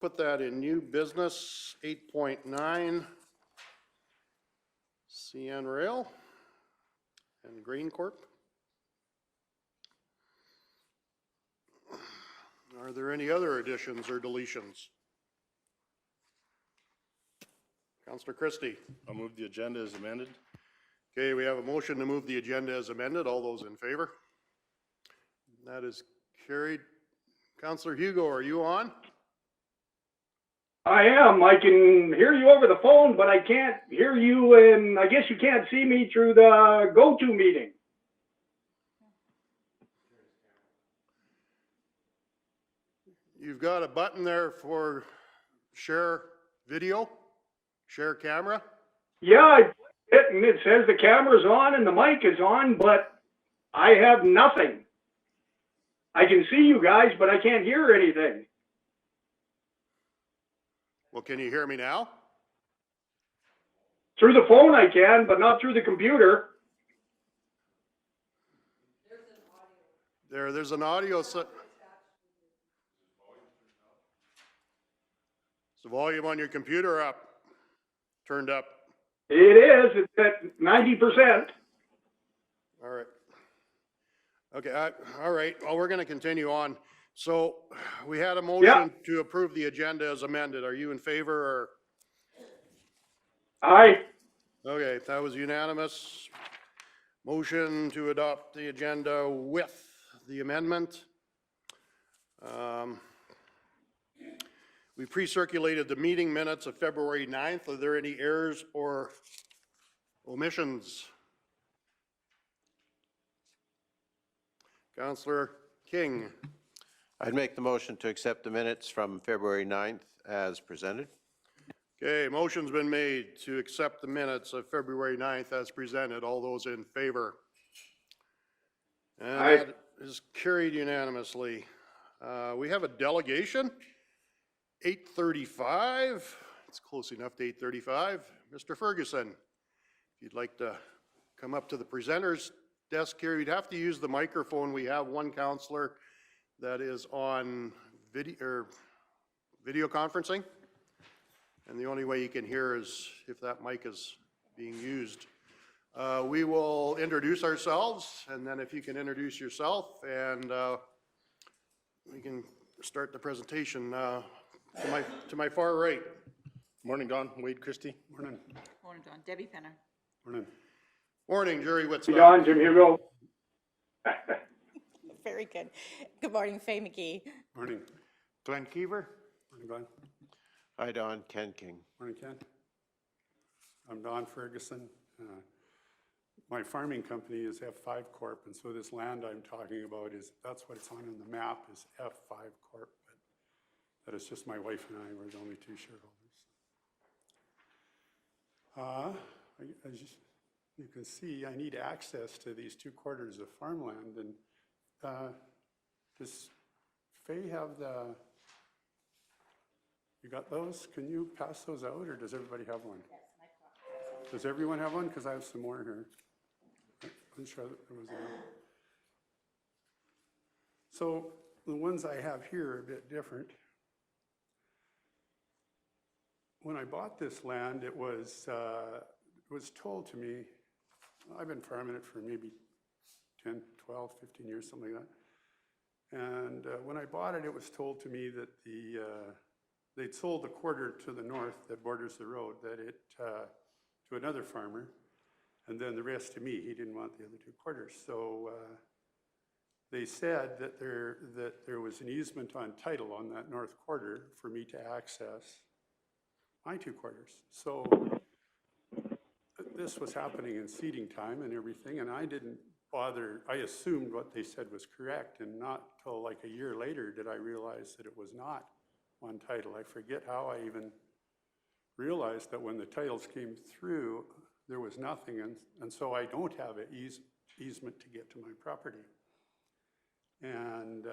Put that in new business, 8.9, CN Rail and Green Corp. Are there any other additions or deletions? Councillor Christie. I'll move the agenda as amended. Okay, we have a motion to move the agenda as amended. All those in favor? That is carried. Councillor Hugo, are you on? I am. I can hear you over the phone, but I can't hear you, and I guess you can't see me through the go-to meeting. You've got a button there for share video, share camera. Yeah, I put it, and it says the camera's on and the mic is on, but I have nothing. I can see you guys, but I can't hear anything. Well, can you hear me now? Through the phone I can, but not through the computer. There's an audio. Is the volume on your computer up? Turned up? It is. It's at 90%. All right. Okay, all right. Well, we're going to continue on. So we had a motion to approve the agenda as amended. Are you in favor or? Aye. Okay, that was unanimous. Motion to adopt the agenda with the amendment. We pre-circulated the meeting minutes of February 9th. Are there any errors or omissions? Councillor King. I'd make the motion to accept the minutes from February 9th as presented. Okay, motion's been made to accept the minutes of February 9th as presented. All those in favor? And that is carried unanimously. We have a delegation, 8:35. It's close enough to 8:35. Mr. Ferguson, if you'd like to come up to the presenter's desk here, you'd have to use the microphone. We have one councillor that is on video conferencing, and the only way you can hear is if that mic is being used. We will introduce ourselves, and then if you can introduce yourself, and we can start the presentation. To my far right. Morning, Don. Wade Christie. Morning. Morning, Don. Debbie Penner. Morning. Morning, Jerry Whitson. John, Jim Hugo. Very good. Good morning, Faye McGee. Morning. Glenn Keever. Morning, Glenn. Hi, Don. Ken King. Morning, Ken. I'm Don Ferguson. My farming company is F5 Corp, and so this land I'm talking about that's what it's on in the map is F5 Corp, but that is just my wife and I. We're the only two shareholders. As you can see, I need access to these 2 quarters of farmland, and does Faye have you got those? Can you pass those out, or does everybody have one? Yes, does everyone have one? Because I have some more here. I'm sure there was enough. So the ones I have here are a bit different. When I bought this land, it was told to me, I've been farming it for maybe 10, 12, 15 years, something like that. And when I bought it, it was told to me that they'd sold the quarter to the north that borders the road, that it to another farmer, and then the rest to me. He didn't want the other 2 quarters. So they said that there was an easement on title on that north quarter for me to access my 2 quarters. So this was happening in seeding time and everything, and I didn't bother. I assumed what they said was correct, and not till like a year later did I realize that it was not on title. I forget how I even realized that when the titles came through, there was nothing, and so I don't have an easement to get to my property. And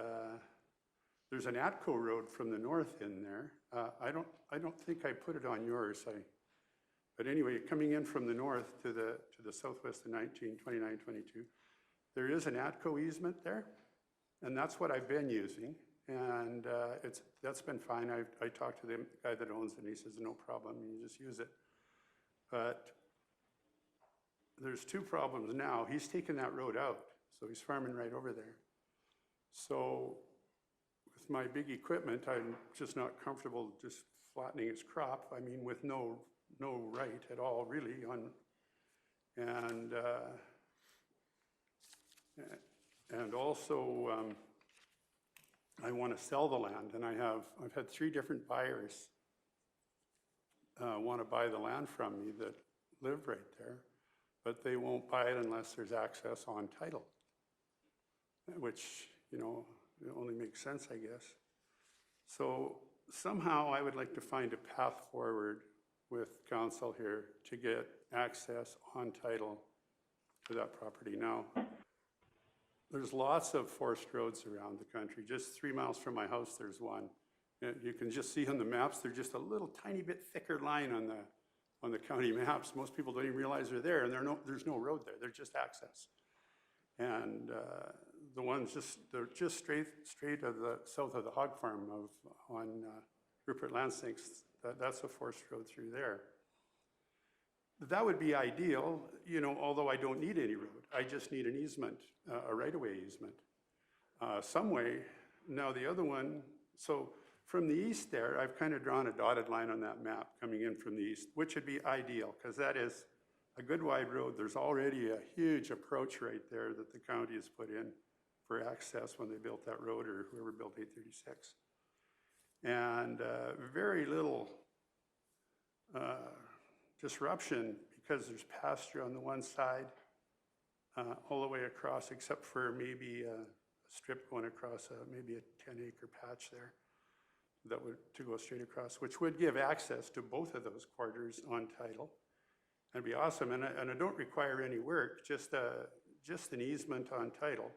there's an ATCO road from the north in there. I don't think I put it on yours. But anyway, coming in from the north to the southwest of 2922, there is an ATCO easement there, and that's what I've been using. And that's been fine. I talked to the guy that owns it, and he says, no problem, you just use it. But there's two problems now. He's taken that road out, so he's farming right over there. So with my big equipment, I'm just not comfortable just flattening his crop. I mean, with no right at all, really, on, and also, I want to sell the land, and I've had 3 different buyers want to buy the land from me that live right there, but they won't buy it unless there's access on title, which, you know, it only makes sense, I guess. So somehow I would like to find a path forward with council here to get access on title to that property. Now, there's lots of forest roads around the country. Just 3 miles from my house, there's one. And you can just see on the maps, they're just a little tiny bit thicker line on the county maps. Most people don't even realize they're there, and there's no road there. There's just access. And the ones they're just straight of the south of the hog farm on Rupert Landsinks. That's a forest road through there. That would be ideal, you know, although I don't need any road. I just need an easement, a right-of-way easement, some way. Now the other one, so from the east there, I've kind of drawn a dotted line on that map coming in from the east, which would be ideal, because that is a good wide road. There's already a huge approach right there that the county has put in for access when they built that road, or whoever built 836. And very little disruption, because there's pasture on the one side all the way across, except for maybe a strip going across maybe a 10-acre patch there that would to go straight across, which would give access to both of those quarters on title. That'd be awesome, and I don't require any work, just an easement on title,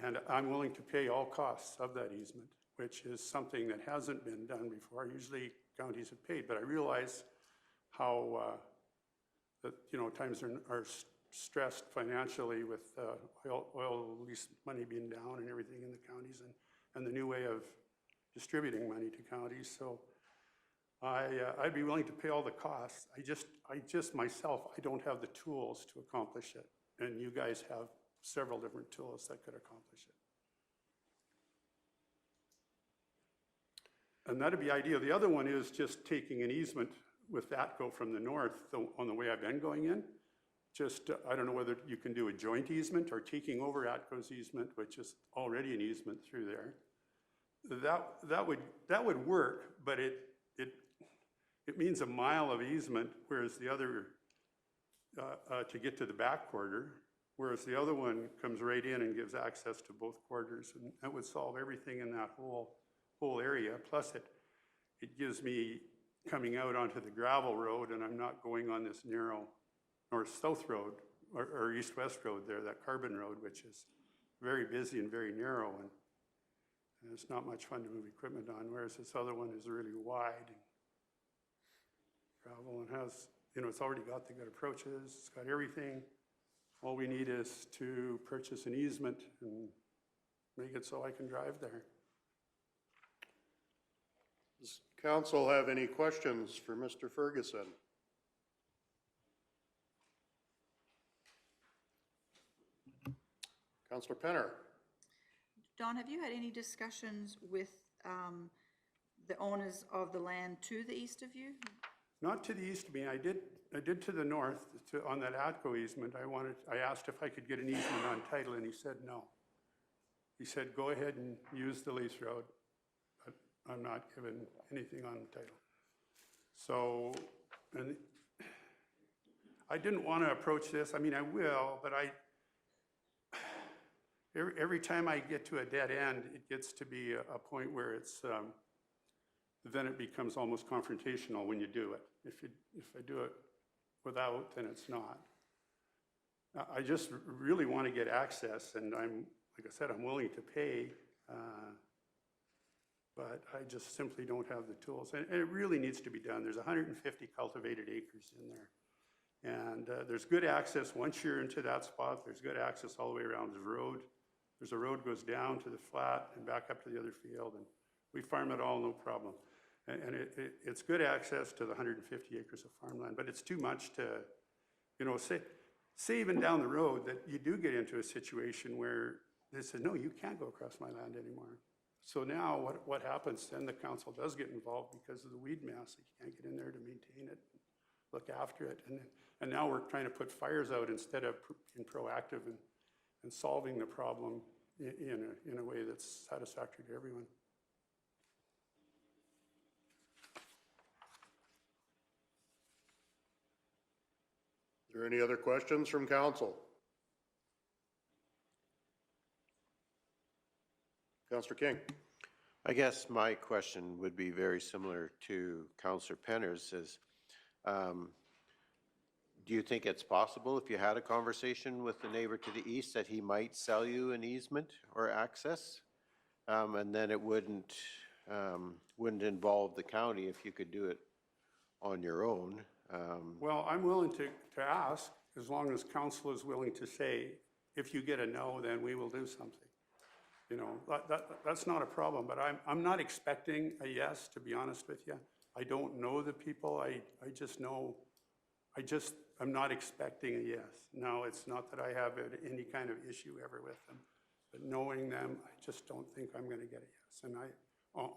and I'm willing to pay all costs of that easement, which is something that hasn't been done before. Usually counties have paid, but I realize how that, you know, times are stressed financially with oil lease money being down and everything in the counties, and the new way of distributing money to counties. So I'd be willing to pay all the costs. I just myself, I don't have the tools to accomplish it, and you guys have several different tools that could accomplish it. And that'd be ideal. The other one is just taking an easement with that go from the north on the way I've been going in. Just, I don't know whether you can do a joint easement or taking over ATCO's easement, which is already an easement through there. That would work, but it means a mile of easement, whereas the other, to get to the back quarter, whereas the other one comes right in and gives access to both quarters, and that would solve everything in that whole area. Plus it gives me coming out onto the gravel road, and I'm not going on this narrow north-south road or east-west road there, that carbon road, which is very busy and very narrow, and it's not much fun to move equipment on, whereas this other one is really wide and gravel and has, you know, it's already got the good approaches, it's got everything. All we need is to purchase an easement and make it so I can drive there. Does council have any questions for Mr. Ferguson? Councillor Penner. Don, have you had any discussions with the owners of the land to the east of you? Not to the east of me. I did to the north, on that ATCO easement. I asked if I could get an easement on title, and he said no. He said, go ahead and use the lease road, but I'm not giving anything on the title. So, and I didn't want to approach this. I mean, I will, but every time I get to a dead end, it gets to be a point where it's, then it becomes almost confrontational when you do it. If I do it without, then it's not. I just really want to get access, and like I said, I'm willing to pay, but I just simply don't have the tools. And it really needs to be done. There's 150 cultivated acres in there. And there's good access once you're into that spot. There's good access all the way around the road. There's a road goes down to the flat and back up to the other field, and we farm it all, no problem. And it's good access to the 150 acres of farmland, but it's too much to, you know, say even down the road that you do get into a situation where they say, no, you can't go across my land anymore. So now what happens, then the council does get involved because of the weed mass. You can't get in there to maintain it, look after it. And now we're trying to put fires out instead of being proactive and solving the problem in a way that's satisfactory to everyone. Are there any other questions from council? Councillor King. I guess my question would be very similar to Councillor Penner's is, do you think it's possible if you had a conversation with the neighbor to the east that he might sell you an easement or access? And then it wouldn't involve the county if you could do it on your own? Well, I'm willing to ask, as long as council is willing to say, if you get a no, then we will do something. You know, that's not a problem, but I'm not expecting a yes, to be honest with you. I don't know the people. I just know, I'm not expecting a yes. Now, it's not that I have any kind of issue ever with them, but knowing them, I just don't think I'm going to get a yes. And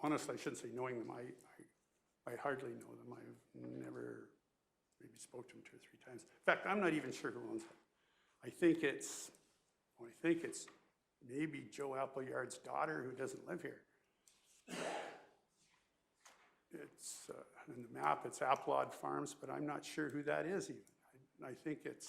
honestly, I shouldn't say knowing them. I hardly know them. I've never maybe spoke to them 2 or 3 times. In fact, I'm not even sure who owns it. I think it's maybe Joe Appleyard's daughter who doesn't live here. It's, in the map, it's Appleyard Farms, but I'm not sure who that is even. I think it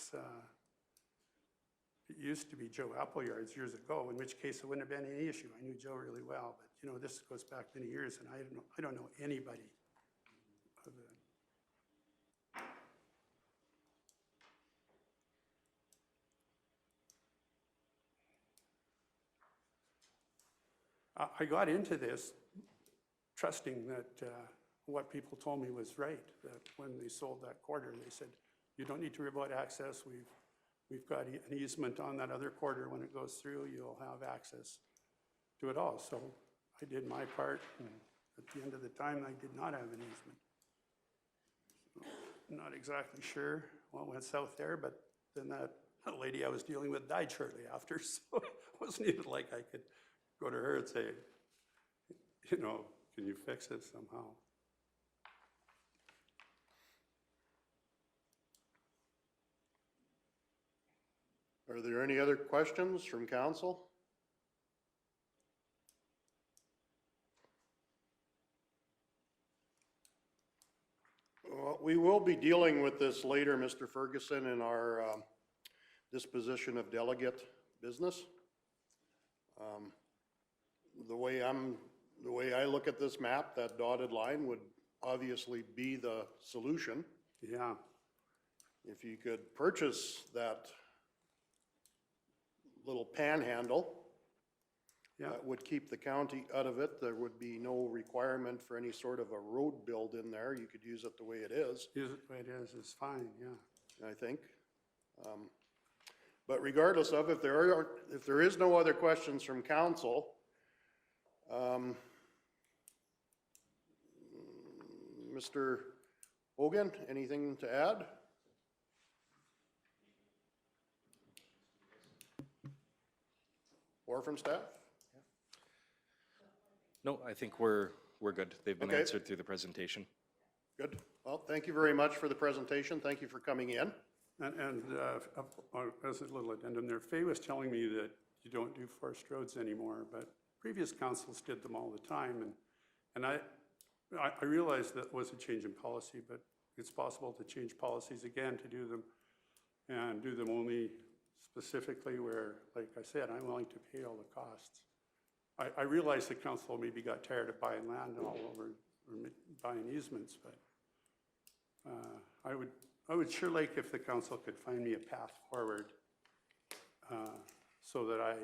used to be Joe Appleyard's years ago, in which case it wouldn't have been any issue. I knew Joe really well, but you know, this goes back many years and I don't know anybody of the I got into this trusting that what people told me was right, that when they sold that quarter, they said, you don't need to worry about access. We've got an easement on that other quarter. When it goes through, you'll have access to it all. So I did my part, and at the end of the time, I did not have an easement. So I'm not exactly sure what went south there, but then that lady I was dealing with died shortly after, so it wasn't even like I could go to her and say, you know, can you fix it somehow? Are there any other questions from council? Well, we will be dealing with this later, Mr. Ferguson, in our disposition of delegate business. The way I look at this map, that dotted line would obviously be the solution. Yeah. If you could purchase that little panhandle, Yeah. that would keep the county out of it. There would be no requirement for any sort of a road build in there. You could use it the way it is. Use it the way it is fine, yeah. I think. But regardless of, if there is no other questions from council, Mr. Hogan, anything to add? Or from staff? No, I think we're good. They've been Okay. answered through the presentation. Good. Well, thank you very much for the presentation. Thank you for coming in. And as a little addendum there, Faye was telling me that you don't do forest roads anymore, but previous councils did them all the time. And I realized that was a change in policy, but it's possible to change policies again to do them and do them only specifically where, like I said, I'm willing to pay all the costs. I realize the council maybe got tired of buying land all over, or buying easements, but I would sure like if the council could find me a path forward so that I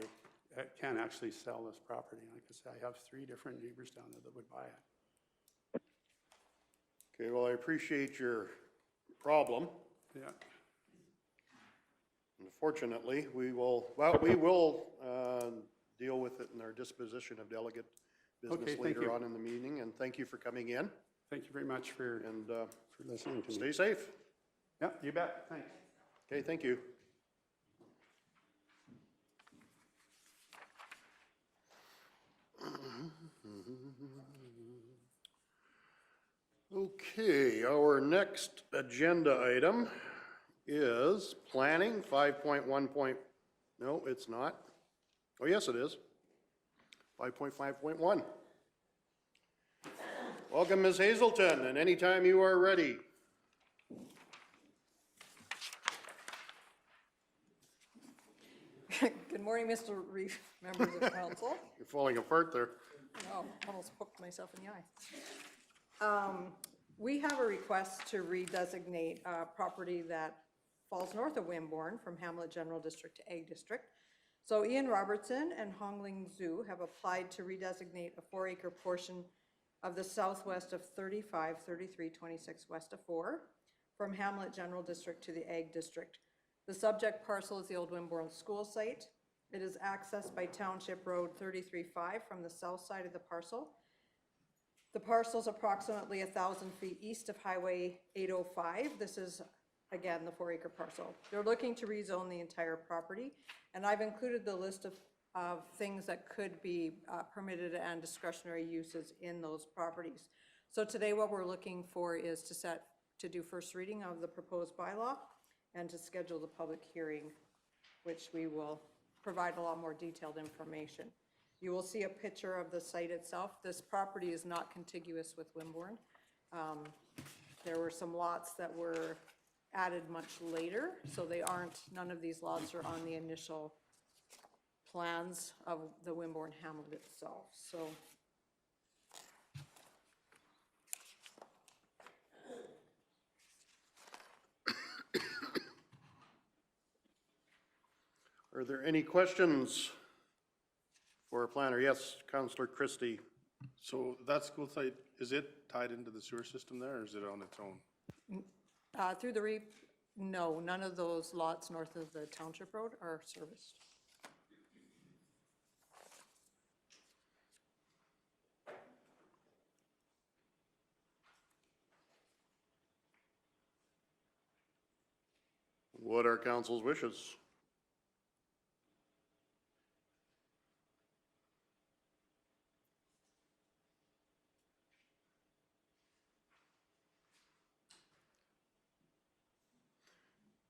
can actually sell this property. Like I said, I have 3 different neighbors down there that would buy it. Okay, well, I appreciate your problem. Yeah. Unfortunately, we will deal with it in our disposition of delegate Okay, business thank later you. on in the meeting, and thank you for coming in, Thank you very much for and listening to me. stay safe. Yeah, you bet, thanks. Okay, thank you. Okay, our next agenda item is planning 5.1. No, it's not. Oh, yes, it is. 5.5.1. Welcome, Ms. Hazelton, and anytime you are ready. Good morning, Mr. Reeve, members of council. You're falling apart there. Oh, almost poked myself in the eye. We have a request to redesignate a property that falls north of Wimborne from Hamlet General District to Ag District. So Ian Robertson and Hongling Zhu have applied to redesignate a 4-acre portion of the southwest of 35, 33, 26 west of 4 from Hamlet General District to the Ag District. The subject parcel is the old Wimborne School site. It is accessed by Township Road 33-5 from the south side of the parcel. The parcel is approximately 1,000 feet east of Highway 805. This is, again, the 4-acre parcel. They're looking to rezone the entire property, and I've included the list of things that could be permitted and discretionary uses in those properties. So today what we're looking for is to do first reading of the proposed bylaw and to schedule the public hearing, which we will provide a lot more detailed information. You will see a picture of the site itself. This property is not contiguous with Wimborne. There were some lots that were added much later, so none of these lots are on the initial plans of the Wimborne Hamlet itself. So Are there any questions for our planner? Yes, Councillor Christie. So that school site, is it tied into the sewer system there, or is it on its own? through the no, none of those lots north of the Township Road are serviced. What are council's wishes?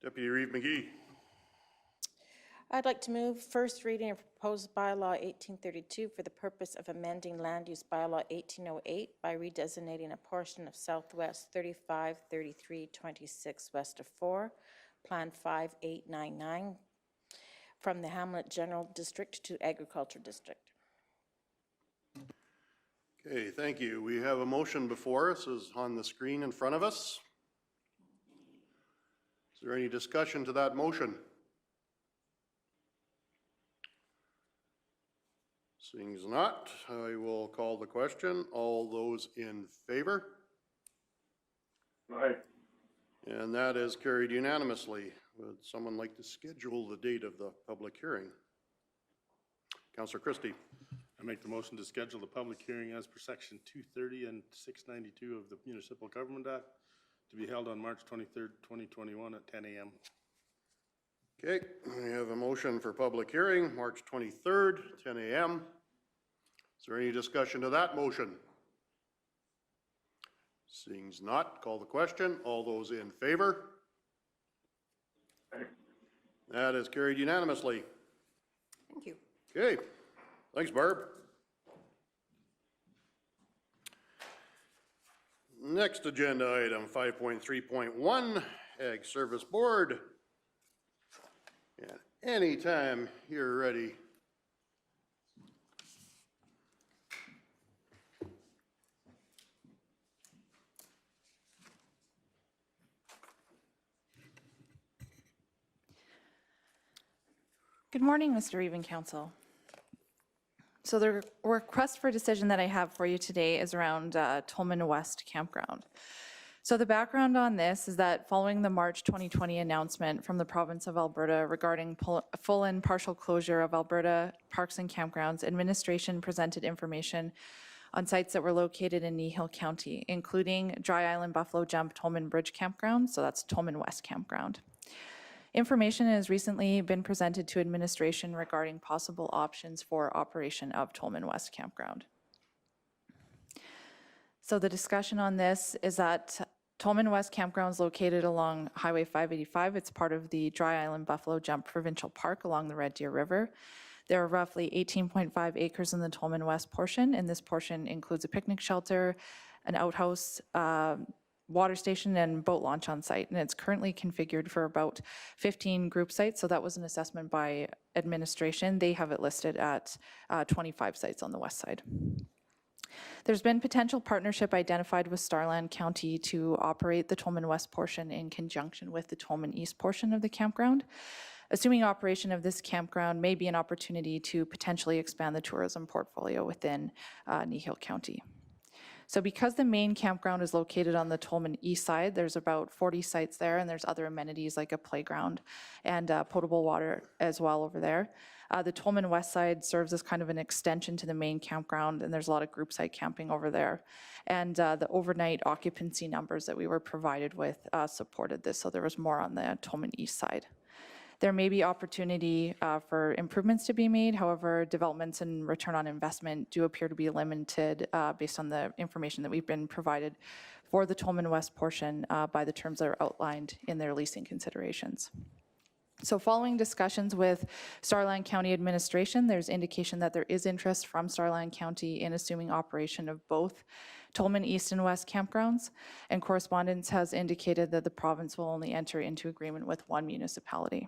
Deputy Reeve McGee. I'd like to move first reading of proposed bylaw 1832 for the purpose of amending land use bylaw 1808 by redesignating a portion of southwest 35, 33, 26 west of 4, Plan 5899, from the Hamlet General District to Agriculture District. Okay, thank you. We have a motion before us, is on the screen in front of us. Is there any discussion to that motion? Seeing as not, I will call the question. All those in favor? Aye. And that is carried unanimously. Would someone like to schedule the date of the public hearing? Councillor Christie. I make the motion to schedule the public hearing as per section 230 and 692 of the Municipal Government Act to be held on March 23rd, 2021 at 10 a.m. Okay, we have a motion for public hearing, March 23rd, 10 a.m. Is there any discussion to that motion? Seeing as not, call the question. All those in favor? That is carried unanimously. Thank you. Okay, thanks, Barb. Next agenda item, 5.3.1, Ag Service Board. And anytime you're ready. Good morning, Mr. Reeve and Council. So the request for decision that I have for you today is around Tolman West Campground. So the background on this is that following the March 2020 announcement from the province of Alberta regarding full and partial closure of Alberta parks and campgrounds, administration presented information on sites that were located in Kneehill County, including Dry Island Buffalo Jump Tolman Bridge Campground, so that's Tolman West Campground. Information has recently been presented to administration regarding possible options for operation of Tolman West Campground. So the discussion on this is that Tolman West Campground is located along Highway 585. It's part of the Dry Island Buffalo Jump Provincial Park along the Red Deer River. There are roughly 18.5 acres in the Tolman West portion, and this portion includes a picnic shelter, an outhouse, water station, and boat launch on site. And it's currently configured for about 15 group sites, so that was an assessment by administration. They have it listed at 25 sites on the west side. There's been potential partnership identified with Starland County to operate the Tolman West portion in conjunction with the Tolman East portion of the campground. Assuming operation of this campground may be an opportunity to potentially expand the tourism portfolio within Kneehill County. So because the main campground is located on the Tolman East side, there's about 40 sites there, and there's other amenities like a playground and potable water as well over there. The Tolman West side serves as kind of an extension to the main campground, and there's a lot of group site camping over there. And the overnight occupancy numbers that we were provided with supported this, so there was more on the Tolman East side. There may be opportunity for improvements to be made. However, developments and return on investment do appear to be limited based on the information that we've been provided for the Tolman West portion by the terms that are outlined in their leasing considerations. So following discussions with Starland County administration, there's indication that there is interest from Starland County in assuming operation of both Tolman East and West campgrounds, and Correspondence has indicated that the province will only enter into agreement with one municipality.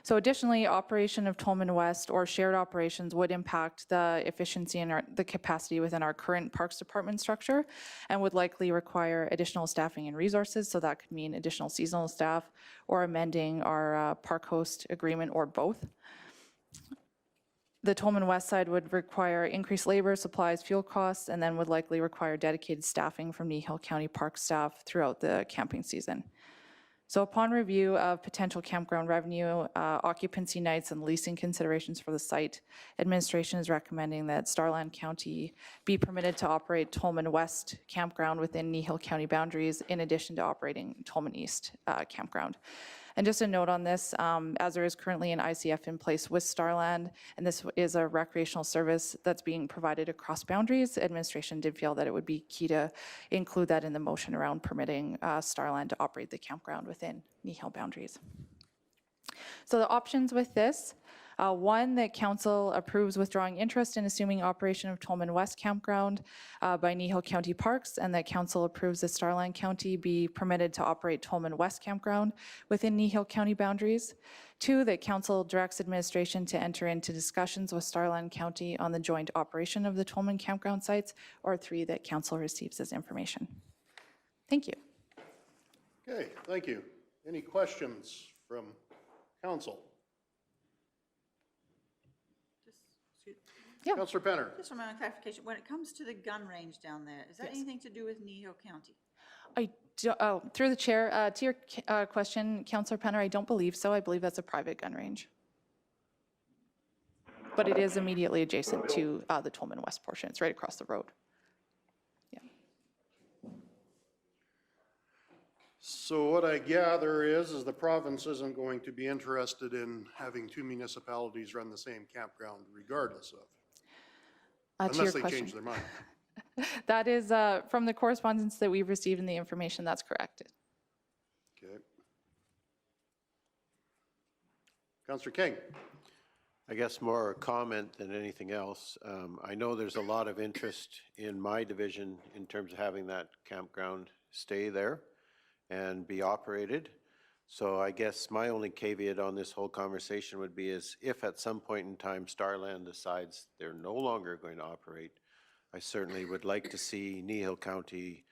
So additionally, operation of Tolman West or shared operations would impact the efficiency and the capacity within our current Parks Department structure and would likely require additional staffing and resources. So that could mean additional seasonal staff or amending our park host agreement or both. The Tolman West side would require increased labor, supplies, fuel costs, and then would likely require dedicated staffing from Kneehill County Park staff throughout the camping season. So upon review of potential campground revenue, occupancy nights, and leasing considerations for the site, administration is recommending that Starland County be permitted to operate Tolman West campground within Kneehill County boundaries in addition to operating Tolman East campground. And just a note on this, as there is currently an ICF in place with Starland, and this is a recreational service that's being provided across boundaries, administration did feel that it would be key to include that in the motion around permitting Starland to operate the campground within Kneehill boundaries. So the options with this, one, that council approves withdrawing interest in assuming operation of Tolman West Campground by Kneehill County Parks, and that council approves that Starland County be permitted to operate Tolman West Campground within Kneehill County boundaries. Two, that council directs administration to enter into discussions with Starland County on the joint operation of the Tolman campground sites. Or three, that council receives this information. Thank you. Okay, thank you. Any questions from council? Just, Yeah. Councillor Penner. just for my own clarification, when it comes to the gun range down there, is that Yes. anything to do with Kneehill County? Through the chair, to your question, Councillor Penner, I don't believe so. I believe that's a private gun range. But it is immediately adjacent to the Tolman West portion. It's right across the road. Yeah. So what I gather is the province isn't going to be interested in having two municipalities run the same campground regardless of, To your unless they question. change their mind. That is from the correspondence that we've received in the information, that's correct. Okay. Councillor King. I guess more a comment than anything else. I know there's a lot of interest in my division in terms of having that campground stay there and be operated. So I guess my only caveat on this whole conversation would be is if at some point in time Starland decides they're no longer going to operate, I certainly would like to see Kneehill County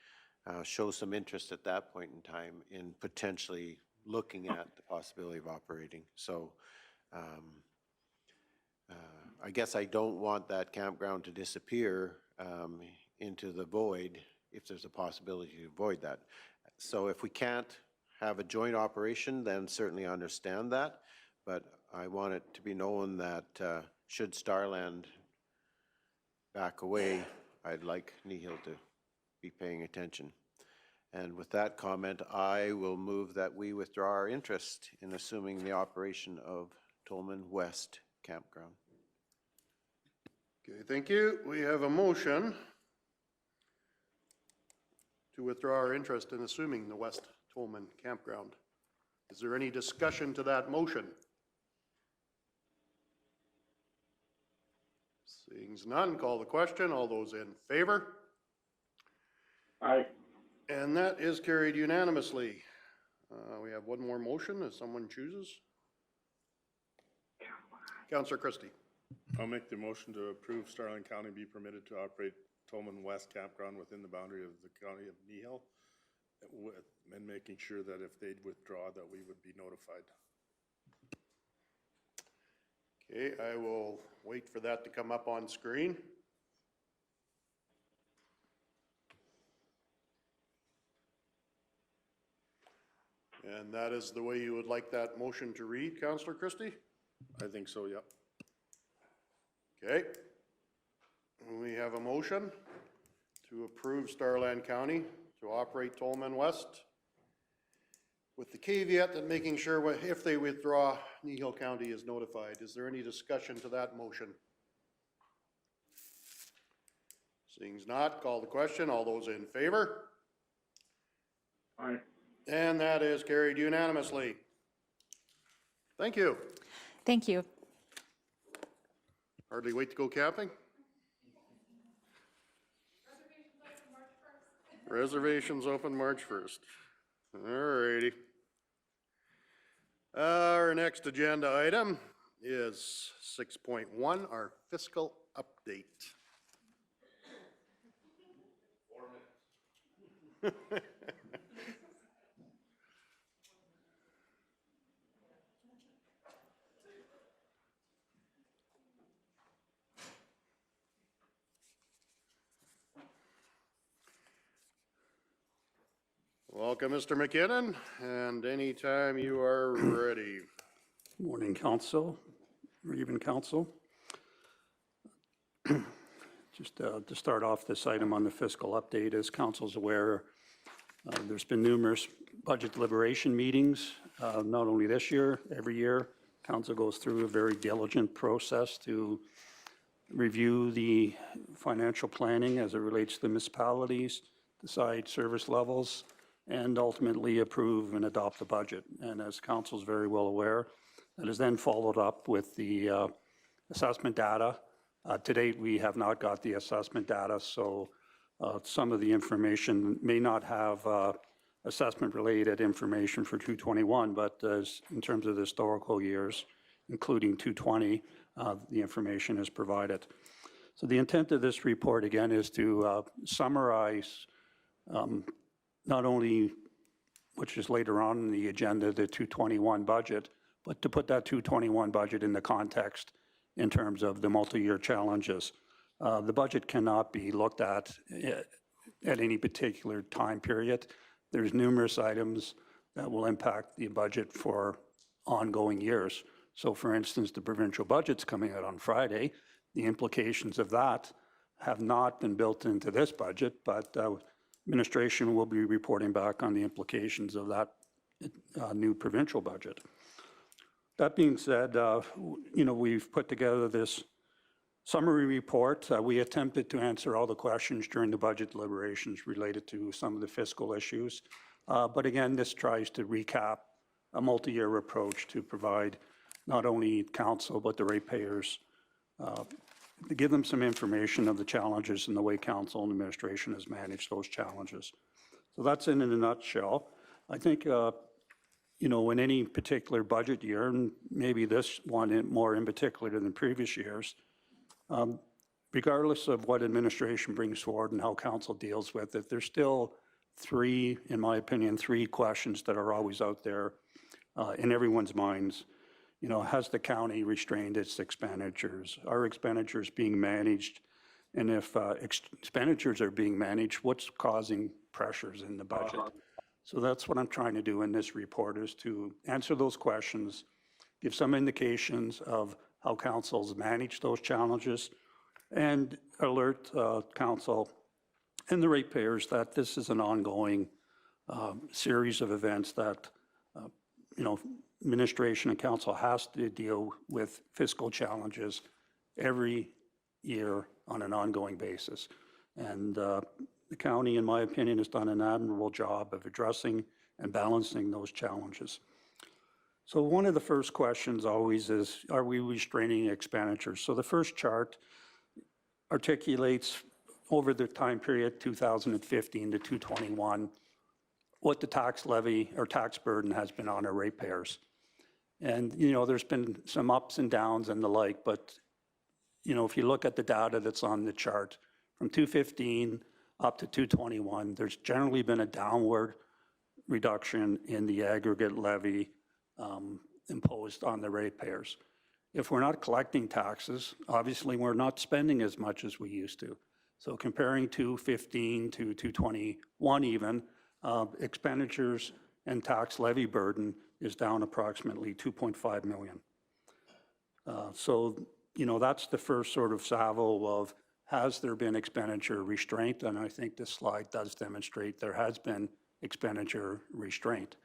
show some interest at that point in time in potentially looking at the possibility of operating. So I guess I don't want that campground to disappear into the void if there's a possibility to avoid that. So if we can't have a joint operation, then certainly understand that. But I want it to be known that should Starland back away, I'd like Kneehill to be paying attention. And with that comment, I will move that we withdraw our interest in assuming the operation of Tolman West Campground. Okay, thank you. We have a motion to withdraw our interest in assuming the West Tolman Campground. Is there any discussion to that motion? Seeing none, call the question. All those in favor? Aye. And that is carried unanimously. We have one more motion, if someone chooses. Councillor Christie. I'll make the motion to approve Starling County be permitted to operate Tolman West Campground within the boundary of the county of Kneehill, and making sure that if they'd withdraw, that we would be notified. Okay, I will wait for that to come up on screen. And that is the way you would like that motion to read, Councillor Christie? I think so, yep. Okay. We have a motion to approve Starland County to operate Tolman West with the caveat that making sure if they withdraw, Kneehill County is notified. Is there any discussion to that motion? Seeing as not, call the question. All those in favor? Aye. And that is carried unanimously. Thank you. Thank you. Hardly wait to go camping? Reservations open March 1st. All righty. Our next agenda item is 6.1, our fiscal update. Welcome, Mr. McKinnon, and anytime you are ready. Morning, Council, or even Council. Just to start off this item on the fiscal update, as Council's aware, there's been numerous budget deliberation meetings, not only this year, every year. Council goes through a very diligent process to review the financial planning as it relates to the municipalities, decide service levels, and ultimately approve and adopt the budget. And as Council is very well aware, that is then followed up with the assessment data. To date, we have not got the assessment data, so some of the information may not have assessment-related information for 221, but in terms of the historical years, including 220, the information is provided. So the intent of this report, again, is to summarize not only, which is later on in the agenda, the 221 budget, but to put that 221 budget in the context in terms of the multi-year challenges. The budget cannot be looked at any particular time period. There's numerous items that will impact the budget for ongoing years. So for instance, the provincial budget's coming out on Friday. The implications of that have not been built into this budget, but administration will be reporting back on the implications of that new provincial budget. That being said, we've put together this summary report. We attempted to answer all the questions during the budget deliberations related to some of the fiscal issues. But again, this tries to recap a multi-year approach to provide not only council, but the ratepayers, to give them some information of the challenges and the way council and administration has managed those challenges. So that's in a nutshell. I think, in any particular budget year, and maybe this one more in particular than previous years, regardless of what administration brings forward and how council deals with it, there's still in my opinion, three questions that are always out there in everyone's minds. Has the county restrained its expenditures? Are expenditures being managed And if expenditures are being managed, what's causing pressures in the budget? So that's what I'm trying to do in this report, is to answer those questions, give some indications of how councils manage those challenges, and alert council and the ratepayers that this is an ongoing series of events that, administration and council has to deal with fiscal challenges every year on an ongoing basis. And the county, in my opinion, has done an admirable job of addressing and balancing those challenges. So one of the first questions always is, are we restraining expenditures? So the first chart articulates over the time period 2015 to 2021 what the tax levy or tax burden has been on our ratepayers. And, there's been some ups and downs and the like, but, if you look at the data that's on the chart, from 2015 up to 2021, there's generally been a downward reduction in the aggregate levy imposed on the ratepayers. If we're not collecting taxes, obviously we're not spending as much as we used to. So comparing 2015 to 2021 even, expenditures and tax levy burden is down approximately 2.5 million. So, that's the first sort of salvo of, has there been expenditure restraint? And I think this slide does demonstrate there has been expenditure restraint.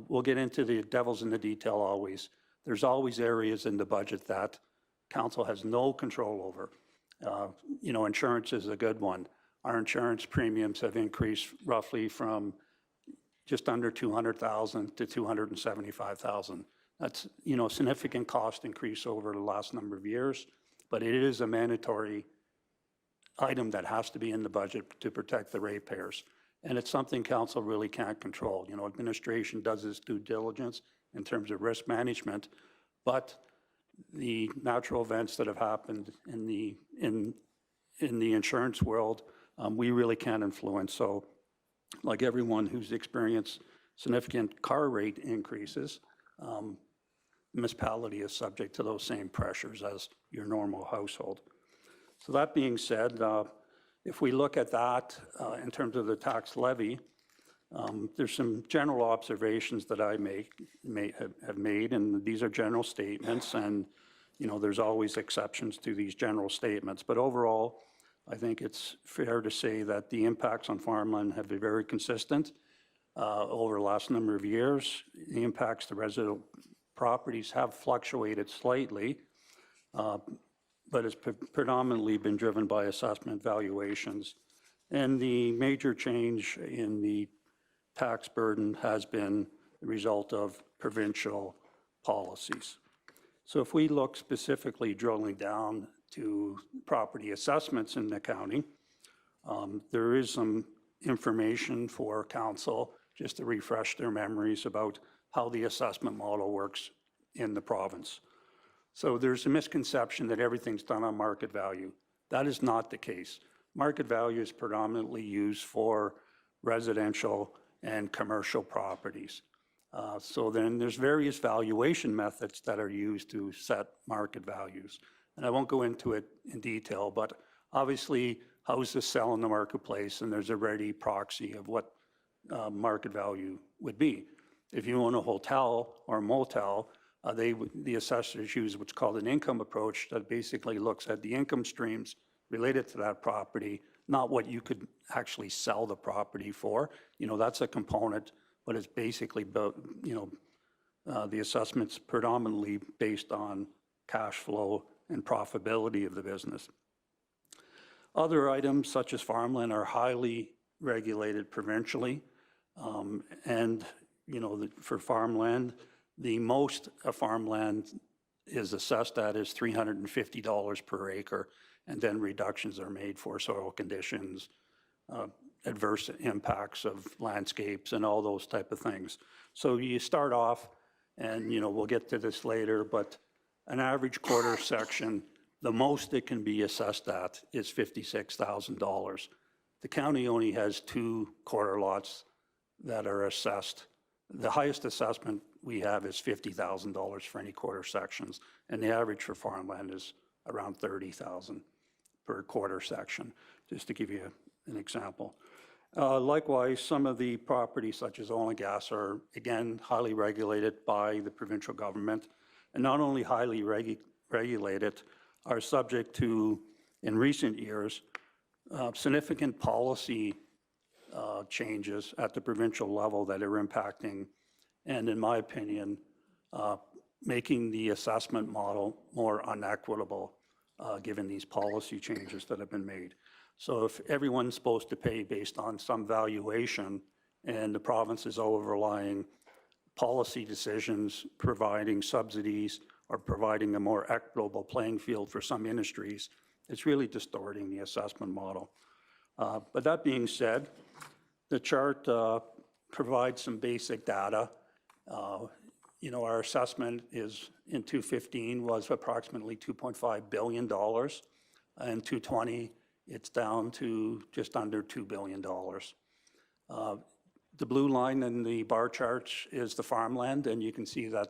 We'll get into the devil's in the detail always. There's always areas in the budget that council has no control over. Insurance is a good one. Our insurance premiums have increased roughly from just under 200,000 to 275,000. That's, a significant cost increase over the last number of years, but it is a mandatory item that has to be in the budget to protect the ratepayers. And it's something council really can't control. Administration does its due diligence in terms of risk management, but the natural events that have happened in the insurance world, we really can't influence. So like everyone who's experienced significant car rate increases, municipality is subject to those same pressures as your normal household. So that being said, if we look at that in terms of the tax levy, there's some general observations that I have made, and these are general statements, and there's always exceptions to these general statements. But overall, I think it's fair to say that the impacts on farmland have been very consistent over the last number of years. The impacts to residential properties have fluctuated slightly, but it's predominantly been driven by assessment valuations. And the major change in the tax burden has been the result of provincial policies. So if we look specifically drilling down to property assessments in the county, there is some information for council just to refresh their memories about how the assessment model works in the province. So there's a misconception that everything's done on market value. That is not the case. Market value is predominantly used for residential and commercial properties. So then there's various valuation methods that are used to set market values. And I won't go into it in detail, but obviously houses sell in the marketplace and there's a ready proxy of what market value would be. If you own a hotel or a motel, the assessors use what's called an income approach that basically looks at the income streams related to that property, not what you could actually sell the property for. That's a component, but it's basically, the assessment's predominantly based on cash flow and profitability of the business. Other items such as farmland are highly regulated provincially. For farmland, the most a farmland is assessed at is $350 per acre, and then reductions are made for soil conditions, adverse impacts of landscapes, and all those type of things. So you start off, and we'll get to this later, but an average quarter section, the most it can be assessed at is $56,000. The county only has 2 quarter lots that are assessed. The highest assessment we have is $50,000 for any quarter sections, and the average for farmland is around $30,000 per quarter section, just to give you an example. Likewise, some of the properties such as oil and gas are, again, highly regulated by the provincial government, and not only highly regulated, are subject to, in recent years, significant policy changes at the provincial level that are impacting, and in my opinion, making the assessment model more unequitable, given these policy changes that have been made. So if everyone's supposed to pay based on some valuation, and the province is overlying policy decisions, providing subsidies, or providing a more equitable playing field for some industries, it's really distorting the assessment model. But that being said, the chart provides some basic data. You know, our assessment is, in 2015, was approximately $2.5 billion. In 2020, it's down to just under $2 billion. The blue line in the bar charts is the farmland, and you can see that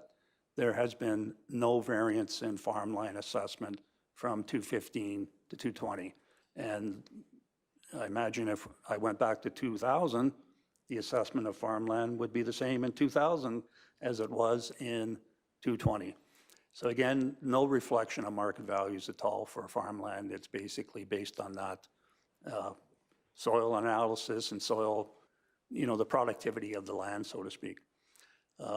there has been no variance in farmland assessment from 2015 to 2020. And I imagine if I went back to 2000, the assessment of farmland would be the same in 2000 as it was in 2020. So again, no reflection of market values at all for farmland. It's basically based on that soil analysis and soil, you know, the productivity of the land, so to speak.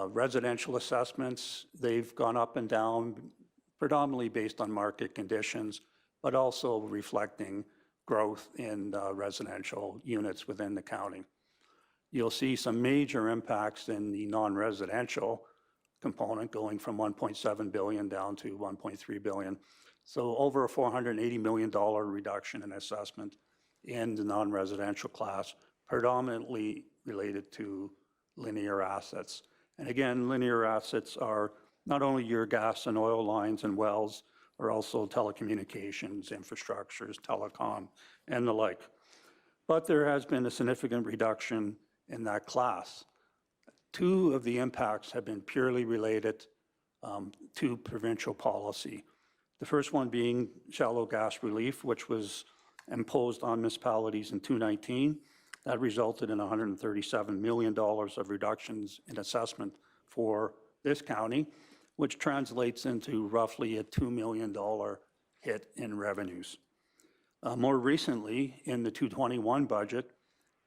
Residential assessments, they've gone up and down, predominantly based on market conditions, but also reflecting growth in residential units within the county. You'll see some major impacts in the non-residential component, going from 1.7 billion down to 1.3 billion. So over a $480 million reduction in assessment in the non-residential class, predominantly related to linear assets. And again, linear assets are not only your gas and oil lines and wells, are also telecommunications, infrastructures, telecom, and the like. But there has been a significant reduction in that class. Two of the impacts have been purely related to provincial policy. The first one being shallow gas relief, which was imposed on municipalities in 2019. That resulted in $137 million of reductions in assessment for this county, which translates into roughly a $2 million hit in revenues. More recently, in the 2021 budget,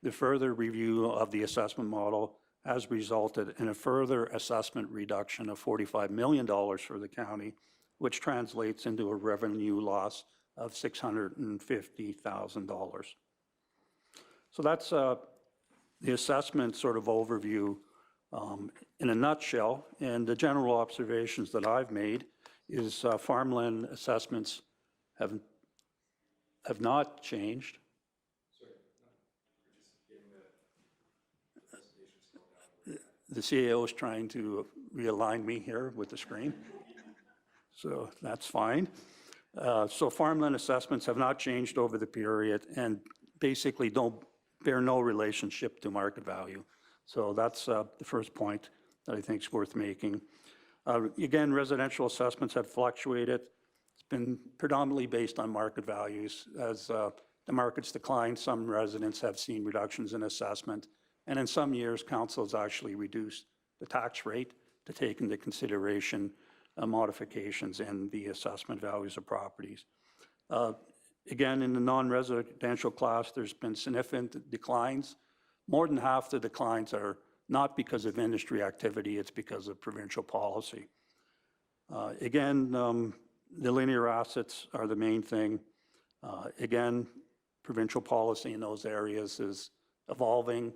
the further review of the assessment model has resulted in a further assessment reduction of $45 million for the county, which translates into a revenue loss of $650,000. So that's the assessment sort of overview in a nutshell. And the general observations that I've made is farmland assessments have not changed. The CAO is trying to realign me here with the screen, so that's fine. So farmland assessments have not changed over the period and basically don't bear no relationship to market value. So that's the first point that I think is worth making. Again, residential assessments have fluctuated. It's been predominantly based on market values. As the markets decline, some residents have seen reductions in assessment. And in some years, council has actually reduced the tax rate to take into consideration modifications in the assessment values of properties. Again, in the non-residential class, there's been significant declines. More than half the declines are not because of industry activity, it's because of provincial policy. Again, the linear assets are the main thing. Again, provincial policy in those areas is evolving.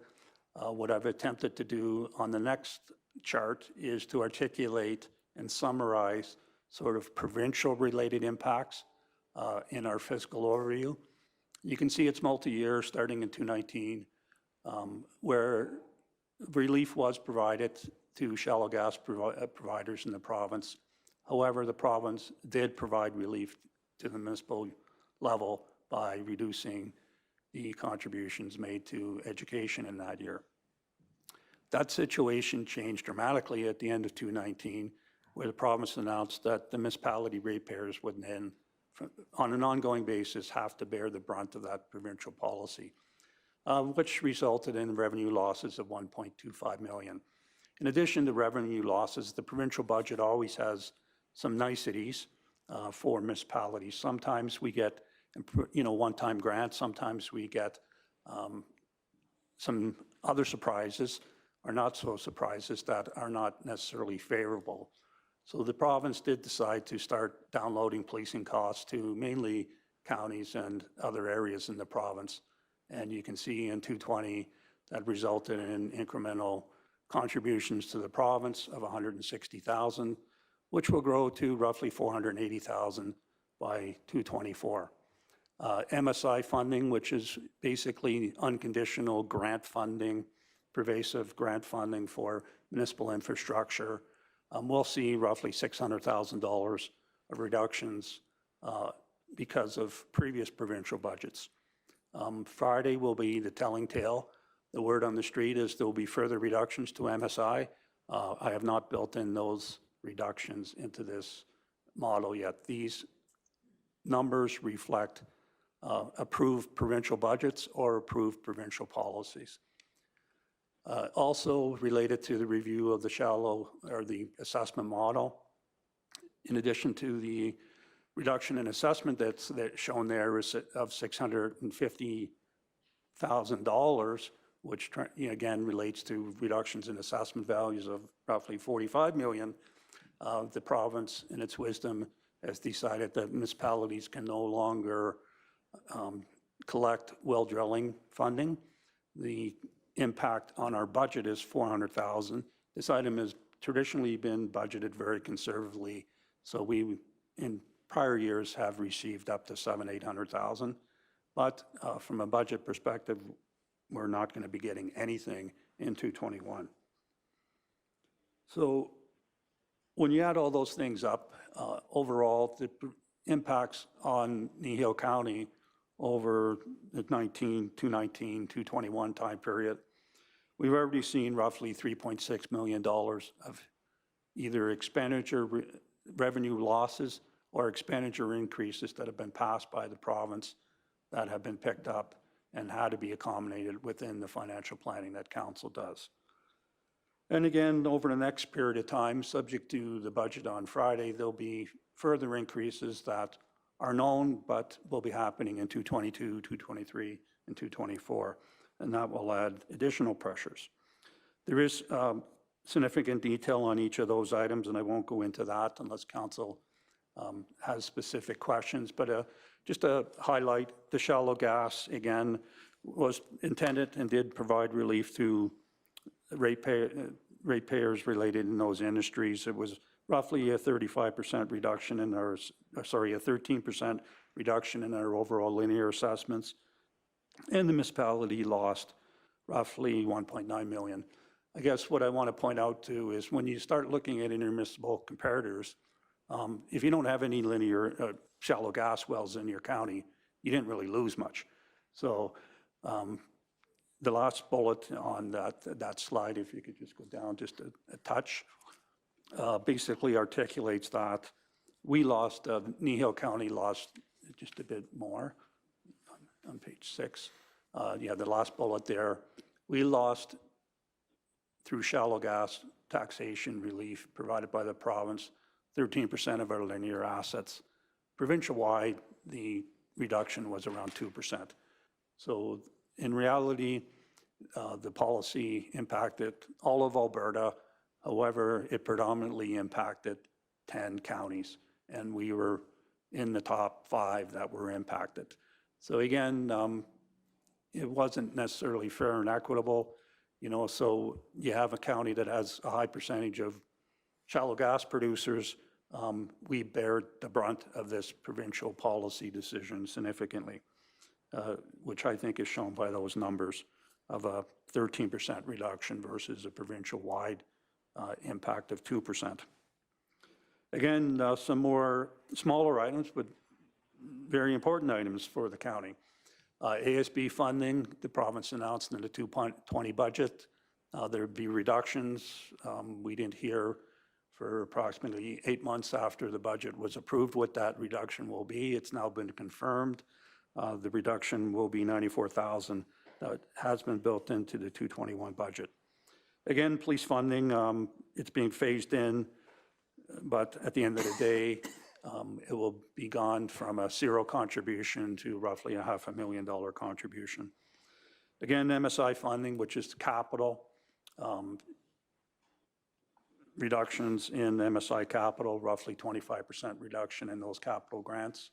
What I've attempted to do on the next chart is to articulate and summarize sort of provincial related impacts in our fiscal overview. You can see it's multi-year starting in 2019, where relief was provided to shallow gas providers in the province. However, the province did provide relief to the municipal level by reducing the contributions made to education in that year. That situation changed dramatically at the end of 2019, where the province announced that the municipality ratepayers would then on an ongoing basis, have to bear the brunt of that provincial policy, which resulted in revenue losses of $1.25 million. In addition to revenue losses, the provincial budget always has some niceties for municipalities. Sometimes we get, one-time grants. Sometimes we get some other surprises or not so surprises that are not necessarily favorable. So the province did decide to start downloading policing costs to mainly counties and other areas in the province. And you can see in 2020 that resulted in incremental contributions to the province of $160,000, which will grow to roughly $480,000 by 2024. MSI funding, which is basically unconditional grant funding, pervasive grant funding for municipal infrastructure, we'll see roughly $600,000 of reductions because of previous provincial budgets. Friday will be the telling tale. The word on the street is there will be further reductions to MSI. I have not built in those reductions into this model yet. These numbers reflect approved provincial budgets or approved provincial policies. Also related to the review of the assessment model, in addition to the reduction in assessment that's shown there is of $650,000, which again relates to reductions in assessment values of roughly $45 million. The province, in its wisdom, has decided that municipalities can no longer collect well drilling funding. The impact on our budget is $400,000. This item has traditionally been budgeted very conservatively, so we, in prior years, have received up to $700,000-800,000. But from a budget perspective, we're not going to be getting anything in 2021. So when you add all those things up, overall, the impacts on Kneehill County over the 2021 time period, we've already seen roughly $3.6 million of either expenditure revenue losses or expenditure increases that have been passed by the province that have been picked up and had to be accommodated within the financial planning that council does. And again, over the next period of time, subject to the budget on Friday, there'll be further increases that are known but will be happening in 222, 223, and 224, and that will add additional pressures. There is significant detail on each of those items, and I won't go into that unless council has specific questions, but just to highlight, the shallow gas, again, was intended and did provide relief to ratepayers related in those industries. It was roughly a 35% reduction in our, a 13% reduction in our overall linear assessments, and the municipality lost roughly $1.9 million. I guess what I want to point out too is when you start looking at intermunicipal comparators, if you don't have any linear shallow gas wells in your county, you didn't really lose much. So the last bullet on that slide, if you could just go down just a touch, basically articulates that we lost, Kneehill County lost just a bit more on page 6. Yeah, the last bullet there, we lost through shallow gas taxation relief provided by the province, 13% of our linear assets. Provincial-wide, the reduction was around 2%. So in reality, the policy impacted all of Alberta. However, it predominantly impacted 10 counties, and we were in the top 5 that were impacted. So again, it wasn't necessarily fair and equitable, so you have a county that has a high percentage of shallow gas producers. We bear the brunt of this provincial policy decision significantly, which I think is shown by those numbers of a 13% reduction versus a provincial-wide impact of 2%. Again, some more smaller items, but very important items for the county. ASB funding, the province announced in the 2020 budget, there'd be reductions. We didn't hear for approximately 8 months after the budget was approved what that reduction will be. It's now been confirmed. The reduction will be $94,000 that has been built into the 221 budget. Again, police funding, it's being phased in, but at the end of the day, it will be gone from a 0 contribution to roughly a $500,000 contribution. Again, MSI funding, which is capital, reductions in MSI capital, roughly 25% reduction in those capital grants.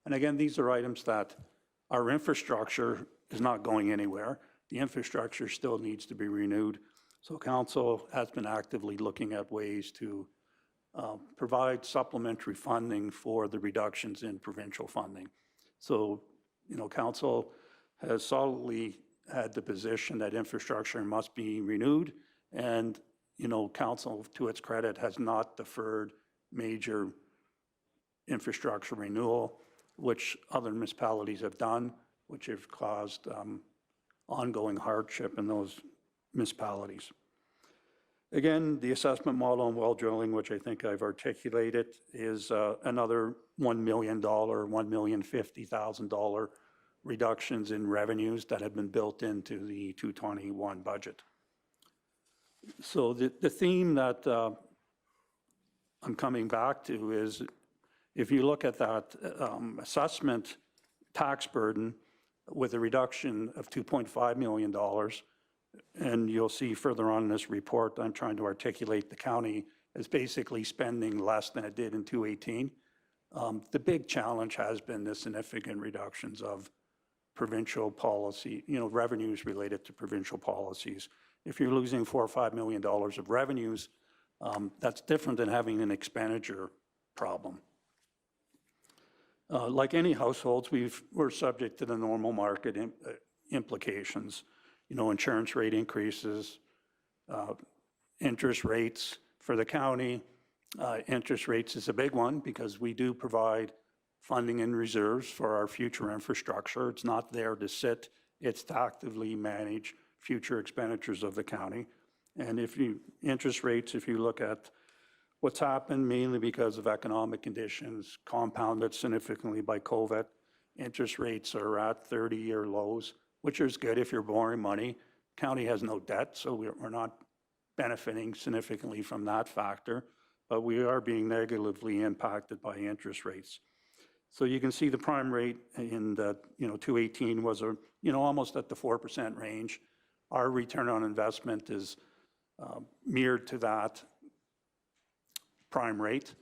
And again, these are items that our infrastructure is not going anywhere. The infrastructure still needs to be renewed. So council has been actively looking at ways to provide supplementary funding for the reductions in provincial funding. So, council has solidly had the position that infrastructure must be renewed, and, council, to its credit, has not deferred major infrastructure renewal, which other municipalities have done, which have caused ongoing hardship in those municipalities. Again, the assessment model on well drilling, which I think I've articulated, is another $1 million, $1,050,000 reductions in revenues that have been built into the 221 budget. So the theme that I'm coming back to is, if you look at that assessment tax burden with a reduction of $2.5 million, and you'll see further on in this report, I'm trying to articulate the county is basically spending less than it did in 2018. The big challenge has been the significant reductions of provincial policy, revenues related to provincial policies. If you're losing $4 or $5 million of revenues, that's different than having an expenditure problem. Like any households, we're subject to the normal market implications. Insurance rate increases, interest rates for the county. Interest rates is a big one because we do provide funding and reserves for our future infrastructure. It's not there to sit, it's to actively manage future expenditures of the county. And interest rates, if you look at what's happened mainly because of economic conditions, compounded significantly by COVID, interest rates are at 30-year lows, which is good if you're borrowing money. County has no debt, so we're not benefiting significantly from that factor, but we are being negatively impacted by interest rates. So you can see the prime rate in the 2018 was almost at the 4% range. Our return on investment is mirrored to that prime rate,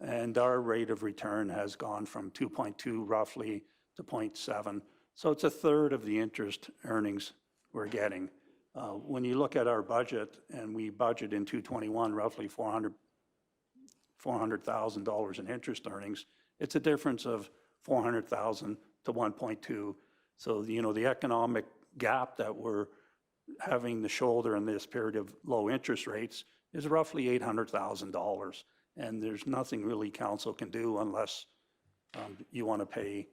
and our rate of return has gone from 2.2 roughly to 0.7. So it's a third of the interest earnings we're getting. When you look at our budget, and we budget in 221 roughly $400,000 in interest earnings, it's a difference of 400,000 to 1.2. So the economic gap that we're having to shoulder in this period of low interest rates is roughly $800,000. And there's nothing really council can do unless you want to pay.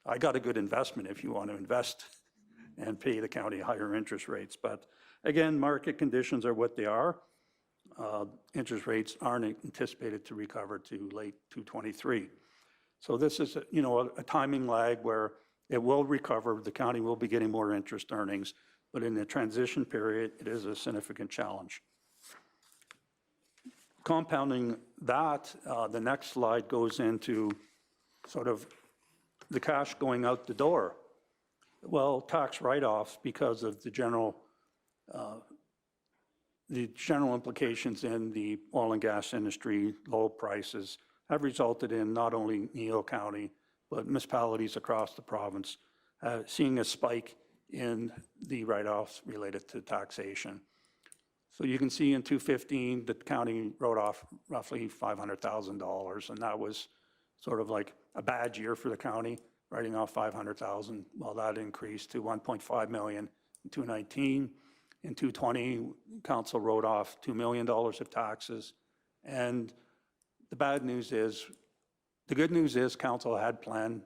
I got a good investment if you want to invest and pay the county higher interest rates. But again, market conditions are what they are. Interest rates aren't anticipated to recover to late 2023. So this is a timing lag where it will recover. The county will be getting more interest earnings, but in the transition period, it is a significant challenge. Compounding that, the next slide goes into sort of the cash going out the door. Well, tax write-offs, because of the general implications in the oil and gas industry, low prices, have resulted in not only Kneehill County, but municipalities across the province seeing a spike in the write-offs related to taxation. So you can see in 2015, the county wrote off roughly $500,000, and that was sort of like a bad year for the county, writing off $500,000. Well, that increased to $1.5 million in 2019. In 2020, council wrote off $2 million of taxes. And the good news is council had planned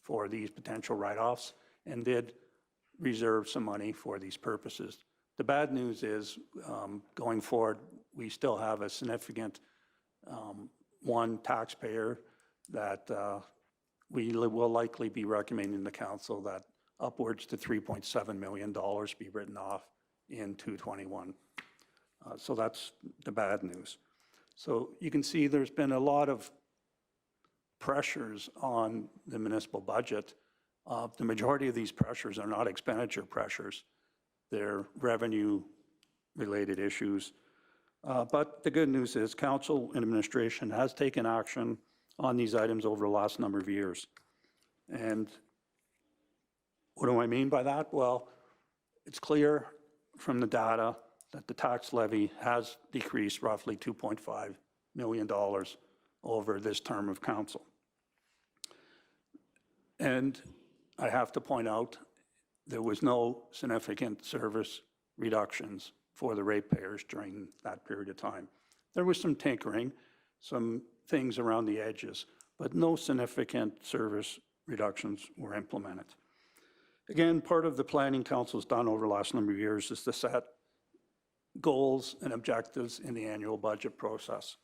for these potential write-offs and did reserve some money for these purposes. The bad news is, going forward, we still have a significant one taxpayer that we will likely be recommending to council that upwards to $3.7 million be written off in 221. So that's the bad news. So you can see there's been a lot of pressures on the municipal budget. The majority of these pressures are not expenditure pressures. They're revenue-related issues. But the good news is council and administration has taken action on these items over the last number of years. And what do I mean by that? Well, it's clear from the data that the tax levy has decreased roughly $2.5 million over this term of council. And I have to point out, there was no significant service reductions for the ratepayers during that period of time. There was some tinkering, some things around the edges, but no significant service reductions were implemented. Again, part of the planning council's done over the last number of years is to set goals and objectives in the annual budget process.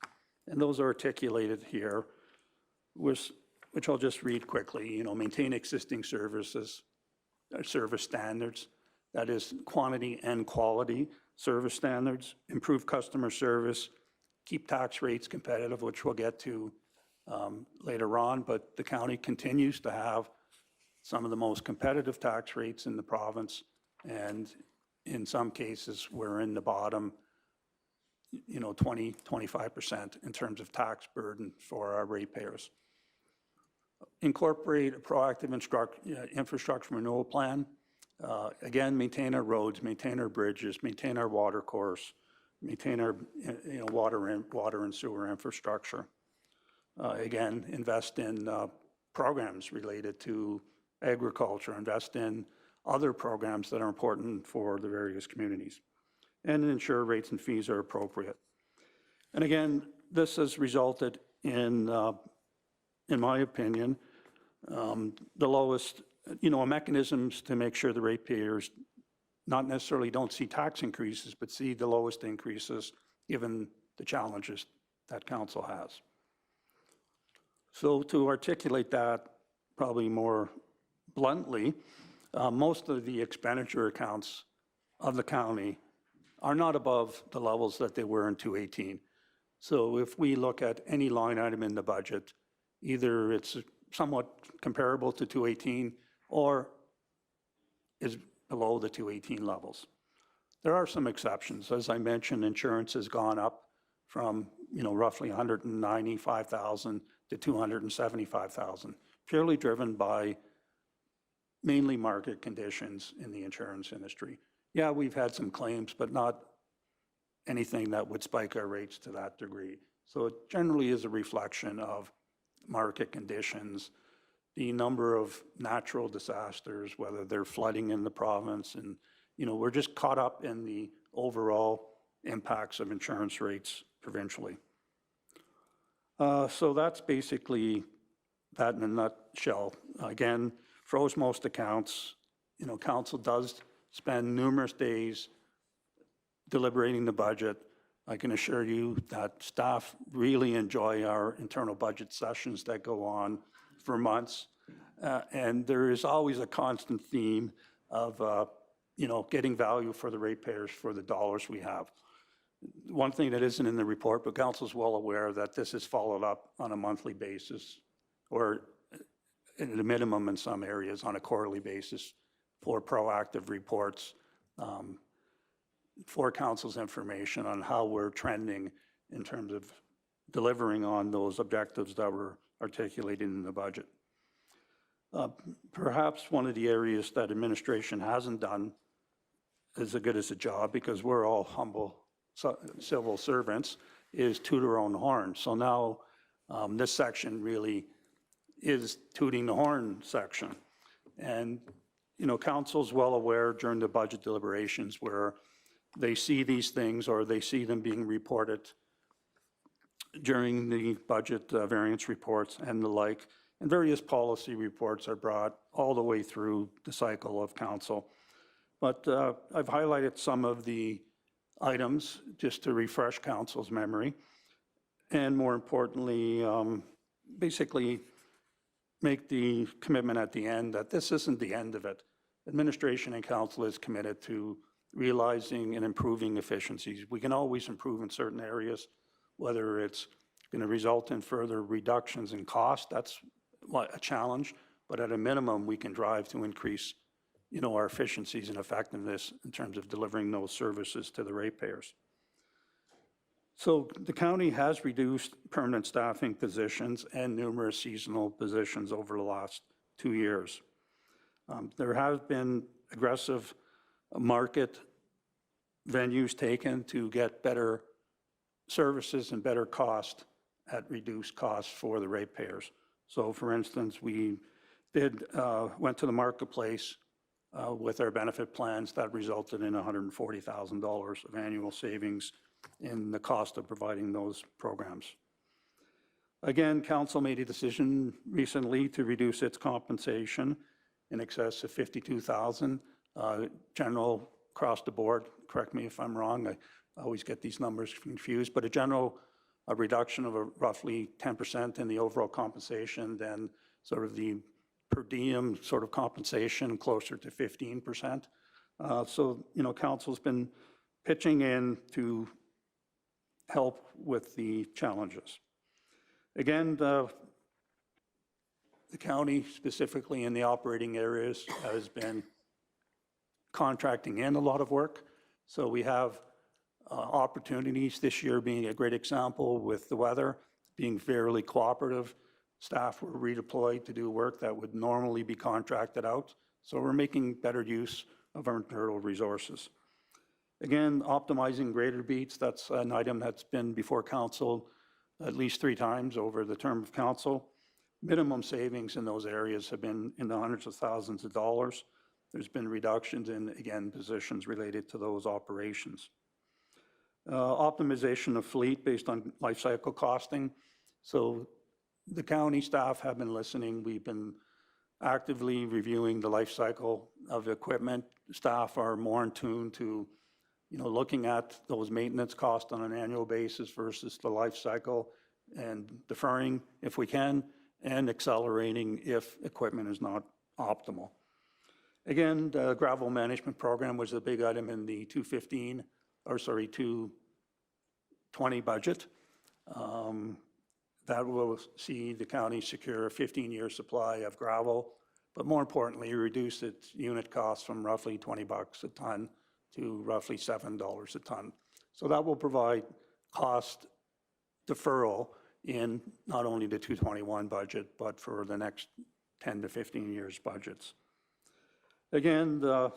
And those are articulated here, which I'll just read quickly. You know, maintain existing services, service standards, that is quantity and quality service standards, improve customer service, keep tax rates competitive, which we'll get to later on, but the county continues to have some of the most competitive tax rates in the province, and in some cases, we're in the bottom, 25% in terms of tax burden for our ratepayers. Incorporate a proactive infrastructure renewal plan. Again, maintain our roads, maintain our bridges, maintain our water course, maintain our water and sewer infrastructure. Again, invest in programs related to agriculture, invest in other programs that are important for the various communities, and ensure rates and fees are appropriate. And again, this has resulted in my opinion, the lowest, mechanisms to make sure the ratepayers not necessarily don't see tax increases, but see the lowest increases given the challenges that council has. So to articulate that probably more bluntly, most of the expenditure accounts of the county are not above the levels that they were in 2018. So if we look at any line item in the budget, either it's somewhat comparable to 2018 or is below the 2018 levels. There are some exceptions. As I mentioned, insurance has gone up from roughly $195,000 to $275,000, purely driven by mainly market conditions in the insurance industry. Yeah, we've had some claims, but not anything that would spike our rates to that degree. So it generally is a reflection of market conditions, the number of natural disasters, whether they're flooding in the province, and we're just caught up in the overall impacts of insurance rates provincially. So that's basically that in a nutshell. Again, froze most accounts. Council does spend numerous days deliberating the budget. I can assure you that staff really enjoy our internal budget sessions that go on for months. And there is always a constant theme of, getting value for the ratepayers for the dollars we have. One thing that isn't in the report, but council's well aware that this is followed up on a monthly basis, or at a minimum in some areas on a quarterly basis for proactive reports, for council's information on how we're trending in terms of delivering on those objectives that were articulated in the budget. Perhaps one of the areas that administration hasn't done as good as a job, because we're all humble civil servants, is toot our own horn. So now this section really is tooting the horn section. And, council's well aware during the budget deliberations where they see these things or they see them being reported during the budget variance reports and the like, and various policy reports are brought all the way through the cycle of council. But I've highlighted some of the items just to refresh council's memory. and more importantly, basically make the commitment at the end that this isn't the end of it. Administration and council is committed to realizing and improving efficiencies. We can always improve in certain areas, whether it's going to result in further reductions in cost, that's a challenge, but at a minimum, we can drive to increase, our efficiencies and effectiveness in terms of delivering those services to the ratepayers. So the county has reduced permanent staffing positions and numerous seasonal positions over the last 2 years. There have been aggressive market venues taken to get better services and better cost at reduced costs for the ratepayers. So for instance, we went to the marketplace with our benefit plans that resulted in $140,000 of annual savings in the cost of providing those programs. Again, council made a decision recently to reduce its compensation in excess of $52,000. General across the board, correct me if I'm wrong, I always get these numbers confused, but a reduction of roughly 10% in the overall compensation, then sort of the per diem sort of compensation closer to 15%. So, council's been pitching in to help with the challenges. Again, the county, specifically in the operating areas, has been contracting in a lot of work. So we have opportunities, this year being a great example with the weather, being fairly cooperative. Staff were redeployed to do work that would normally be contracted out. So we're making better use of our internal resources. Again, optimizing grader beats, that's an item that's been before council at least 3 times over the term of council. Minimum savings in those areas have been in the hundreds of thousands of dollars. There's been reductions in, again, positions related to those operations. Optimization of fleet based on life cycle costing. So the county staff have been listening. We've been actively reviewing the life cycle of equipment. Staff are more in tune to, looking at those maintenance costs on an annual basis versus the life cycle and deferring if we can and accelerating if equipment is not optimal. Again, the gravel management program was a big item in the 220 budget. That will see the county secure a 15-year supply of gravel, but more importantly, reduce its unit costs from roughly $20 a ton to roughly $7 a ton. So that will provide cost deferral in not only the 221 budget, but for the next 10 to 15 years budgets. Again, the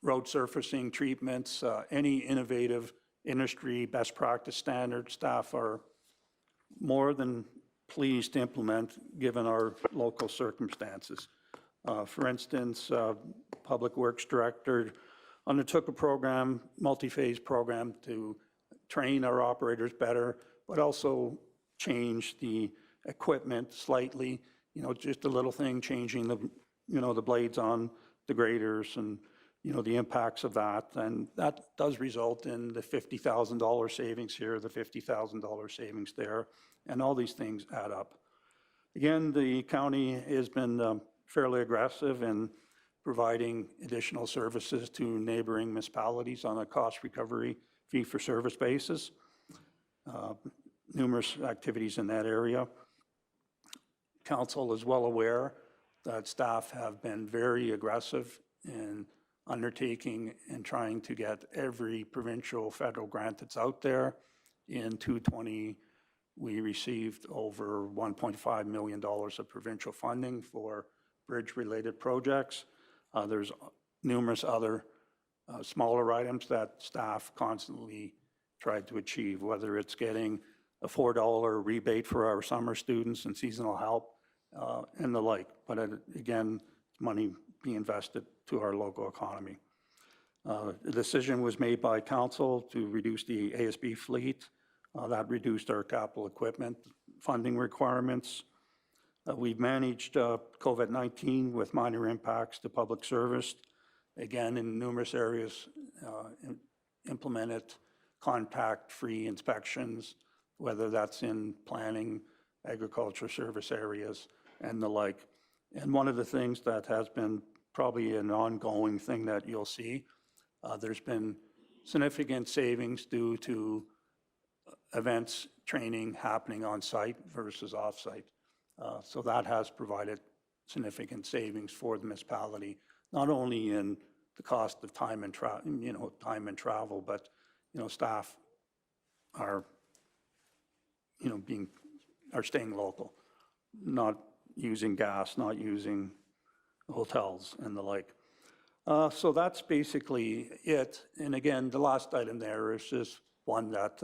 road surfacing treatments, any innovative industry best practice standards, staff are more than pleased to implement given our local circumstances. For instance, Public Works Director undertook a program, multi-phase program to train our operators better, but also change the equipment slightly, just a little thing, changing the, the blades on the graders and, the impacts of that. And that does result in the $50,000 savings here, the $50,000 savings there, and all these things add up. Again, the county has been fairly aggressive in providing additional services to neighboring municipalities on a cost recovery fee-for-service basis. Numerous activities in that area. Council is well aware that staff have been very aggressive in undertaking and trying to get every provincial federal grant that's out there. In 2020, we received over $1.5 million of provincial funding for bridge-related projects. There's numerous other smaller items that staff constantly tried to achieve, whether it's getting a $4 rebate for our summer students and seasonal help and the like. But again, money being invested to our local economy. The decision was made by council to reduce the ASB fleet. That reduced our capital equipment funding requirements. We've managed COVID-19 with minor impacts to public service. Again, in numerous areas, implemented contact-free inspections, whether that's in planning, agriculture service areas, and the like. And one of the things that has been probably an ongoing thing that you'll see, there's been significant savings due to events, training happening on site versus off site. So that has provided significant savings for the municipality, not only in the cost of time and travel, but, staff are, are staying local, not using gas, not using hotels and the like. So that's basically it. And again, the last item there is just one that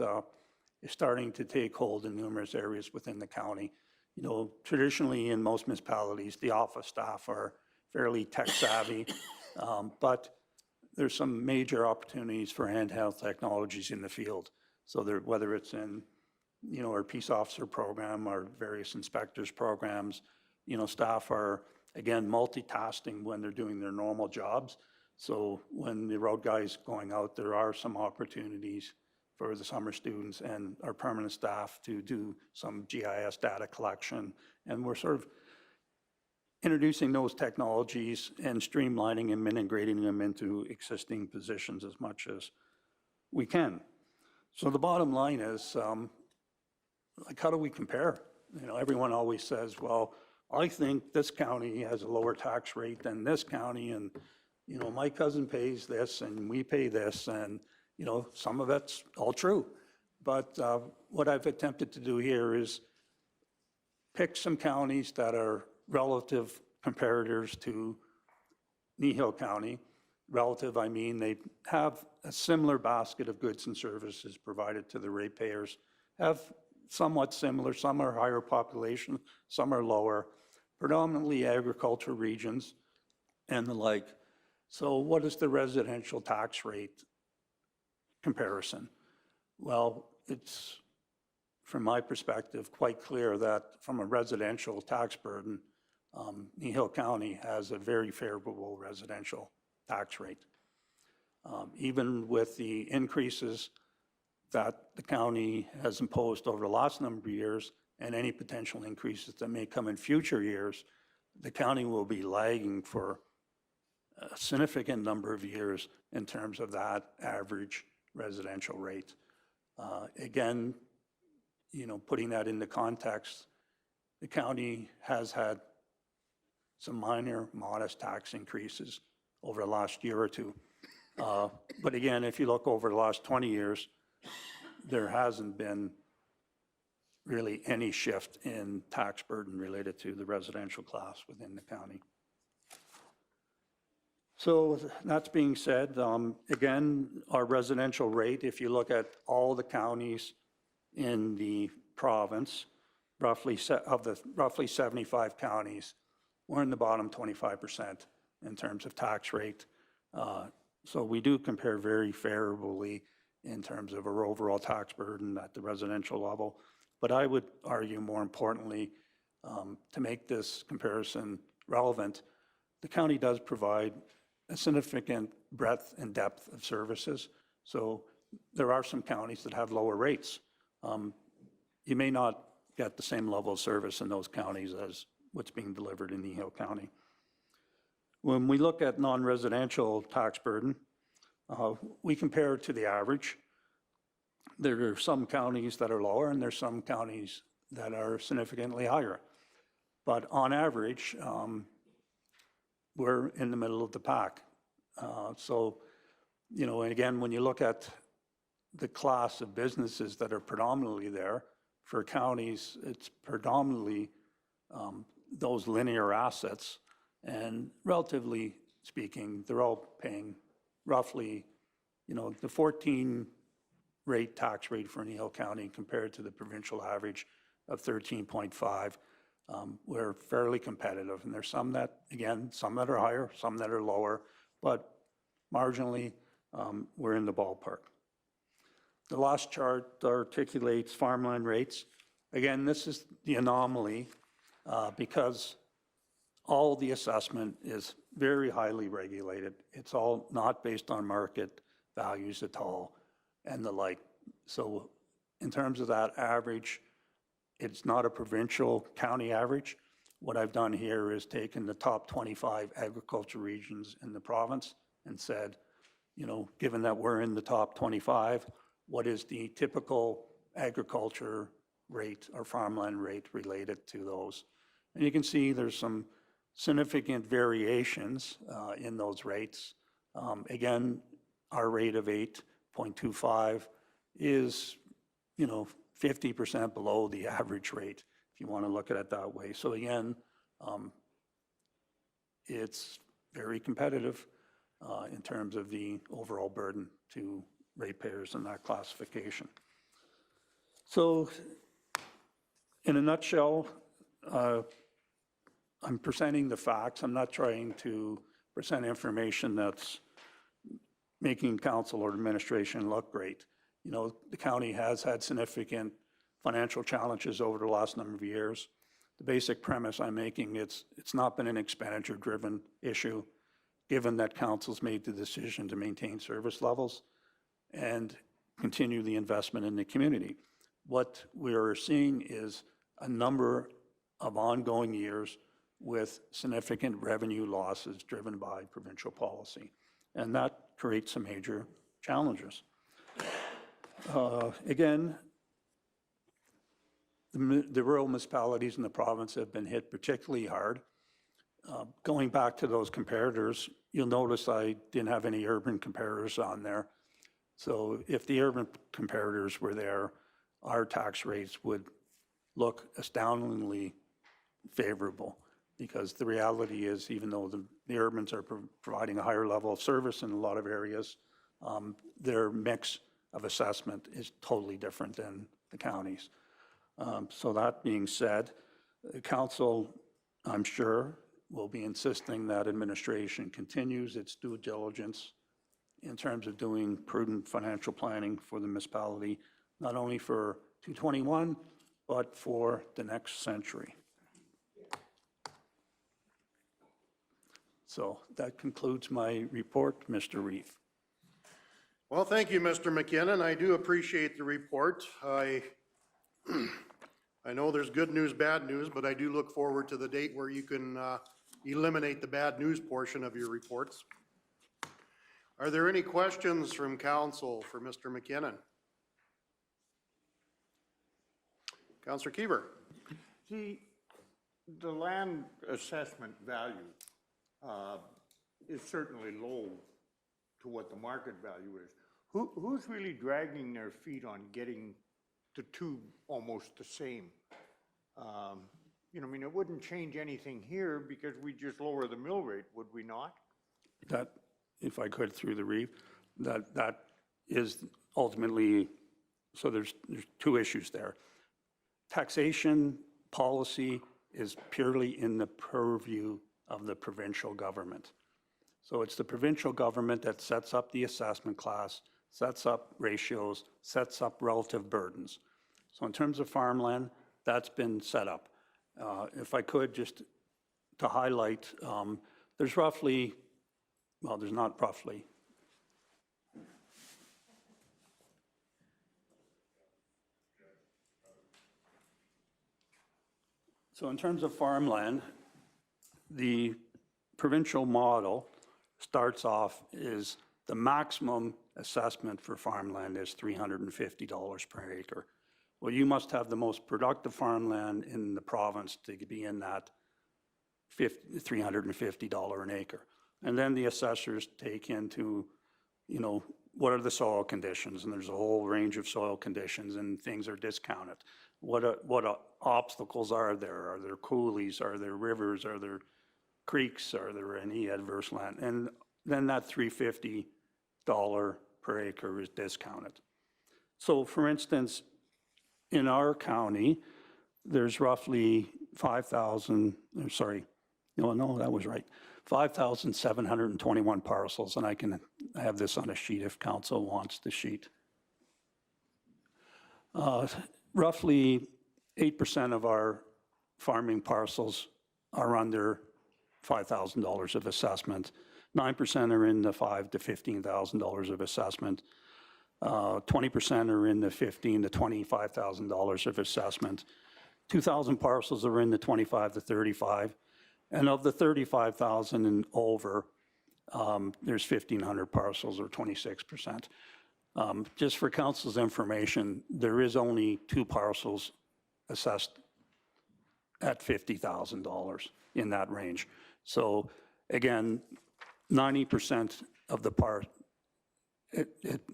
is starting to take hold in numerous areas within the county. Traditionally in most municipalities, the office staff are fairly tech savvy, but there's some major opportunities for handheld technologies in the field. So whether it's in, our peace officer program, our various inspectors programs, staff are, again, multitasking when they're doing their normal jobs. So when the road guy's going out, there are some opportunities for the summer students and our permanent staff to do some GIS data collection. And we're sort of introducing those technologies and streamlining them and integrating them into existing positions as much as we can. So the bottom line is, how do we compare? Everyone always says, well, I think this county has a lower tax rate than this county, and, my cousin pays this and we pay this, and, some of it's all true. But what I've attempted to do here is pick some counties that are relative comparators to Kneehill County. Relative, I mean, they have a similar basket of goods and services provided to the ratepayers, have somewhat similar, some are higher population, some are lower, predominantly agriculture regions and the like. So what is the residential tax rate comparison? Well, it's, from my perspective, quite clear that from a residential tax burden, Kneehill County has a very favorable residential tax rate. Even with the increases that the county has imposed over the last number of years and any potential increases that may come in future years, the county will be lagging for a significant number of years in terms of that average residential rate. Again, putting that into context, the county has had some minor, modest tax increases over the last year or two. But again, if you look over the last 20 years, there hasn't been really any shift in tax burden related to the residential class within the county. So that's being said, again, our residential rate, if you look at all the counties in the province, of the roughly 75 counties, we're in the bottom 25% in terms of tax rate. So we do compare very favorably in terms of our overall tax burden at the residential level. But I would argue more importantly, to make this comparison relevant, the county does provide a significant breadth and depth of services. So there are some counties that have lower rates. You may not get the same level of service in those counties as what's being delivered in Kneehill County. When we look at non-residential tax burden, we compare it to the average. There are some counties that are lower and there's some counties that are significantly higher. But on average, we're in the middle of the pack. And again, when you look at the class of businesses that are predominantly there, for counties, it's predominantly those linear assets. And relatively speaking, they're all paying roughly, the 14 rate tax rate for Kneehill County compared to the provincial average of 13.5. We're fairly competitive, and there's some that, again, some that are higher, some that are lower, but marginally, we're in the ballpark. The last chart articulates farmland rates. Again, this is the anomaly because all the assessment is very highly regulated. It's all not based on market values at all and the like. So in terms of that average, it's not a provincial county average. What I've done here is taken the top 25 agriculture regions in the province and said, you know, given that we're in the top 25, what is the typical agriculture rate or farmland rate related to those? And you can see there's some significant variations in those rates. Again, our rate of 8.25 is, you know, 50% below the average rate, if you want to look at it that way. So again, it's very competitive in terms of the overall burden to ratepayers in that classification. So in a nutshell, I'm presenting the facts. I'm not trying to present information that's making council or administration look great. You know, the county has had significant financial challenges over the last number of years. The basic premise I'm making, it's not been an expenditure-driven issue, given that council's made the decision to maintain service levels and continue the investment in the community. What we're seeing is a number of ongoing years with significant revenue losses driven by provincial policy, and that creates some major challenges. Again, the rural municipalities in the province have been hit particularly hard. Going back to those comparators, you'll notice I didn't have any urban comparators on there. So if the urban comparators were there, our tax rates would look astoundingly favorable, because the reality is, even though the urbans are providing a higher level of service in a lot of areas, their mix of assessment is totally different than the counties. So that being said, the council, I'm sure, will be insisting that administration continues its due diligence in terms of doing prudent financial planning for the municipality, not only for 2021, but for the next century. So that concludes my report, Mr. Reeve. Well, thank you, Mr. McKinnon. I do appreciate the report. I know there's good news, bad news, but I do look forward to the date where you can eliminate the bad news portion of your reports. Are there any questions from council for Mr. McKinnon? Councillor Keever. The land assessment value is certainly low to what the market value is. Who's really dragging their feet on getting the two almost the same? You know, I mean, it wouldn't change anything here because we just lower the mill rate, would we not? That, if I could, through the Reeve, that is ultimately, so there's two issues there. Taxation policy is purely in the purview of the provincial government. So it's the provincial government that sets up the assessment class, sets up ratios, sets up relative burdens. So in terms of farmland, that's been set up. If I could, just to highlight, there's roughly, well, there's not roughly, so in terms of farmland, the provincial model starts off is the maximum assessment for farmland is $350 per acre. Well, you must have the most productive farmland in the province to be in that $350 an acre. And then the assessors take into, you know, what are the soil conditions? And there's a whole range of soil conditions, and things are discounted. What obstacles are there? Are there coulees? Are there rivers? Are there creeks? Are there any adverse land? And then that $350 per acre is discounted. So for instance, in our county, there's roughly 5,721 parcels, and I can have this on a sheet if council wants the sheet. Roughly 8% of our farming parcels are under $5,000 of assessment. 9% are in the $5,000 to $15,000 of assessment. 20% are in the $15,000 to $25,000 of assessment. 2,000 parcels are in the 25 to 35. And of the 35,000 and over, there's 1,500 parcels, or 26%. Just for council's information, there is only 2 parcels assessed at $50,000 in that range. So again, 90% of the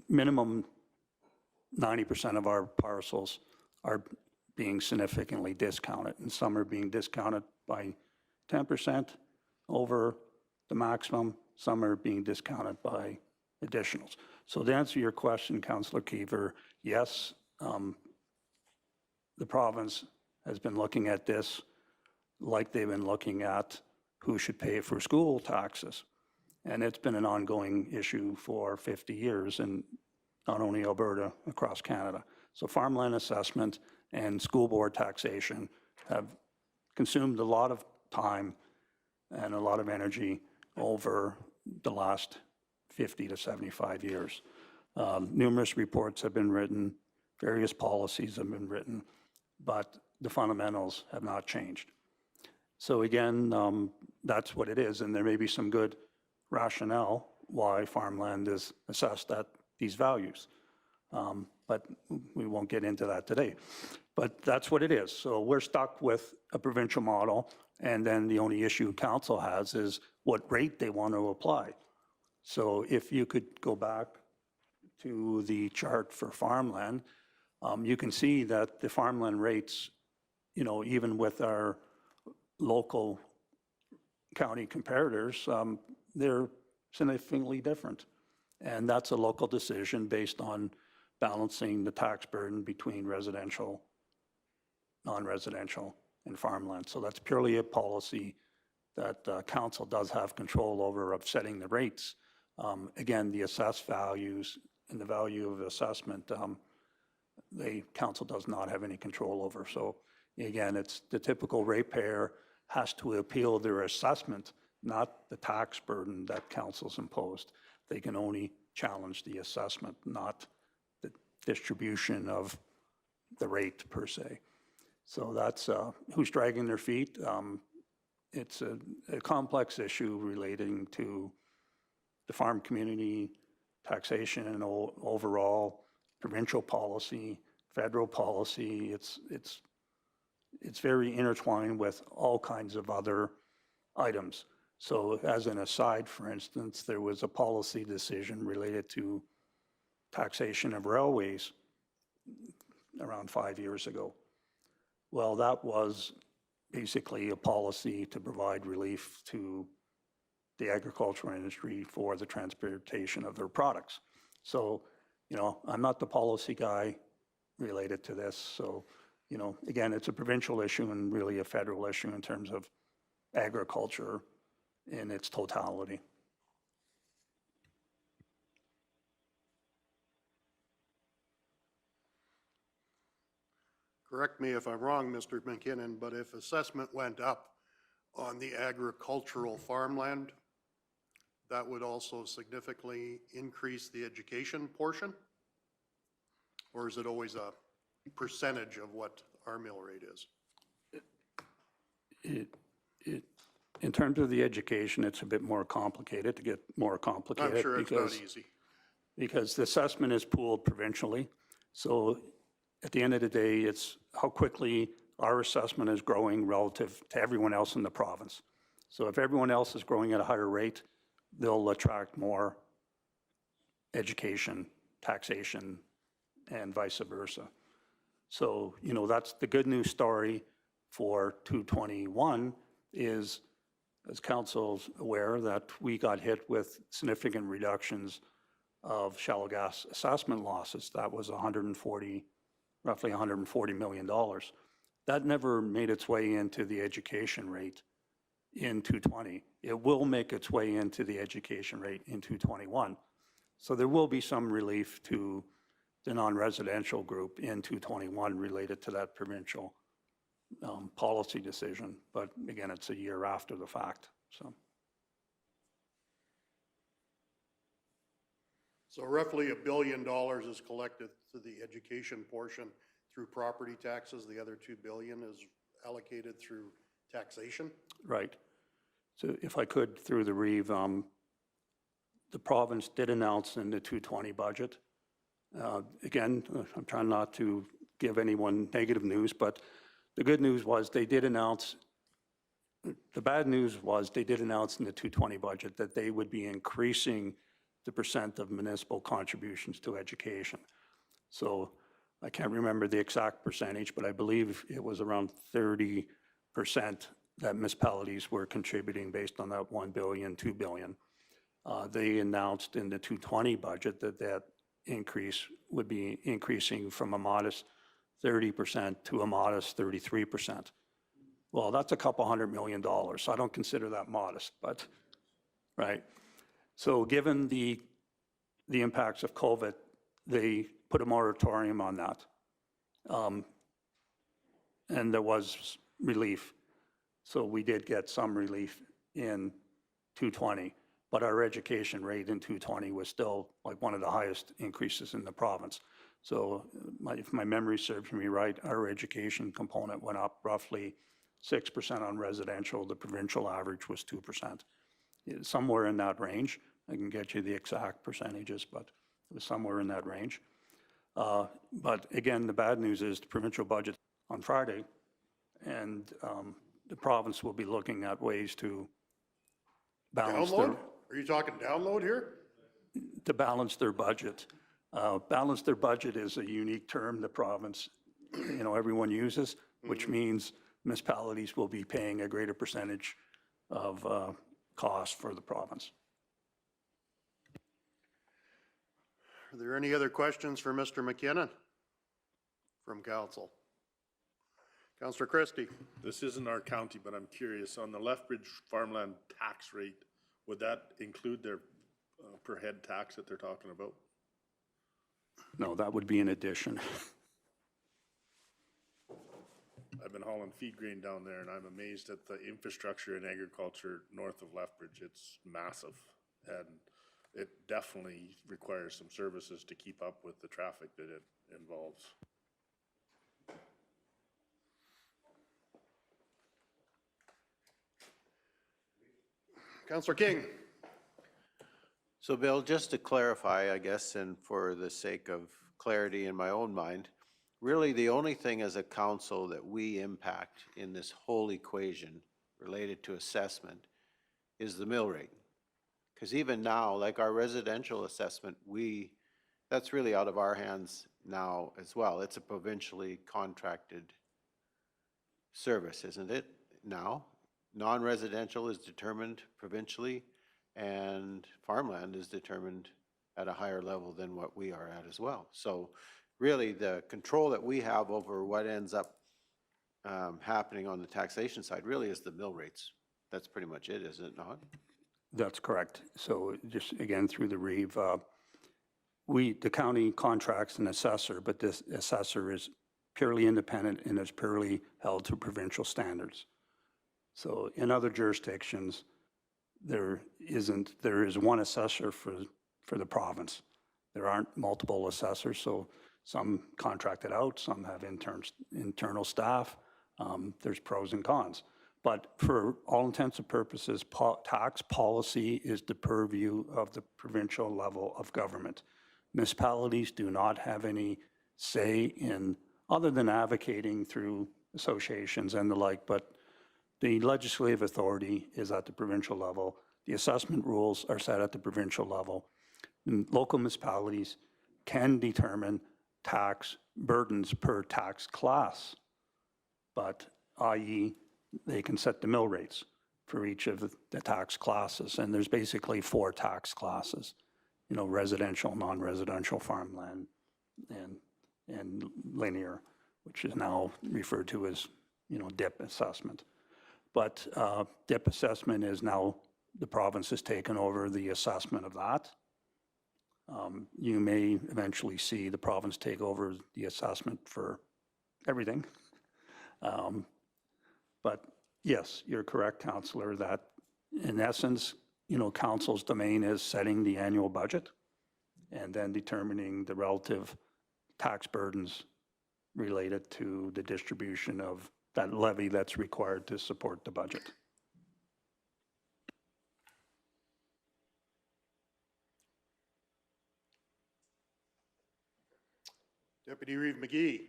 minimum 90% of our parcels are being significantly discounted, and some are being discounted by 10% over the maximum, some are being discounted by additionals. So to answer your question, Councillor Keever, yes, the province has been looking at this like they've been looking at who should pay for school taxes. And it's been an ongoing issue for 50 years in not only Alberta, across Canada. So farmland assessment and school board taxation have consumed a lot of time and a lot of energy over the last 50 to 75 years. Numerous reports have been written, various policies have been written, but the fundamentals have not changed. So again, that's what it is, and there may be some good rationale why farmland is assessed at these values. But we won't get into that today. But that's what it is. So we're stuck with a provincial model, and then the only issue council has is what rate they want to apply. So if you could go back to the chart for farmland, you can see that the farmland rates, you know, even with our local county comparators, they're significantly different. And that's a local decision based on balancing the tax burden between residential, non-residential, and farmland. So that's purely a policy that council does have control over, of setting the rates. Again, the assessed values and the value of assessment, the council does not have any control over. So again, it's the typical ratepayer has to appeal their assessment, not the tax burden that council's imposed. They can only challenge the assessment, not the distribution of the rate per se. So that's who's dragging their feet. It's a complex issue relating to the farm community, taxation, and overall provincial policy, federal policy. It's very intertwined with all kinds of other items. So as an aside, for instance, there was a policy decision related to taxation of railways around 5 years ago. Well, that was basically a policy to provide relief to the agricultural industry for the transportation of their products. So, you know, I'm not the policy guy related to this. So, you know, again, it's a provincial issue and really a federal issue in terms of agriculture in its totality. Correct me if I'm wrong, Mr. McKinnon, but if assessment went up on the agricultural farmland, that would also significantly increase the education portion? Or is it always a percentage of what our mill rate is? In terms of the education, it's a bit more complicated, to get more complicated. I'm sure it's not easy. Because the assessment is pooled provincially. So at the end of the day, it's how quickly our assessment is growing relative to everyone else in the province. So if everyone else is growing at a higher rate, they'll attract more education, taxation, and vice versa. So, you know, that's the good news story for 221 is, as council's aware, that we got hit with significant reductions of shallow gas assessment losses. That was roughly $140 million. That never made its way into the education rate in 220. It will make its way into the education rate in 221. So there will be some relief to the non-residential group in 221 related to that provincial policy decision. But again, it's a year after the fact. So So roughly $1 billion is collected to the education portion through property taxes. The other $2 billion is allocated through taxation. Right. So if I could, through the Reeve, the province did announce in the 220 budget, again, I'm trying not to give anyone negative news, but the good news was they did announce, the bad news was they did announce in the 220 budget that they would be increasing the percent of municipal contributions to education. So I can't remember the exact percentage, but I believe it was around 30% that municipalities were contributing based on that 1 billion, 2 billion. They announced in the 220 budget that that increase would be increasing from a modest 30% to a modest 33%. Well, that's a couple $100 million, so I don't consider that modest, but, right? So given the impacts of COVID, they put a moratorium on that. And there was relief. So we did get some relief in 220, but our education rate in 220 was still like one of the highest increases in the province. So if my memory serves me right, our education component went up roughly 6% on residential. The provincial average was 2%. Somewhere in that range. I can get you the exact percentages, but it was somewhere in that range. But again, the bad news is the provincial budget on Friday, and the province will be looking at ways to balance Download? Are you talking download here? to balance their budget. Balance their budget is a unique term the province, everyone uses, which means municipalities will be paying a greater percentage of cost for the province. Are there any other questions for Mr. McKinnon from council? Councillor Christie. This isn't our county, but I'm curious, on the Lethbridge farmland tax rate, would that include their per head tax that they're talking about? No, that would be an addition. I've been hauling feed grain down there, and I'm amazed at the infrastructure in agriculture north of Lethbridge. It's massive, and it definitely requires some services to keep up with the traffic that it involves. Councillor King. So Bill, just to clarify, I guess, and for the sake of clarity in my own mind, really the only thing as a council that we impact in this whole equation related to assessment is the mill rate. Because even now, like our residential assessment, that's really out of our hands now as well. It's a provincially contracted service, isn't it, now? Non-residential is determined provincially, and farmland is determined at a higher level than what we are at as well. So really the control that we have over what ends up happening on the taxation side really is the mill rates. That's pretty much it, is it not? That's correct. So just again, through the Reeve, the county contracts an assessor, but this assessor is purely independent and is purely held to provincial standards. So in other jurisdictions, there is one assessor for the province. There aren't multiple assessors, so some contract it out, some have internal staff. There's pros and cons. But for all intents and purposes, tax policy is the purview of the provincial level of government. Municipalities do not have any say in, other than advocating through associations and the like, but the legislative authority is at the provincial level. The assessment rules are set at the provincial level. And local municipalities can determine tax burdens per tax class, but i.e., they can set the mill rates for each of the tax classes. And there's basically 4 tax classes, residential, non-residential, farmland, and linear, which is now referred to as, DIP assessment. But DIP assessment is now, the province has taken over the assessment of that. You may eventually see the province take over the assessment for everything. But yes, you're correct, Councillor, that in essence, council's domain is setting the annual budget. and then determining the relative tax burdens related to the distribution of that levy that's required to support the budget. Deputy Reeve McGee.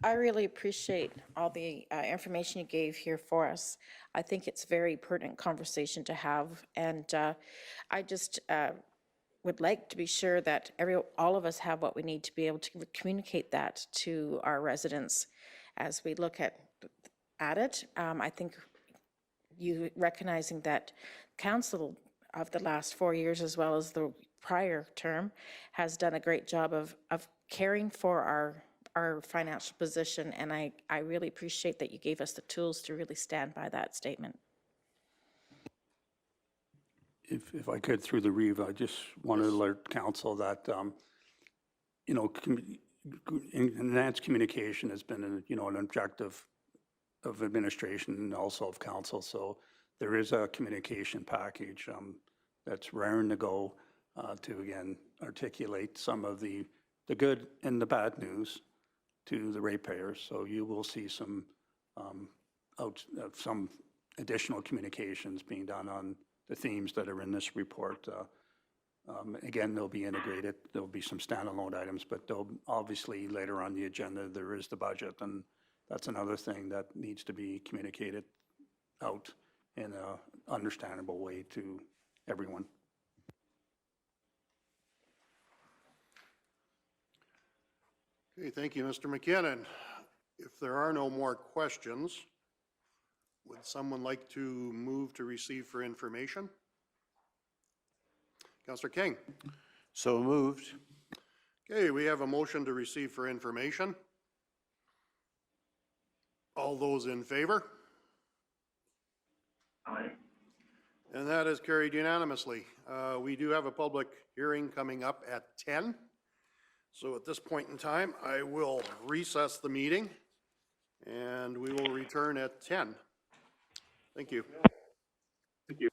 I really appreciate all the information you gave here for us. I think it's a very pertinent conversation to have, and I just would like to be sure that all of us have what we need to be able to communicate that to our residents as we look at it. I think you recognizing that council of the last 4 years, as well as the prior term, has done a great job of caring for our financial position, and I really appreciate that you gave us the tools to really stand by that statement. If I could, through the Reeve, I just want to alert council that, you know, enhanced communication has been, you know, an objective of administration and also of council. So there is a communication package that's raring to go to, again, articulate some of the good and the bad news to the ratepayers. So you will see some some additional communications being done on the themes that are in this report. Again, they'll be integrated. There'll be some standalone items, but they'll obviously later on the agenda, there is the budget, and that's another thing that needs to be communicated out in an understandable way to everyone. Okay, thank you, Mr. McKinnon. If there are no more questions, would someone like to move to receive for information? Councillor King. So moved. Okay, we have a motion to receive for information. All those in favor? Aye. And that is carried unanimously. We do have a public hearing coming up at 10. So at this point in time, I will recess the meeting and we will return at 10. Thank you. Thank you.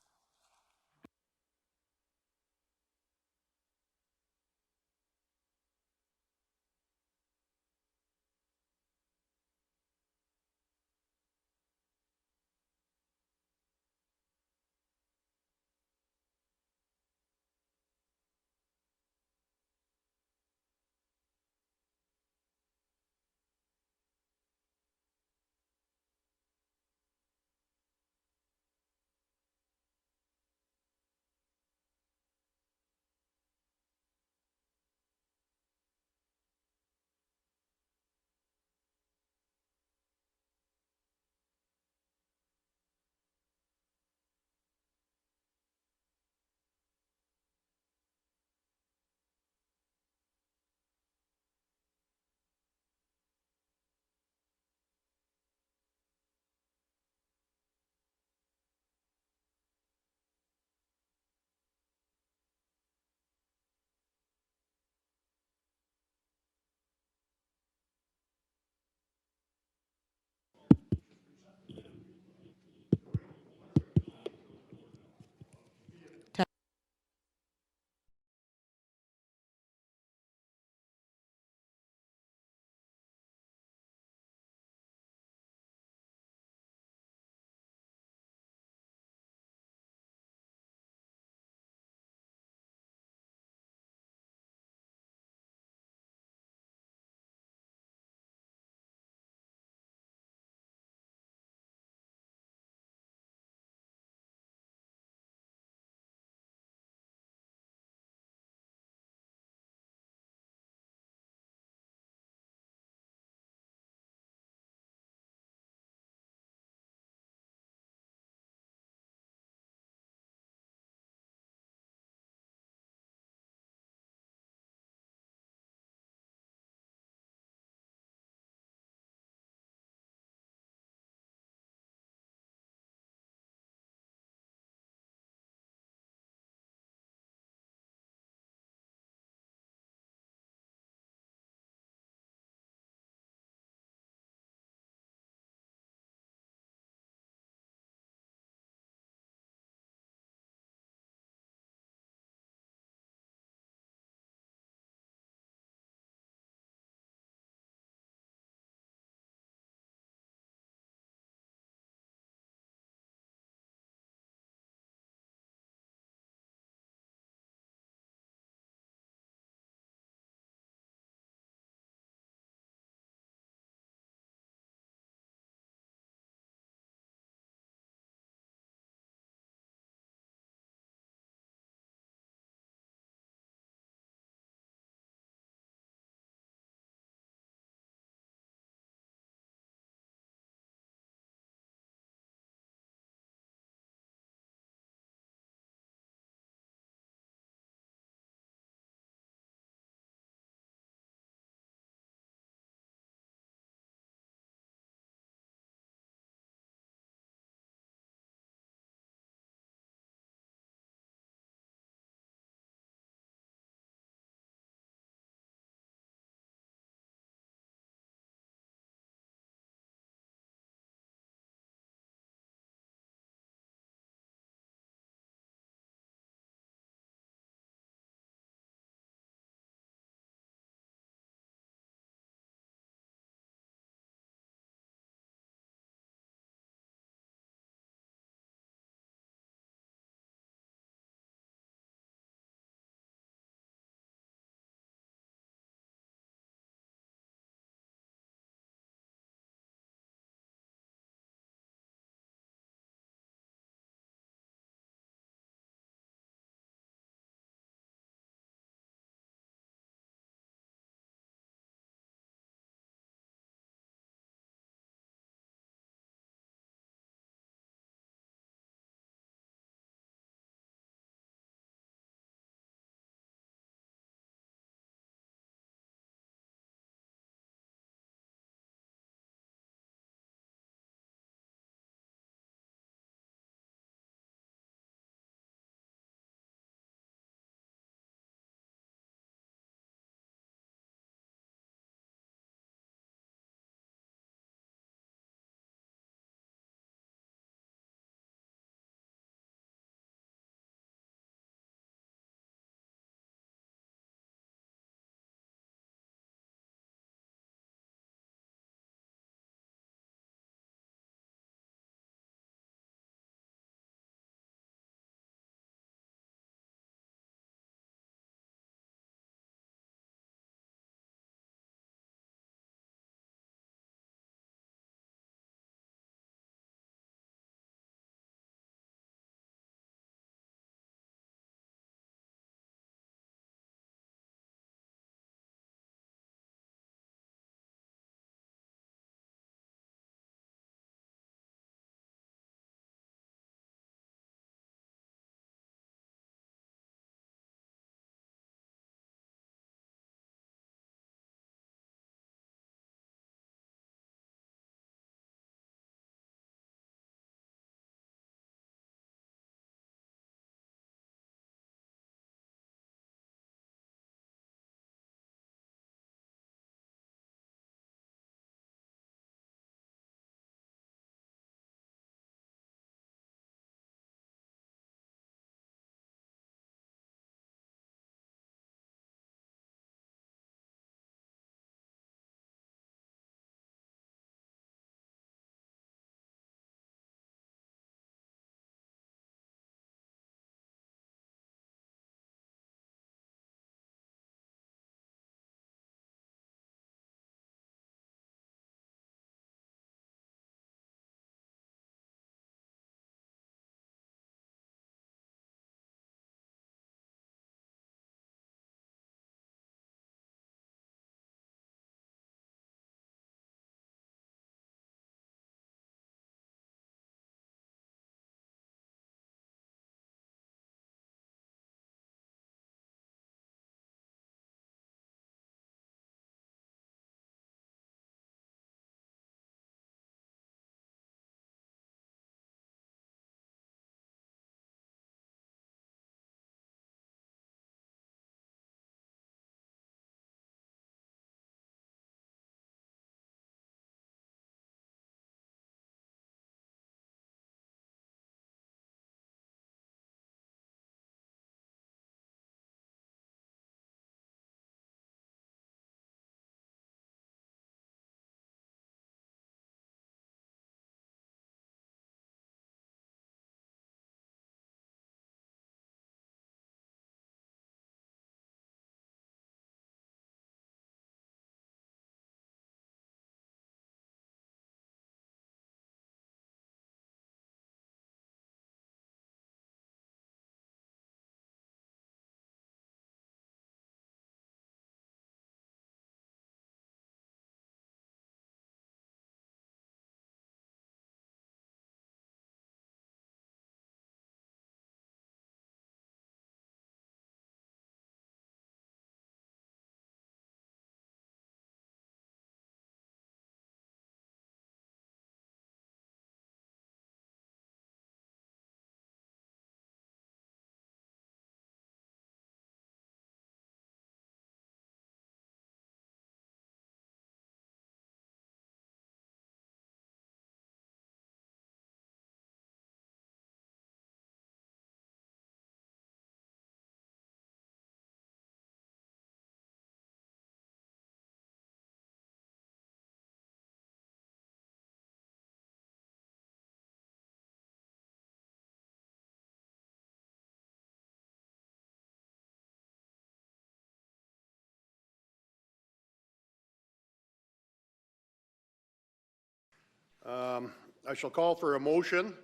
I shall call for a motion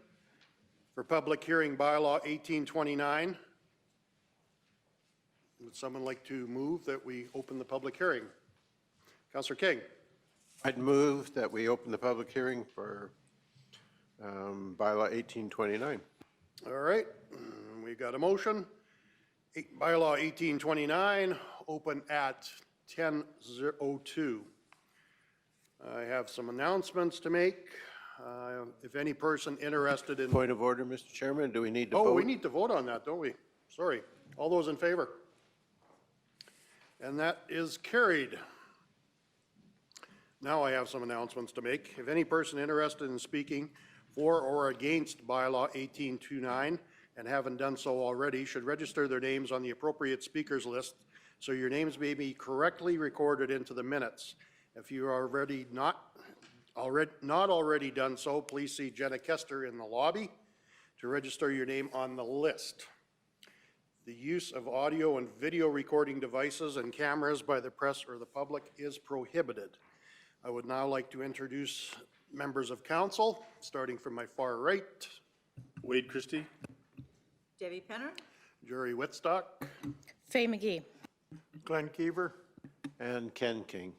for public hearing bylaw 1829. Would someone like to move that we open the public hearing? Councillor King. I'd move that we open the public hearing for bylaw 1829. All right, we got a motion. Bylaw 1829, open at 10:02. I have some announcements to make. If any person interested in... Point of order, Mr. Chairman, do we need to vote? Oh, we need to vote on that, don't we? Sorry. All those in favor? And that is carried. Now I have some announcements to make. If any person interested in speaking for or against bylaw 1829 and haven't done so already should register their names on the appropriate speakers list so your names may be correctly recorded into the minutes. If you are not already done so, please see Jenna Kester in the lobby to register your name on the list. The use of audio and video recording devices and cameras by the press or the public is prohibited. I would now like to introduce members of council, starting from my far right. Wade Christie. Debbie Penner? Jerry Whitstock. Faye McGee. Glenn Keever. And Ken King.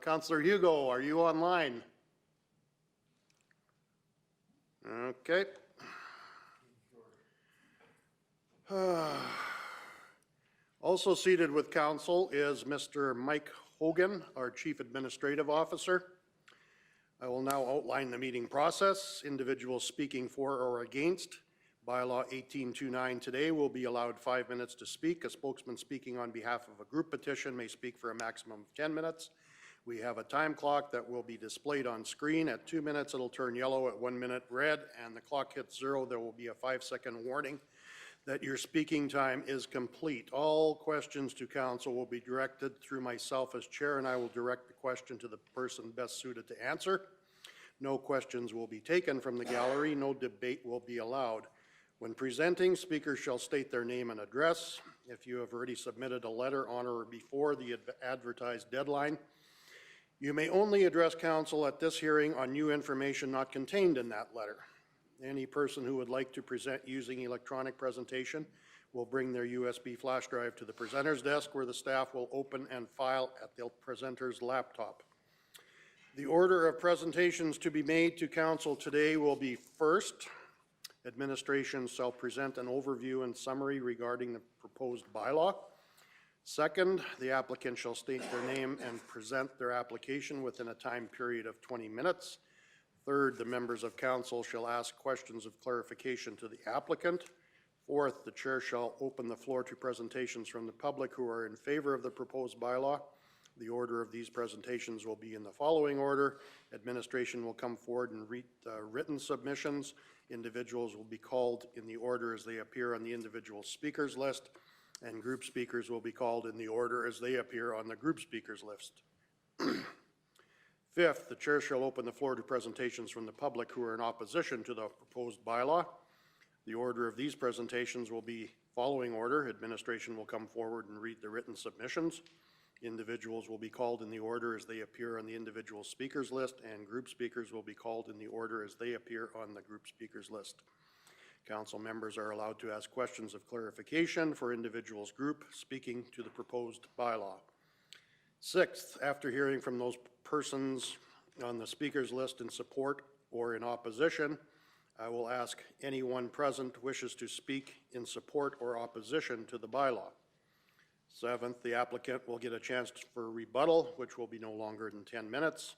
Councillor Hugo, are you online? Okay. Also seated with council is Mr. Mike Hogan, our Chief Administrative Officer. I will now outline the meeting process. Individuals speaking for or against bylaw 1829 today will be allowed 5 minutes to speak. A spokesman speaking on behalf of a group petition may speak for a maximum of 10 minutes. We have a time clock that will be displayed on screen. At 2 minutes, it'll turn yellow. At 1 minute, red, and the clock hits 0. There will be a 5-second warning that your speaking time is complete. All questions to council will be directed through myself as chair, and I will direct the question to the person best suited to answer. No questions will be taken from the gallery. No debate will be allowed. When presenting, speakers shall state their name and address. If you have already submitted a letter on or before the advertised deadline, you may only address council at this hearing on new information not contained in that letter. Any person who would like to present using electronic presentation will bring their USB flash drive to the presenter's desk where the staff will open and file at the presenter's laptop. The order of presentations to be made to council today will be: first, administration shall present an overview and summary regarding the proposed bylaw. Second, the applicant shall state their name and present their application within a time period of 20 minutes. Third, the members of council shall ask questions of clarification to the applicant. Fourth, the chair shall open the floor to presentations from the public who are in favor of the proposed bylaw. The order of these presentations will be in the following order. Administration will come forward and read written submissions. Individuals will be called in the order as they appear on the individual speakers list, and group speakers will be called in the order as they appear on the group speakers list. Fifth, the chair shall open the floor to presentations from the public who are in opposition to the proposed bylaw. The order of these presentations will be following order. Administration will come forward and read the written submissions. Individuals will be called in the order as they appear on the individual speakers list, and group speakers will be called in the order as they appear on the group speakers list. Council members are allowed to ask questions of clarification for individuals group speaking to the proposed bylaw. Sixth, after hearing from those persons on the speakers list in support or in opposition, I will ask anyone present wishes to speak in support or opposition to the bylaw. Seventh, the applicant will get a chance for rebuttal, which will be no longer than 10 minutes.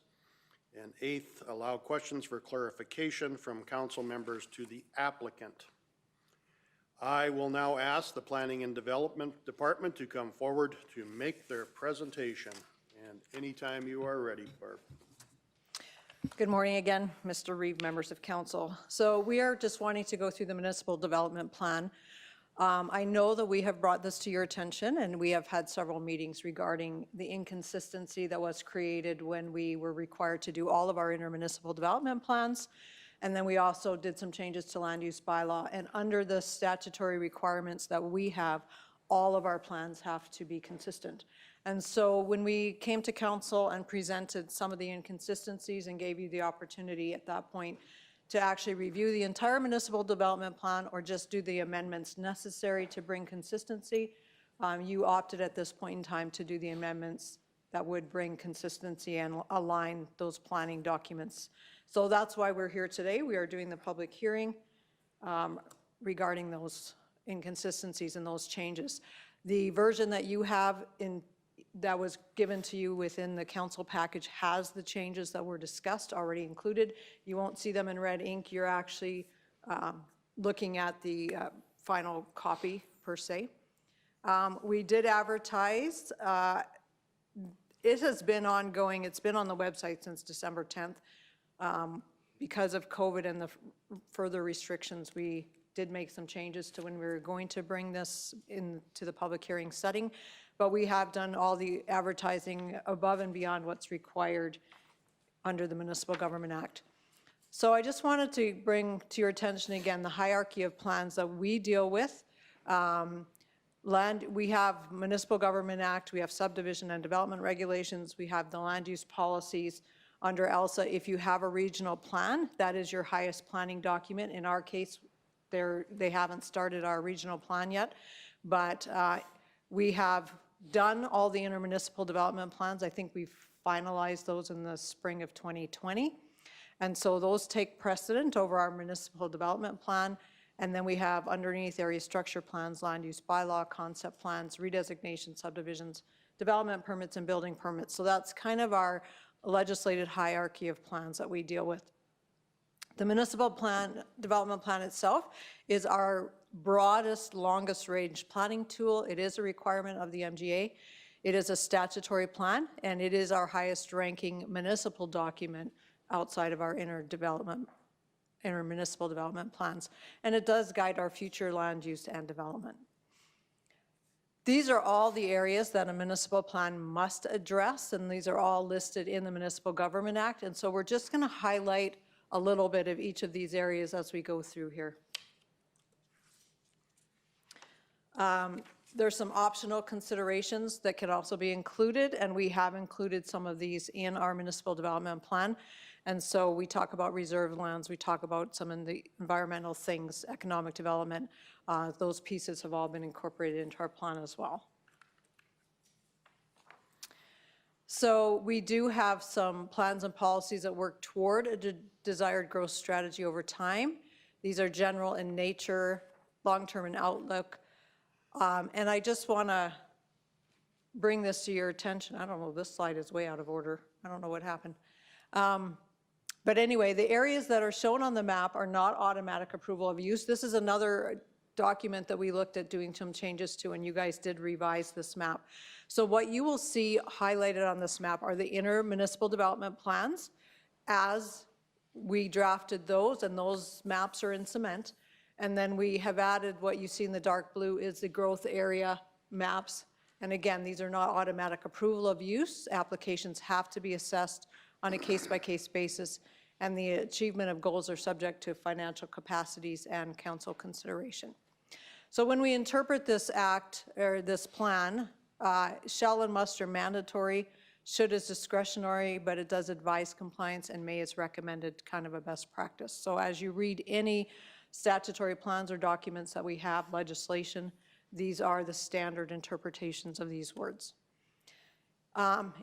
And eighth, allow questions for clarification from council members to the applicant. I will now ask the Planning and Development Department to come forward to make their presentation. And anytime you are ready, Barb. Good morning again, Mr. Reeve, members of council. So we are just wanting to go through the municipal development plan. I know that we have brought this to your attention, and we have had several meetings regarding the inconsistency that was created when we were required to do all of our intermunicipal development plans. And then we also did some changes to land use bylaw, and under the statutory requirements that we have, all of our plans have to be consistent. And so when we came to council and presented some of the inconsistencies and gave you the opportunity at that point to actually review the entire municipal development plan or just do the amendments necessary to bring consistency, you opted at this point in time to do the amendments that would bring consistency and align those planning documents. So that's why we're here today. We are doing the public hearing regarding those inconsistencies and those changes. The version that you have that was given to you within the council package has the changes that were discussed already included. You won't see them in red ink. You're actually looking at the final copy per se. We did advertise. It has been ongoing. It's been on the website since December 10th. Because of COVID and the further restrictions, we did make some changes to when we were going to bring this into the public hearing setting, but we have done all the advertising above and beyond what's required under the Municipal Government Act. So I just wanted to bring to your attention again the hierarchy of plans that we deal with. We have Municipal Government Act, we have subdivision and development regulations, we have the land use policies. Under ELSA, if you have a regional plan, that is your highest planning document. In our case, they haven't started our regional plan yet, but we have done all the intermunicipal development plans. I think we've finalized those in the spring of 2020. And so those take precedent over our municipal development plan. And then we have underneath area structure plans, land use bylaw, concept plans, redesignation, subdivisions, development permits, and building permits. So that's kind of our legislated hierarchy of plans that we deal with. The municipal plan, development plan itself is our broadest, longest range planning tool. It is a requirement of the MGA. It is a statutory plan, and it is our highest ranking municipal document outside of our intermunicipal development plans. And it does guide our future land use and development. These are all the areas that a municipal plan must address, and these are all listed in the Municipal Government Act. And so we're just going to highlight a little bit of each of these areas as we go through here. There's some optional considerations that can also be included, and we have included some of these in our municipal development plan. And so we talk about reserve lands, we talk about some of the environmental things, economic development. Those pieces have all been incorporated into our plan as well. So we do have some plans and policies that work toward a desired growth strategy over time. These are general in nature, long-term in outlook. And I just want to bring this to your attention. I don't know, this slide is way out of order. I don't know what happened. But anyway, the areas that are shown on the map are not automatic approval of use. This is another document that we looked at doing some changes to, and you guys did revise this map. So what you will see highlighted on this map are the intermunicipal development plans as we drafted those, and those maps are in cement. And then we have added what you see in the dark blue is the growth area maps. And again, these are not automatic approval of use. Applications have to be assessed on a case-by-case basis, and the achievement of goals are subject to financial capacities and council consideration. So when we interpret this act, or this plan, shall and must are mandatory, should is discretionary, but it does advise compliance, and may is recommended, kind of a best practice. So as you read any statutory plans or documents that we have, legislation, these are the standard interpretations of these words.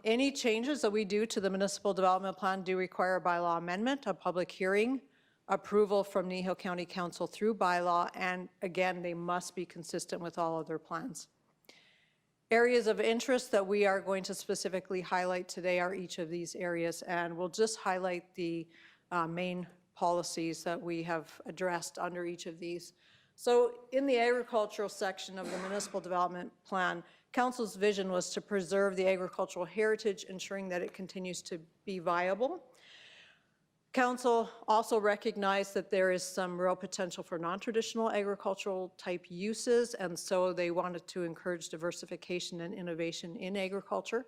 Any changes that we do to the municipal development plan do require a bylaw amendment, a public hearing, approval from Kneehill County Council through bylaw, and again, they must be consistent with all other plans. Areas of interest that we are going to specifically highlight today are each of these areas, and we'll just highlight the main policies that we have addressed under each of these. So in the agricultural section of the municipal development plan, Council's vision was to preserve the agricultural heritage, ensuring that it continues to be viable. Council also recognized that there is some real potential for non-traditional agricultural type uses, and so they wanted to encourage diversification and innovation in agriculture,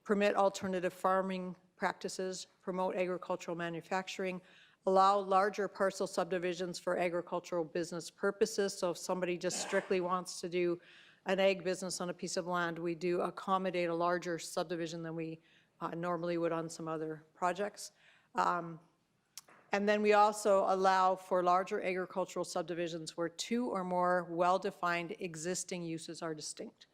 permit alternative farming practices, promote agricultural manufacturing, allow larger parcel subdivisions for agricultural business purposes. So if somebody just strictly wants to do an ag business on a piece of land, we do accommodate a larger subdivision than we normally would on some other projects. And then we also allow for larger agricultural subdivisions where 2 or more well-defined existing uses are distinct.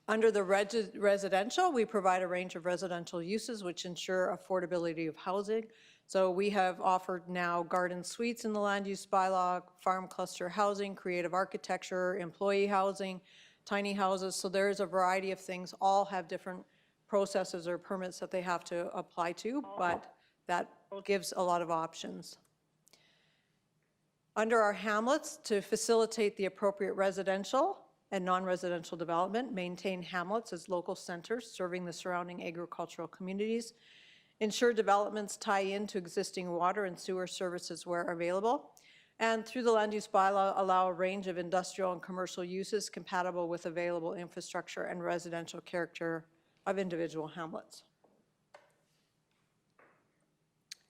Under the residential, we provide a range of residential uses which ensure affordability of housing. So we have offered now garden suites in the land use bylaw, farm cluster housing, creative architecture, employee housing, tiny houses. So there is a variety of things, all have different processes or permits that they have to apply to, but that gives a lot of options. Under our hamlets, to facilitate the appropriate residential and non-residential development, maintain hamlets as local centers serving the surrounding agricultural communities, ensure developments tie into existing water and sewer services where available, and through the land use bylaw, allow a range of industrial and commercial uses compatible with available infrastructure and residential character of individual hamlets.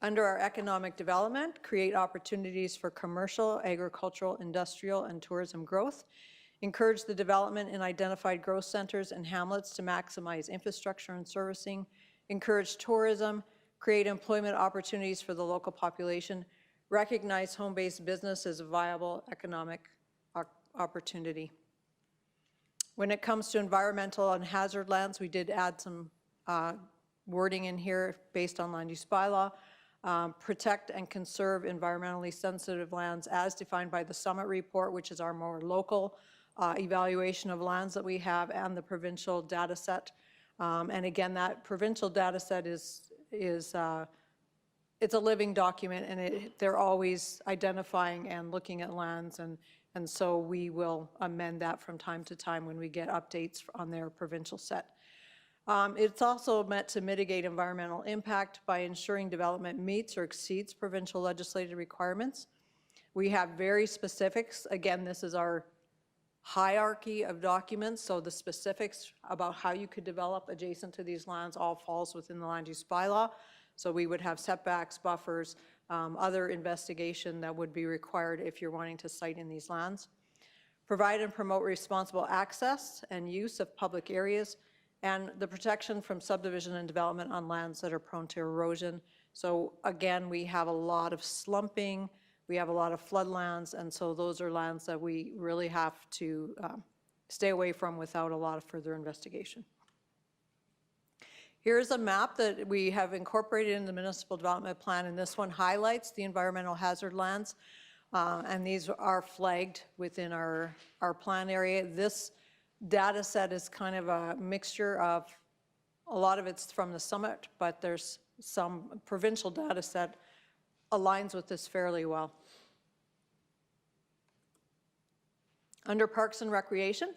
Under our economic development, create opportunities for commercial, agricultural, industrial, and tourism growth, encourage the development in identified growth centers and hamlets to maximize infrastructure and servicing, encourage tourism, create employment opportunities for the local population, recognize home-based business as a viable economic opportunity. When it comes to environmental and hazard lands, we did add some wording in here based on land use bylaw. Protect and conserve environmentally sensitive lands as defined by the Summit Report, which is our more local evaluation of lands that we have, and the provincial data set. And again, that provincial data set is it's a living document, and they're always identifying and looking at lands, and so we will amend that from time to time when we get updates on their provincial set. It's also meant to mitigate environmental impact by ensuring development meets or exceeds provincial legislative requirements. We have very specifics. Again, this is our hierarchy of documents, so the specifics about how you could develop adjacent to these lands all falls within the land use bylaw. So we would have setbacks, buffers, other investigation that would be required if you're wanting to site in these lands. Provide and promote responsible access and use of public areas, and the protection from subdivision and development on lands that are prone to erosion. So again, we have a lot of slumping, we have a lot of floodlands, and so those are lands that we really have to stay away from without a lot of further investigation. Here's a map that we have incorporated in the municipal development plan, and this one highlights the environmental hazard lands, and these are flagged within our plan area. This data set is kind of a mixture of, a lot of it's from the Summit, but there's some provincial data set aligns with this fairly well. Under Parks and Recreation,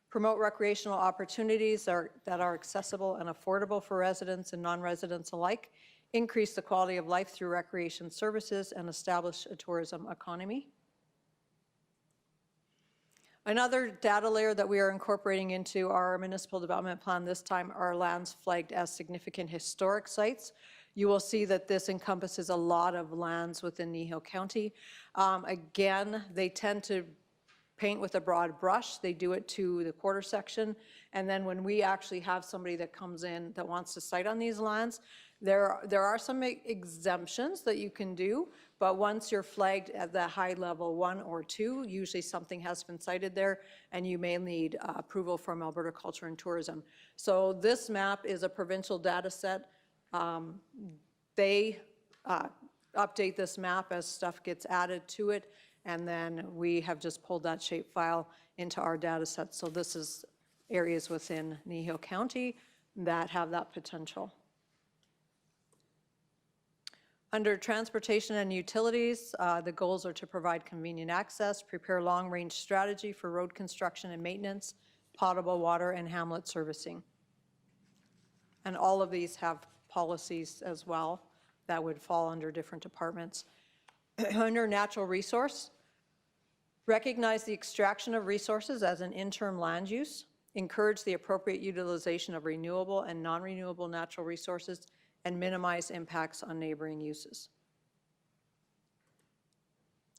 promote recreational opportunities that are accessible and affordable for residents and non-residents alike, increase the quality of life through recreation services, and establish a tourism economy. Another data layer that we are incorporating into our municipal development plan this time are lands flagged as significant historic sites. You will see that this encompasses a lot of lands within Kneehill County. Again, they tend to paint with a broad brush. They do it to the quarter section. And then when we actually have somebody that comes in that wants to site on these lands, there are some exemptions that you can do, but once you're flagged at the high level 1 or 2, usually something has been cited there, and you may need approval from Alberta Culture and Tourism. So this map is a provincial data set. They update this map as stuff gets added to it, and then we have just pulled that shapefile into our data set. So this is areas within Kneehill County that have that potential. Under transportation and utilities, the goals are to provide convenient access, prepare long-range strategy for road construction and maintenance, potable water, and hamlet servicing. And all of these have policies as well that would fall under different departments. Under natural resource, recognize the extraction of resources as an interim land use, encourage the appropriate utilization of renewable and non-renewable natural resources, and minimize impacts on neighboring uses.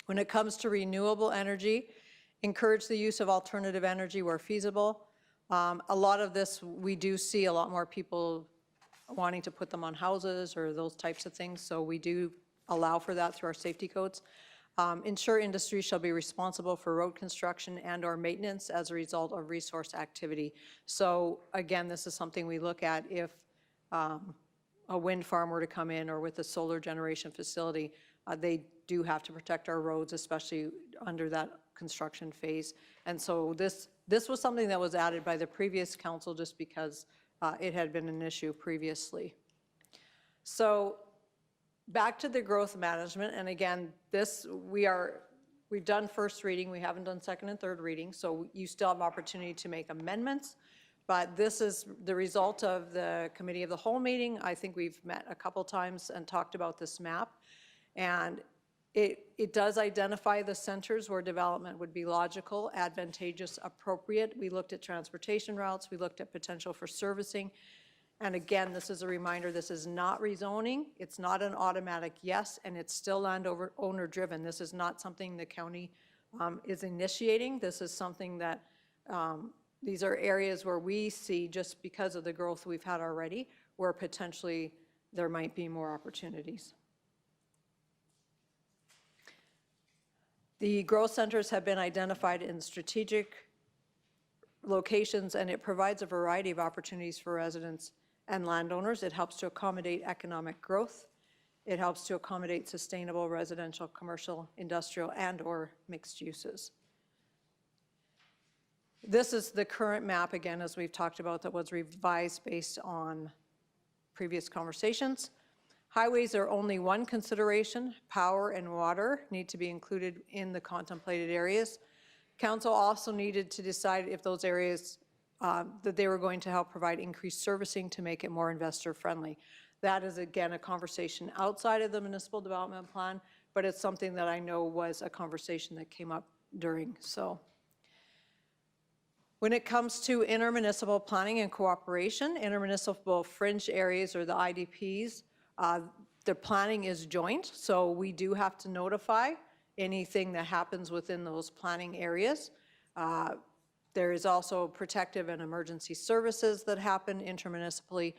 When it comes to renewable energy, Encourage the use of alternative energy where feasible. A lot of this, we do see a lot more people wanting to put them on houses or those types of things, so we do allow for that through our safety codes. Ensure industry shall be responsible for road construction and or maintenance as a result of resource activity. So again, this is something we look at if a wind farm were to come in, or with a solar generation facility, they do have to protect our roads, especially under that construction phase. And so this was something that was added by the previous council just because it had been an issue previously. So back to the growth management, and again, we've done first reading, we haven't done second and third reading, so you still have opportunity to make amendments, but this is the result of the committee of the whole meeting. I think we've met a couple times and talked about this map, and it does identify the centers where development would be logical, advantageous, appropriate. We looked at transportation routes, we looked at potential for servicing. And again, this is a reminder, this is not rezoning, it's not an automatic yes, and it's still landowner driven. This is not something the county is initiating. This is something that, these are areas where we see, just because of the growth we've had already, where potentially there might be more opportunities. The growth centers have been identified in strategic locations, and it provides a variety of opportunities for residents and landowners. It helps to accommodate economic growth. It helps to accommodate sustainable residential, commercial, industrial, and or mixed uses. This is the current map, again, as we've talked about, that was revised based on previous conversations. Highways are only one consideration. Power and water need to be included in the contemplated areas. Council also needed to decide if those areas that they were going to help provide increased servicing to make it more investor friendly. That is, again, a conversation outside of the municipal development plan, but it's something that I know was a conversation that came up during. So when it comes to intermunicipal planning and cooperation, intermunicipal fringe areas, or the IDPs, the planning is joint, so we do have to notify anything that happens within those planning areas. There is also protective and emergency services that happen intermunicipally.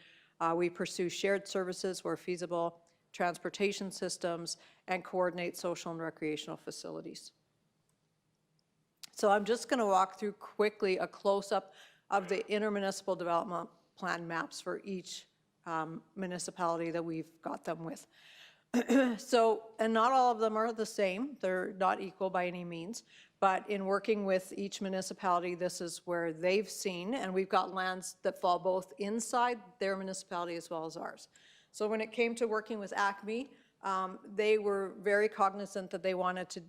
We pursue shared services where feasible, transportation systems, and coordinate social and recreational facilities. So I'm just going to walk through quickly a close-up of the intermunicipal development plan maps for each municipality that we've got them with. So, and not all of them are the same. They're not equal by any means. But in working with each municipality, this is where they've seen, and we've got lands that fall both inside their municipality as well as ours. So when it came to working with ACME, they were very cognizant that they wanted to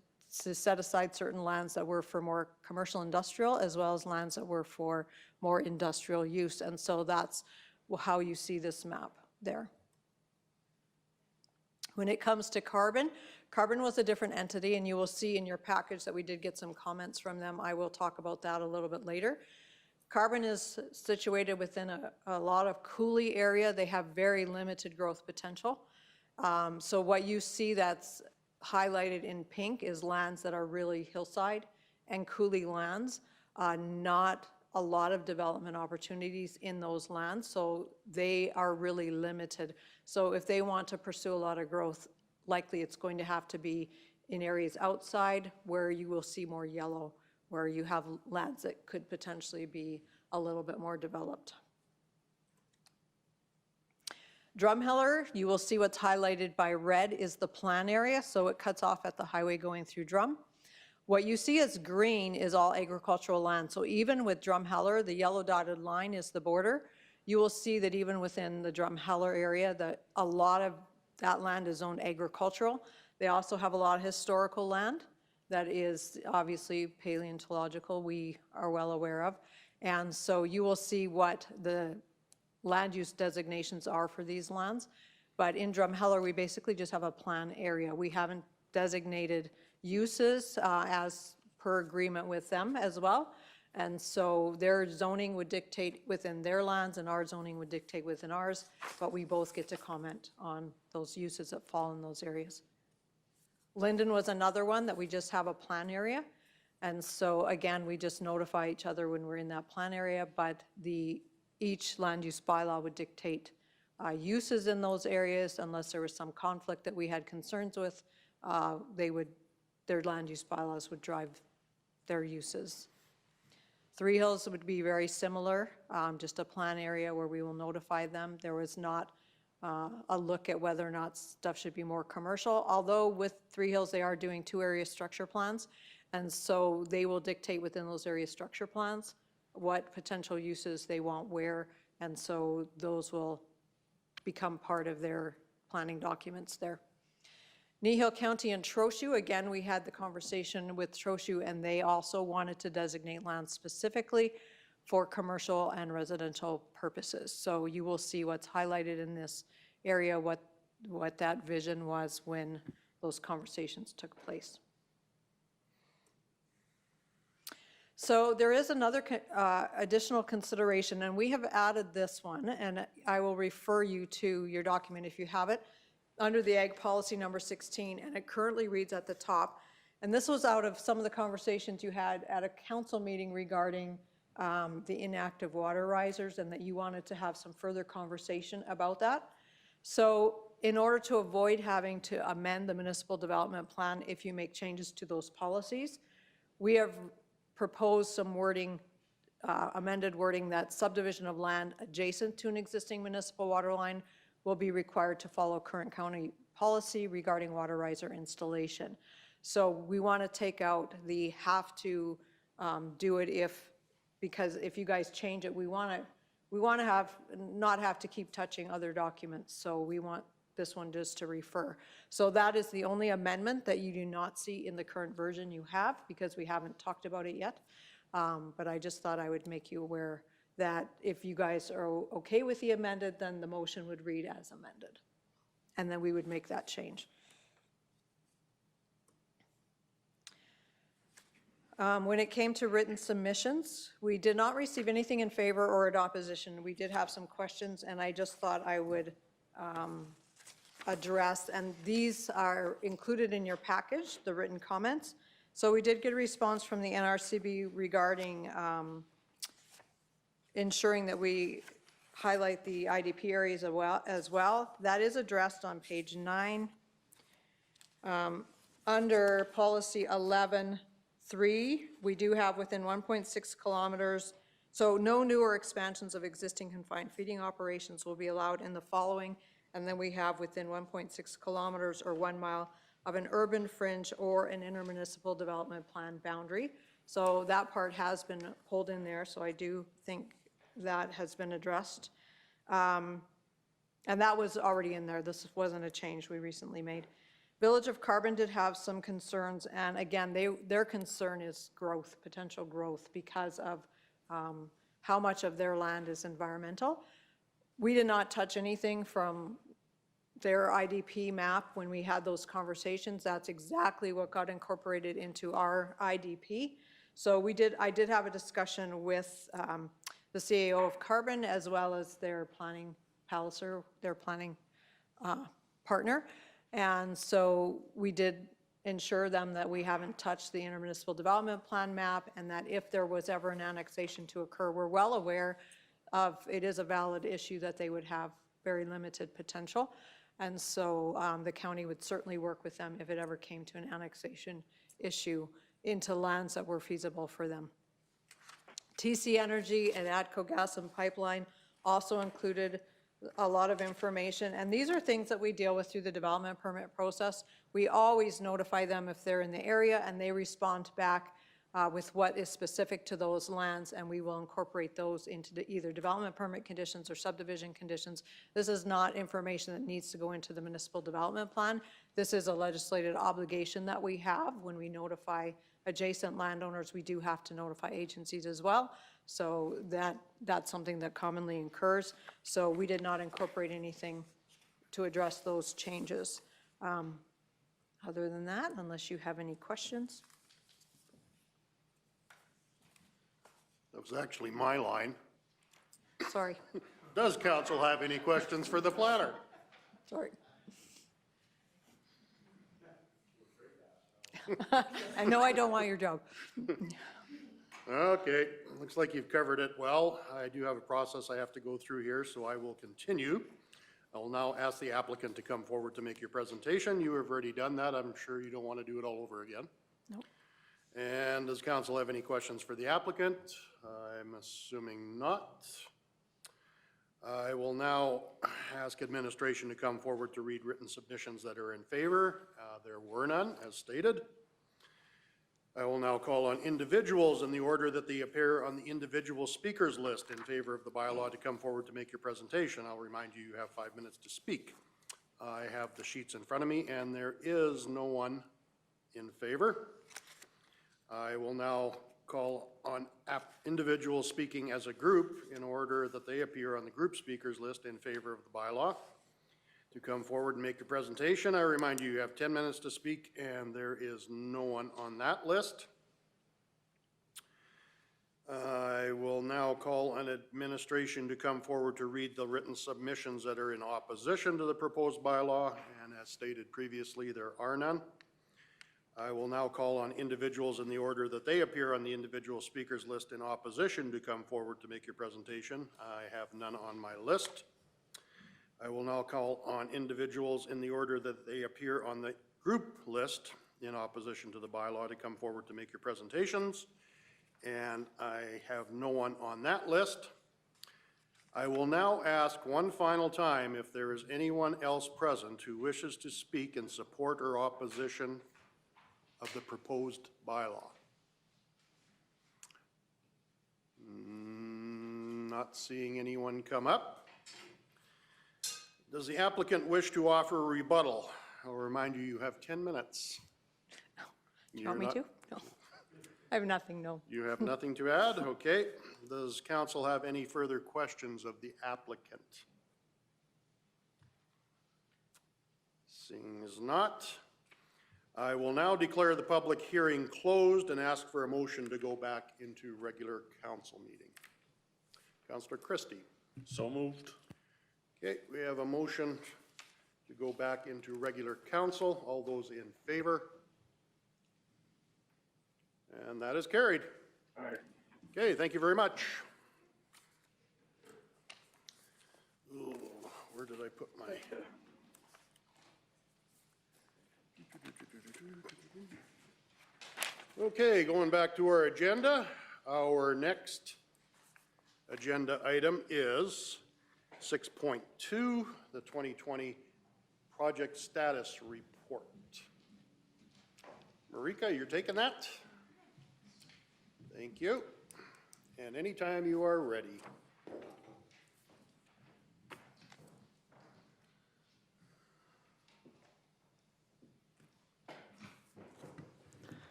set aside certain lands that were for more commercial industrial, as well as lands that were for more industrial use. And so that's how you see this map there. When it comes to carbon, carbon was a different entity, and you will see in your package that we did get some comments from them. I will talk about that a little bit later. Carbon is situated within a lot of coulee area. They have very limited growth potential. So what you see that's highlighted in pink is lands that are really hillside and coulee lands, not a lot of development opportunities in those lands, so they are really limited. So if they want to pursue a lot of growth, likely it's going to have to be in areas outside where you will see more yellow, where you have lands that could potentially be a little bit more developed. Drumheller, you will see what's highlighted by red is the plan area, so it cuts off at the highway going through Drum. What you see as green is all agricultural land. So even with Drumheller, the yellow dotted line is the border. You will see that even within the Drumheller area, that a lot of that land is zoned agricultural. They also have a lot of historical land that is obviously paleontological, we are well aware of. And so you will see what the land use designations are for these lands. But in Drumheller, we basically just have a plan area. We haven't designated uses as per agreement with them as well. And so their zoning would dictate within their lands and our zoning would dictate within ours, but we both get to comment on those uses that fall in those areas. Linden was another one that we just have a plan area. And so again, we just notify each other when we're in that plan area, but each land use bylaw would dictate uses in those areas unless there was some conflict that we had concerns with. Their land use bylaws would drive their uses. Three Hills would be very similar, just a plan area where we will notify them. There was not a look at whether or not stuff should be more commercial, although with Three Hills, they are doing 2 area structure plans, and so they will dictate within those area structure plans what potential uses they want where, and so those will become part of their planning documents there. Kneehill County and Trochu, again, we had the conversation with Trochu, and they also wanted to designate land specifically for commercial and residential purposes. So you will see what's highlighted in this area, what that vision was when those conversations took place. So there is another additional consideration, and we have added this one, and I will refer you to your document if you have it, under the Ag Policy number 16, and it currently reads at the top. And this was out of some of the conversations you had at a council meeting regarding the inactive water risers, and that you wanted to have some further conversation about that. So in order to avoid having to amend the municipal development plan if you make changes to those policies, we have proposed some wording, amended wording, that subdivision of land adjacent to an existing municipal water line will be required to follow current county policy regarding water riser installation. So we want to take out the have to do it because if you guys change it, we want to not have to keep touching other documents. So we want this one just to refer. So that is the only amendment that you do not see in the current version you have, because we haven't talked about it yet. But I just thought I would make you aware that if you guys are okay with the amended, then the motion would read as amended. And then we would make that change. When it came to written submissions, we did not receive anything in favor or in opposition. We did have some questions, and I just thought I would address, and these are included in your package, the written comments. So we did get a response from the NRCB regarding ensuring that we highlight the IDP areas as well. That is addressed on page 9. Under policy 11.3, we do have within 1.6 kilometers, so no new or expansions of existing confined feeding operations will be allowed in the following. And then we have within 1.6 kilometers or 1 mile of an urban fringe or an intermunicipal development plan boundary. So that part has been pulled in there, so I do think that has been addressed. And that was already in there. This wasn't a change we recently made. Village of Carbon did have some concerns, and again, their concern is growth, potential growth, because of how much of their land is environmental. We did not touch anything from their IDP map when we had those conversations. That's exactly what got incorporated into our IDP. So I did have a discussion with the CAO of Carbon, as well as their planning Palliser, their planning partner. And so we did ensure them that we haven't touched the intermunicipal development plan map, and that if there was ever an annexation to occur, we're well aware of it is a valid issue that they would have very limited potential. And so the county would certainly work with them if it ever came to an annexation issue into lands that were feasible for them. TC Energy and ATCO Gas and Pipeline also included a lot of information, and these are things that we deal with through the development permit process. We always notify them if they're in the area, and they respond back with what is specific to those lands, and we will incorporate those into either development permit conditions or subdivision conditions. This is not information that needs to go into the municipal development plan. This is a legislated obligation that we have. When we notify adjacent landowners, we do have to notify agencies as well. So that's something that commonly occurs. So we did not incorporate anything to address those changes. Other than that, unless you have any questions. That was actually my line. Sorry. Does council have any questions for the planner? Sorry. I know I don't want your job. Okay, looks like you've covered it well. I do have a process I have to go through here, so I will continue. I will now ask the applicant to come forward to make your presentation. You have already done that. I'm sure you don't want to do it all over again. Nope. And does council have any questions for the applicant? I'm assuming not. I will now ask administration to come forward to read written submissions that are in favor. There were none, as stated. I will now call on individuals in the order that they appear on the individual speakers list in favor of the bylaw to come forward to make your presentation. I'll remind you, you have 5 minutes to speak. I have the sheets in front of me, and there is no one in favor. I will now call on individuals speaking as a group in order that they appear on the group speakers list in favor of the bylaw to come forward and make the presentation. I remind you, you have 10 minutes to speak, and there is no one on that list. I will now call on administration to come forward to read the written submissions that are in opposition to the proposed bylaw, and as stated previously, there are none. I will now call on individuals in the order that they appear on the individual speakers list in opposition to come forward to make your presentation. I have none on my list. I will now call on individuals in the order that they appear on the group list in opposition to the bylaw to come forward to make your presentations. And I have no one on that list. I will now ask one final time if there is anyone else present who wishes to speak in support or opposition of the proposed bylaw. Not seeing anyone come up. Does the applicant wish to offer a rebuttal? I'll remind you, you have 10 minutes. You want me to? No. I have nothing, no. You have nothing to add? Okay. Does council have any further questions of the applicant? Seeing as not, I will now declare the public hearing closed and ask for a motion to go back into regular council meeting. Councillor Christie. So moved. Okay, we have a motion to go back into regular council. All those in favor? And that is carried. All right. Okay, thank you very much. Ooh, where did I put my? Okay, going back to our agenda. Our next agenda item is 6.2, the 2020 project status report. Marika, you're taking that? Thank you. And anytime you are ready.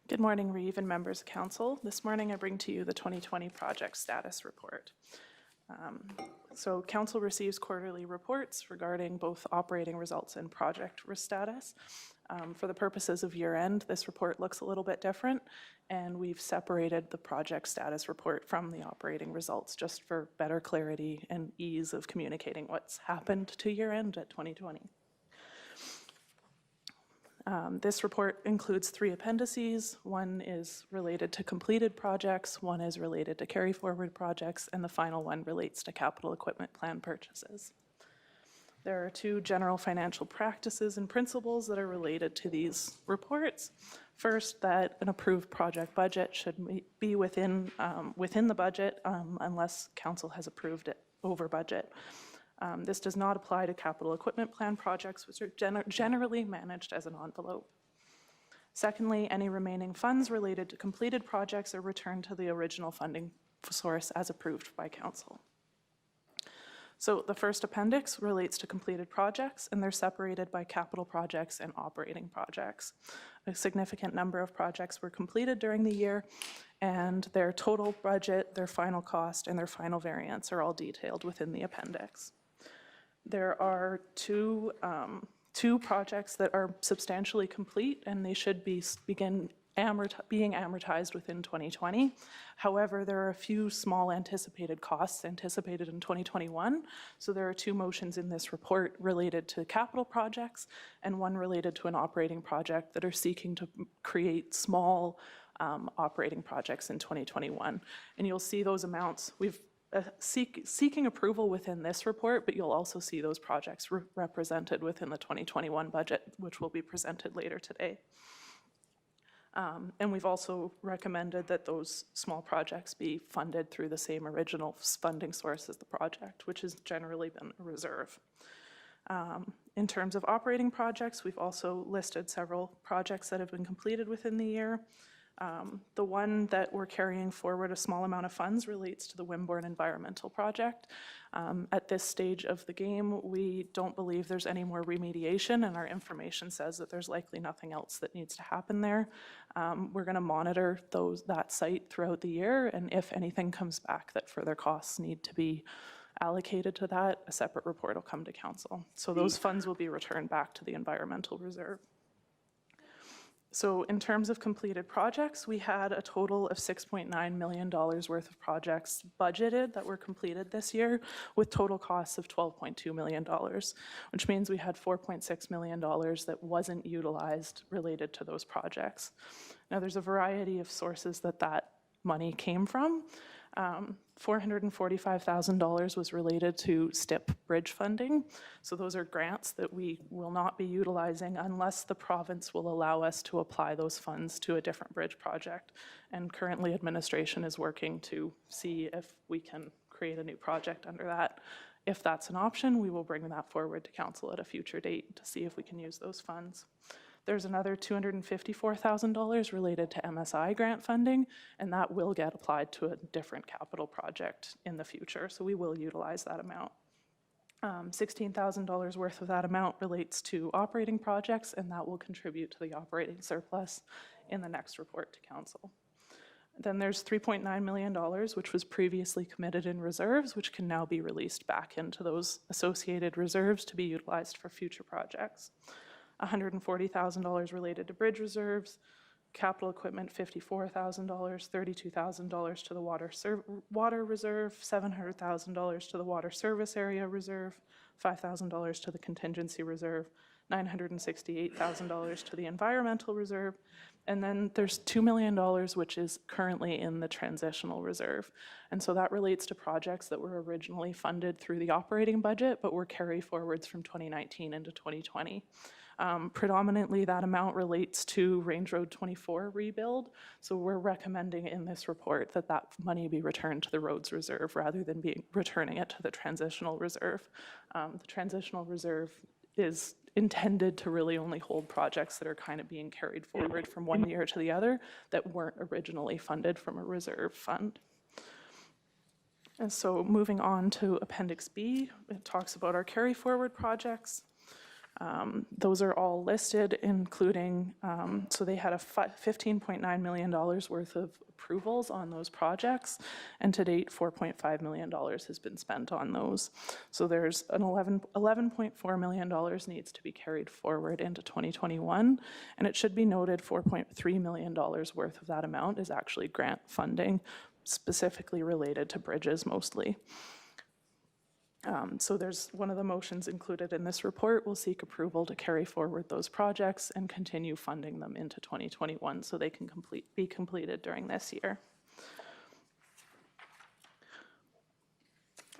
Good morning, Reeve and members of council. This morning I bring to you the 2020 project status report. So council receives quarterly reports regarding both operating results and project status. For the purposes of year end, this report looks a little bit different, and we've separated the project status report from the operating results just for better clarity and ease of communicating what's happened to year end at 2020. This report includes 3 appendices. One is related to completed projects, one is related to carry forward projects, and the final one relates to capital equipment plan purchases. There are 2 general financial practices and principles that are related to these reports. First, that an approved project budget should be within the budget unless council has approved it over budget. This does not apply to capital equipment plan projects, which are generally managed as an envelope. Secondly, any remaining funds related to completed projects are returned to the original funding source as approved by council. So the first appendix relates to completed projects, and they're separated by capital projects and operating projects. A significant number of projects were completed during the year, and their total budget, their final cost, and their final variance are all detailed within the appendix. There are two projects that are substantially complete, and they should begin being amortized within 2020. However, there are a few small anticipated costs anticipated in 2021. So there are two motions in this report related to capital projects and one related to an operating project that are seeking to create small operating projects in 2021. And you'll see those amounts. We've seeking approval within this report, but you'll also see those projects represented within the 2021 budget, which will be presented later today. And we've also recommended that those small projects be funded through the same original funding source as the project, which has generally been a reserve. In terms of operating projects, we've also listed several projects that have been completed within the year. The one that we're carrying forward a small amount of funds relates to the Wimborne Environmental Project. At this stage of the game, we don't believe there's any more remediation, and our information says that there's likely nothing else that needs to happen there. We're going to monitor that site throughout the year, and if anything comes back that further costs need to be allocated to that, a separate report will come to council. So those funds will be returned back to the environmental reserve. So in terms of completed projects, we had a total of $6.9 million worth of projects budgeted that were completed this year with total costs of $12.2 million, which means we had $4.6 million that wasn't utilized related to those projects. Now there's a variety of sources that money came from. $445,000 was related to STIP bridge funding. So those are grants that we will not be utilizing unless the province will allow us to apply those funds to a different bridge project. And currently administration is working to see if we can create a new project under that. If that's an option, we will bring that forward to council at a future date to see if we can use those funds. There's another $254,000 related to MSI grant funding, and that will get applied to a different capital project in the future, so we will utilize that amount. $16,000 worth of that amount relates to operating projects, and that will contribute to the operating surplus in the next report to council. Then there's $3.9 million, which was previously committed in reserves, which can now be released back into those associated reserves to be utilized for future projects. $140,000 related to bridge reserves, capital equipment $54,000, $32,000 to the water reserve, $700,000 to the water service area reserve, $5,000 to the contingency reserve, $968,000 to the environmental reserve, and then there's $2 million which is currently in the transitional reserve. And so that relates to projects that were originally funded through the operating budget but were carry forwards from 2019 into 2020. Predominantly that amount relates to Range Road 24 rebuild. So we're recommending in this report that that money be returned to the roads reserve rather than returning it to the transitional reserve. The transitional reserve is intended to really only hold projects that are kind of being carried forward from one year to the other that weren't originally funded from a reserve fund. And so moving on to Appendix B, it talks about our carry forward projects. Those are all listed, including, so they had a $15.9 million worth of approvals on those projects, and to date, $4.5 million has been spent on those. So there's an $11.4 million needs to be carried forward into 2021, and it should be noted $4.3 million worth of that amount is actually grant funding, specifically related to bridges mostly. So there's one of the motions included in this report will seek approval to carry forward those projects and continue funding them into 2021 so they can be completed during this year.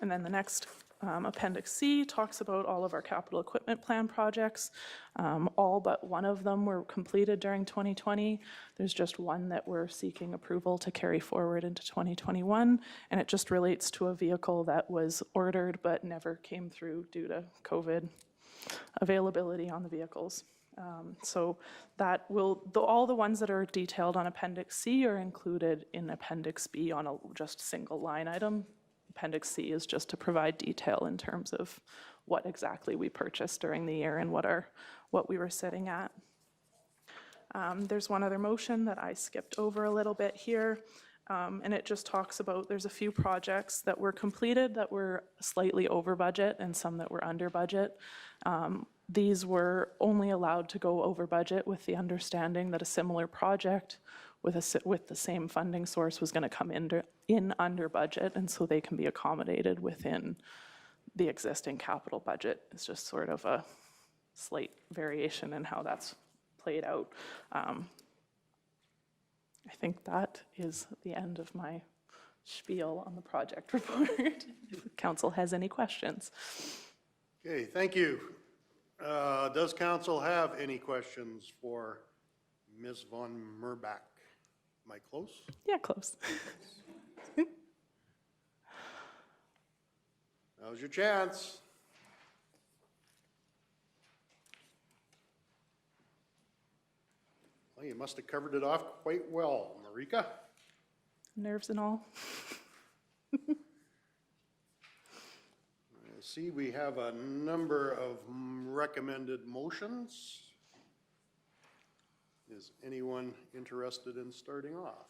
And then the next Appendix C talks about all of our capital equipment plan projects. All but one of them were completed during 2020. There's just one that we're seeking approval to carry forward into 2021, and it just relates to a vehicle that was ordered but never came through due to COVID availability on the vehicles. So that will, all the ones that are detailed on Appendix C are included in Appendix B on a just single line item. Appendix C is just to provide detail in terms of what exactly we purchased during the year and what we were sitting at. There's one other motion that I skipped over a little bit here, and it just talks about there's a few projects that were completed that were slightly over budget and some that were under budget. These were only allowed to go over budget with the understanding that a similar project with the same funding source was going to come in under budget, and so they can be accommodated within the existing capital budget. It's just sort of a slight variation in how that's played out. I think that is the end of my spiel on the project report. If the council has any questions. Okay, thank you. Does council have any questions for Ms. Von Merbach? Am I close? Yeah, close. Now's your chance. Well, you must have covered it off quite well, Marika. Nerves and all. I see we have a number of recommended motions. Is anyone interested in starting off?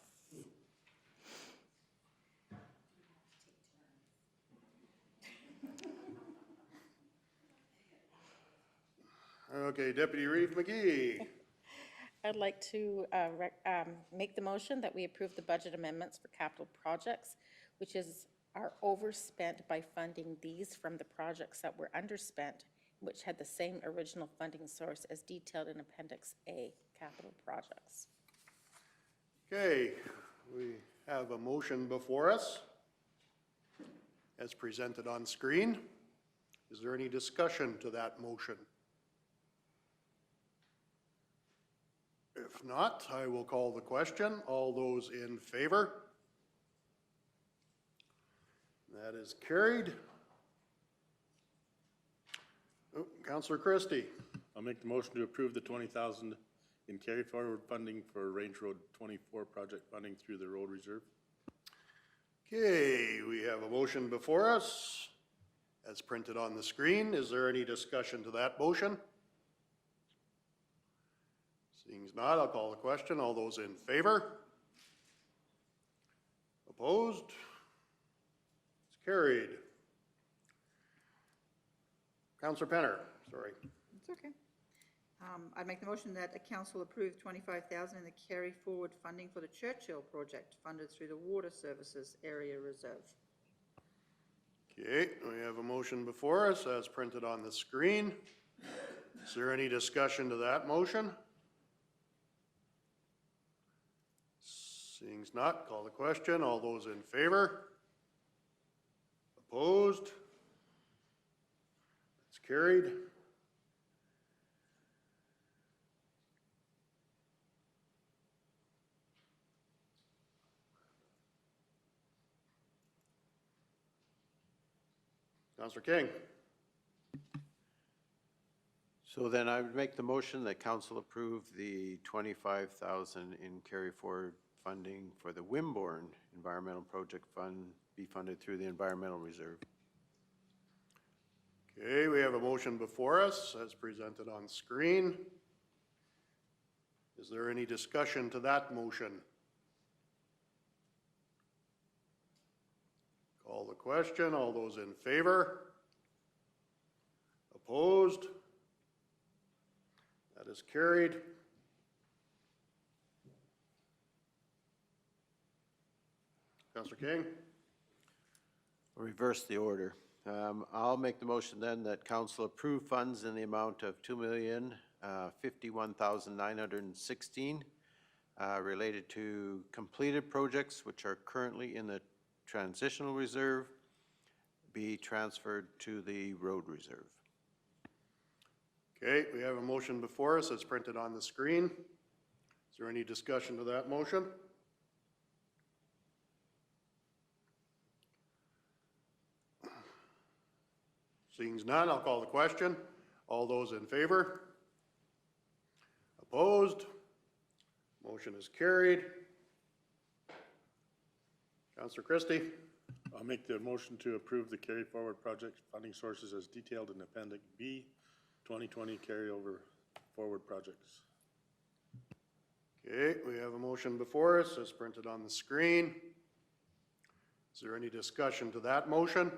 Okay, Deputy Reeve McGee. I'd like to make the motion that we approve the budget amendments for capital projects, which are overspent by funding these from the projects that were underspent, which had the same original funding source as detailed in Appendix A, capital projects. Okay, we have a motion before us as presented on screen. Is there any discussion to that motion? If not, I will call the question. All those in favor? That is carried. Oh, Councillor Christie. I'll make the motion to approve the 20,000 in carry forward funding for Range Road 24 project funding through the road reserve. Okay, we have a motion before us as printed on the screen. Is there any discussion to that motion? Seeing as not, I'll call the question. All those in favor? Opposed? It's carried. Councillor Penner, sorry. It's okay. I make the motion that the council approve 25,000 in the carry forward funding for the Churchill project funded through the Water Services Area Reserve. Okay, we have a motion before us as printed on the screen. Is there any discussion to that motion? Seeing as not, call the question. All those in favor? Opposed? It's carried. Councillor King. So then I would make the motion that council approve the 25,000 in carry forward funding for the Wimborne Environmental Project Fund be funded through the Environmental Reserve. Okay, we have a motion before us as presented on screen. Is there any discussion to that motion? Call the question. All those in favor? Opposed? That is carried. Councillor King. Reverse the order. I'll make the motion then that council approve funds in the amount of $2,051,916 related to completed projects which are currently in the transitional reserve be transferred to the road reserve. Okay, we have a motion before us as printed on the screen. Is there any discussion to that motion? Seeing as none, I'll call the question. All those in favor? Opposed? Motion is carried. Councillor Christie. I'll make the motion to approve the carry forward project funding sources as detailed in Appendix B, 2020 carryover forward projects. Okay, we have a motion before us as printed on the screen. Is there any discussion to that motion?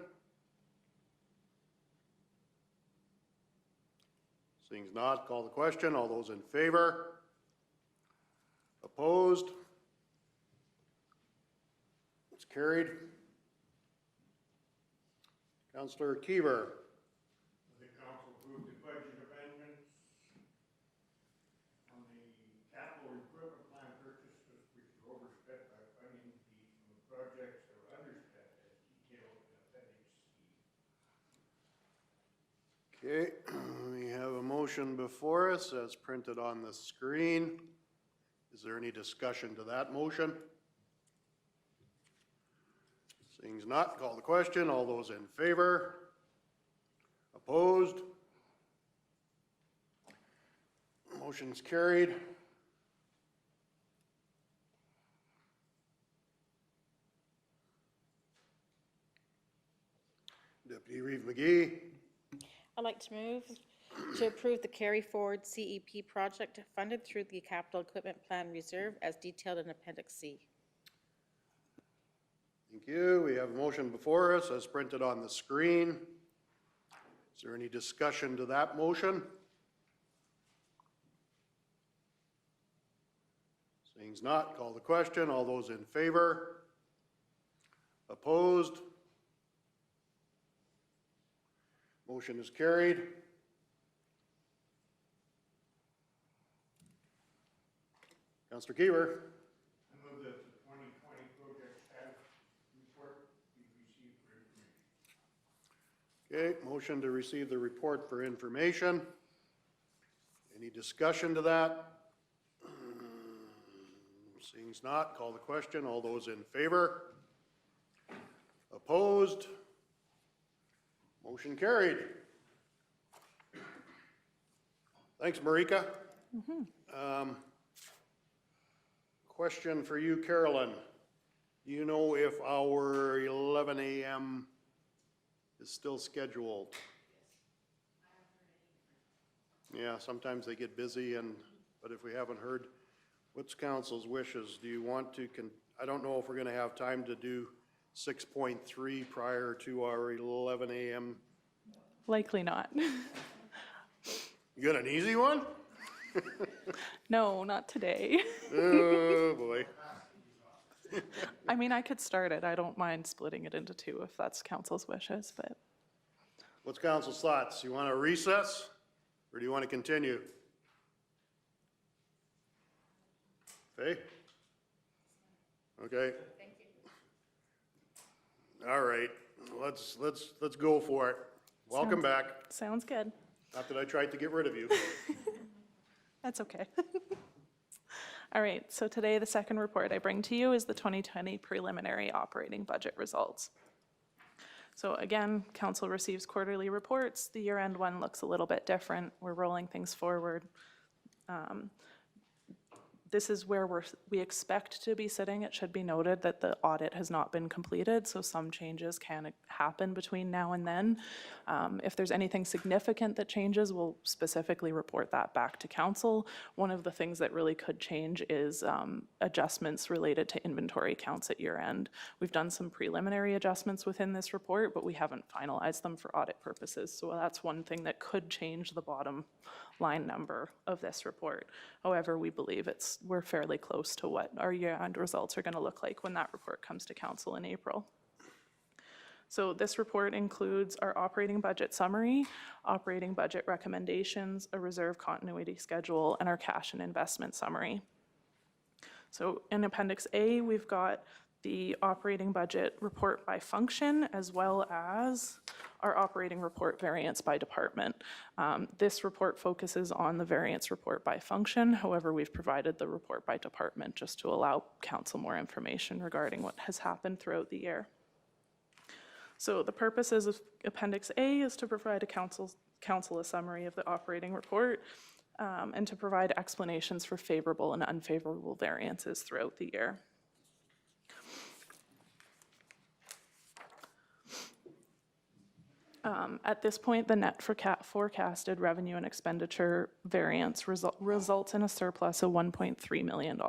Seeing not, call the question. All those in favor? Opposed? It's carried. Councillor Kiever. The council approved the budget amendments on the capital equipment plan purchases, which were overspent by funding fees from the projects that were underspent as detailed in Appendix C. Okay, we have a motion before us as printed on the screen. Is there any discussion to that motion? Seeing as not, call the question. All those in favor? Opposed? Motion's carried. Deputy Reeve McGee. I'd like to move to approve the carry forward CEP project funded through the Capital Equipment Plan Reserve as detailed in Appendix C. Thank you. We have a motion before us as printed on the screen. Is there any discussion to that motion? Seeing as not, call the question. All those in favor? Opposed? Motion is carried. Councillor Kiever. I move that the 2020 project status report be received for information. Okay, motion to receive the report for information. Any discussion to that? Seeing as not, call the question. All those in favor? Opposed? Motion carried. Thanks, Marika. Question for you, Carolyn. Do you know if our 11 a.m. is still scheduled? Yeah, sometimes they get busy, but if we haven't heard, what's council's wishes? Do you want to, I don't know if we're going to have time to do 6.3 prior to our 11 a.m. Likely not. You got an easy one? No, not today. Oh, boy. I mean, I could start it. I don't mind splitting it into two if that's council's wishes, but What's council's thoughts? You want to recess or do you want to continue? Okay? Okay. Thank you. All right, let's go for it. Welcome back. sounds good. Not that I tried to get rid of you. That's okay. All right, so today the second report I bring to you is the 2020 preliminary operating budget results. So again, council receives quarterly reports. The year-end one looks a little bit different. We're rolling things forward. This is where we expect to be sitting. It should be noted that the audit has not been completed, so some changes can happen between now and then. If there's anything significant that changes, we'll specifically report that back to council. One of the things that really could change is adjustments related to inventory counts at year end. We've done some preliminary adjustments within this report, but we haven't finalized them for audit purposes. So that's one thing that could change the bottom line number of this report. However, we believe we're fairly close to what our year-end results are going to look like when that report comes to council in April. So this report includes our operating budget summary, operating budget recommendations, a reserve continuity schedule, and our cash and investment summary. So in Appendix A, we've got the operating budget report by function, as well as our operating report variance by department. This report focuses on the variance report by function. However, we've provided the report by department just to allow council more information regarding what has happened throughout the year. So the purposes of Appendix A is to provide a council a summary of the operating report and to provide explanations for favorable and unfavorable variances throughout the year. At this point, the net forecasted revenue and expenditure variance results in a surplus of $1.3 million.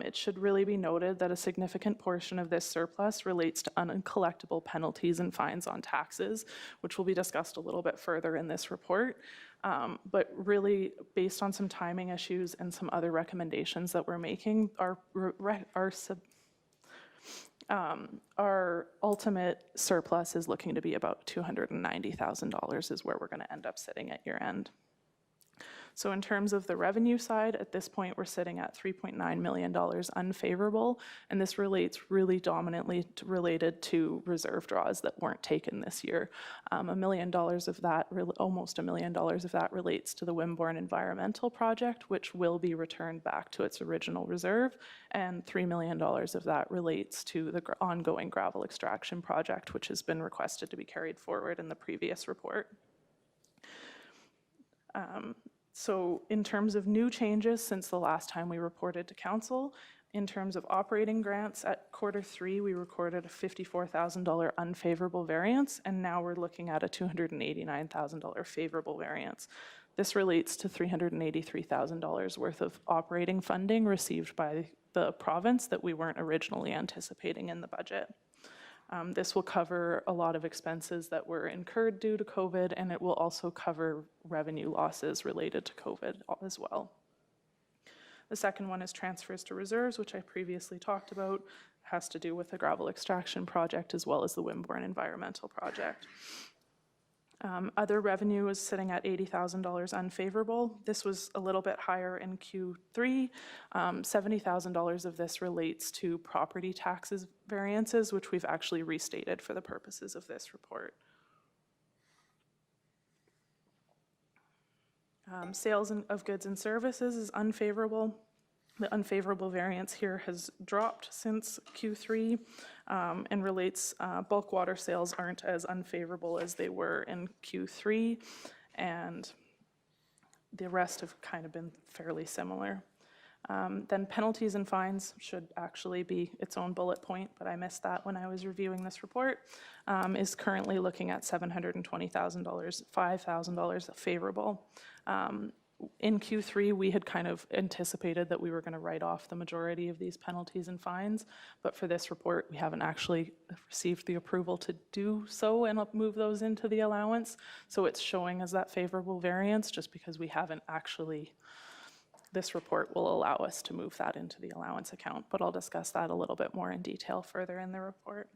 It should really be noted that a significant portion of this surplus relates to uncollectible penalties and fines on taxes, which will be discussed a little bit further in this report. But really, based on some timing issues and some other recommendations that we're making, our ultimate surplus is looking to be about $290,000 is where we're going to end up sitting at year end. So in terms of the revenue side, at this point, we're sitting at $3.9 million unfavorable, and this relates really dominantly related to reserve draws that weren't taken this year. $1 million of that, almost $1 million of that relates to the Wimborne Environmental Project, which will be returned back to its original reserve, and $3 million of that relates to the ongoing gravel extraction project, which has been requested to be carried forward in the previous report. So in terms of new changes since the last time we reported to council, in terms of operating grants at Q3, we recorded a $54,000 unfavorable variance, and now we're looking at a $289,000 favorable variance. This relates to $383,000 worth of operating funding received by the province that we weren't originally anticipating in the budget. This will cover a lot of expenses that were incurred due to COVID, and it will also cover revenue losses related to COVID as well. The second one is transfers to reserves, which I previously talked about, has to do with the gravel extraction project as well as the Wimborne Environmental Project. Other revenue is sitting at $80,000 unfavorable. This was a little bit higher in Q3. $70,000 of this relates to property taxes variances, which we've actually restated for the purposes of this report. Sales of goods and services is unfavorable. The unfavorable variance here has dropped since Q3 and relates, bulk water sales aren't as unfavorable as they were in Q3, and the rest have kind of been fairly similar. Then penalties and fines should actually be its own bullet point, but I missed that when I was reviewing this report, is currently looking at $720,000, $5,000 favorable. In Q3, we had kind of anticipated that we were going to write off the majority of these penalties and fines, but for this report, we haven't actually received the approval to do so and move those into the allowance. So it's showing as that favorable variance just because we haven't actually, this report will allow us to move that into the allowance account, but I'll discuss that a little bit more in detail further in the report.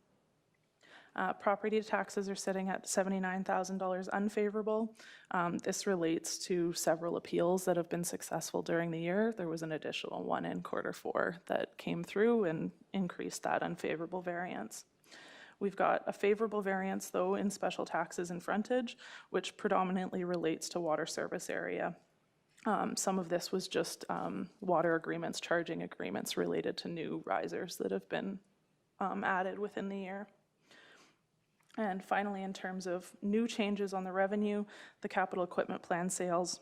Property taxes are sitting at $79,000 unfavorable. This relates to several appeals that have been successful during the year. There was an additional one in Q4 that came through and increased that unfavorable variance. We've got a favorable variance, though, in special taxes and frontage, which predominantly relates to water service area. Some of this was just water agreements, charging agreements related to new risers that have been added within the year. And finally, in terms of new changes on the revenue, the capital equipment plan sales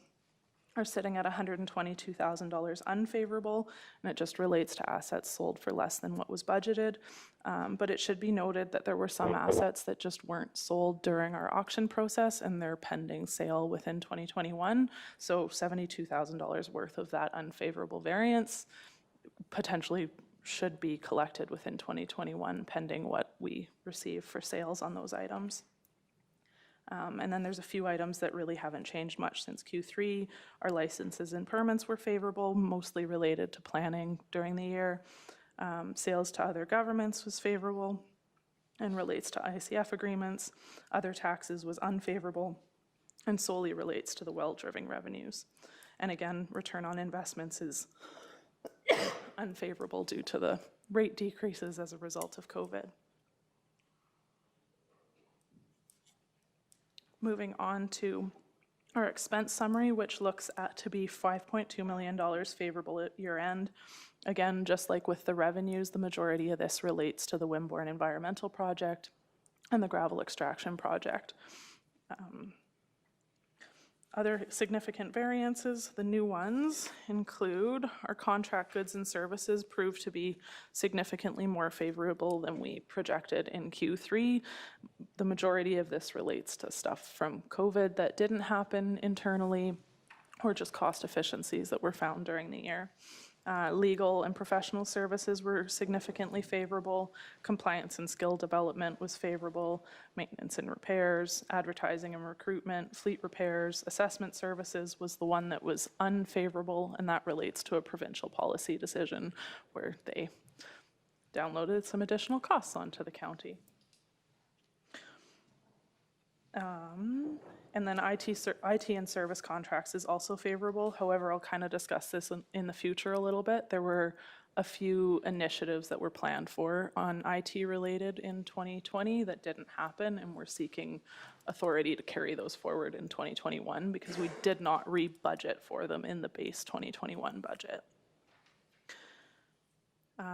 are sitting at $122,000 unfavorable, and it just relates to assets sold for less than what was budgeted. But it should be noted that there were some assets that just weren't sold during our auction process, and they're pending sale within 2021. So $72,000 worth of that unfavorable variance potentially should be collected within 2021, pending what we receive for sales on those items. And then there's a few items that really haven't changed much since Q3. Our licenses and permits were favorable, mostly related to planning during the year. Sales to other governments was favorable and relates to ICF agreements. Other taxes was unfavorable and solely relates to the well-driven revenues. And again, return on investments is unfavorable due to the rate decreases as a result of COVID. Moving on to our expense summary, which looks at to be $5.2 million favorable at year end. Again, just like with the revenues, the majority of this relates to the Wimborne Environmental Project and the gravel extraction project. Other significant variances, the new ones include our contract goods and services proved to be significantly more favorable than we projected in Q3. The majority of this relates to stuff from COVID that didn't happen internally or just cost efficiencies that were found during the year. Legal and professional services were significantly favorable. Compliance and skill development was favorable. Maintenance and repairs, advertising and recruitment, fleet repairs, assessment services was the one that was unfavorable, and that relates to a provincial policy decision where they downloaded some additional costs onto the county. And then IT and service contracts is also favorable. However, I'll kind of discuss this in the future a little bit. There were a few initiatives that were planned for on IT related in 2020 that didn't happen, and we're seeking authority to carry those forward in 2021 because we did not re-budget for them in the base 2021 budget.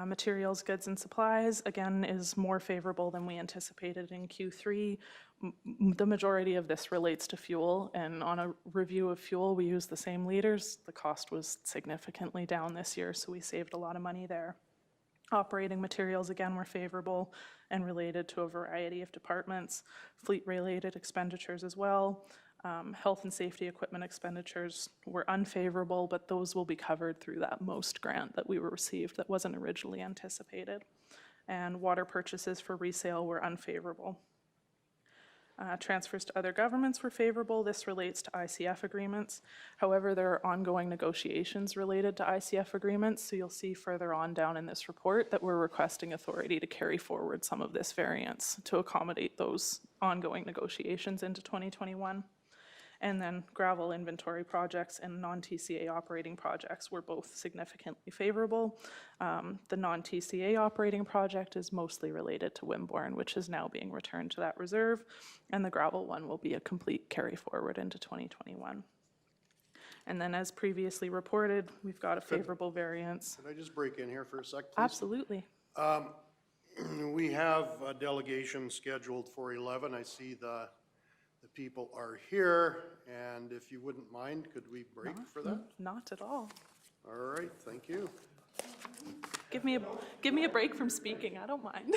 Materials, goods, and supplies, again, is more favorable than we anticipated in Q3. The majority of this relates to fuel, and on a review of fuel, we use the same liters. The cost was significantly down this year, so we saved a lot of money there. Operating materials, again, were favorable and related to a variety of departments. Fleet-related expenditures as well. Health and safety equipment expenditures were unfavorable, but those will be covered through that MOST grant that we received that wasn't originally anticipated. And water purchases for resale were unfavorable. Transfers to other governments were favorable. This relates to ICF agreements. However, there are ongoing negotiations related to ICF agreements, so you'll see further on down in this report that we're requesting authority to carry forward some of this variance to accommodate those ongoing negotiations into 2021. And then gravel inventory projects and non-TCA operating projects were both significantly favorable. The non-TCA operating project is mostly related to Wimborne, which is now being returned to that reserve, and the gravel one will be a complete carry forward into 2021. And then as previously reported, we've got a favorable variance. Can I just break in here for a sec, please? Absolutely. We have a delegation scheduled for 11. I see the people are here, and if you wouldn't mind, could we break for that? Not at all. All right, thank you. Give me a break from speaking, I don't mind.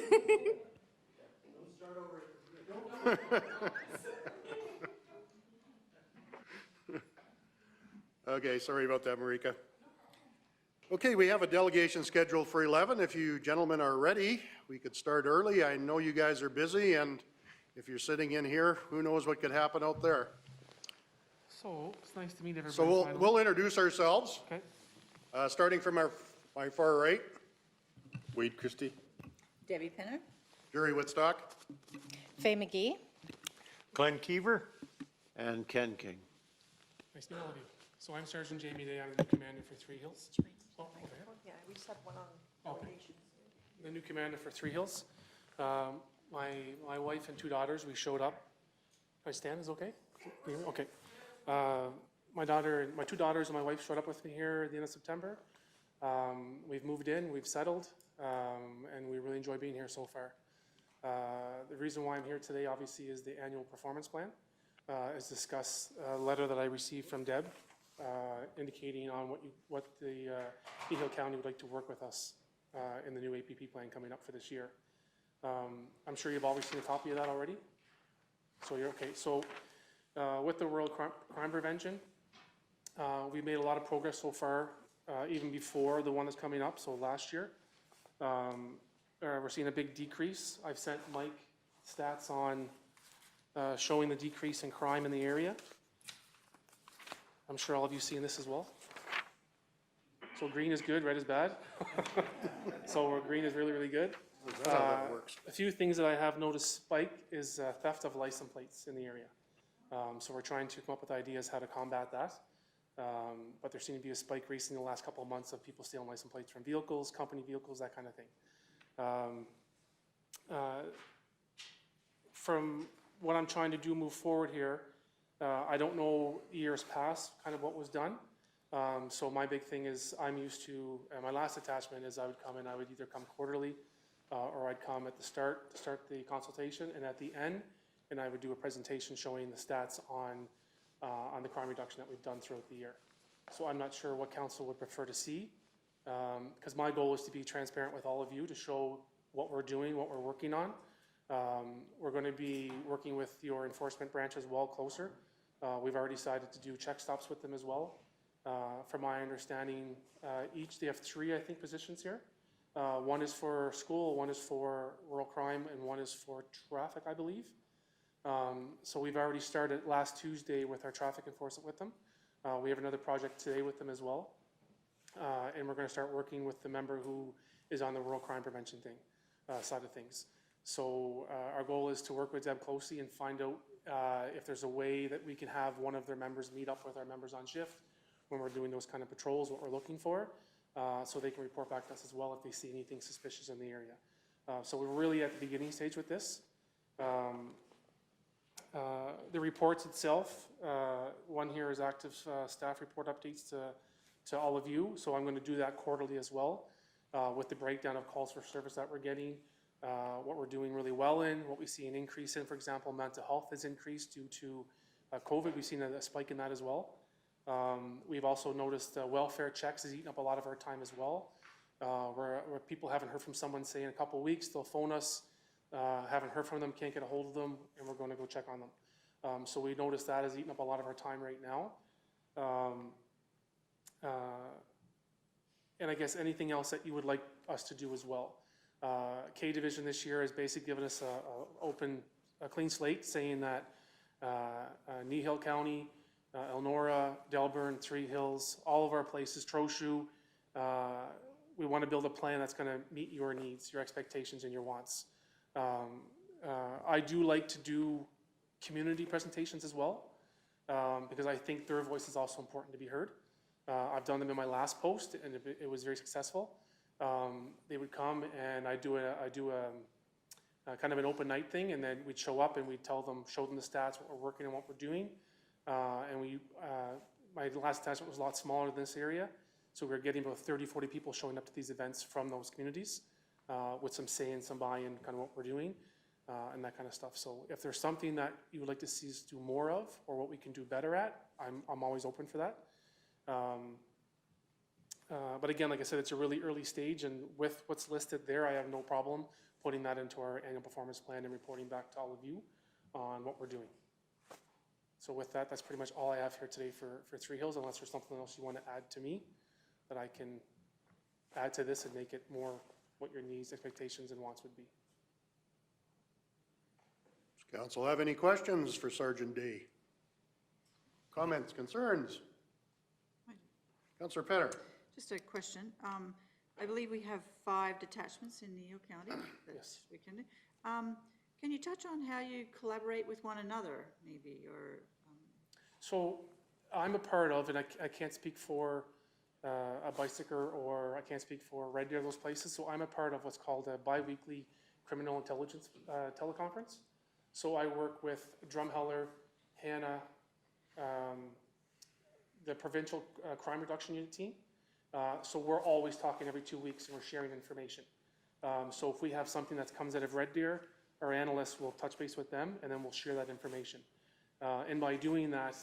Okay, sorry about that, Marika. Okay, we have a delegation scheduled for 11. If you gentlemen are ready, we could start early. I know you guys are busy, and if you're sitting in here, who knows what could happen out there. So, it's nice to meet everybody. So we'll introduce ourselves. Okay. Starting from my far right. Wade Christie. Debbie Pinner? Jerry Whitstock. Faye McGee. Glenn Keever. And Ken King. Nice to meet all of you. So I'm Sergeant Jamie Day. I'm the new commander for Three Hills. Oh, okay. Yeah, we just had one on donations. The new commander for Three Hills. My wife and two daughters, we showed up. Can I stand? Is it okay? Okay. My two daughters and my wife showed up with me here at the end of September. We've moved in, we've settled, and we really enjoy being here so far. The reason why I'm here today, obviously, is the annual performance plan. As discussed, a letter that I received from Deb indicating on what the Kneehill County would like to work with us in the new APP plan coming up for this year. I'm sure you've always seen a copy of that already. So you're okay. So with the World Crime Prevention, we've made a lot of progress so far, even before the one that's coming up, so last year. We're seeing a big decrease. I've sent Mike stats on showing the decrease in crime in the area. I'm sure all of you seen this as well. So green is good, red is bad. So green is really, really good. That's how that works. A few things that I have noticed spike is theft of license plates in the area. So we're trying to come up with ideas how to combat that. But there seemed to be a spike recently in the last couple of months of people stealing license plates from vehicles, company vehicles, that kind of thing. From what I'm trying to do move forward here, I don't know years past kind of what was done. So my big thing is I'm used to, my last attachment is I would come in, I would either come quarterly or I'd come at the start to start the consultation and at the end, and I would do a presentation showing the stats on the crime reduction that we've done throughout the year. So I'm not sure what council would prefer to see, because my goal is to be transparent with all of you to show what we're doing, what we're working on. We're going to be working with your enforcement branch as well closer. We've already decided to do check stops with them as well. From my understanding, they have 3, I think, positions here. One is for school, one is for rural crime, and one is for traffic, I believe. So we've already started last Tuesday with our traffic enforcement with them. We have another project today with them as well. And we're going to start working with the member who is on the rural crime prevention side of things. So our goal is to work with Deb closely and find out if there's a way that we can have one of their members meet up with our members on shift when we're doing those kind of patrols, what we're looking for, so they can report back to us as well if they see anything suspicious in the area. So we're really at the beginning stage with this. The reports itself, one here is active staff report updates to all of you. So I'm going to do that quarterly as well with the breakdown of calls for service that we're getting, what we're doing really well in, what we see an increase in. For example, mental health has increased due to COVID. We've seen a spike in that as well. We've also noticed welfare checks has eaten up a lot of our time as well. Where people haven't heard from someone, say in a couple of weeks, they'll phone us, haven't heard from them, can't get a hold of them, and we're going to go check on them. So we noticed that has eaten up a lot of our time right now. And I guess anything else that you would like us to do as well. K Division this year has basically given us a clean slate, saying that Kneehill County, Elnora, Delburn, Three Hills, all of our places, Trochu, we want to build a plan that's going to meet your needs, your expectations, and your wants. I do like to do community presentations as well, because I think their voice is also important to be heard. I've done them in my last post, and it was very successful. They would come, and I do a kind of an open night thing, and then we'd show up and we'd show them the stats, what we're working and what we're doing. And my last attachment was a lot smaller than this area, so we're getting about 30, 40 people showing up to these events from those communities with some say and some buy-in, kind of what we're doing and that kind of stuff. So if there's something that you would like to see us do more of, or what we can do better at, I'm always open for that. But again, like I said, it's a really early stage, and with what's listed there, I have no problem putting that into our annual performance plan and reporting back to all of you on what we're doing. So with that, that's pretty much all I have here today for Three Hills, unless there's something else you want to add to me that I can add to this and make it more what your needs, expectations, and wants would be. Does council have any questions for Sergeant Day? Comments, concerns? Councillor Penner. Just a question. I believe we have 5 detachments in Kneehill County that Yes. we can do. Can you touch on how you collaborate with one another, maybe, or? So I'm a part of, and I can't speak for a bicycler, or I can't speak for Red Deer, those places. So I'm a part of what's called a bi-weekly criminal intelligence teleconference. So I work with Drumheller, Hannah, the provincial crime reduction unit team. So we're always talking every 2 weeks, and we're sharing information. So if we have something that comes out of Red Deer, our analysts will touch base with them, and then we'll share that information. And by doing that,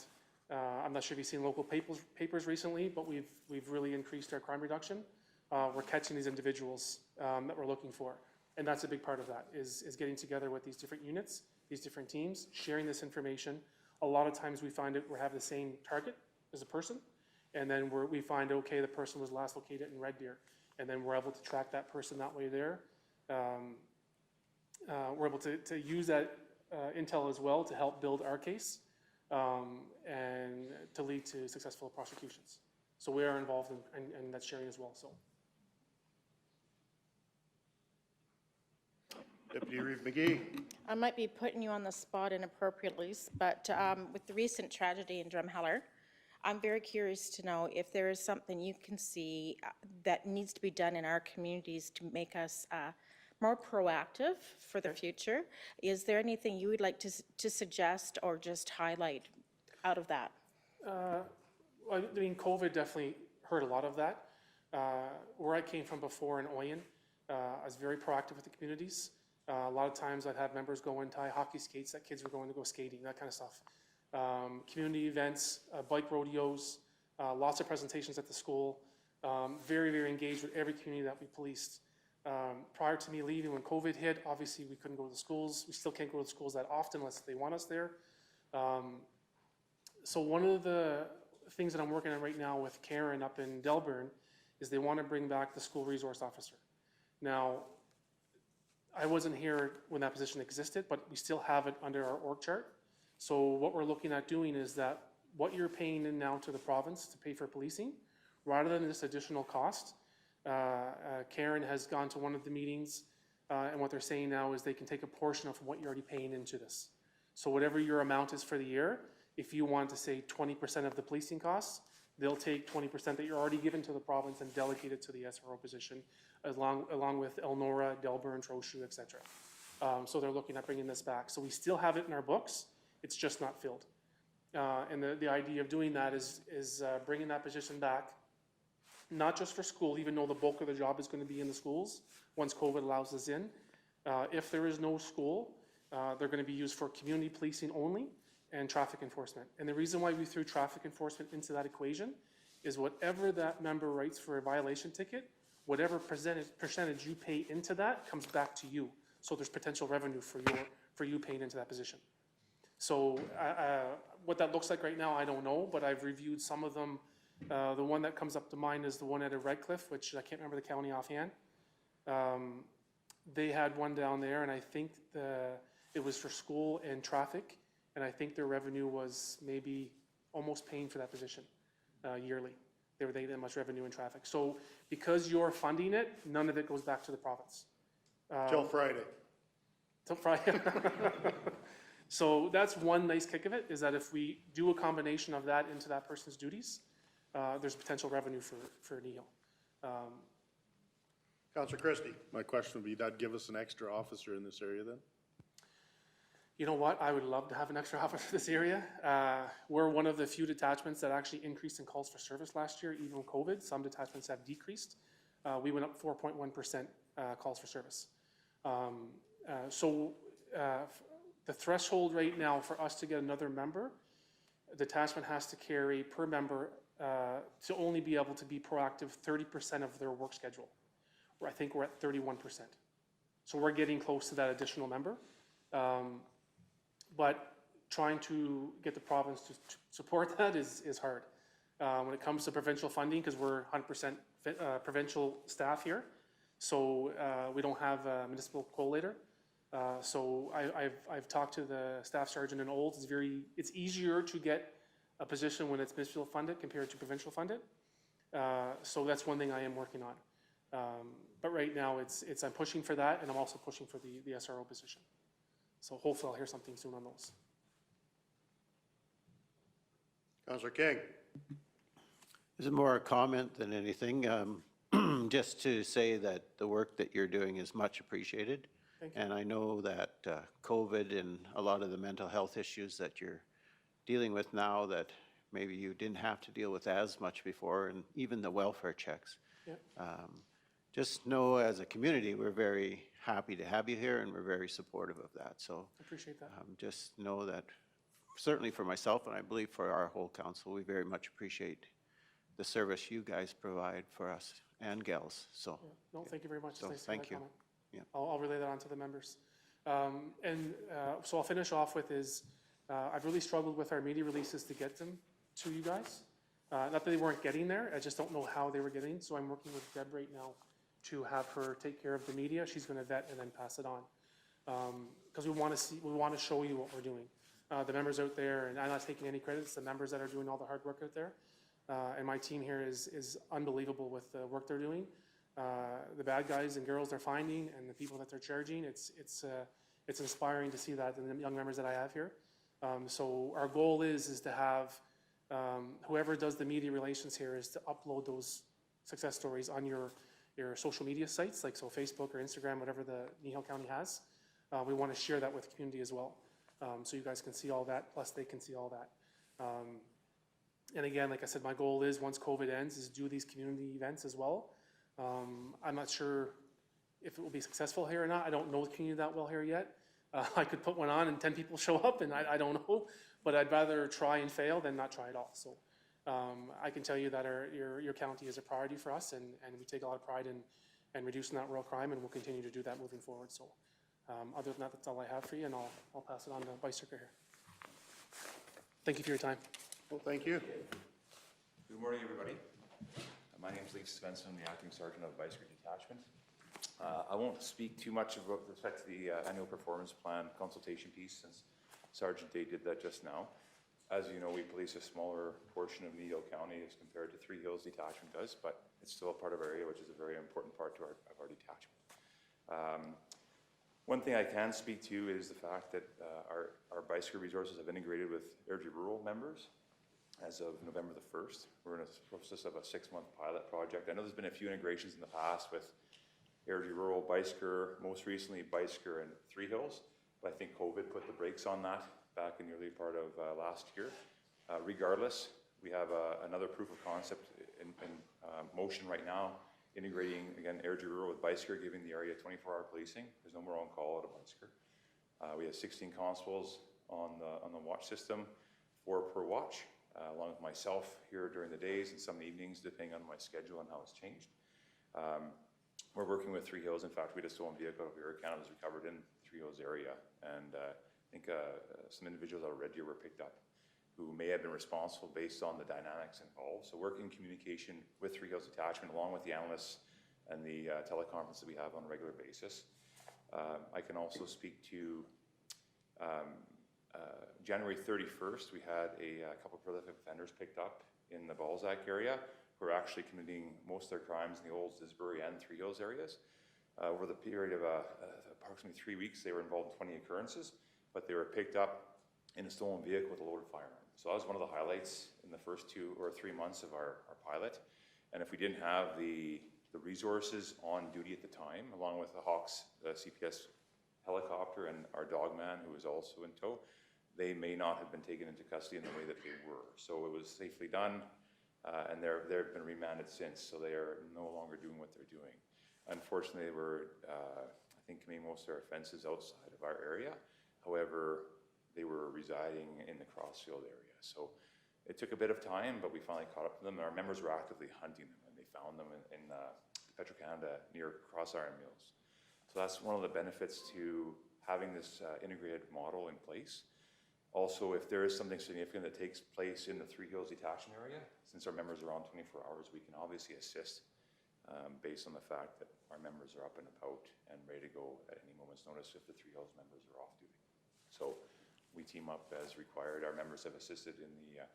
I'm not sure if you've seen local papers recently, but we've really increased our crime reduction. We're catching these individuals that we're looking for. And that's a big part of that, is getting together with these different units, these different teams, sharing this information. A lot of times we find we have the same target as a person, and then we find, okay, the person was last located in Red Deer, and then we're able to track that person that way there. We're able to use that intel as well to help build our case and to lead to successful prosecutions. So we are involved in that sharing as well. So. Deputy Reeve McGee. I might be putting you on the spot inappropriately, but with the recent tragedy in Drumheller, I'm very curious to know if there is something you can see that needs to be done in our communities to make us more proactive for the future. Is there anything you would like to suggest or just highlight out of that? I mean, COVID definitely hurt a lot of that. Where I came from before in Oyen, I was very proactive with the communities. A lot of times I'd have members go and tie hockey skates that kids were going to go skating, that kind of stuff. Community events, bike rodeos, lots of presentations at the school. Very, very engaged with every community that we policed. Prior to me leaving, when COVID hit, obviously we couldn't go to the schools. We still can't go to the schools that often unless they want us there. So one of the things that I'm working on right now with Karen up in Delburn is they want to bring back the school resource officer. Now, I wasn't here when that position existed, but we still have it under our org chart. So what we're looking at doing is that what you're paying in now to the province to pay for policing, rather than this additional cost, Karen has gone to one of the meetings, and what they're saying now is they can take a portion of what you're already paying into this. So whatever your amount is for the year, if you want to say 20% of the policing costs, they'll take 20% that you're already given to the province and delegate it to the SRO position, along with Elnora, Delburn, Trochu, et cetera. So they're looking at bringing this back. So we still have it in our books, it's just not filled. And the idea of doing that is bringing that position back, not just for school, even though the bulk of the job is going to be in the schools, once COVID allows us in. If there is no school, they're going to be used for community policing only and traffic enforcement. And the reason why we threw traffic enforcement into that equation is whatever that member writes for a violation ticket, whatever percentage you pay into that comes back to you. So there's potential revenue for you paying into that position. So what that looks like right now, I don't know, but I've reviewed some of them. The one that comes up to mind is the one at Redcliffe, which I can't remember the county offhand. They had one down there, and I think it was for school and traffic, and I think their revenue was maybe almost paying for that position yearly. They were that much revenue in traffic. So because you're funding it, none of it goes back to the province. Till Friday. Till Friday. So that's one nice kick of it, is that if we do a combination of that into that person's duties, there's potential revenue for Kneehill. Councillor Christie. My question would be, that'd give us an extra officer in this area then? You know what? I would love to have an extra officer in this area. We're one of the few detachments that actually increased in calls for service last year, even with COVID. Some detachments have decreased. We went up 4.1% calls for service. The threshold right now for us to get another member, a detachment has to carry per member to only be able to be proactive 30% of their work schedule. Where I think we're at 31%. So we're getting close to that additional member. But trying to get the province to support that is hard. When it comes to provincial funding, because we're 100% provincial staff here, so we don't have a municipal collator. So I've talked to the staff sergeant in Olds. It's easier to get a position when it's municipal funded compared to provincial funded. So that's one thing I am working on. But right now I'm pushing for that, and I'm also pushing for the SRO position. So hopefully I'll hear something soon on those. Councillor King. This is more a comment than anything. Just to say that the work that you're doing is much appreciated. Thank you. And I know that COVID and a lot of the mental health issues that you're dealing with now that maybe you didn't have to deal with as much before, and even the welfare checks. Yep. Just know as a community, we're very happy to have you here, and we're very supportive of that. So Appreciate that. just know that certainly for myself, and I believe for our whole council, we very much appreciate the service you guys provide for us and gals. So Yeah. No, thank you very much. So Nice to hear thank that you. comment. Yeah. I'll relay that on to the members. So I'll finish off with I've really struggled with our media releases to get them to you guys. Not that they weren't getting there, I just don't know how they were getting. So I'm working with Deb right now to have her take care of the media. She's going to vet and then pass it on. Because we want to show you what we're doing. The members out there, and I'm not taking any credit, it's the members that are doing all the hard work out there. And my team here is unbelievable with the work they're doing. The bad guys and girls they're finding and the people that they're charging, it's inspiring to see that in the young members that I have here. So our goal is to have whoever does the media relations here is to upload those success stories on your social media sites, like so Facebook or Instagram, whatever the Kneehill County has. We want to share that with the community as well. So you guys can see all that, plus they can see all that. And again, like I said, my goal is once COVID ends is do these community events as well. I'm not sure if it will be successful here or not. I don't know the community that well here yet. I could put one on and 10 people show up, and I don't know, but I'd rather try and fail than not try at all. So I can tell you that your county is a priority for us, and we take a lot of pride in reducing that rural crime, and we'll continue to do that moving forward. So other than that, that's all I have for you, and I'll pass it on to Vice Speaker here. Thank you for your time. Well, thank you. Good morning, everybody. My name is Leif Svensson, I'm the Acting Sergeant of Bicycle Detachment. I won't speak too much about respect to the annual performance plan consultation piece since Sergeant Day did that just now. As you know, we police a smaller portion of Kneehill County as compared to Three Hills Detachment does, but it's still a part of our area, which is a very important part of our detachment. One thing I can speak to is the fact that our bicycle resources have integrated with Airdrie Rural members as of November the 1st. We're in a process of a 6-month pilot project. I know there's been a few integrations in the past with Airdrie Rural, Bicyker, most recently Bicyker and Three Hills, but I think COVID put the brakes on that back in the early part of last year. Regardless, we have another proof of concept in motion right now, integrating, again, Airdrie Rural with Bicyker, giving the area 24-hour policing. There's no more on-call out of Bicyker. We have 16 constables on the watch system, 4 per watch, along with myself here during the days and some evenings, depending on my schedule and how it's changed. We're working with Three Hills. In fact, we had a stolen vehicle of Air Canada was recovered in Three Hills area, and I think some individuals out of Red Deer were picked up who may have been responsible based on the dynamics involved. So working in communication with Three Hills Detachment, along with the analysts and the teleconference that we have on a regular basis. I can also speak to January 31st, we had a couple of prolific offenders picked up in the Balzac area who are actually committing most of their crimes in the Old Disbury and Three Hills areas. Over the period of approximately 3 weeks, they were involved in 20 occurrences, but they were picked up in a stolen vehicle with a loaded firearm. So that was one of the highlights in the first 2 or 3 months of our pilot. And if we didn't have the resources on duty at the time, along with the Hawks CPS helicopter and our dog man, who was also in tow, they may not have been taken into custody in the way that they were. So it was safely done, and they've been remanded since, so they are no longer doing what they're doing. Unfortunately, they were, I think, committing most of their offenses outside of our area. However, they were residing in the Crossfield area. So it took a bit of time, but we finally caught up to them. Our members were actively hunting them, and they found them in Petro-Canada near Cross Iron Mills. So that's one of the benefits to having this integrated model in place. Also, if there is something significant that takes place in the Three Hills detachment area, since our members are on 24 hours, we can obviously assist based on the fact that our members are up and about and ready to go at any moment's notice if the Three Hills members are off duty. So we team up as required. Our members have assisted in the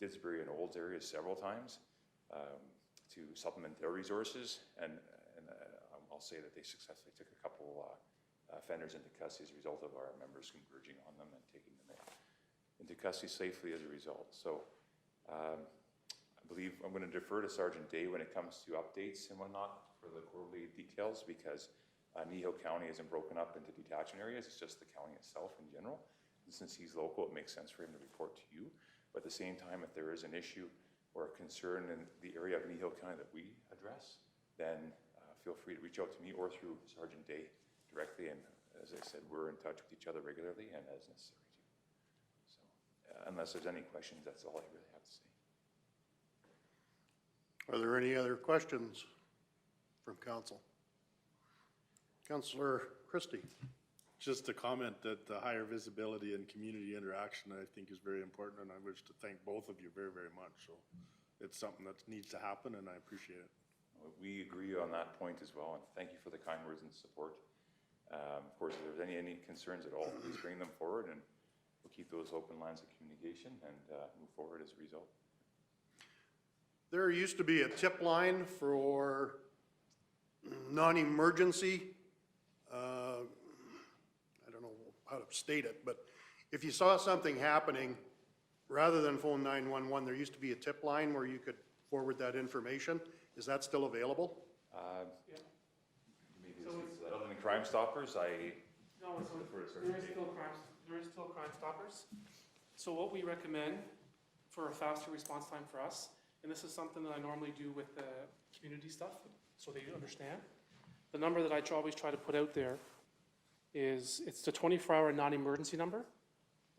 Didsbury and Olds areas several times to supplement their resources, and I'll say that they successfully took a couple offenders into custody as a result of our members converging on them and taking them into custody safely as a result. So I believe I'm going to defer to Sergeant Day when it comes to updates and whatnot for the quarterly details, because Kneehill County isn't broken up into detachment areas. It's just the county itself in general. And since he's local, it makes sense for him to report to you. But at the same time, if there is an issue or a concern in the area of Kneehill County that we address, then feel free to reach out to me or through Sergeant Day directly. And as I said, we're in touch with each other regularly and as necessary too. So unless there's any questions, that's all I really have to say. Are there any other questions from council? Councillor Christie. Just a comment that the higher visibility and community interaction, I think, is very important, and I wish to thank both of you very, very much. So it's something that needs to happen, and I appreciate it. We agree on that point as well, and thank you for the kind words and support. Of course, if there's any concerns at all, please bring them forward, and we'll keep those open lines of communication and move forward as a result. There used to be a tip line for non-emergency. I don't know how to state it, but if you saw something happening, rather than phone 911, there used to be a tip line where you could forward that information. Is that still available? Yeah. Maybe other than Crime Stoppers, No, so there is still Crime Stoppers. So what we recommend for a faster response time for us, and this is something that I normally do with the community stuff, so they understand. The number that I always try to put out there is, it's the 24-hour non-emergency number,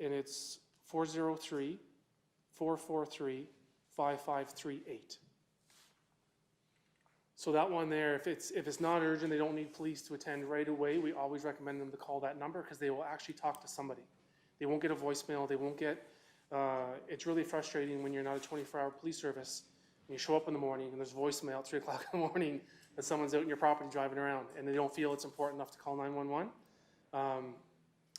and it's 403-443-5538. So that one there, if it's not urgent, they don't need police to attend right away, we always recommend them to call that number, because they will actually talk to somebody. They won't get a voicemail, they won't get, it's really frustrating when you're not a 24-hour police service And you show up in the morning and there's voicemail at 3 o'clock in the morning that someone's out in your property driving around and they don't feel it's important enough to call 911.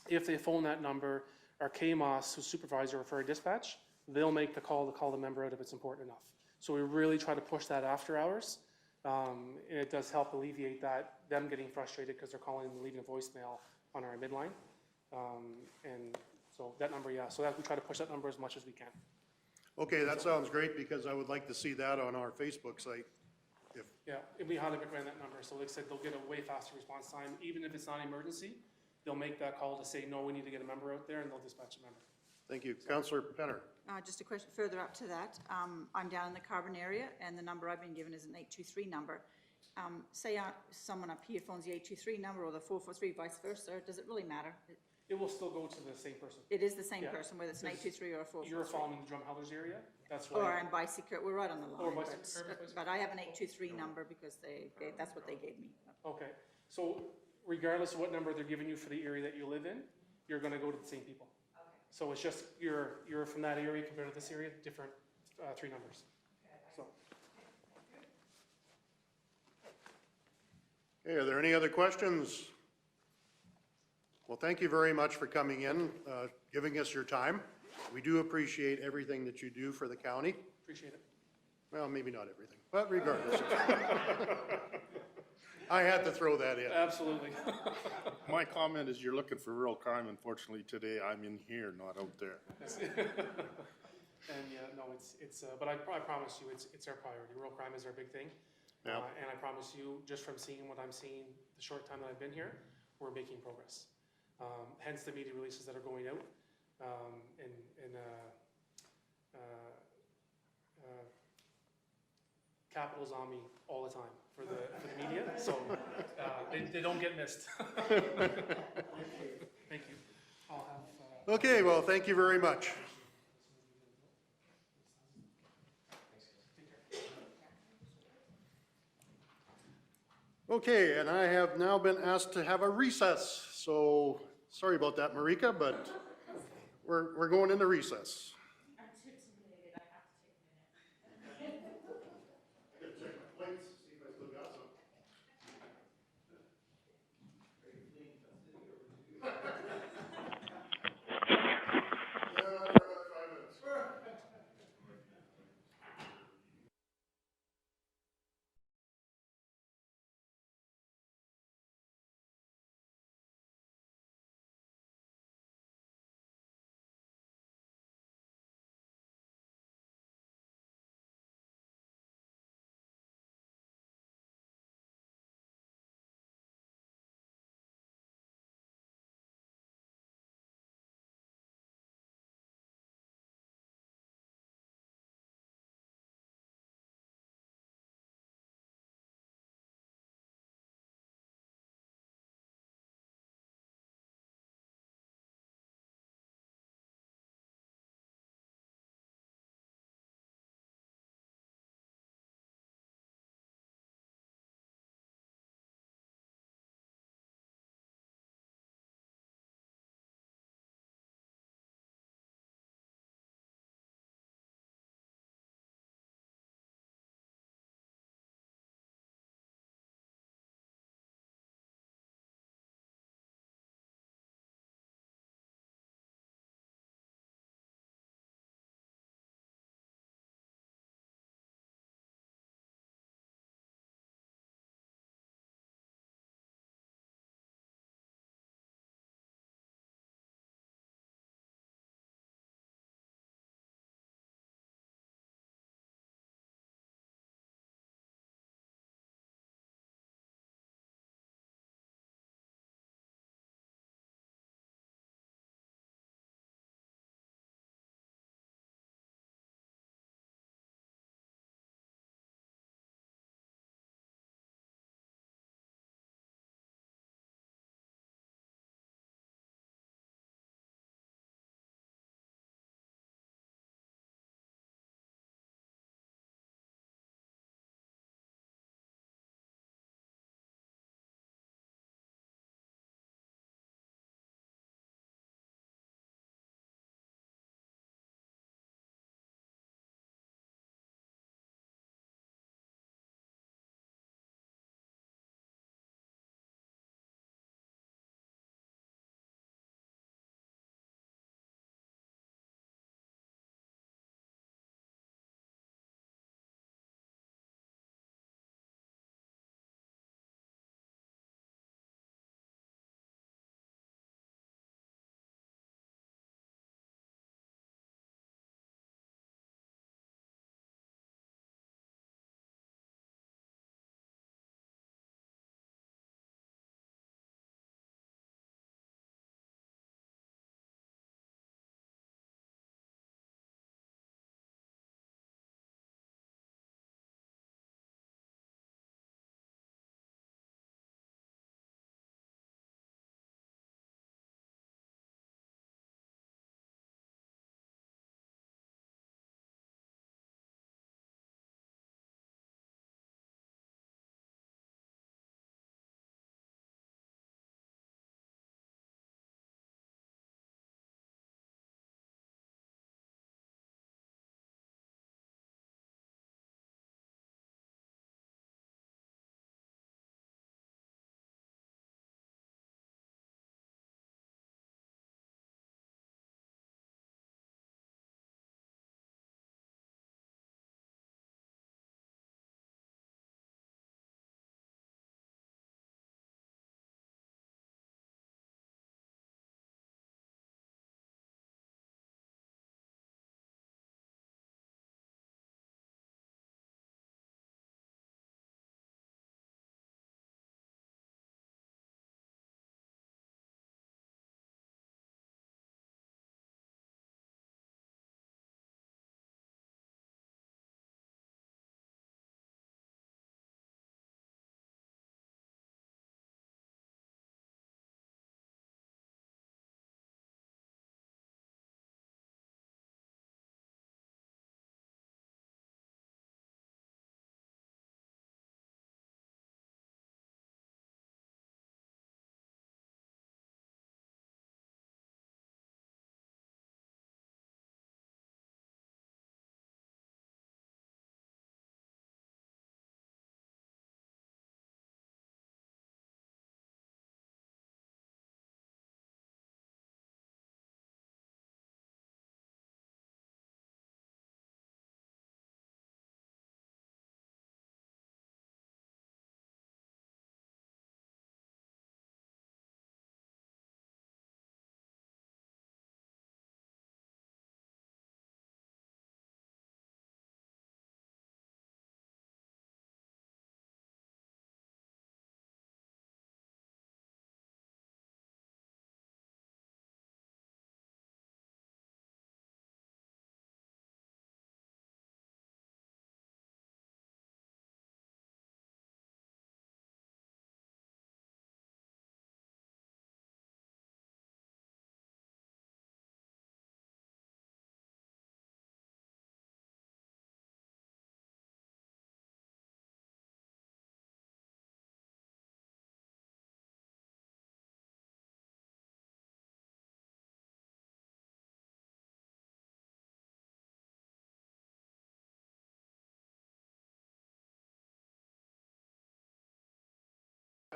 If they phone that number, our KMOS, who's supervisor for dispatch, they'll make the call to call the member out if it's important enough. So we really try to push that after hours. And it does help alleviate that, them getting frustrated because they're calling and leaving a voicemail on our midline. And so that number, yeah, so that we try to push that number as much as we can. Okay, that sounds great, because I would like to see that on our Facebook site. Yeah, and we highly recommend that number. So like I said, they'll get a way faster response time. Even if it's not an emergency, they'll make that call to say, no, we need to get a member out there, and they'll dispatch a member. Thank you. Councillor Penner. Just a question further up to that. I'm down in the Carbon area, and the number I've been given is an 823 number. Say someone up here phones the 823 number or the 443, vice versa. Does it really matter? It will still go to the same person. It is the same Yeah. person, whether it's an 823 or a 443. You're following the Drumhelders area. That's why. Or I'm bicycle. We're right on the Or line. bicycle, But I have an 823 number because that's what they gave me. Okay, so regardless of what number they're giving you for the area that you live in, you're gonna go to the same people. Okay. So it's just, you're from that area compared to this area, different, 3 numbers. So. Okay, are there any other questions? Well, thank you very much for coming in, giving us your time. We do appreciate everything that you do for the county. Appreciate it. Well, maybe not everything, but regardless. I had to throw that in. Absolutely. My comment is you're looking for real crime. Unfortunately, today I'm in here, not out there. And yeah, no, but I promise you, it's our priority. Rural crime is our big thing. Yeah. And I promise you, just from seeing what I'm seeing the short time that I've been here, we're making progress. Hence the media releases that are going out. Capital's on me all the time for the media, so they don't get missed. Thank you. I'll have, Okay, well, thank you very much. Okay, and I have now been asked to have a recess, so sorry about that, Marika, but we're going into recess.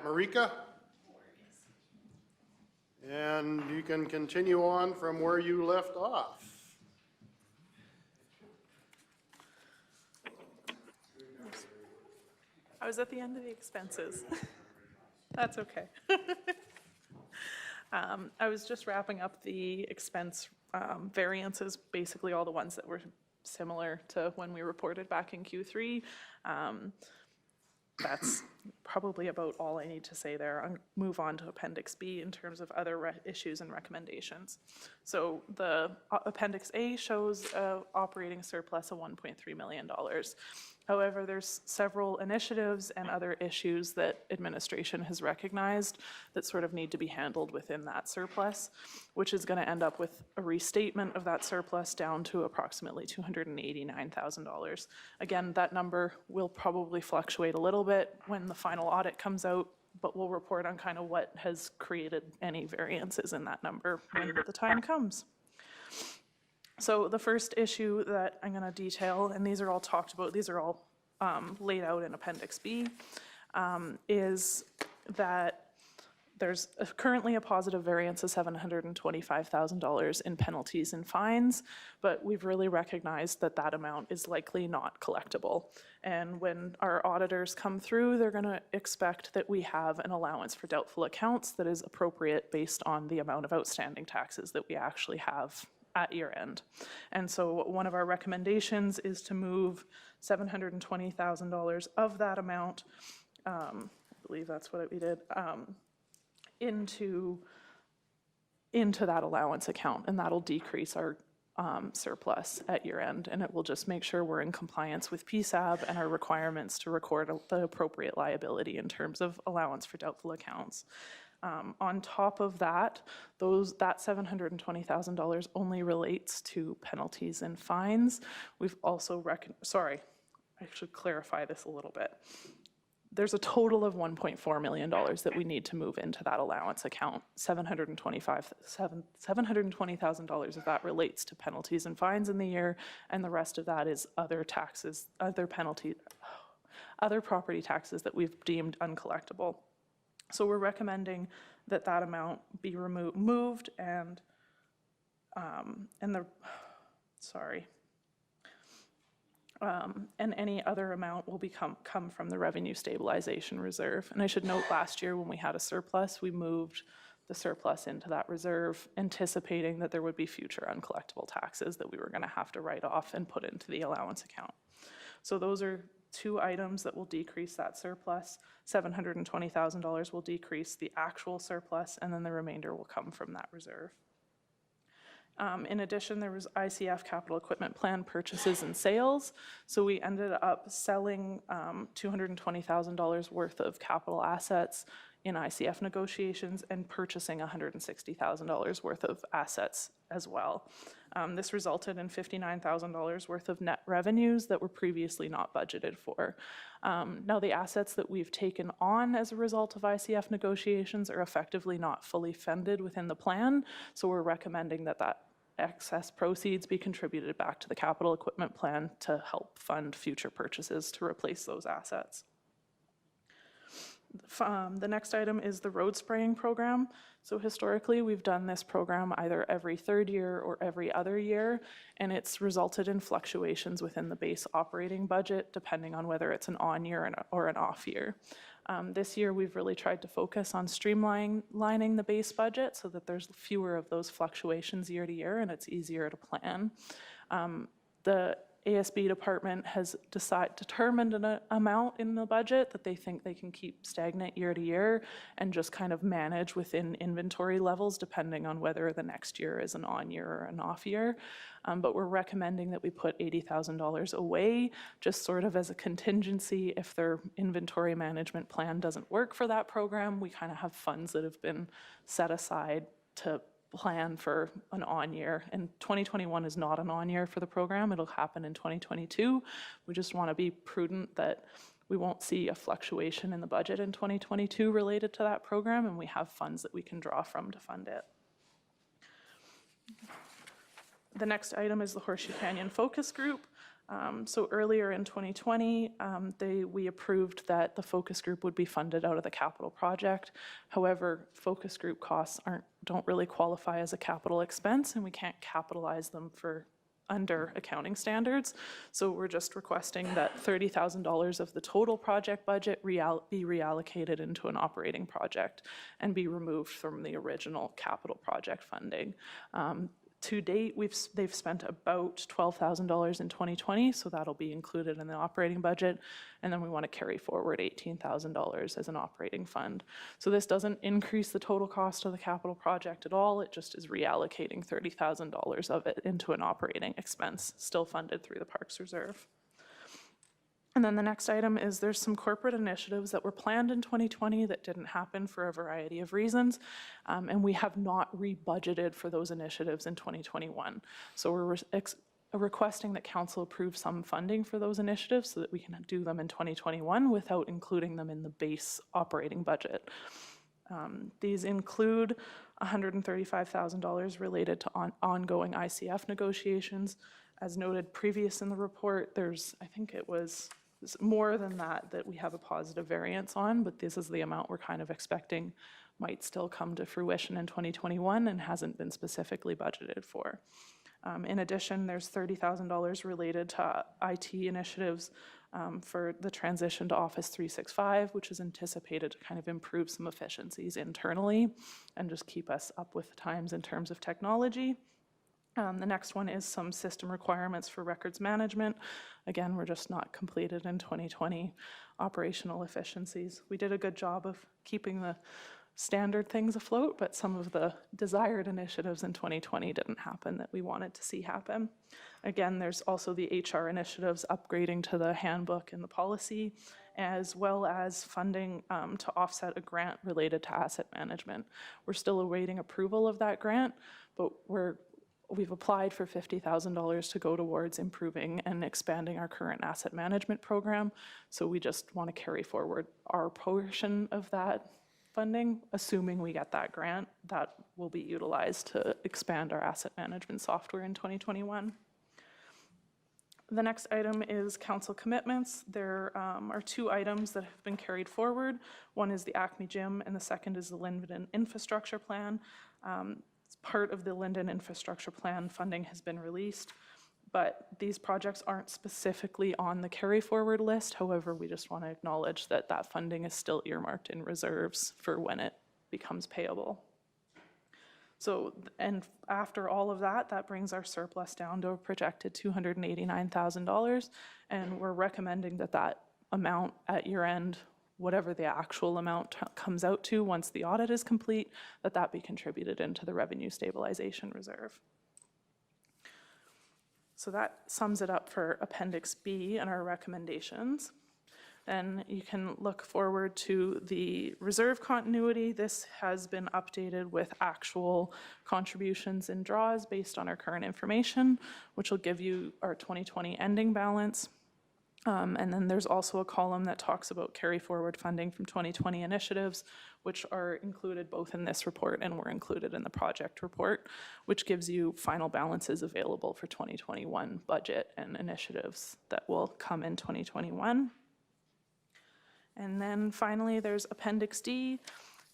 Marika? And you can continue on from where you left off. I was at the end of the expenses. That's okay. I was just wrapping up the expense variances, basically all the ones that were similar to when we reported back in Q3. That's probably about all I need to say there. I'll move on to Appendix B in terms of other issues and recommendations. So the Appendix A shows an operating surplus of $1.3 million. However, there's several initiatives and other issues that administration has recognized that sort of need to be handled within that surplus, which is going to end up with a restatement of that surplus down to approximately $289,000. Again, that number will probably fluctuate a little bit when the final audit comes out, but we'll report on kind of what has created any variances in that number when the time comes. So the first issue that I'm going to detail, and these are all talked about, these are all laid out in Appendix B, is that there's currently a positive variance of $725,000 in penalties and fines, but we've really recognized that that amount is likely not collectible. And when our auditors come through, they're going to expect that we have an allowance for doubtful accounts that is appropriate based on the amount of outstanding taxes that we actually have at year end. And so one of our recommendations is to move $720,000 of that amount, I believe that's what we did, into that allowance account, and that'll decrease our surplus at year end, and it will just make sure we're in compliance with PSAB and our requirements to record the appropriate liability in terms of allowance for doubtful accounts. On top of that, that $720,000 only relates to penalties and fines. We've also sorry, I should clarify this a little bit. There's a total of $1.4 million that we need to move into that allowance account. $720,000 of that relates to penalties and fines in the year, and the rest of that is other taxes, other property taxes that we've deemed uncollectible. So we're recommending that that amount be moved and any other amount will come from the revenue stabilization reserve. And I should note, last year when we had a surplus, we moved the surplus into that reserve, anticipating that there would be future uncollectible taxes that we were going to have to write off and put into the allowance account. So those are two items that will decrease that surplus. $720,000 will decrease the actual surplus, and then the remainder will come from that reserve. In addition, there was ICF capital equipment plan purchases and sales. So we ended up selling $220,000 worth of capital assets in ICF negotiations and purchasing $160,000 worth of assets as well. This resulted in $59,000 worth of net revenues that were previously not budgeted for. Now, the assets that we've taken on as a result of ICF negotiations are effectively not fully funded within the plan, so we're recommending that that excess proceeds be contributed back to the capital equipment plan to help fund future purchases to replace those assets. The next item is the road spraying program. So historically, we've done this program either every third year or every other year, and it's resulted in fluctuations within the base operating budget, depending on whether it's an on year or an off year. This year, we've really tried to focus on streamlining the base budget so that there's fewer of those fluctuations year to year, and it's easier to plan. The ASB department has determined an amount in the budget that they think they can keep stagnant year to year and just kind of manage within inventory levels depending on whether the next year is an on year or an off year. But we're recommending that we put $80,000 away just sort of as a contingency if their inventory management plan doesn't work for that program. We kind of have funds that have been set aside to plan for an on year, and 2021 is not an on year for the program. It'll happen in 2022. We just want to be prudent that we won't see a fluctuation in the budget in 2022 related to that program, and we have funds that we can draw from to fund it. The next item is the Horseshoe Canyon Focus Group. So earlier in 2020, we approved that the focus group would be funded out of the capital project. However, focus group costs don't really qualify as a capital expense, and we can't capitalize them for under accounting standards. So we're just requesting that $30,000 of the total project budget be reallocated into an operating project and be removed from the original capital project funding. To date, they've spent about $12,000 in 2020, so that'll be included in the operating budget. And then we want to carry forward $18,000 as an operating fund. So this doesn't increase the total cost of the capital project at all. It just is reallocating $30,000 of it into an operating expense, still funded through the Parks Reserve. And then the next item is there's some corporate initiatives that were planned in 2020 that didn't happen for a variety of reasons, and we have not rebudgeted for those initiatives in 2021. So we're requesting that council approve some funding for those initiatives so that we can do them in 2021 without including them in the base operating budget. These include $135,000 related to ongoing ICF negotiations. As noted previous in the report, I think it was more than that we have a positive variance on, but this is the amount we're kind of expecting might still come to fruition in 2021 and hasn't been specifically budgeted for. In addition, there's $30,000 related to IT initiatives for the transition to Office 365, which is anticipated to kind of improve some efficiencies internally and just keep us up with the times in terms of technology. The next one is some system requirements for records management. Again, we're just not completed in 2020. Operational efficiencies. We did a good job of keeping the standard things afloat, but some of the desired initiatives in 2020 didn't happen that we wanted to see happen. Again, there's also the HR initiatives, upgrading to the handbook and the policy, as well as funding to offset a grant related to asset management. We're still awaiting approval of that grant, but we've applied for $50,000 to go towards improving and expanding our current asset management program. So we just want to carry forward our portion of that funding, assuming we get that grant that will be utilized to expand our asset management software in 2021. The next item is council commitments. There are two items that have been carried forward. One is the Acme Gym and the second is the Linden Infrastructure Plan. Part of the Linden Infrastructure Plan funding has been released, but these projects aren't specifically on the carry forward list. However, we just want to acknowledge that that funding is still earmarked in reserves for when it becomes payable. So, and after all of that, that brings our surplus down to a projected $289,000, and we're recommending that that amount at year end, whatever the actual amount comes out to once the audit is complete, that be contributed into the Revenue Stabilization Reserve. So that sums it up for Appendix B and our recommendations. Then you can look forward to the reserve continuity. This has been updated with actual contributions and draws based on our current information, which will give you our 2020 ending balance. And then there's also a column that talks about carry forward funding from 2020 initiatives, which are included both in this report and were included in the project report, which gives you final balances available for 2021 budget and initiatives that will come in 2021. And then finally, there's Appendix D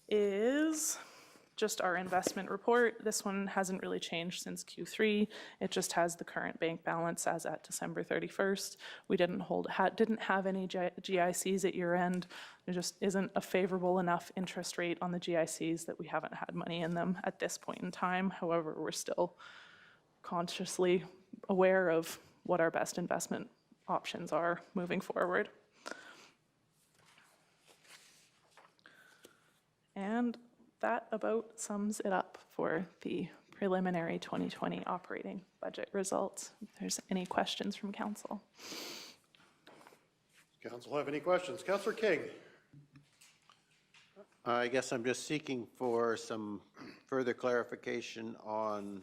is just our investment report. This one hasn't really changed since Q3. It just has the current bank balance as at December 31st. We didn't have any GICs at year end. There just isn't a favorable enough interest rate on the GICs that we haven't had money in them at this point in time. However, we're still consciously aware of what our best investment options are moving forward. And that about sums it up for the preliminary 2020 operating budget results. If there's any questions from council. Does council have any questions? Councillor King. I guess I'm just seeking for some further clarification on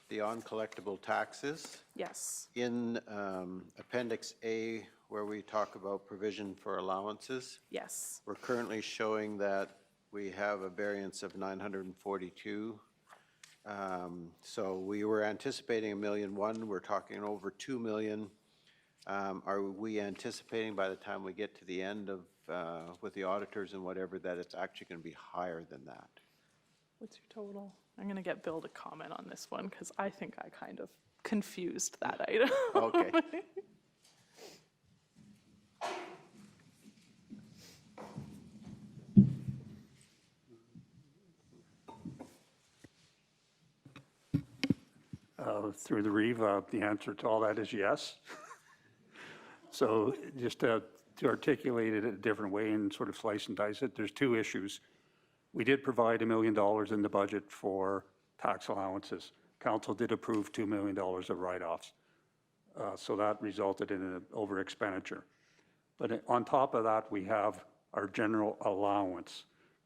the uncollectible taxes. Yes. In Appendix A, where we talk about provision for allowances. Yes. We're currently showing that we have a variance of 942. So we were anticipating $1.1 million, we're talking over $2 million. Are we anticipating by the time we get to the end of, with the auditors and whatever, that it's actually going to be higher than that? What's your total? I'm going to get Bill to comment on this one because I think I kind of confused that item. Okay. Through the Reeve, the answer to all that is yes. So just to articulate it a different way and sort of slice and dice it, there's two issues. We did provide $1 million in the budget for tax allowances. Council did approve $2 million of write-offs. So that resulted in an over expenditure. But on top of that, we have our general allowance.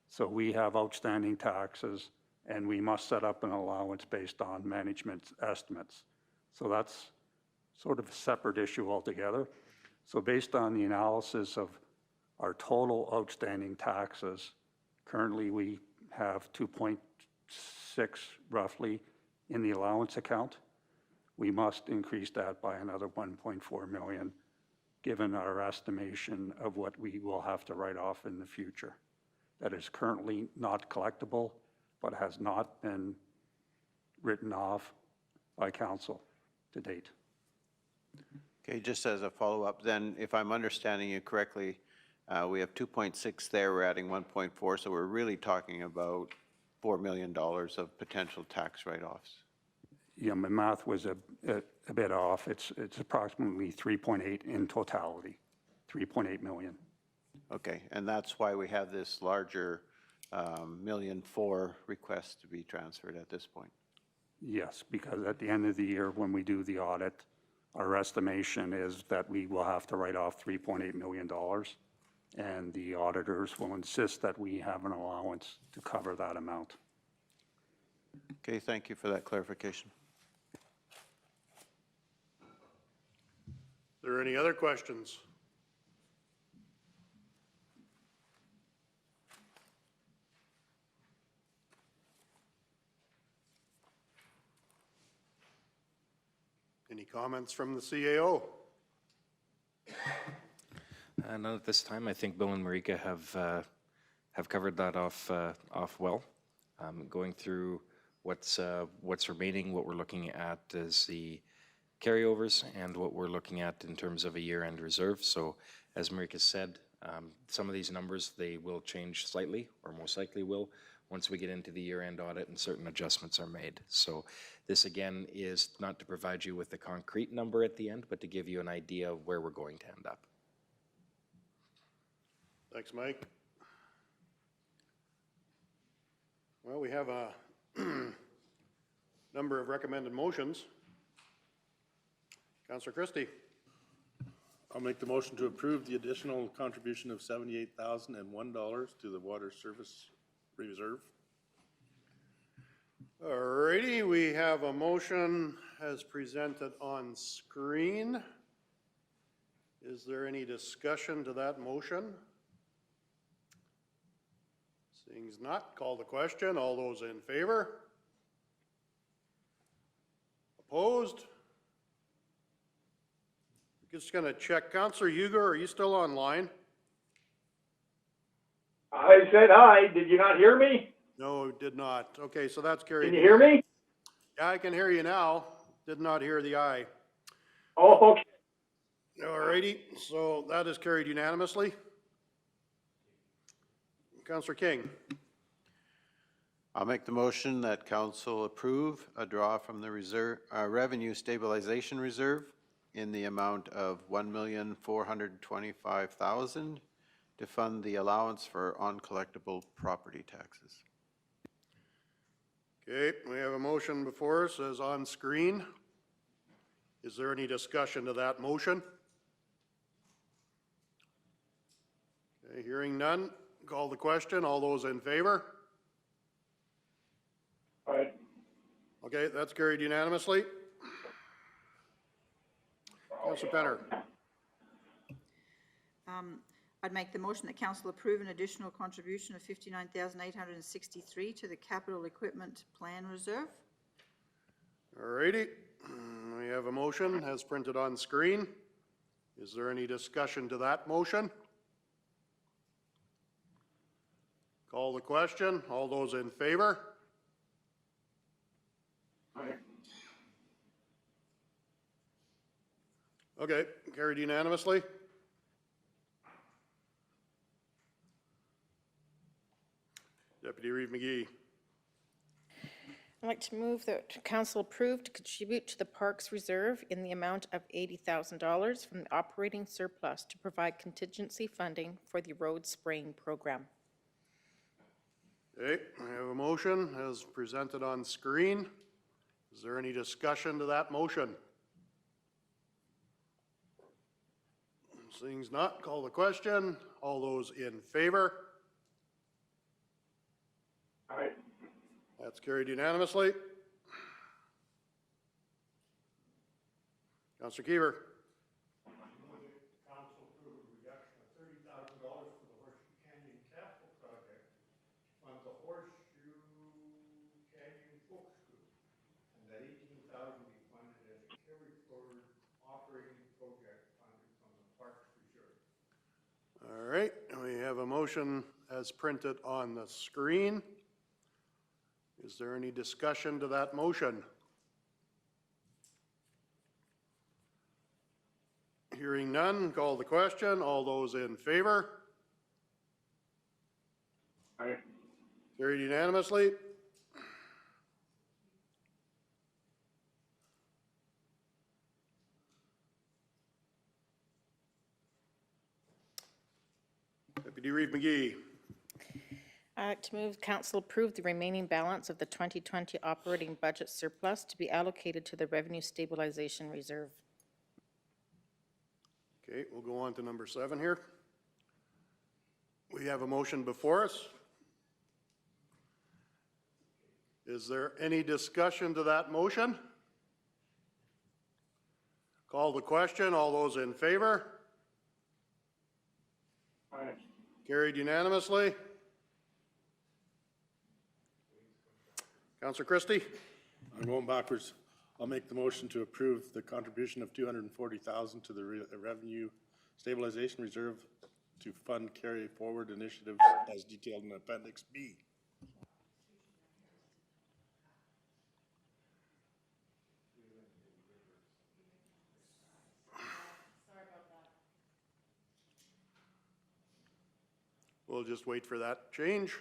So we have outstanding taxes, and we must set up an allowance based on management's estimates. So that's sort of a separate issue altogether. So based on the analysis of our total outstanding taxes, currently we have 2.6 roughly in the allowance account. We must increase that by another 1.4 million, given our estimation of what we will have to write off in the future. That is currently not collectible, but has not been written off by council to date. Okay, just as a follow-up, then, if I'm understanding you correctly, we have 2.6 there, we're adding 1.4, so we're really talking about $4 million of potential tax write-offs. Yeah, my math was a bit off. It's approximately 3.8 in totality, 3.8 million. Okay, and that's why we have this larger $1.4 million request to be transferred at this point. Yes, because at the end of the year, when we do the audit, our estimation is that we will have to write off $3.8 million, and the auditors will insist that we have an allowance to cover that amount. Okay, thank you for that clarification. Are there any other questions? Any comments from the CAO? None at this time. I think Bill and Marika have covered that off well. Going through what's remaining, what we're looking at is the carryovers and what we're looking at in terms of a year-end reserve. So as Marika said, some of these numbers, they will change slightly, or most likely will, once we get into the year-end audit and certain adjustments are made. So this again is not to provide you with a concrete number at the end, but to give you an idea of where we're going to end up. Thanks, Mike. Well, we have a number of recommended motions. Councillor Christie. I'll make the motion to approve the additional contribution of $78,001 to the water service reserve. All righty, we have a motion as presented on screen. Is there any discussion to that motion? Seeing as not, call the question. All those in favor? Opposed? Just going to check. Councillor Hugo, are you still online? I said hi. Did you not hear me? No, did not. Okay, so that's carried. Can you hear me? Yeah, I can hear you now. Did not hear the aye. Oh, okay. All righty, so that is carried unanimously. Councillor King. I'll make the motion that council approve a draw from the reserve, revenue stabilization reserve in the amount of $1,425,000 to fund the allowance for uncollectible property taxes. Okay, we have a motion before us as on screen. Is there any discussion to that motion? Okay, hearing none, call the question. All those in favor? Aye. Okay, that's carried unanimously. Councillor Penner. I'd make the motion that council approve an additional contribution of $59,863 to the capital equipment plan reserve. All righty, we have a motion as printed on screen. Is there any discussion to that motion? Call the question. All those in favor? Okay, carried unanimously. Deputy Reeve McGee. I'd like to move that council approve to contribute to the Parks Reserve in the amount of $80,000 from the operating surplus to provide contingency funding for the road spraying program. Okay, I have a motion as presented on screen. Is there any discussion to that motion? Seeing not, call the question. All those in favor? Aye. That's carried unanimously. Councillor Kiever. Council approve a reduction of $30,000 for the Horseshoe Canyon Capital Project to fund the Horseshoe Canyon Folk School, and that $18,000 be funded as a carry forward operating project funded from the Parks Reserve. All right, we have a motion as printed on the screen. Is there any discussion to that motion? Hearing none, call the question. All those in favor? Aye. Carried unanimously. Deputy Reeve McGee. I'd like to move council approve the remaining balance of the 2020 operating budget surplus to be allocated to the Revenue Stabilization Reserve. Okay, we'll go on to number 7 here. We have a motion before us. Is there any discussion to that motion? Call the question. All those in favor? Aye. Carried unanimously. Councillor Christie? I'm going backwards. I'll make the motion to approve the contribution of $240,000 to the Revenue Stabilization Reserve to fund carry forward initiatives as detailed in Appendix B. We'll just wait for that change.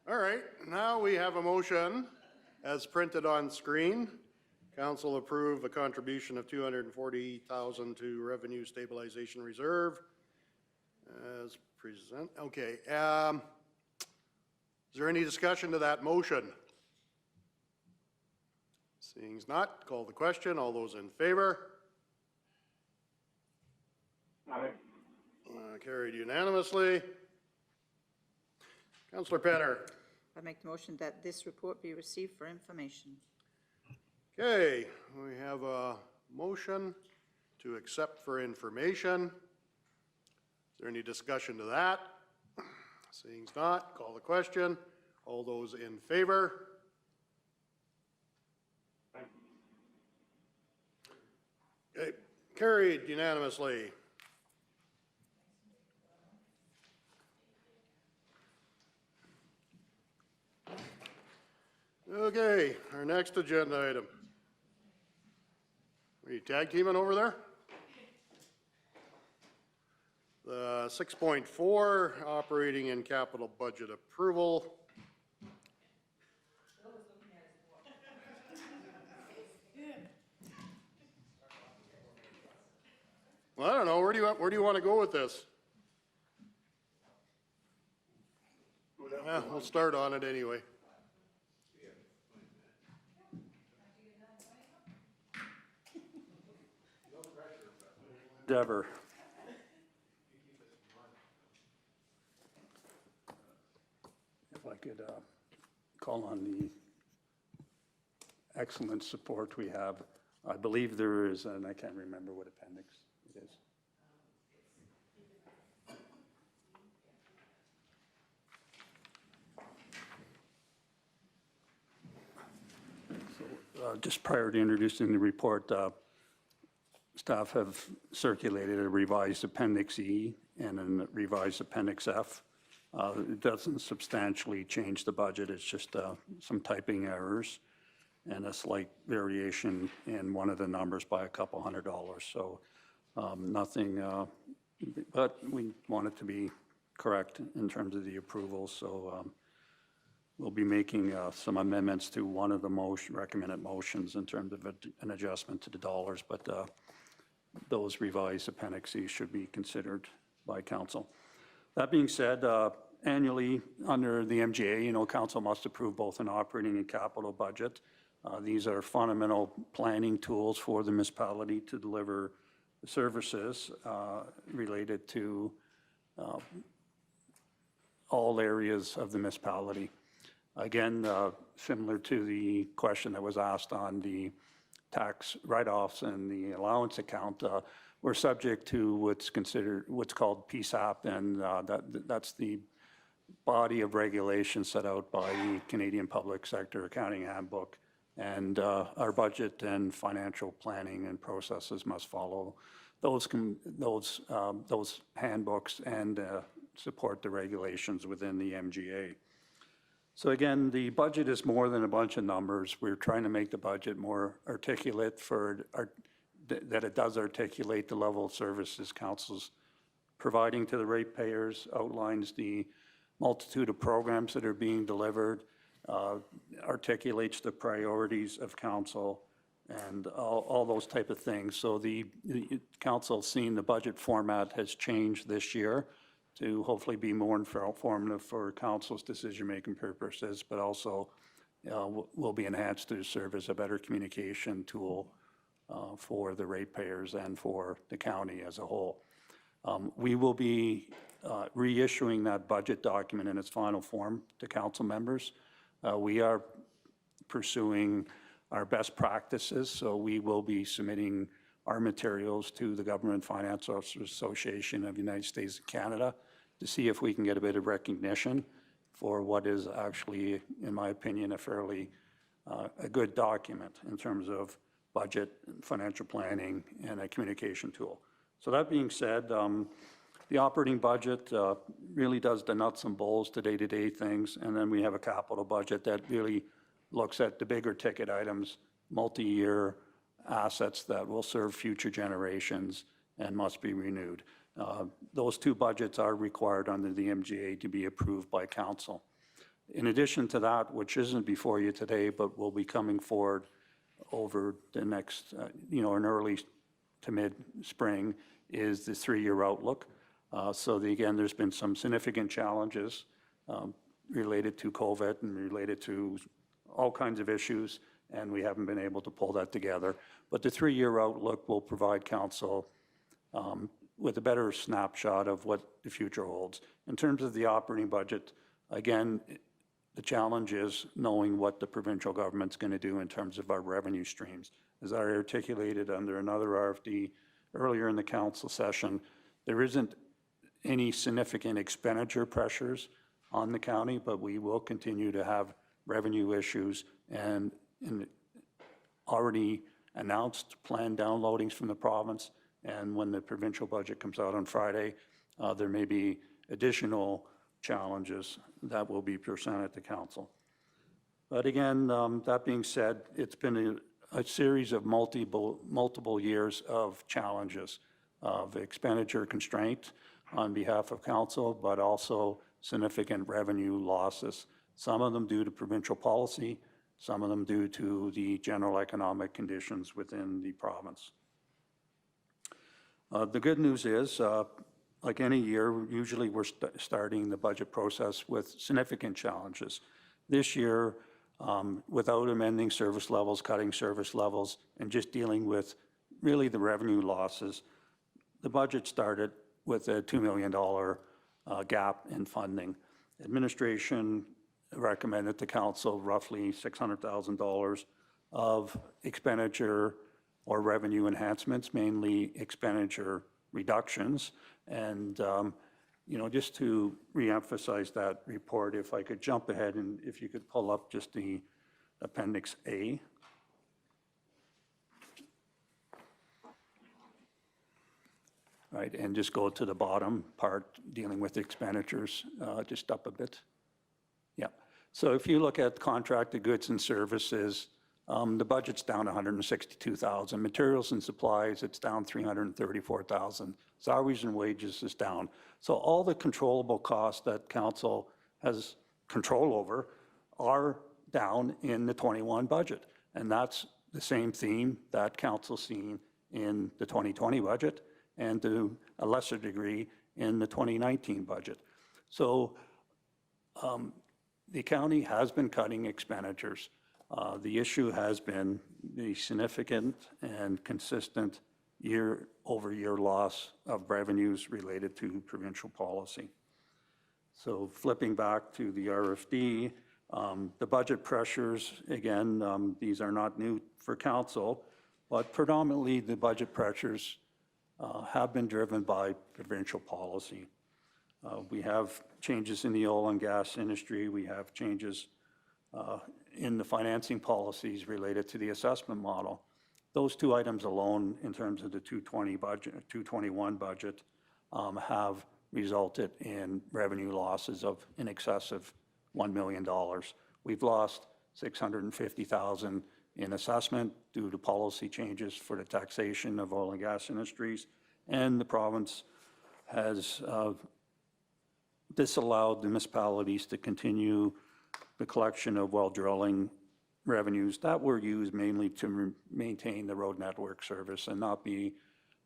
All right, now we have a motion as printed on screen. Council approve a contribution of $240,000 to Revenue Stabilization Reserve as present. Okay, is there any discussion to that motion? Seeing as not, call the question. All those in favor? Aye. Carried unanimously. Councillor Petter. I make the motion that this report be received for information. Okay, we have a motion to accept for information. Is there any discussion to that? Seeing as not, call the question. All those in favor? Okay, carried unanimously. Okay, our next agenda item. Are you tag teaming over there? 6.4, operating and capital budget approval. Well, I don't know, where do you want to go with this? We'll start on it anyway. Endeavor. If I could call on the excellent support we have. I believe there is, and I can't remember what appendix it is. So, just prior to introducing the report, staff have circulated a revised Appendix E and a revised Appendix F. It doesn't substantially change the budget, it's just some typing errors and a slight variation in one of the numbers by a couple $100. So nothing, but we want it to be correct in terms of the approval. So we'll be making some amendments to one of the recommended motions in terms of an adjustment to the dollars, but those revised appendices should be considered by council. That being said, annually under the MGA, council must approve both an operating and capital budget. These are fundamental planning tools for the municipality to deliver services related to all areas of the municipality. Again, similar to the question that was asked on the tax write-offs and the allowance account, we're subject to what's called PSAP, and that's the body of regulations set out by the Canadian Public Sector Accounting Handbook, and our budget and financial planning and processes must follow those handbooks and support the regulations within the MGA. So again, the budget is more than a bunch of numbers. We're trying to make the budget more articulate that it does articulate the level of services council's providing to the ratepayers, outlines the multitude of programs that are being delivered, articulates the priorities of council, and all those type of things. So the council seeing the budget format has changed this year to hopefully be more informative for council's decision-making purposes, but also will be enhanced to serve as a better communication tool for the ratepayers and for the county as a whole. We will be reissuing that budget document in its final form to council members. We are pursuing our best practices, so we will be submitting our materials to the Government Finance Officers Association of the United States and Canada to see if we can get a bit of recognition for what is actually, in my opinion, a good document in terms of budget, financial planning, and a communication tool. So that being said, the operating budget really does the nuts and bolts, the day-to-day things, and then we have a capital budget that really looks at the bigger ticket items, multi-year assets that will serve future generations and must be renewed. Those two budgets are required under the MGA to be approved by council. In addition to that, which isn't before you today, but will be coming forward over the next, in early to mid-spring, is the 3-year outlook. Again, there's been some significant challenges related to COVID and related to all kinds of issues, and we haven't been able to pull that together. But the 3-year outlook will provide council with a better snapshot of what the future holds. In terms of the operating budget, again, the challenge is knowing what the provincial government's going to do in terms of our revenue streams. As I articulated under another RFD earlier in the council session, there isn't any significant expenditure pressures on the county, but we will continue to have revenue issues, and in already announced planned downloadings from the province, and when the provincial budget comes out on Friday, there may be additional challenges that will be presented to council. But again, that being said, it's been a series of multiple years of challenges, of expenditure constraint, on behalf of council, but also significant revenue losses. Some of them due to provincial policy, some of them due to the general economic conditions within the province. The good news is, like any year, usually we're starting the budget process with significant challenges. This year, without amending service levels, cutting service levels, and just dealing with really the revenue losses, the budget started with a $2 million gap in funding. Administration recommended to council roughly $600,000 of expenditure or revenue enhancements, mainly expenditure reductions. And, you know, just to reemphasize that report, if I could jump ahead and if you could pull up just the Appendix A. Right, and just go to the bottom part dealing with expenditures, just up a bit. Yeah, so if you look at contracted goods and services, the budget's down 162,000. Materials and supplies, it's down 334,000. Salaries and wages is down. So all the controllable costs that council has control over are down in the 21 budget. And that's the same theme that council's seen in the 2020 budget and to a lesser degree in the 2019 budget. So the county has been cutting expenditures. The issue has been the significant and consistent year-over-year loss of revenues related to provincial policy. So flipping back to the RFD, the budget pressures, again, these are not new for council, but predominantly the budget pressures have been driven by provincial policy. We have changes in the oil and gas industry. We have changes in the financing policies related to the assessment model. Those two items alone, in terms of the 221 budget, have resulted in revenue losses of in excess of $1 million. We've lost $650,000 in assessment due to policy changes for the taxation of oil and gas industries, and the province has disallowed the municipalities to continue the collection of well drilling revenues that were used mainly to maintain the road network service and not be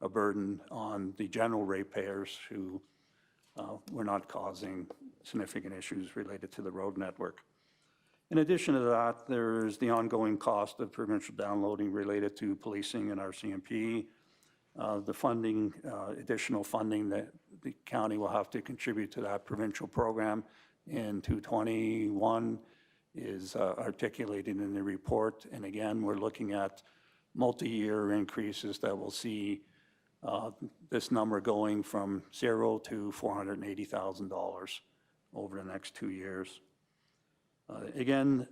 a burden on the general ratepayers who were not causing significant issues related to the road network. In addition to that, there's the ongoing cost of provincial downloading related to policing and RCMP. The funding, additional funding that the county will have to contribute to that provincial program in 2021 is articulated in the report. And again, we're looking at multi-year increases that will see this number going from $0 to $480,000 over the next 2 years. Again,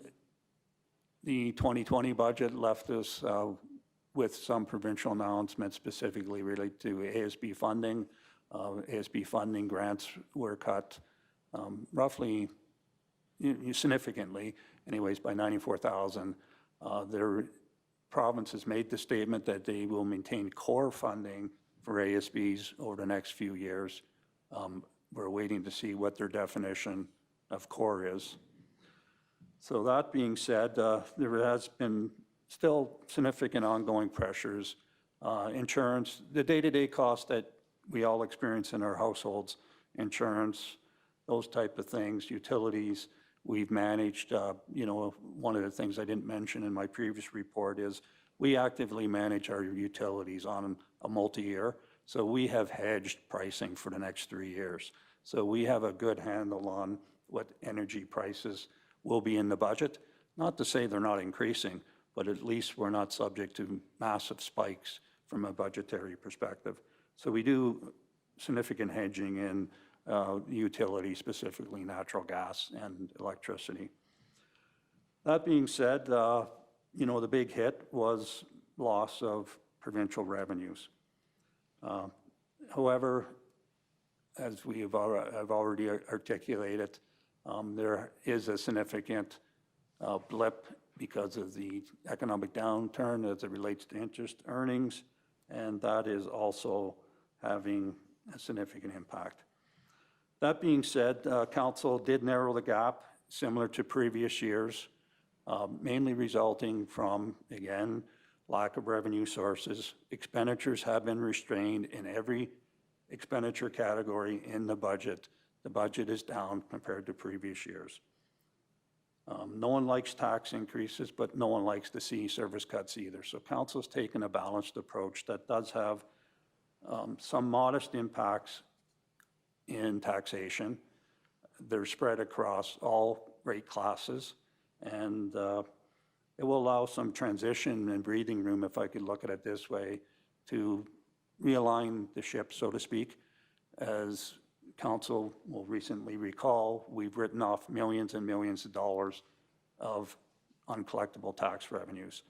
the 2020 budget left us with some provincial announcements specifically related to ASB funding. ASB funding grants were cut roughly, significantly, anyways, by $94,000. Their province has made the statement that they will maintain core funding for ASBs over the next few years. We're waiting to see what their definition of core is. So that being said, there has been still significant ongoing pressures. Insurance, the day-to-day costs that we all experience in our households, insurance, those type of things, utilities, we've managed, you know, one of the things I didn't mention in my previous report is we actively manage our utilities on a multi-year. So we have hedged pricing for the next 3 years. So we have a good handle on what energy prices will be in the budget. Not to say they're not increasing, but at least we're not subject to massive spikes from a budgetary perspective. So we do significant hedging in utilities, specifically natural gas and electricity. That being said, you know, the big hit was loss of provincial revenues. However, as we have already articulated, there is a significant blip because of the economic downturn as it relates to interest earnings, and that is also having a significant impact. That being said, council did narrow the gap, similar to previous years, mainly resulting from, again, lack of revenue sources. Expenditures have been restrained in every expenditure category in the budget. The budget is down compared to previous years. No one likes tax increases, but no one likes to see service cuts either. So council's taken a balanced approach that does have some modest impacts in taxation. They're spread across all rate classes, and it will allow some transition and breathing room, if I could look at it this way, to realign the ship, so to speak. As council will recently recall, we've written off millions and millions of dollars of uncollectible tax revenues.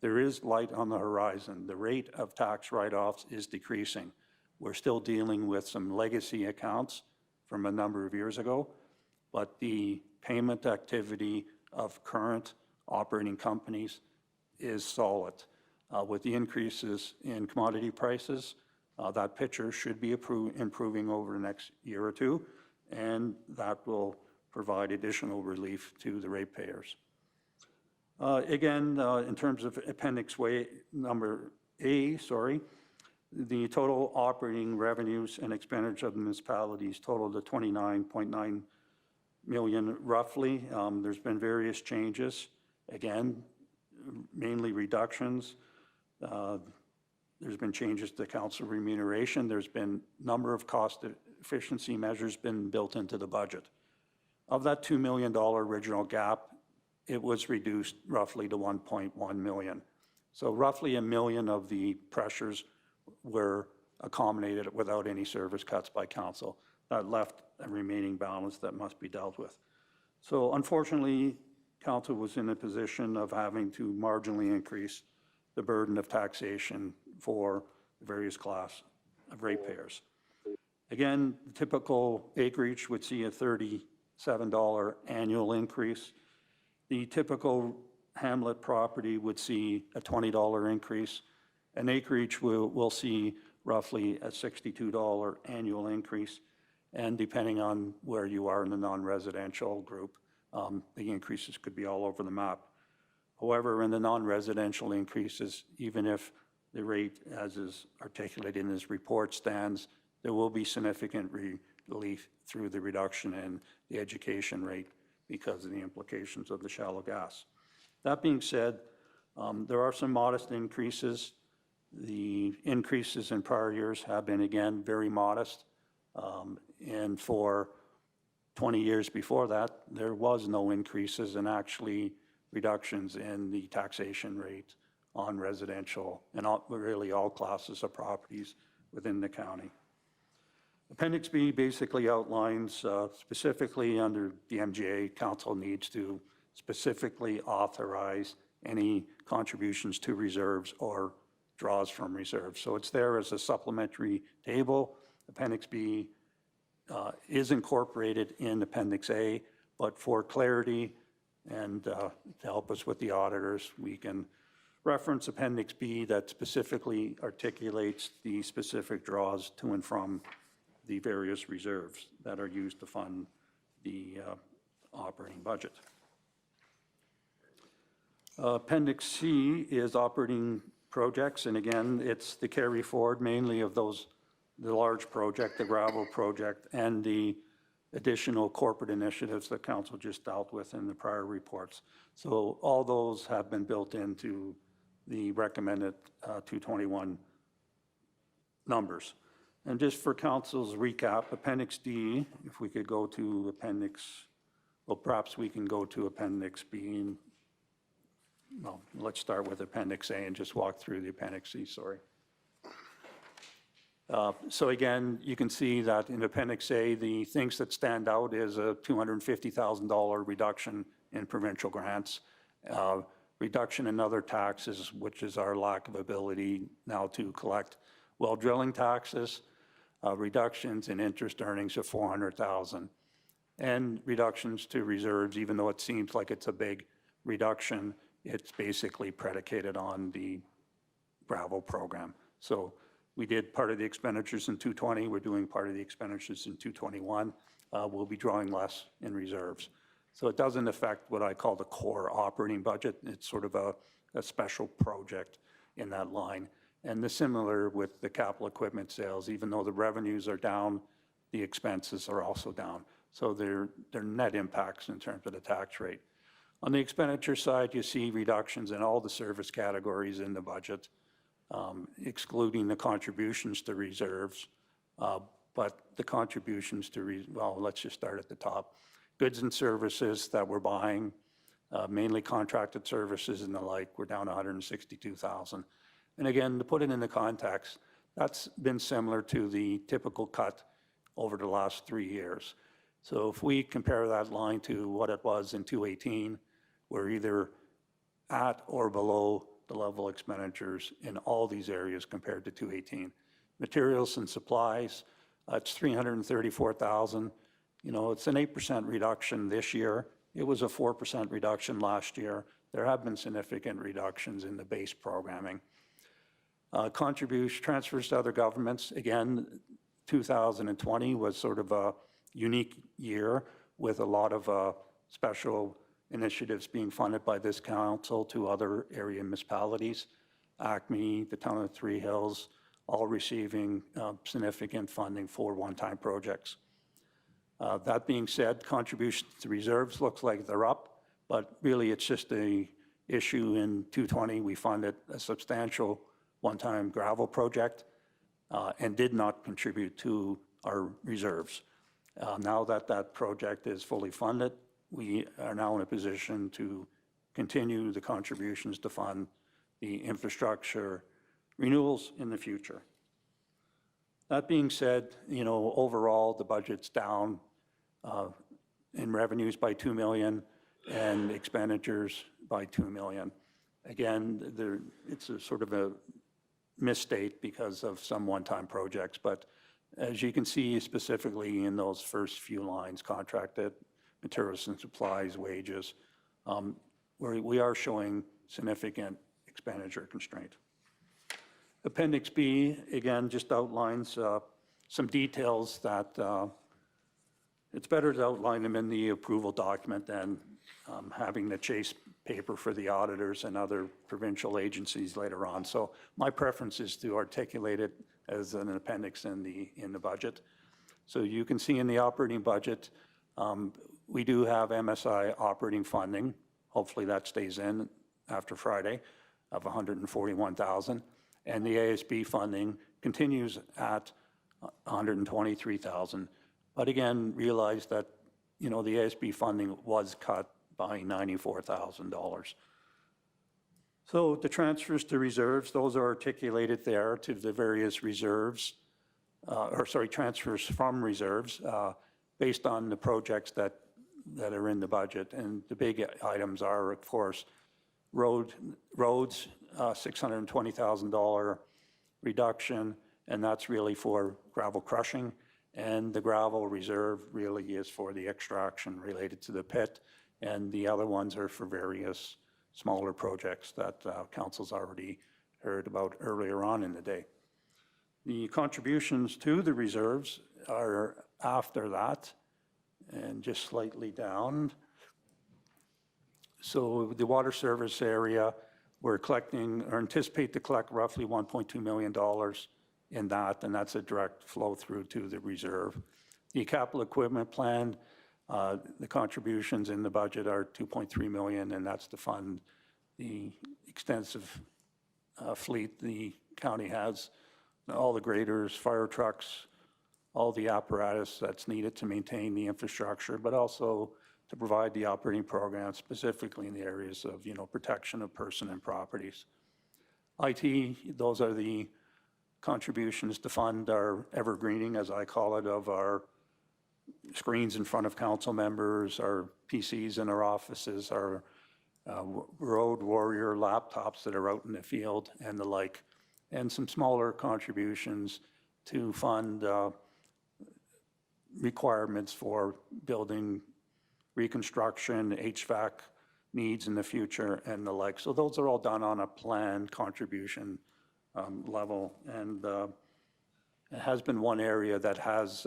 There is light on the horizon. The rate of tax write-offs is decreasing. We're still dealing with some legacy accounts from a number of years ago, but the payment activity of current operating companies is solid. With the increases in commodity prices, that picture should be improving over the next year or two, and that will provide additional relief to the ratepayers. Again, in terms of Appendix number A, the total operating revenues and expenditure of the municipalities totaled to 29.9 million roughly. There's been various changes, again, mainly reductions. There's been changes to council remuneration. There's been a number of cost efficiency measures been built into the budget. Of that $2 million original gap, it was reduced roughly to 1.1 million. So roughly $1 million of the pressures were accommodated without any service cuts by council. That left a remaining balance that must be dealt with. So unfortunately, council was in a position of having to marginally increase the burden of taxation for the various class of ratepayers. Again, typical acreage would see a $37 annual increase. The typical Hamlet property would see a $20 increase. An acreage will see roughly a $62 annual increase. And depending on where you are in the non-residential group, the increases could be all over the map. However, in the non-residential increases, even if the rate, as is articulated in this report, stands, there will be significant relief through the reduction in the education rate because of the implications of the shallow gas. That being said, there are some modest increases. The increases in prior years have been, again, very modest. And for 20 years before that, there was no increases and actually reductions in the taxation rate on residential and really all classes of properties within the county. Appendix B basically outlines specifically under the MGA, council needs to specifically authorize any contributions to reserves or draws from reserves. So it's there as a supplementary table. Appendix B is incorporated in Appendix A, but for clarity and to help us with the auditors, we can reference Appendix B that specifically articulates the specific draws to and from the various reserves that are used to fund the operating budget. Appendix C is operating projects, and again, it's the carry forward mainly of those, the large project, the gravel project, and the additional corporate initiatives that council just dealt with in the prior reports. So all those have been built into the recommended 221 numbers. And just for council's recap, Appendix D, if we could go to Appendix, well, perhaps we can go to Appendix B. And, well, let's start with Appendix A and just walk through the Appendix C, sorry. So again, you can see that in Appendix A, the things that stand out is a $250,000 reduction in provincial grants, reduction in other taxes, which is our lack of ability now to collect well drilling taxes, reductions in interest earnings of $400,000, and reductions to reserves, even though it seems like it's a big reduction, it's basically predicated on the gravel program. So We did part of the expenditures in 220, we're doing part of the expenditures in 221. We'll be drawing less in reserves. So it doesn't affect what I call the core operating budget. It's sort of a special project in that line. And the similar with the capital equipment sales, even though the revenues are down, the expenses are also down. So they're net impacts in terms of the tax rate. On the expenditure side, you see reductions in all the service categories in the budget, excluding the contributions to reserves. But the contributions to, well, let's just start at the top. Goods and services that we're buying, mainly contracted services and the like, we're down 162,000. And again, to put it into context, that's been similar to the typical cut over the last 3 years. So if we compare that line to what it was in 2018, we're either at or below the level expenditures in all these areas compared to 2018. Materials and supplies, it's 334,000. You know, it's an 8% reduction this year. It was a 4% reduction last year. There have been significant reductions in the base programming. Contribution transfers to other governments, again, 2020 was sort of a unique year with a lot of special initiatives being funded by this council to other area municipalities. Acme, the town of Three Hills, all receiving significant funding for one-time projects. That being said, contributions to reserves looks like they're up, but really it's just a issue in 220. We funded a substantial one-time gravel project and did not contribute to our reserves. Now that that project is fully funded, we are now in a position to continue the contributions to fund the infrastructure renewals in the future. That being said, you know, overall the budget's down in revenues by 2 million and expenditures by 2 million. Again, it's a sort of a misstate because of some one-time projects, but as you can see specifically in those first few lines, contracted materials and supplies, wages, we are showing significant expenditure constraint. Appendix B, again, just outlines some details that it's better to outline them in the approval document than having the chase paper for the auditors and other provincial agencies later on. So my preference is to articulate it as an appendix in the budget. So you can see in the operating budget, we do have MSI operating funding. Hopefully that stays in after Friday of 141,000. And the ASB funding continues at 123,000. But again, realize that, you know, the ASB funding was cut by $94,000. So the transfers to reserves, those are articulated there to the various reserves, transfers from reserves based on the projects that are in the budget. And the big items are, of course, roads, $620,000 reduction, and that's really for gravel crushing. And the gravel reserve really is for the extraction related to the pit, and the other ones are for various smaller projects that council's already heard about earlier on in the day. The contributions to the reserves are after that, and just slightly down. So the water service area, we're collecting or anticipate to collect roughly $1.2 million in that, and that's a direct flow through to the reserve. The capital equipment plan, the contributions in the budget are 2.3 million, and that's to fund the extensive fleet the county has, all the graders, fire trucks, all the apparatus that's needed to maintain the infrastructure, but also to provide the operating program specifically in the areas of, you know, protection of person and properties. IT, those are the contributions to fund our evergreening, as I call it, of our screens in front of council members, our PCs in our offices, our road warrior laptops that are out in the field and the like, and some smaller contributions to fund requirements for building reconstruction, HVAC needs in the future and the like. So those are all done on a planned contribution level. And It has been one area that has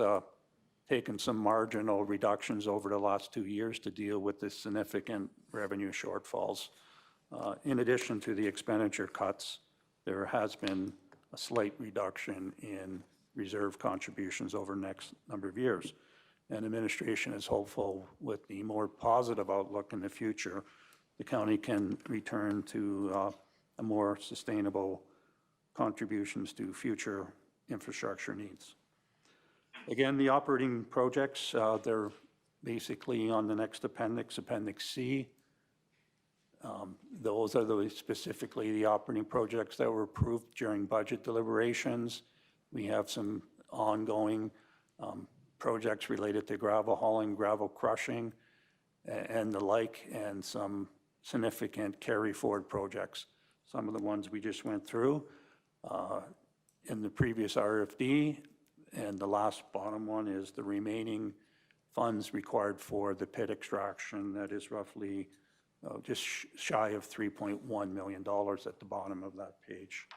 taken some marginal reductions over the last 2 years to deal with the significant revenue shortfalls. In addition to the expenditure cuts, there has been a slight reduction in reserve contributions over the next number of years. And administration is hopeful with the more positive outlook in the future, the county can return to a more sustainable contributions to future infrastructure needs. Again, the operating projects, they're basically on the next appendix, Appendix C. Those are specifically the operating projects that were approved during budget deliberations. We have some ongoing projects related to gravel hauling, gravel crushing, and the like, and some significant carry forward projects. Some of the ones we just went through in the previous RFD, and the last bottom one is the remaining funds required for the pit extraction. That is roughly just shy of $3.1 million at the bottom of that page.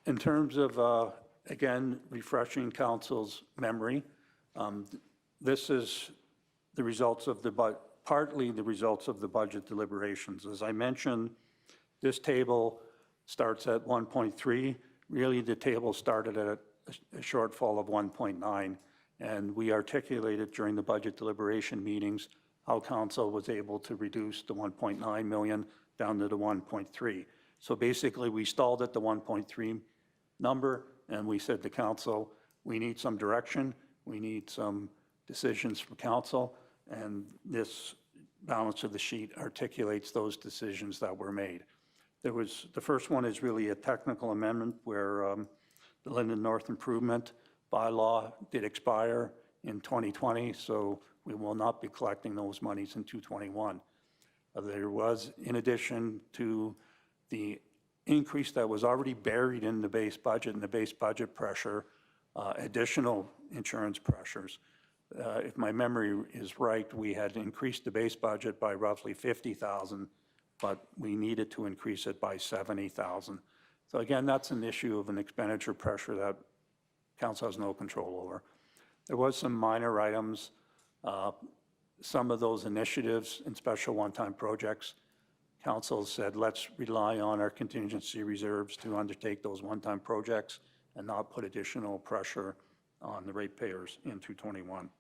In terms of, again, refreshing council's memory, this is the results of partly the results of the budget deliberations. As I mentioned, this table starts at 1.3. Really, the table started at a shortfall of 1.9, and we articulated during the budget deliberation meetings how council was able to reduce the 1.9 million down to the 1.3. So basically, we stalled at the 1.3 number, and we said to council, we need some direction, we need some decisions from council, and this balance of the sheet articulates those decisions that were made. The first one is really a technical amendment where the Linden North Improvement Bylaw did expire in 2020, so we will not be collecting those monies in 2021. There was, in addition to the increase that was already buried in the base budget and the base budget pressure, additional insurance pressures. If my memory is right, we had increased the base budget by roughly 50,000, but we needed to increase it by 70,000. So again, that's an issue of an expenditure pressure that council has no control over. There was some minor items, some of those initiatives and special one-time projects, council said, let's rely on our contingency reserves to undertake those one-time projects and not put additional pressure on the ratepayers in 2021.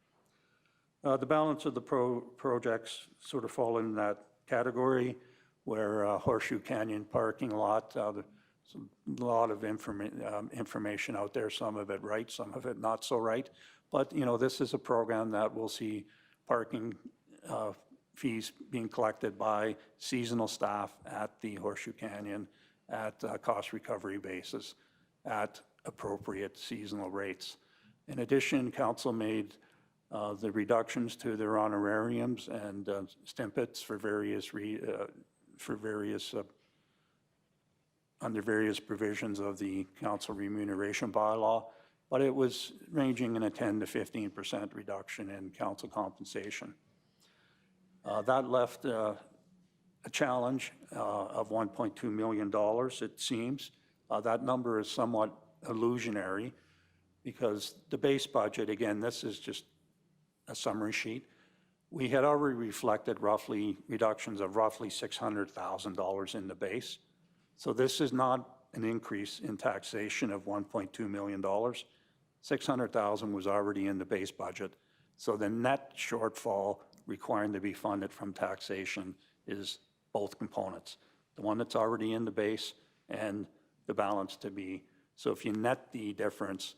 The balance of the projects sort of fall in that category where Horseshoe Canyon parking lot, there's a lot of information out there, some of it right, some of it not so right. But, you know, this is a program that will see parking fees being collected by seasonal staff at the Horseshoe Canyon at cost recovery basis at appropriate seasonal rates. In addition, council made the reductions to their honorariums and stimpets for under various provisions of the council remuneration bylaw, but it was ranging in a 10 to 15% reduction in council compensation. That left a challenge of $1.2 million, it seems. That number is somewhat illusionary because the base budget, again, this is just a summary sheet. We had already reflected roughly reductions of roughly $600,000 in the base. So this is not an increase in taxation of $1.2 million. $600,000 was already in the base budget. So the net shortfall requiring to be funded from taxation is both components. The one that's already in the base and the balance to be. So if you net the difference,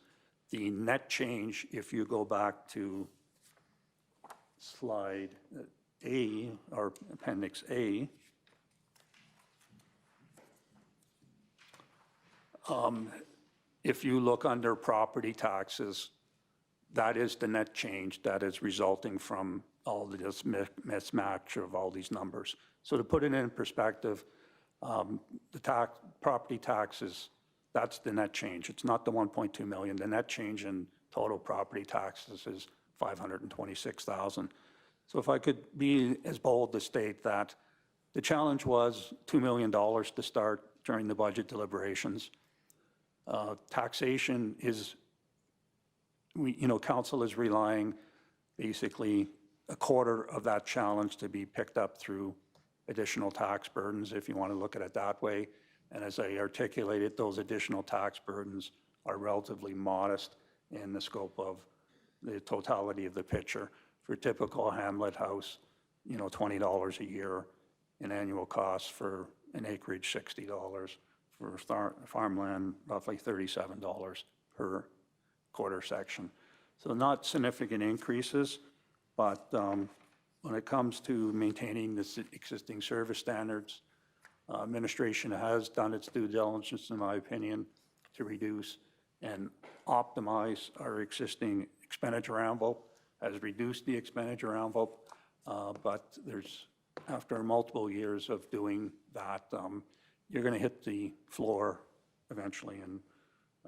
the net change, if you go back to slide A, or appendix A, if you look under property taxes, that is the net change that is resulting from all this mismatch of all these numbers. So to put it in perspective, the property taxes, that's the net change. It's not the 1.2 million. The net change in total property taxes is 526,000. So if I could be as bold to state that the challenge was $2 million to start during the budget deliberations. Taxation is, council is relying basically a quarter of that challenge to be picked up through additional tax burdens, if you want to look at it that way. And as I articulated, those additional tax burdens are relatively modest in the scope of the totality of the picture. For a typical Hamlet house, $20 a year in annual costs, for an acreage, $60, for farmland, roughly $37 per quarter section. So not significant increases, but when it comes to maintaining the existing service standards, administration has done its due diligence, in my opinion, to reduce and optimize our existing expenditure envelope, has reduced the expenditure envelope, but there's, after multiple years of doing that, you're going to hit the floor eventually, and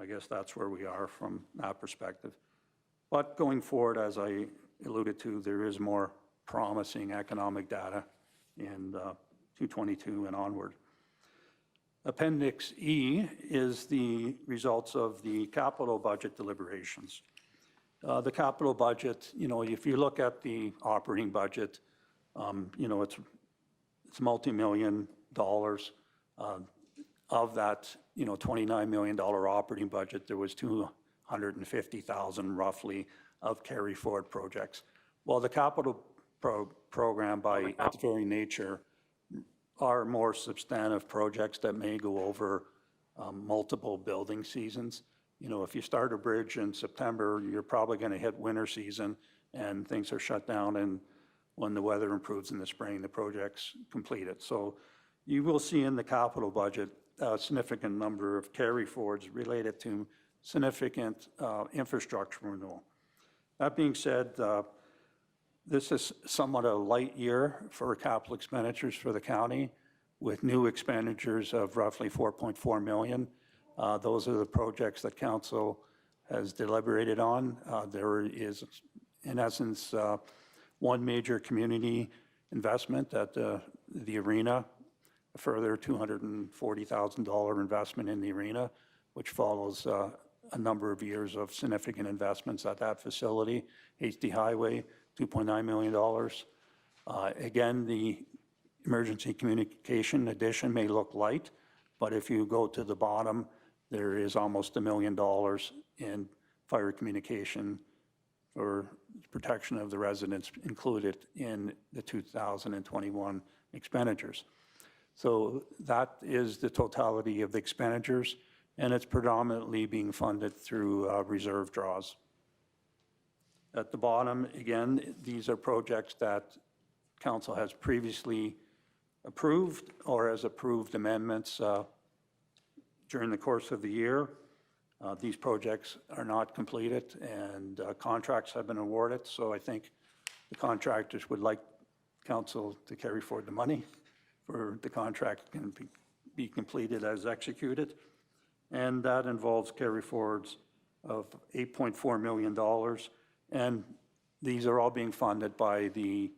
I guess that's where we are from that perspective. But going forward, as I alluded to, there is more promising economic data in 222 and onward. Appendix E is the results of the capital budget deliberations. The capital budget, if you look at the operating budget, it's multi-million dollars. Of that, $29 million operating budget, there was $250,000 roughly of carry forward projects. Well, the capital program, by its very nature, are more substantive projects that may go over multiple building seasons. If you start a bridge in September, you're probably going to hit winter season and things are shut down, and when the weather improves in the spring, the project's completed. So you will see in the capital budget a significant number of carry forwards related to significant infrastructure renewal. That being said, this is somewhat a light year for capital expenditures for the county, with new expenditures of roughly $4.4 million. Those are the projects that council has deliberated on. There is, in essence, one major community investment at the arena, a further $240,000 investment in the arena, which follows a number of years of significant investments at that facility. HD Highway, $2.9 million. Again, the emergency communication addition may look light, but if you go to the bottom, there is almost $1 million in fire communication for protection of the residents included in the 2021 expenditures. So that is the totality of the expenditures, and it's predominantly being funded through reserve draws. At the bottom, again, these are projects that council has previously approved or has approved amendments during the course of the year. These projects are not completed, and contracts have been awarded, so I think the contractors would like council to carry forward the money for the contract can be completed as executed. And that involves carry forwards of $8.4 million. And these are all being funded by the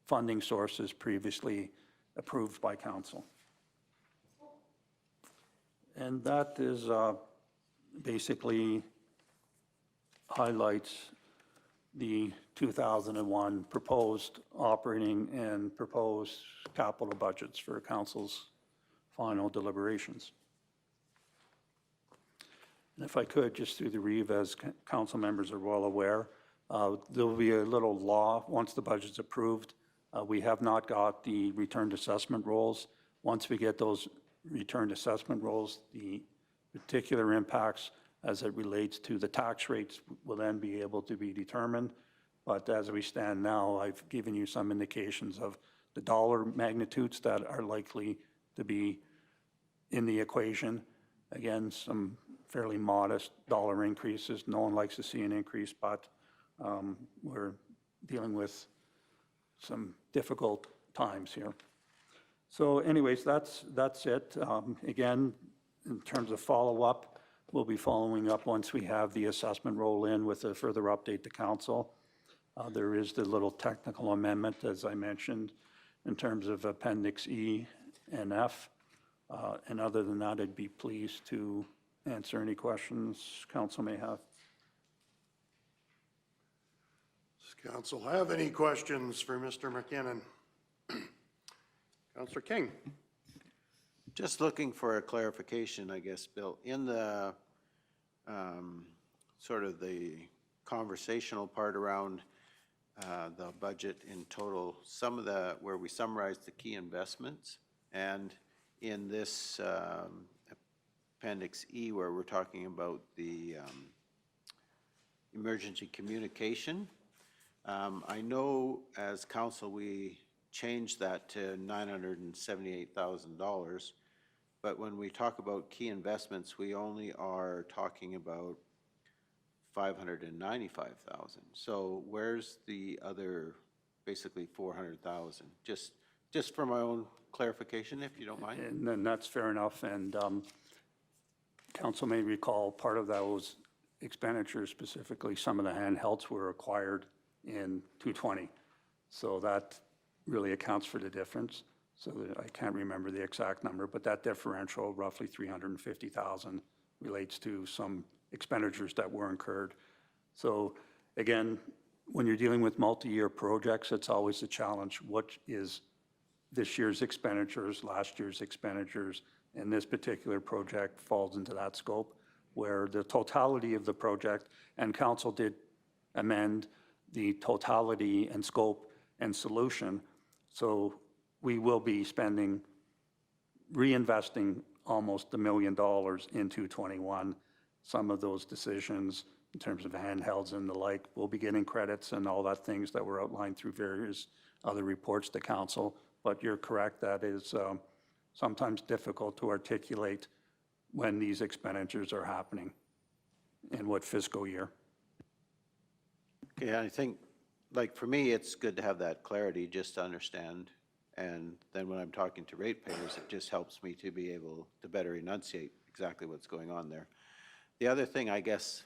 funding sources previously approved by council. And that is basically highlights the 2001 proposed operating and proposed capital budgets for council's final deliberations. And if I could, just through the reeve, as council members are well aware, there will be a little law once the budget's approved. We have not got the returned assessment rolls. Once we get those returned assessment rolls, the particular impacts as it relates to the tax rates will then be able to be determined. But as we stand now, I've given you some indications of the dollar magnitudes that are likely to be in the equation. Again, some fairly modest dollar increases. No one likes to see an increase, but we're dealing with some difficult times here. So anyways, that's it. Again, in terms of follow-up, we'll be following up once we have the assessment roll in with a further update to council. There is the little technical amendment, as I mentioned, in terms of Appendix E and F. And other than that, I'd be pleased to answer any questions council may have. Does council have any questions for Mr. McKinnon? Councillor King. Just looking for a clarification, I guess, Bill. In the sort of the conversational part around the budget in total, some of the, where we summarize the key investments, and in this Appendix E where we're talking about the emergency communication, I know as council we changed that to $978,000, but when we talk about key investments, we only are talking about $595,000. So where's the other, basically $400,000? Just for my own clarification, if you don't mind. And then that's fair enough, and council may recall part of those expenditures, specifically some of the handhelds, were acquired in 220. So that really accounts for the difference. So I can't remember the exact number, but that differential, roughly $350,000, relates to some expenditures that were incurred. So again, when you're dealing with multi-year projects, it's always a challenge. What is this year's expenditures, last year's expenditures, and this particular project falls into that scope, where the totality of the project, and council did amend the totality and scope and solution. So we will be spending, reinvesting almost $1 million in 221. Some of those decisions in terms of handhelds and the like, we'll be getting credits and all that things that were outlined through various other reports to council. But you're correct, that is sometimes difficult to articulate when these expenditures are happening in what fiscal year. Okay, I think, like for me, it's good to have that clarity just to understand. And then when I'm talking to ratepayers, it just helps me to be able to better enunciate exactly what's going on there. The other thing, I guess,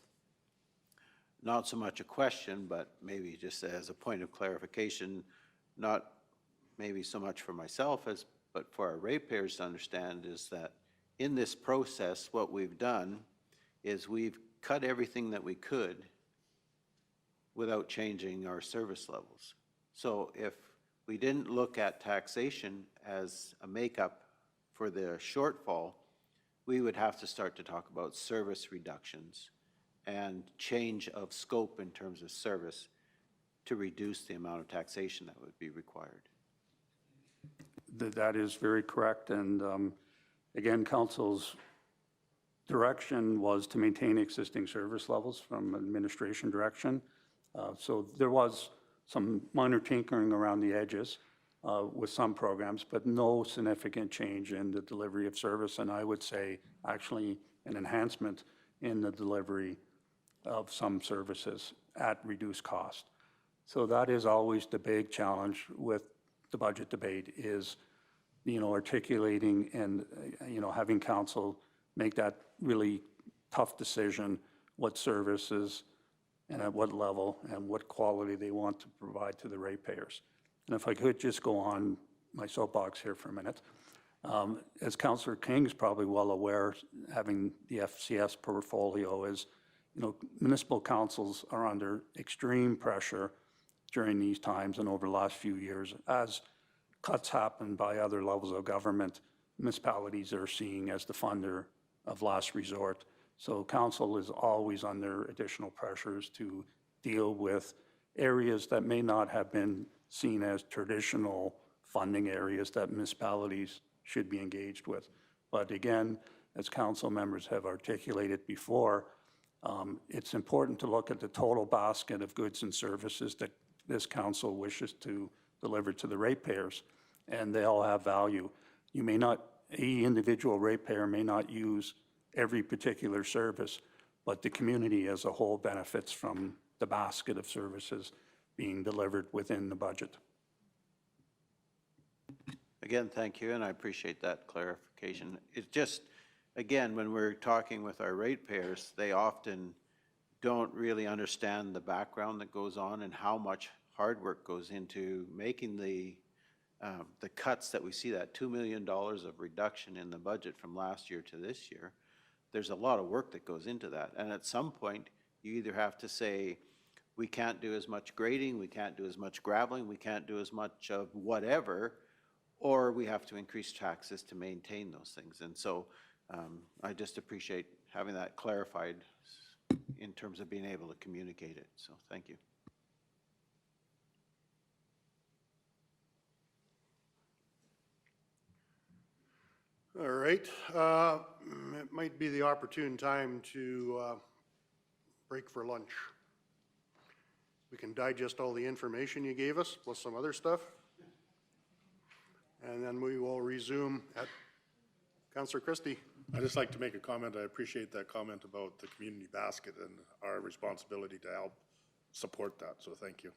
not so much a question, but maybe just as a point of clarification, not maybe so much for myself as, but for our ratepayers to understand, is that in this process, what we've done is we've cut everything that we could without changing our service levels. So if we didn't look at taxation as a makeup for the shortfall, we would have to start to talk about service reductions and change of scope in terms of service to reduce the amount of taxation that would be required. That is very correct. And again, council's direction was to maintain existing service levels from administration direction. So there was some minor tinkering around the edges with some programs, but no significant change in the delivery of service. And I would say actually an enhancement in the delivery of some services at reduced cost. So that is always the big challenge with the budget debate, is, you know, articulating and, you know, having council make that really tough decision, what services and at what level and what quality they want to provide to the ratepayers. And if I could just go on my soapbox here for a minute. As Councillor King is probably well aware, having the FCS portfolio, is, you know, municipal councils are under extreme pressure during these times and over the last few years. As cuts happen by other levels of government, municipalities are seen as the funder of last resort. So council is always under additional pressures to deal with areas that may not have been seen as traditional funding areas that municipalities should be engaged with. But again, as council members have articulated before, it's important to look at the total basket of goods and services that this council wishes to deliver to the ratepayers, and they all have value. You may not, any individual ratepayer may not use every particular service, but the community as a whole benefits from the basket of services being delivered within the budget. Again, thank you, and I appreciate that clarification. It's just, again, when we're talking with our ratepayers, they often don't really understand the background that goes on and how much hard work goes into making the the cuts that we see, that $2 million of reduction in the budget from last year to this year, there's a lot of work that goes into that. And at some point, you either have to say, we can't do as much grading, we can't do as much graveling, we can't do as much of whatever, or we have to increase taxes to maintain those things. And so I just appreciate having that clarified in terms of being able to communicate it. So thank you. All right, it might be the opportune time to break for lunch. We can digest all the information you gave us, plus some other stuff. And then we will resume at Councillor Christie. I'd just like to make a comment. I appreciate that comment about the community basket and our responsibility to help support that, so thank you.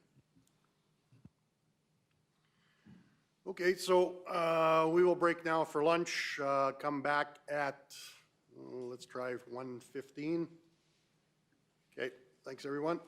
Okay, so we will break now for lunch, come back at, let's try 1:15. Okay, thanks everyone.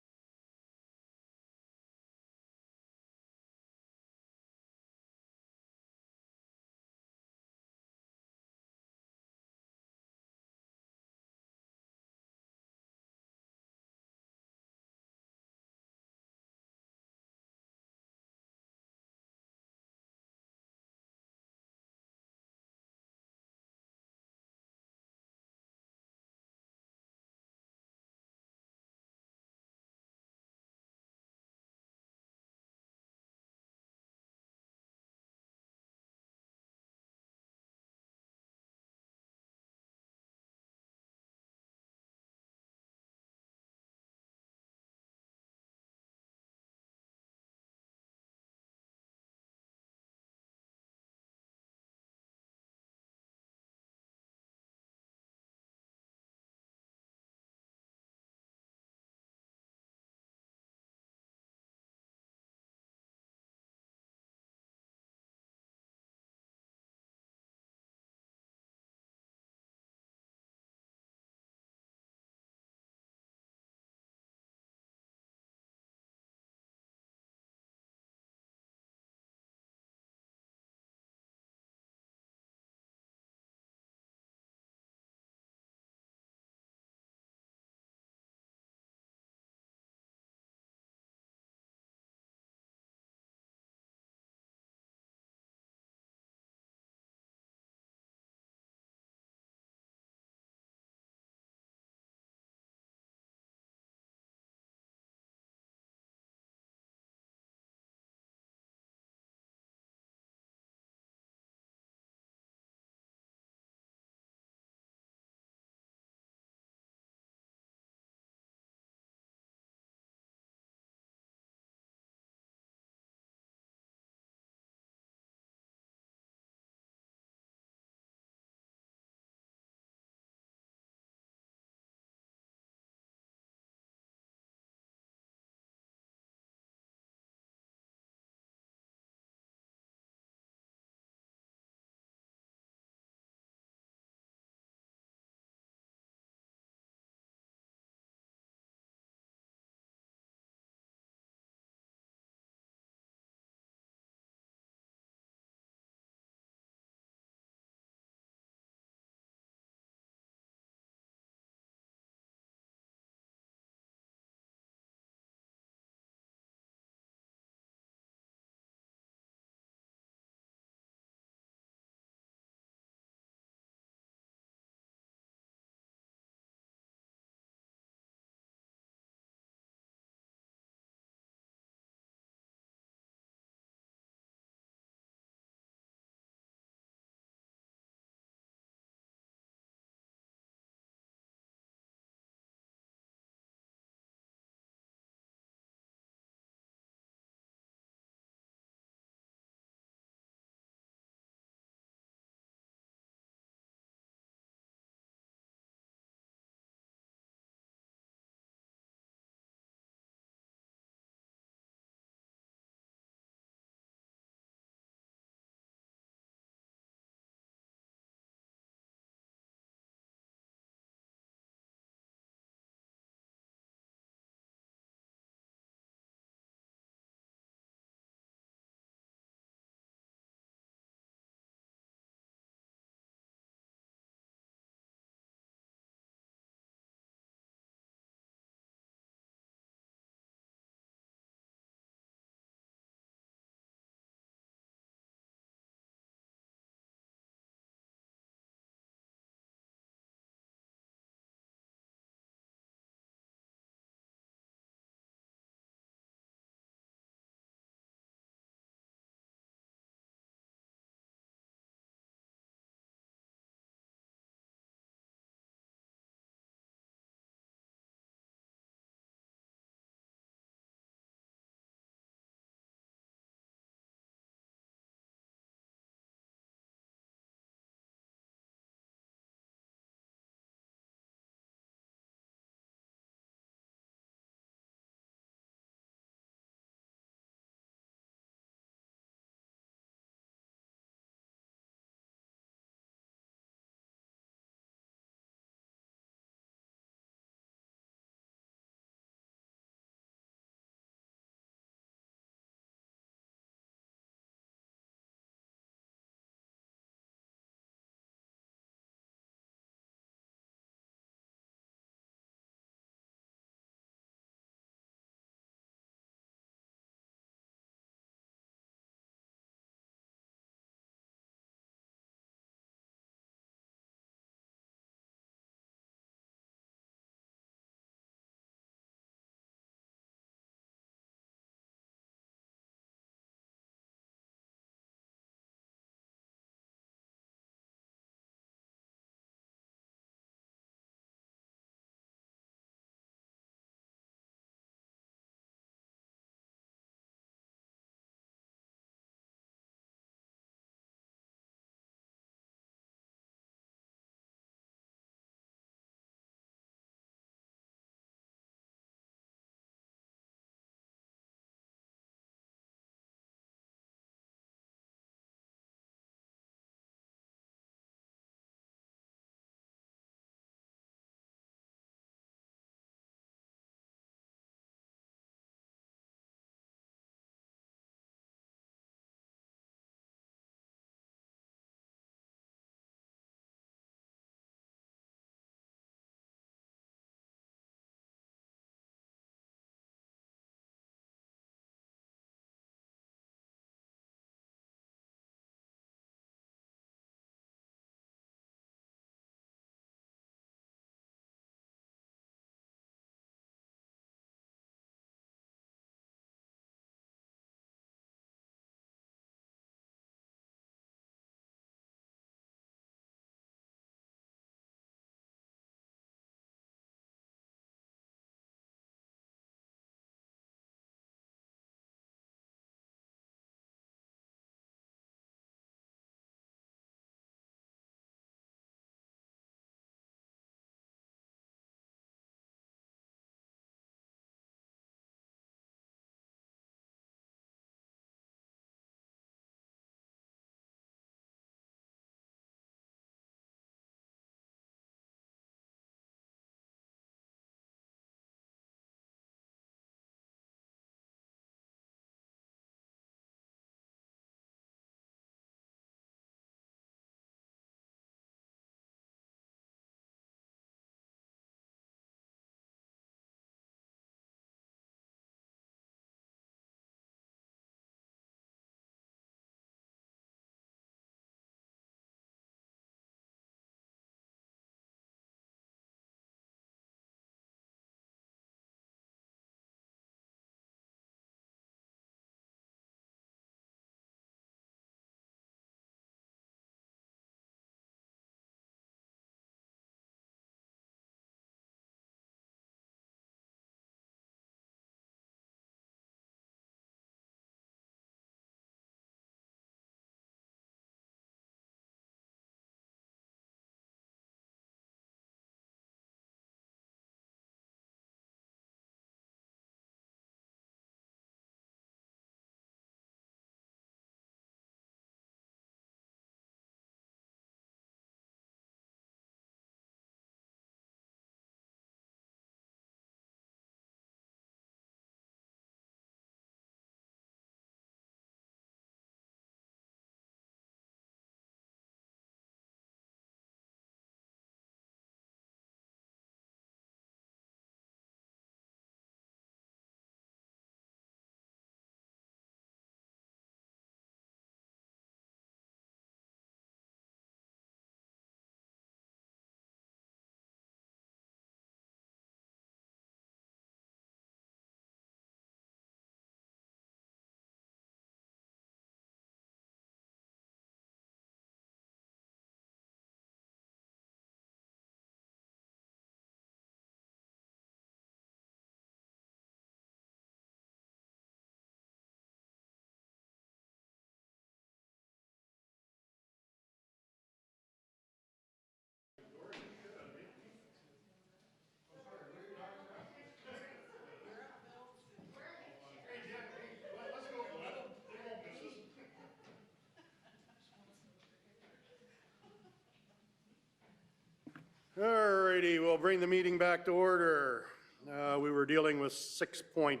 righty, we'll bring the meeting back to order. We were dealing with 6.4,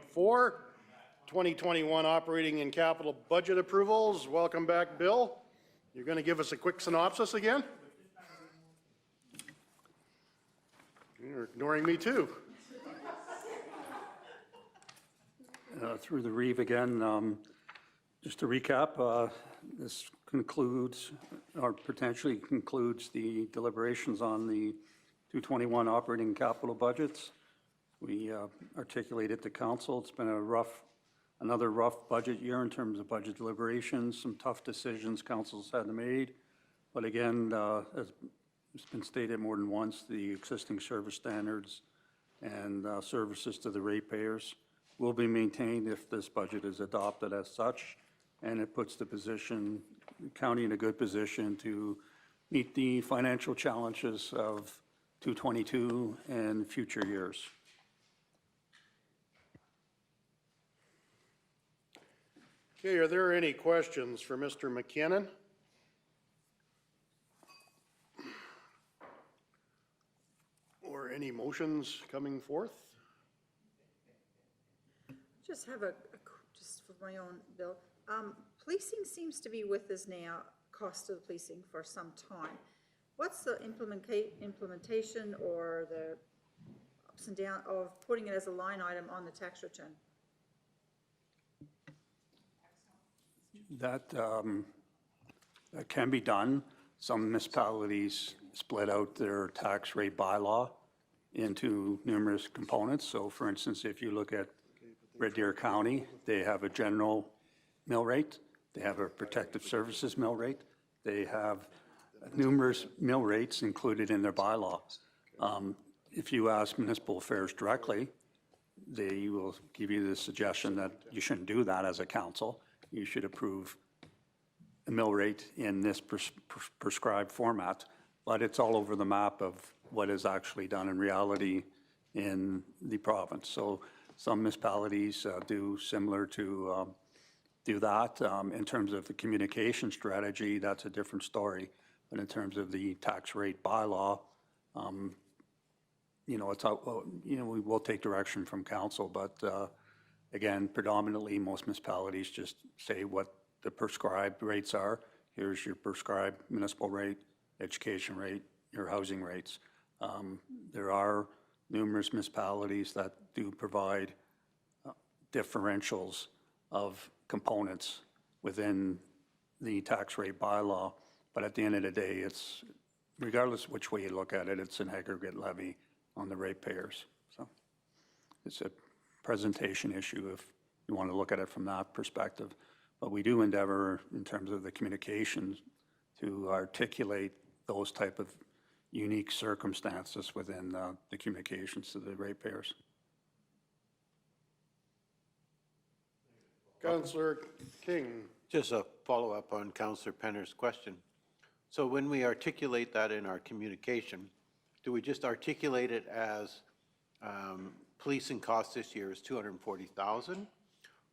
2021 operating and capital budget approvals. Welcome back, Bill. You're going to give us a quick synopsis again? You're ignoring me too. Through the Reeve again, just to recap, this concludes, or potentially concludes, the deliberations on the 221 operating and capital budgets. We articulated to council. It's been another rough budget year in terms of budget deliberations, some tough decisions councils had made. But again, as it's been stated more than once, the existing service standards and services to the ratepayers will be maintained if this budget is adopted as such, and it puts the county in a good position to meet the financial challenges of 222 and future years. Okay, are there any questions for Mr. McKinnon? Or any motions coming forth? Just have just for my own, Bill. Policing seems to be with us now, cost of policing for some time. What's the implementation or the ups and downs of putting it as a line item on the tax return? That can be done. Some municipalities split out their tax rate bylaw into numerous components. So for instance, if you look at Red Deer County, they have a general mill rate, they have a protective services mill rate, they have numerous mill rates included in their bylaw. If you ask municipal affairs directly, they will give you the suggestion that you shouldn't do that as a council. You should approve a mill rate in this prescribed format, but it's all over the map of what is actually done in reality in the province. So some municipalities do similar to do that. In terms of the communication strategy, that's a different story. But in terms of the tax rate bylaw, you know, we will take direction from council, but again, predominantly most municipalities just say what the prescribed rates are. Here's your prescribed municipal rate, education rate, your housing rates. There are numerous municipalities that do provide differentials of components within the tax rate bylaw, but at the end of the day, it's, regardless of which way you look at it, it's an aggregate levy on the ratepayers. So it's a presentation issue if you want to look at it from that perspective. But we do endeavor, in terms of the communications, to articulate those type of unique circumstances within the communications to the ratepayers. Councillor King. Just a follow-up on Councillor Penner's question. So when we articulate that in our communication, do we just articulate it as policing costs this year is $240,000?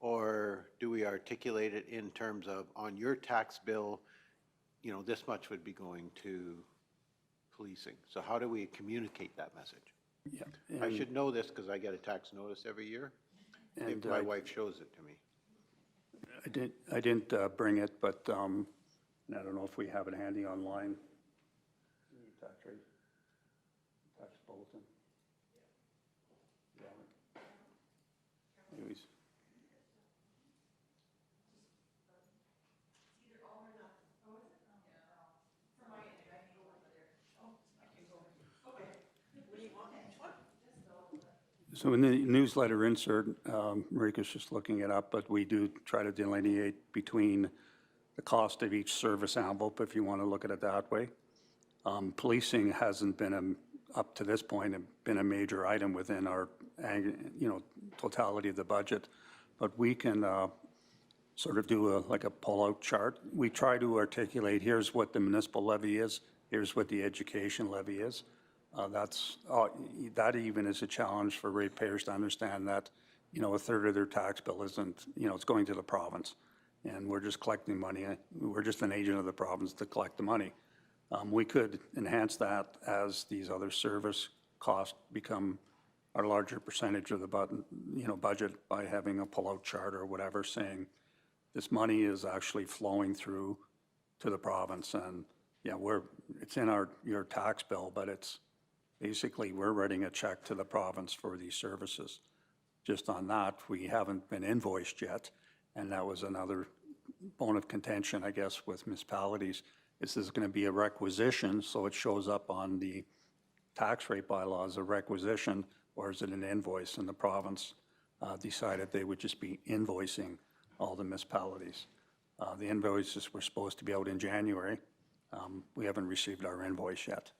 Or do we articulate it in terms of, on your tax bill, you know, this much would be going to policing? So how do we communicate that message? Yeah, I should know this because I get a tax notice every year. And my wife shows it to me. I didn't bring it, but and I don't know if we have it handy online. Tax rate, tax bulletin. Yeah. Anyways. So in the newsletter insert, Marika's just looking it up, but we do try to delineate between the cost of each service envelope, if you want to look at it that way. Policing hasn't been, up to this point, been a major item within our, totality of the budget, but we can sort of do like a pull-out chart. We try to articulate, here's what the municipal levy is, here's what the education levy is. That even is a challenge for ratepayers to understand that, a third of their tax bill isn't, it's going to the province. And we're just collecting money. We're just an agent of the province to collect the money. We could enhance that as these other service costs become a larger percentage of the budget by having a pull-out chart or whatever saying this money is actually flowing through to the province. And yeah, it's in your tax bill, but it's basically we're writing a check to the province for these services. Just on that, we haven't been invoiced yet. And that was another bone of contention, I guess, with municipalities. Is this going to be a requisition, so it shows up on the tax rate bylaw as a requisition, or is it an invoice? And the province decided they would just be invoicing all the municipalities. The invoices were supposed to be out in January. We haven't received our invoice yet.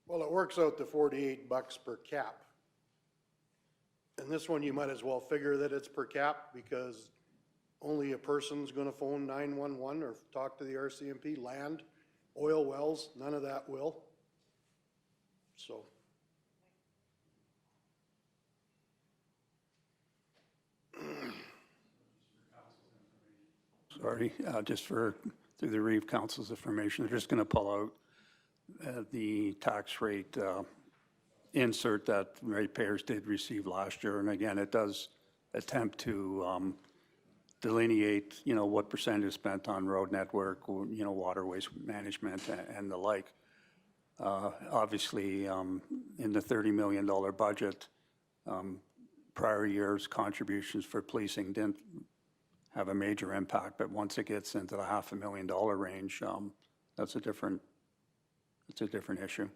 Well, it works out to $48 per cap. And this one, you might as well figure that it's per cap because only a person's gonna phone 911 or talk to the RCMP. Land, oil wells, none of that will. So. Sorry, just through the Reeve Council's information, they're just going to pull out the tax rate insert that ratepayers did receive last year. And again, it does attempt to delineate, what percent is spent on road network, waterways management and the like. Obviously, in the $30 million budget, prior year's contributions for policing didn't have a major impact, but once it gets into the $500,000 range, that's a different issue.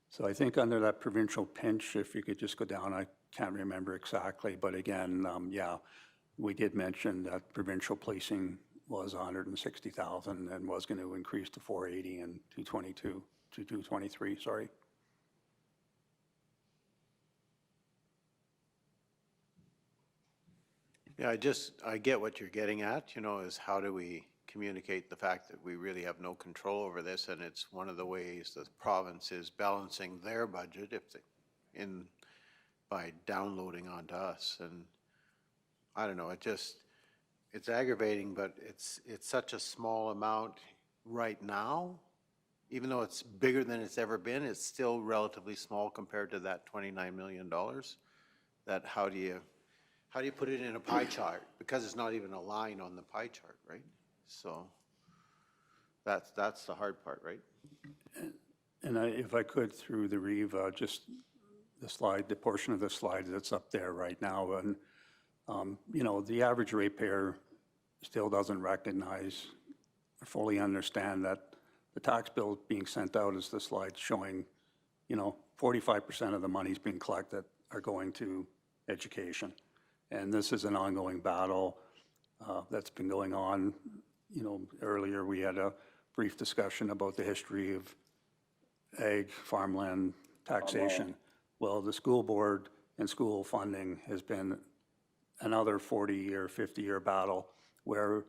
So I think under that provincial pinch, if you could just go down, I can't remember exactly, but again, yeah, we did mention that provincial policing was 160,000 and was going to increase to 480 and 223, sorry. Yeah, I get what you're getting at, is how do we communicate the fact that we really have no control over this, and it's one of the ways the province is balancing their budget by downloading onto us. And I don't know, it's aggravating, but it's such a small amount right now. Even though it's bigger than it's ever been, it's still relatively small compared to that $29 million. That how do you put it in a pie chart? Because it's not even a line on the pie chart, right? So that's the hard part, right? And if I could, through the Reeve, just the portion of the slide that's up there right now, and the average ratepayer still doesn't recognize or fully understand that the tax bill being sent out is the slide showing, 45% of the monies being collected are going to education. And this is an ongoing battle that's been going on. Earlier we had a brief discussion about the history of ag, farmland taxation. Well, the school board and school funding has been another 40-year, 50-year battle where,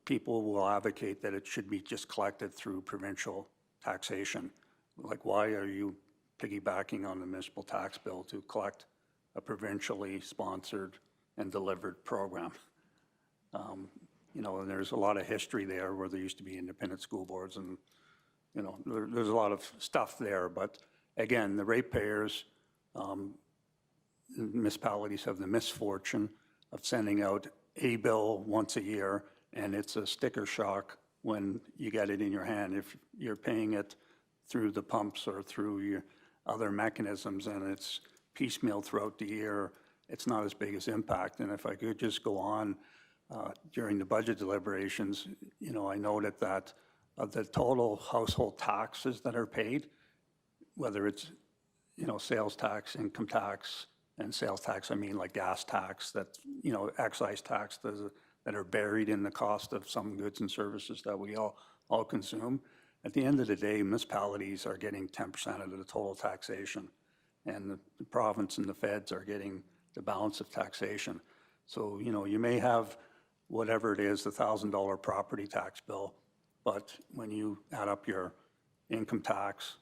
people will advocate that it should be just collected through provincial taxation. Like, why are you piggybacking on the municipal tax bill to collect a provincially sponsored and delivered program? And there's a lot of history there where there used to be independent school boards and, there's a lot of stuff there. But again, the ratepayers, municipalities have the misfortune of sending out a bill once a year, and it's a sticker shock when you get it in your hand. If you're paying it through the pumps or through your other mechanisms and it's piecemeal throughout the year, it's not as big as impact. And if I could just go on, during the budget deliberations, I noted that of the total household taxes that are paid, whether it's, sales tax, income tax, and sales tax, I mean like gas tax, that, excise tax that are buried in the cost of some goods and services that we all consume. At the end of the day, municipalities are getting 10% of the total taxation, and the province and the feds are getting the balance of taxation. So, you may have whatever it is, the $1,000 property tax bill, but when you add up your income tax,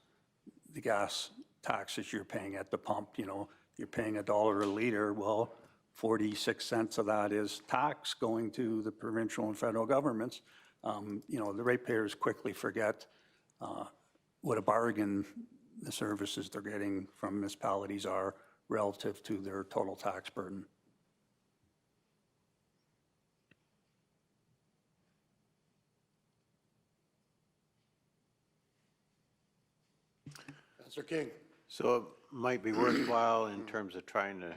the gas taxes you're paying at the pump, you're paying $1 a liter. Well, 46 cents of that is tax going to the provincial and federal governments. You know, the ratepayers quickly forget what a bargain the services they're getting from municipalities are relative to their total tax burden. Councillor King. So it might be worthwhile in terms of trying to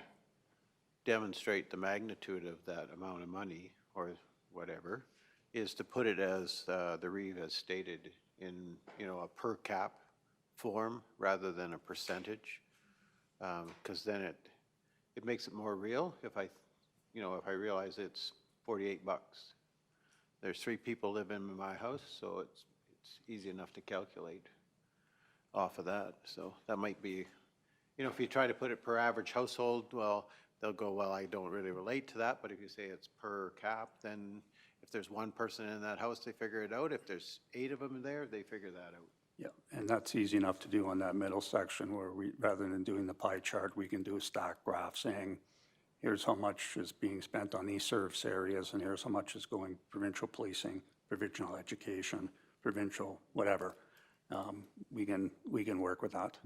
demonstrate the magnitude of that amount of money or whatever, is to put it as the Reeve has stated in, you know, a per cap form rather than a percentage. Because then it makes it more real. If I realize it's 48 bucks. There's 3 people living in my house, so it's easy enough to calculate off of that. So that might be, you know, if you try to put it per average household, well, they'll go, well, I don't really relate to that. But if you say it's per cap, then if there's 1 person in that house, they figure it out. If there's 8 of them there, they figure that out. Yeah, and that's easy enough to do on that middle section where we, rather than doing the pie chart, we can do a stack graph saying, here's how much is being spent on these service areas, and here's how much is going provincial policing, provincial education, provincial whatever. We can work with that.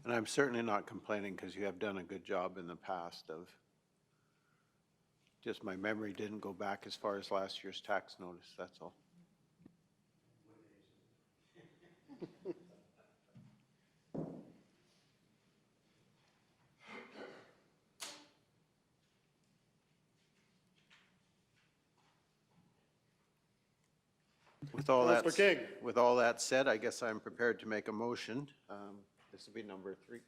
And I'm certainly not complaining because you have done a good job in the past of, just my memory didn't go back as far as last year's tax notice, that's all. With all that said, I guess I'm prepared to make a motion. This will be number 3.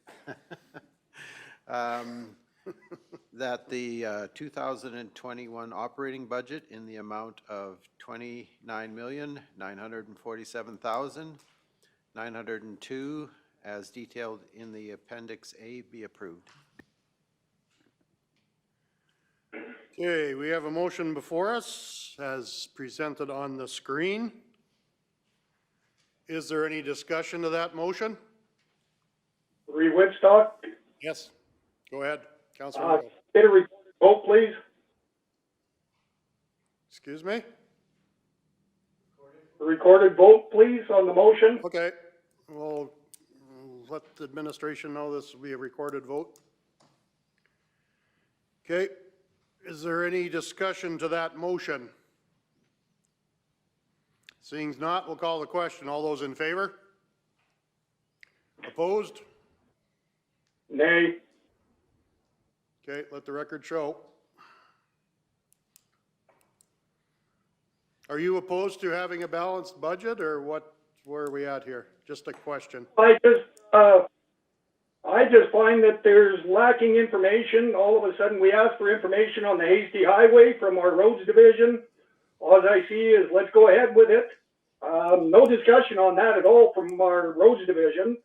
That the 2021 operating budget in the amount of $29,947,902 as detailed in the Appendix A be approved. Okay, we have a motion before us as presented on the screen. Is there any discussion to that motion? Reed Woodstock, Yes. Go ahead, Councillor. get a recorded vote, please. Excuse me? A recorded vote, please, on the motion. Okay, we'll let the administration know this will be a recorded vote. Okay, is there any discussion to that motion? Seeing not, we'll call the question. All those in favor? Opposed? Nay. Okay, let the record show. Are you opposed to having a balanced budget, or what? Where are we at here? Just a question. I just find that there's lacking information. All of a sudden, we ask for information on the Hasty Highway from our roads division. All I see is let's go ahead with it. No discussion on that at all from our roads division.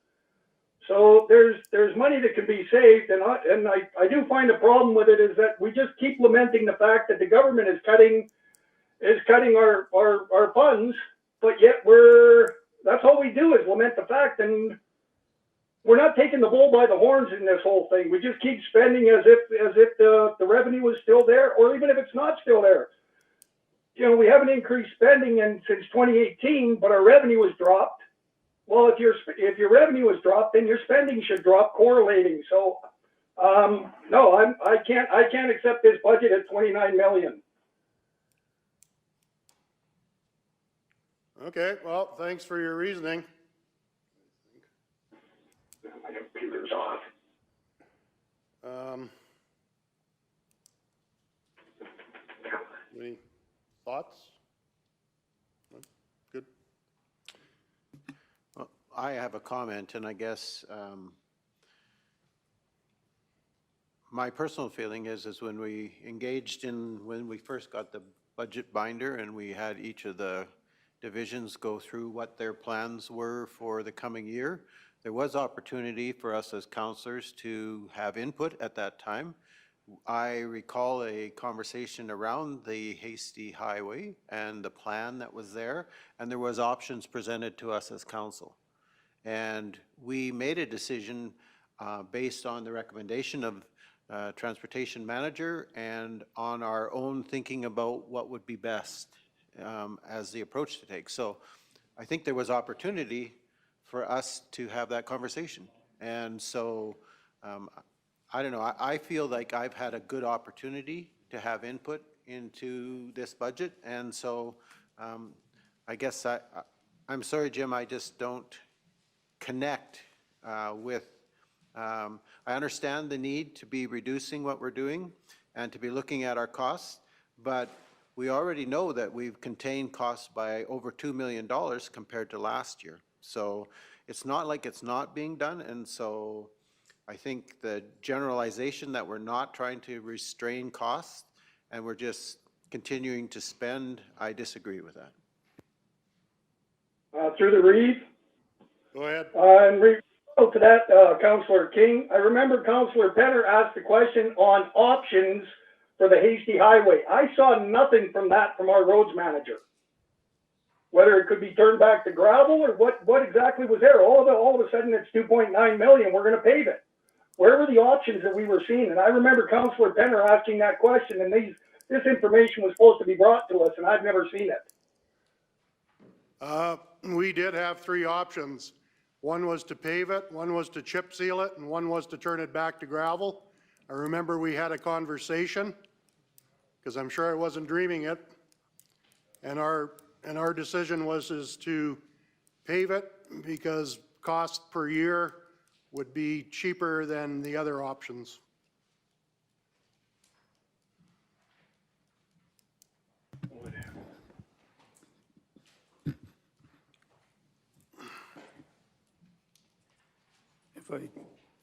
So there's money that can be saved, and I do find the problem with it is that we just keep lamenting the fact that the government is cutting our funds, but yet that's all we do is lament the fact, and we're not taking the bull by the horns in this whole thing. We just keep spending as if the revenue is still there, or even if it's not still there. You know, we haven't increased spending since 2018, but our revenue has dropped. Well, if your revenue has dropped, then your spending should drop correlating. So, no, I can't accept this budget at 29 million. Okay, well, thanks for your reasoning. My computer's off. Any thoughts? Good. Well, I have a comment, and I guess my personal feeling is when we engaged when we first got the budget binder and we had each of the divisions go through what their plans were for the coming year, there was opportunity for us as councillors to have input at that time. I recall a conversation around the Hasty Highway and the plan that was there, and there was options presented to us as council. And we made a decision based on the recommendation of Transportation Manager and on our own thinking about what would be best as the approach to take. So I think there was opportunity for us to have that conversation. And so I don't know, I feel like I've had a good opportunity to have input into this budget. And so I guess I'm sorry, Jim, I just don't connect with, I understand the need to be reducing what we're doing and to be looking at our costs, but we already know that we've contained costs by over $2 million compared to last year. So it's not like it's not being done. And so I think the generalization that we're not trying to restrain costs and we're just continuing to spend, I disagree with that. Through the Reeve. Go ahead. And to that, Councillor King, I remember Councillor Penner asked the question on options for the Hasty Highway. I saw nothing from that from our roads manager. Whether it could be turned back to gravel or what exactly was there. All of a sudden it's 2.9 million, we're going to pave it. Where were the options that we were seeing? And I remember Councillor Penner asking that question, and this information was supposed to be brought to us, and I've never seen it. We did have three options. One was to pave it, one was to chip seal it, and one was to turn it back to gravel. I remember we had a conversation, because I'm sure I wasn't dreaming it, and our decision was to pave it because cost per year would be cheaper than the other options.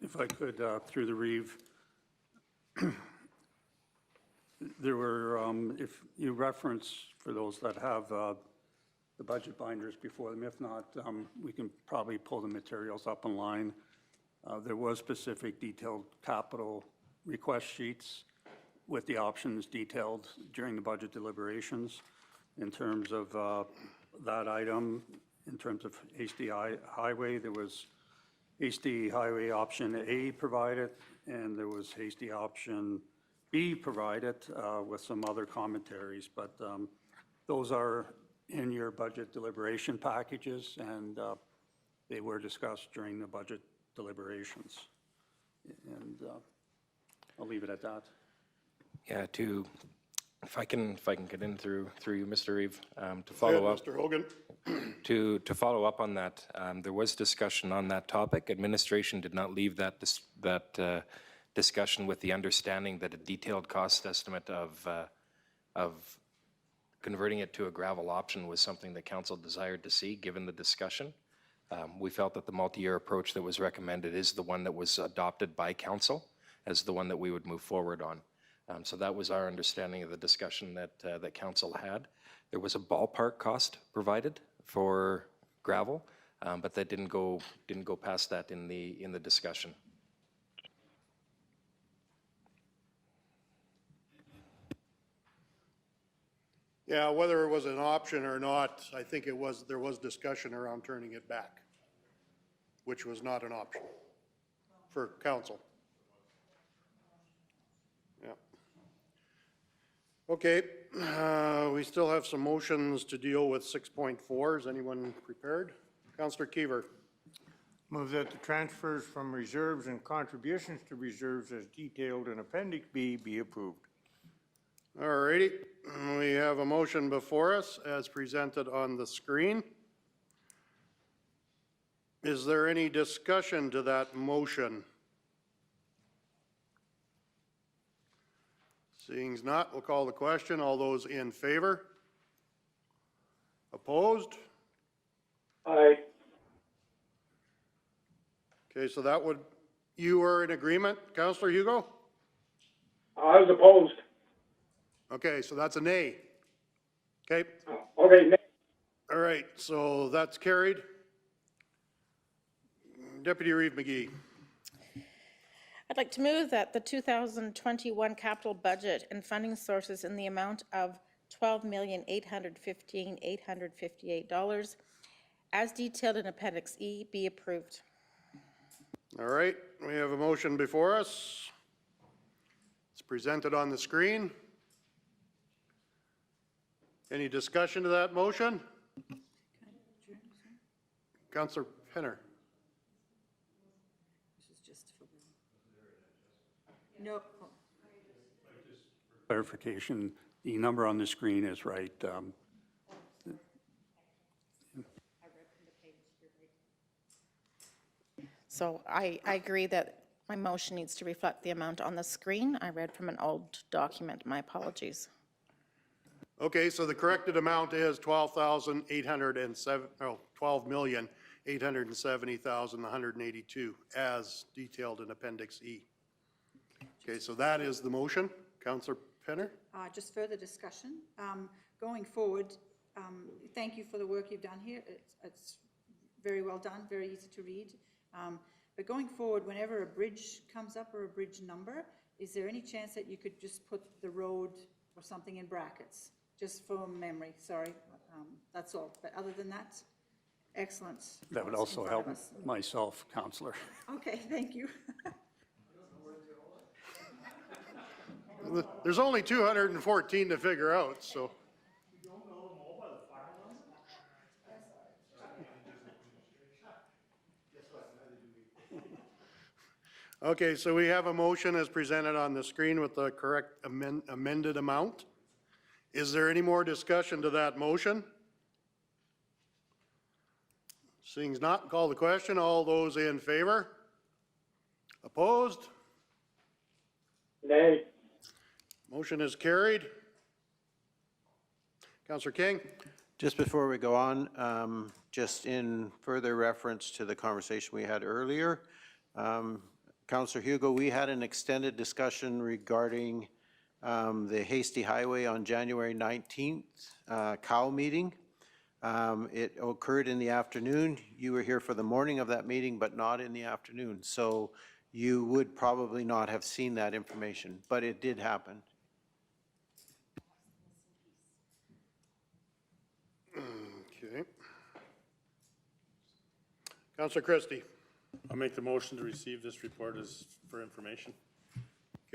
If I could, through the Reeve, there were, if you reference, for those that have the budget binders before them, if not, we can probably pull the materials up online. There was specific detailed capital request sheets with the options detailed during the budget deliberations in terms of that item. In terms of HDI Highway, there was Hasty Highway option A provided, and there was Hasty option B provided with some other commentaries, but those are in your budget deliberation packages, and they were discussed during the budget deliberations. And I'll leave it at that. Yeah, if I can get in through you, Mr. Reeve, to follow up. Mr. Hogan. To follow up on that, there was discussion on that topic. Administration did not leave that discussion with the understanding that a detailed cost estimate of converting it to a gravel option was something that council desired to see, given the discussion. We felt that the multi-year approach that was recommended is the one that was adopted by council as the one that we would move forward on. So that was our understanding of the discussion that council had. There was a ballpark cost provided for gravel, but that didn't go past that in the discussion. Yeah, whether it was an option or not, I think there was discussion around turning it back, which was not an option for council. Yeah. Okay, we still have some motions to deal with 6.4. Is anyone prepared? Councillor Kiever. Move that the transfers from reserves and contributions to reserves as detailed in Appendix B be approved. All righty, we have a motion before us as presented on the screen. Is there any discussion to that motion? Seeing as not, we'll call the question. All those in favor? Opposed? Aye. Okay, so that would, you were in agreement, Councillor Hugo? I was opposed. Okay, so that's a nay. Okay. Okay. All right, so that's carried. Deputy Reeve McGee. I'd like to move that the 2021 capital budget and funding sources in the amount of $12,815,858 as detailed in Appendix E, be approved. All right, we have a motion before us. It's presented on the screen. Any discussion to that motion? Councillor Penner. This is just for no. Clarification, the number on the screen is right. So I agree that my motion needs to reflect the amount on the screen. I read from an old document. My apologies. Okay, so the corrected amount is $12,870,182 as detailed in Appendix E. Okay, so that is the motion. Councillor Penner? Just further discussion. Going forward, thank you for the work you've done here. It's very well done, very easy to read. But going forward, whenever a bridge comes up or a bridge number, is there any chance that you could just put the road or something in brackets? Just for memory, sorry. That's all. But other than that, excellent. That would also help myself, Councillor. Okay, thank you. There's only 214 to figure out, so. Okay, so we have a motion as presented on the screen with the correct amended amount. Is there any more discussion to that motion? Seeing not, call the question. All those in favor? Opposed? Nay. Motion is carried. Councillor King? Just before we go on, just in further reference to the conversation we had earlier, Councillor Hugo, we had an extended discussion regarding the Hasty Highway on January 19th, COW meeting. It occurred in the afternoon. You were here for the morning of that meeting, but not in the afternoon. So you would probably not have seen that information, but it did happen. Okay. Councillor Christie? I'll make the motion to receive this report as for information.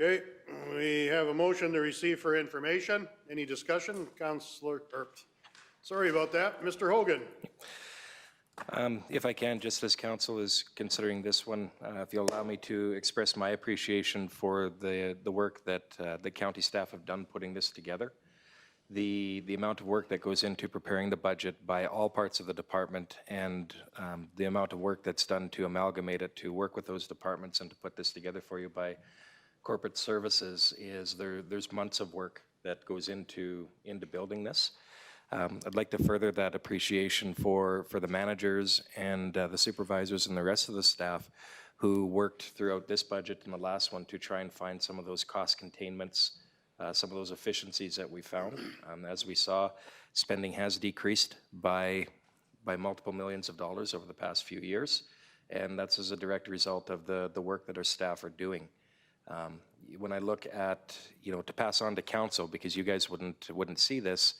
Okay, we have a motion to receive for information. Any discussion? Councillor, sorry about that. Mr. Hogan. If I can, just as council is considering this one, if you'll allow me to express my appreciation for the work that the county staff have done putting this together. The amount of work that goes into preparing the budget by all parts of the department and the amount of work that's done to amalgamate it, to work with those departments and to put this together for you by corporate services is there's months of work that goes into building this. I'd like to further that appreciation for the managers and the supervisors and the rest of the staff who worked throughout this budget and the last one to try and find some of those cost containments, some of those efficiencies that we found. As we saw, spending has decreased by multiple millions of dollars over the past few years, and that's as a direct result of the work that our staff are doing. When I look at, to pass on to council, because you guys wouldn't see this,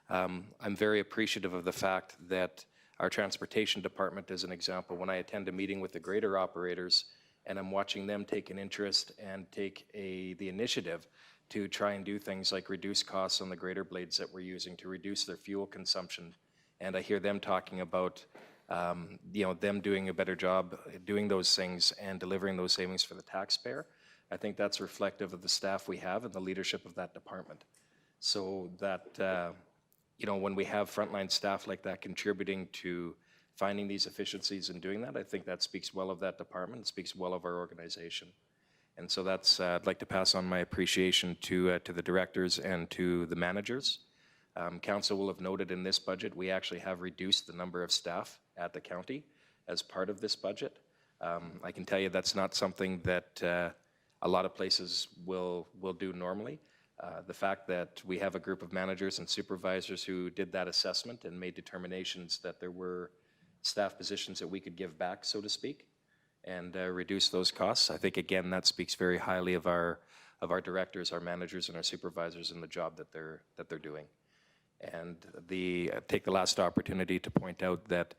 I'm very appreciative of the fact that our transportation department, as an example, when I attend a meeting with the grader operators and I'm watching them take an interest and take the initiative to try and do things like reduce costs on the grader blades that we're using to reduce their fuel consumption. And I hear them talking about, them doing a better job doing those things and delivering those savings for the taxpayer. I think that's reflective of the staff we have and the leadership of that department. So that, when we have frontline staff like that contributing to finding these efficiencies and doing that, I think that speaks well of that department, speaks well of our organization. And so that's, I'd like to pass on my appreciation to the directors and to the managers. Council will have noted in this budget, we actually have reduced the number of staff at the county as part of this budget. I can tell you that's not something that a lot of places will do normally. The fact that we have a group of managers and supervisors who did that assessment and made determinations that there were staff positions that we could give back, so to speak, and reduce those costs. I think, again, that speaks very highly of our directors, our managers, and our supervisors and the job that they're doing. And take the last opportunity to point out that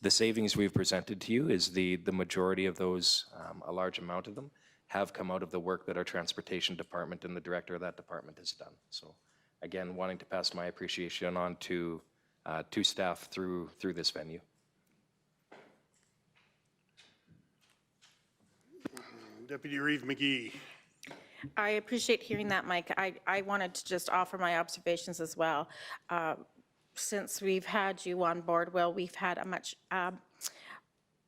the savings we've presented to you is the majority of those, a large amount of them, have come out of the work that our transportation department and the director of that department has done. So again, wanting to pass my appreciation on to staff through this venue. Deputy Reeve McGee. I appreciate hearing that, Mike. I wanted to just offer my observations as well. Since we've had you on board, well, we've had a much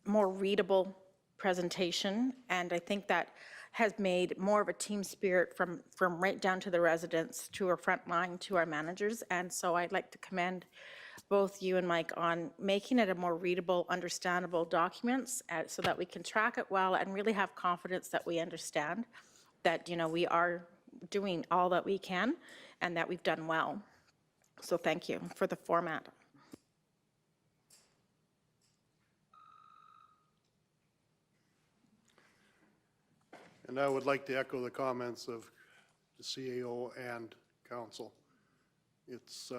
more readable presentation, and I think that has made more of a team spirit from right down to the residents, to our front line, to our managers. And so I'd like to commend both you and Mike on making it a more readable, understandable documents so that we can track it well and really have confidence that we understand that, you know, we are doing all that we can and that we've done well. So thank you for the format. And I would like to echo the comments of the CAO and council. It's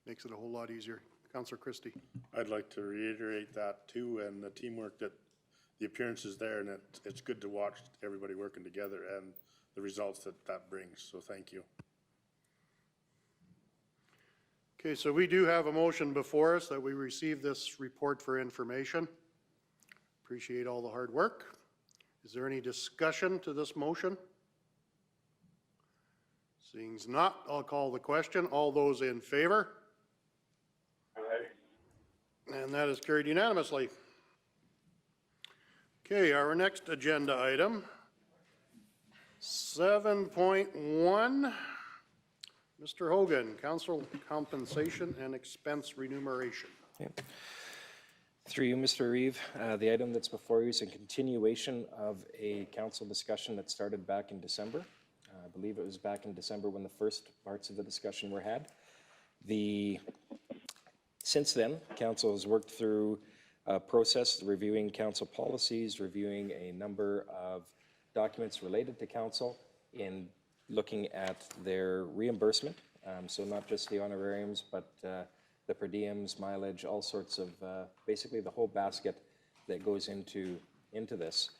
makes it a whole lot easier. Councillor Christie. I'd like to reiterate that too, and the teamwork that the appearance is there, and it's good to watch everybody working together and the results that brings. So thank you. Okay, so we do have a motion before us that we receive this report for information. Appreciate all the hard work. Is there any discussion to this motion? Seeing as not, I'll call the question. All those in favor? Aye. And that is carried unanimously. Okay, our next agenda item, 7.1. Mr. Hogan, council compensation and expense remuneration. Okay. Through you, Mr. Reeve, the item that's before you is a continuation of a council discussion that started back in December. I believe it was back in December when the first parts of the discussion were had. Since then, council has worked through a process reviewing council policies, reviewing a number of documents related to council in looking at their reimbursement. So not just the honorariums, but the per diems, mileage, all sorts of, basically the whole basket that goes into this.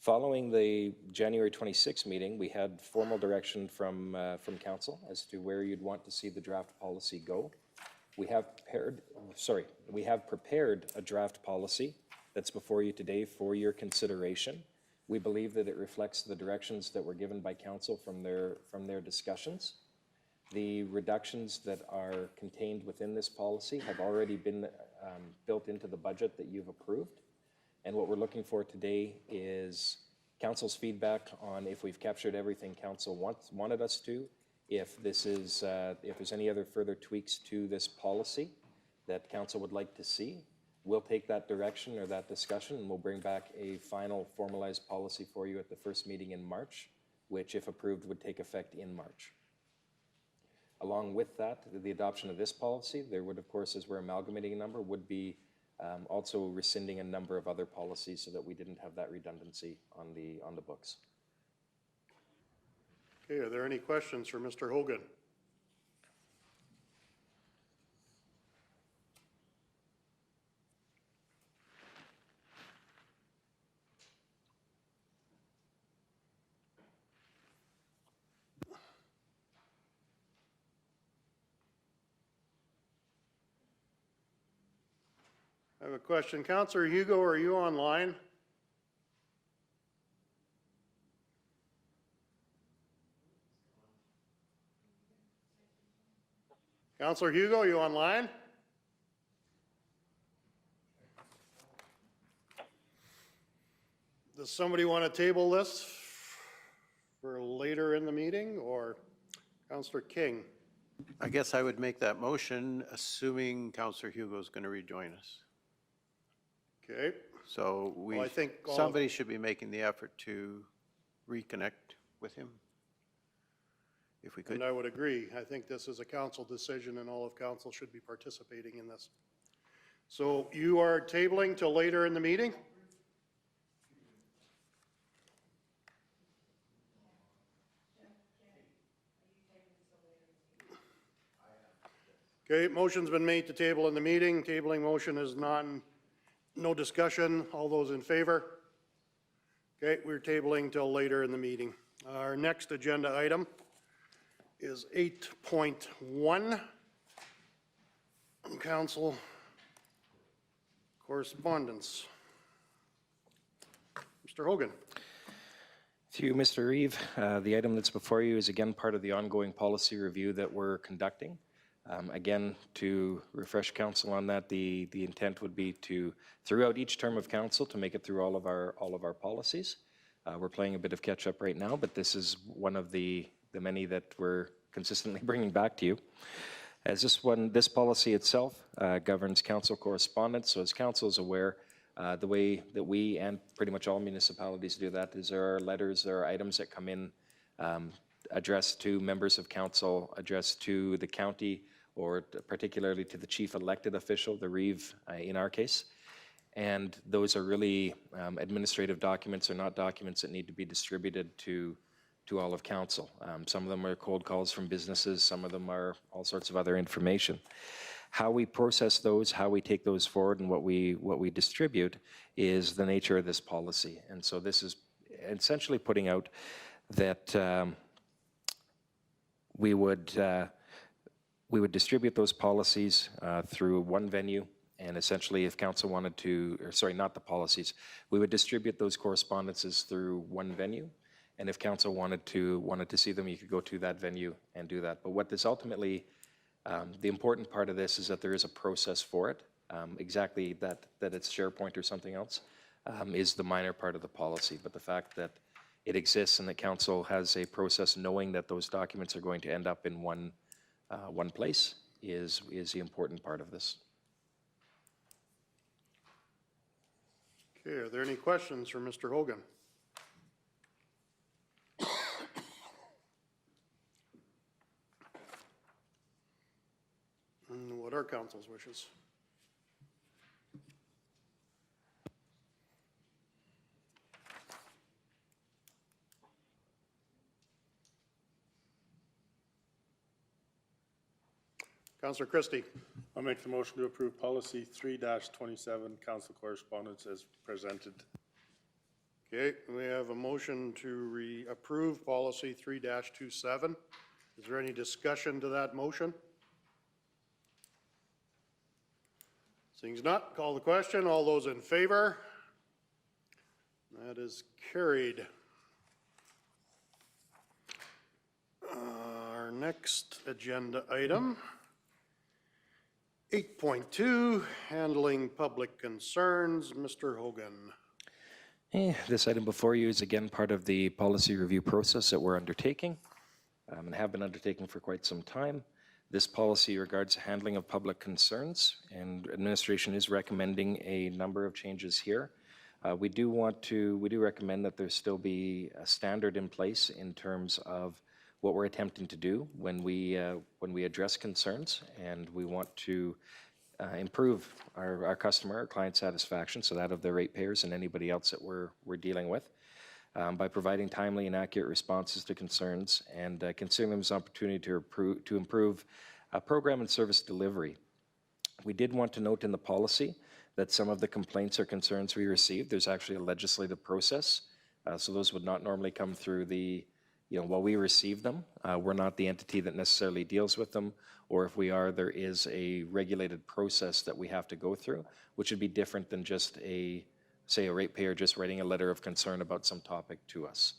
Following the January 26th meeting, we had formal direction from council as to where you'd want to see the draft policy go. We have prepared a draft policy that's before you today for your consideration. We believe that it reflects the directions that were given by council from their discussions. The reductions that are contained within this policy have already been built into the budget that you've approved. And what we're looking for today is council's feedback on if we've captured everything council wanted us to, if there's any other further tweaks to this policy that council would like to see. We'll take that direction or that discussion and we'll bring back a final formalized policy for you at the first meeting in March, which if approved would take effect in March. Along with that, the adoption of this policy, there would of course, as we're amalgamating a number, would be also rescinding a number of other policies so that we didn't have that redundancy on the books. Okay, are there any questions for Mr. Hogan? I have a question. Councillor Hugo, are you online? Councillor Hugo, are you online? Does somebody want to table this for later in the meeting, or Councillor King? I guess I would make that motion, assuming Councillor Hugo is going to rejoin us. Okay. So Well, I think somebody should be making the effort to reconnect with him, if we could. And I would agree. I think this is a council decision and all of council should be participating in this. So you are tabling till later in the meeting? Okay, motion's been made to table in the meeting. Tabling motion is no discussion. All those in favor? Okay, we're tabling till later in the meeting. Our next agenda item is 8.1. Council correspondence. Mr. Hogan. Through Mr. Reeve, the item that's before you is again part of the ongoing policy review that we're conducting. Again, to refresh council on that, the intent would be to, throughout each term of council, to make it through all of our policies. We're playing a bit of catch up right now, but this is one of the many that we're consistently bringing back to you. As this policy itself governs council correspondence, so as council is aware, the way that we and pretty much all municipalities do that is there are letters, there are items that come in addressed to members of council, addressed to the county, or particularly to the chief elected official, the Reeve in our case. And those are really administrative documents. They're not documents that need to be distributed to all of council. Some of them are cold calls from businesses. Some of them are all sorts of other information. How we process those, how we take those forward, and what we distribute is the nature of this policy. And so this is essentially putting out that we would distribute those policies through one venue, and essentially if council wanted to, or sorry, not the policies, we would distribute those correspondences through one venue, and if council wanted to see them, you could go to that venue and do that. But what this ultimately, the important part of this is that there is a process for it. Exactly that it's SharePoint or something else is the minor part of the policy, but the fact that it exists and that council has a process knowing that those documents are going to end up in one place is the important part of this. Okay, are there any questions for Mr. Hogan? And what are council's wishes? Councillor Christie. I'll make the motion to approve policy 3-27, council correspondence as presented. Okay, we have a motion to approve policy 3-27. Is there any discussion to that motion? Seeing not, call the question. All those in favor? That is carried. Our next agenda item, 8.2, handling public concerns. Mr. Hogan. This item before you is again part of the policy review process that we're undertaking and have been undertaking for quite some time. This policy regards handling of public concerns, and administration is recommending a number of changes here. We do recommend that there still be a standard in place in terms of what we're attempting to do when we address concerns, and we want to improve our customer, our client satisfaction, so that of the ratepayers and anybody else that we're dealing with, by providing timely and accurate responses to concerns and considering them as an opportunity to improve program and service delivery. We did want to note in the policy that some of the complaints or concerns we received, there's actually a legislative process, so those would not normally come through while we receive them, we're not the entity that necessarily deals with them, or if we are, there is a regulated process that we have to go through, which would be different than just a ratepayer just writing a letter of concern about some topic to us.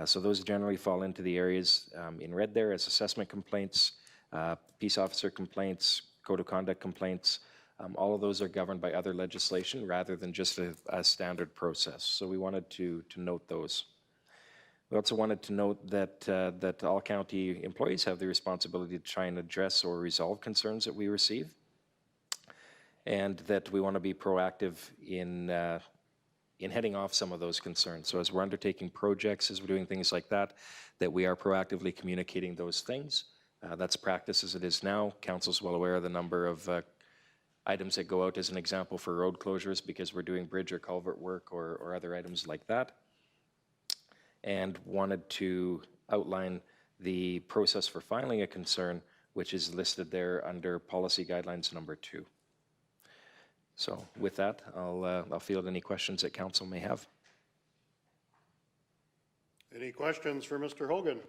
So those generally fall into the areas in red there as assessment complaints, peace officer complaints, code of conduct complaints. All of those are governed by other legislation rather than just a standard process. So we wanted to note those. We also wanted to note that all county employees have the responsibility to try and address or resolve concerns that we receive, and that we want to be proactive in heading off some of those concerns. So as we're undertaking projects, as we're doing things like that we are proactively communicating those things. That's practice as it is now. Council's well aware of the number of items that go out as an example for road closures because we're doing bridge or culvert work or other items like that, and wanted to outline the process for filing a concern which is listed there under policy guidelines number 2. So with that, I'll field any questions that council may have. Any questions for Mr. Hogan?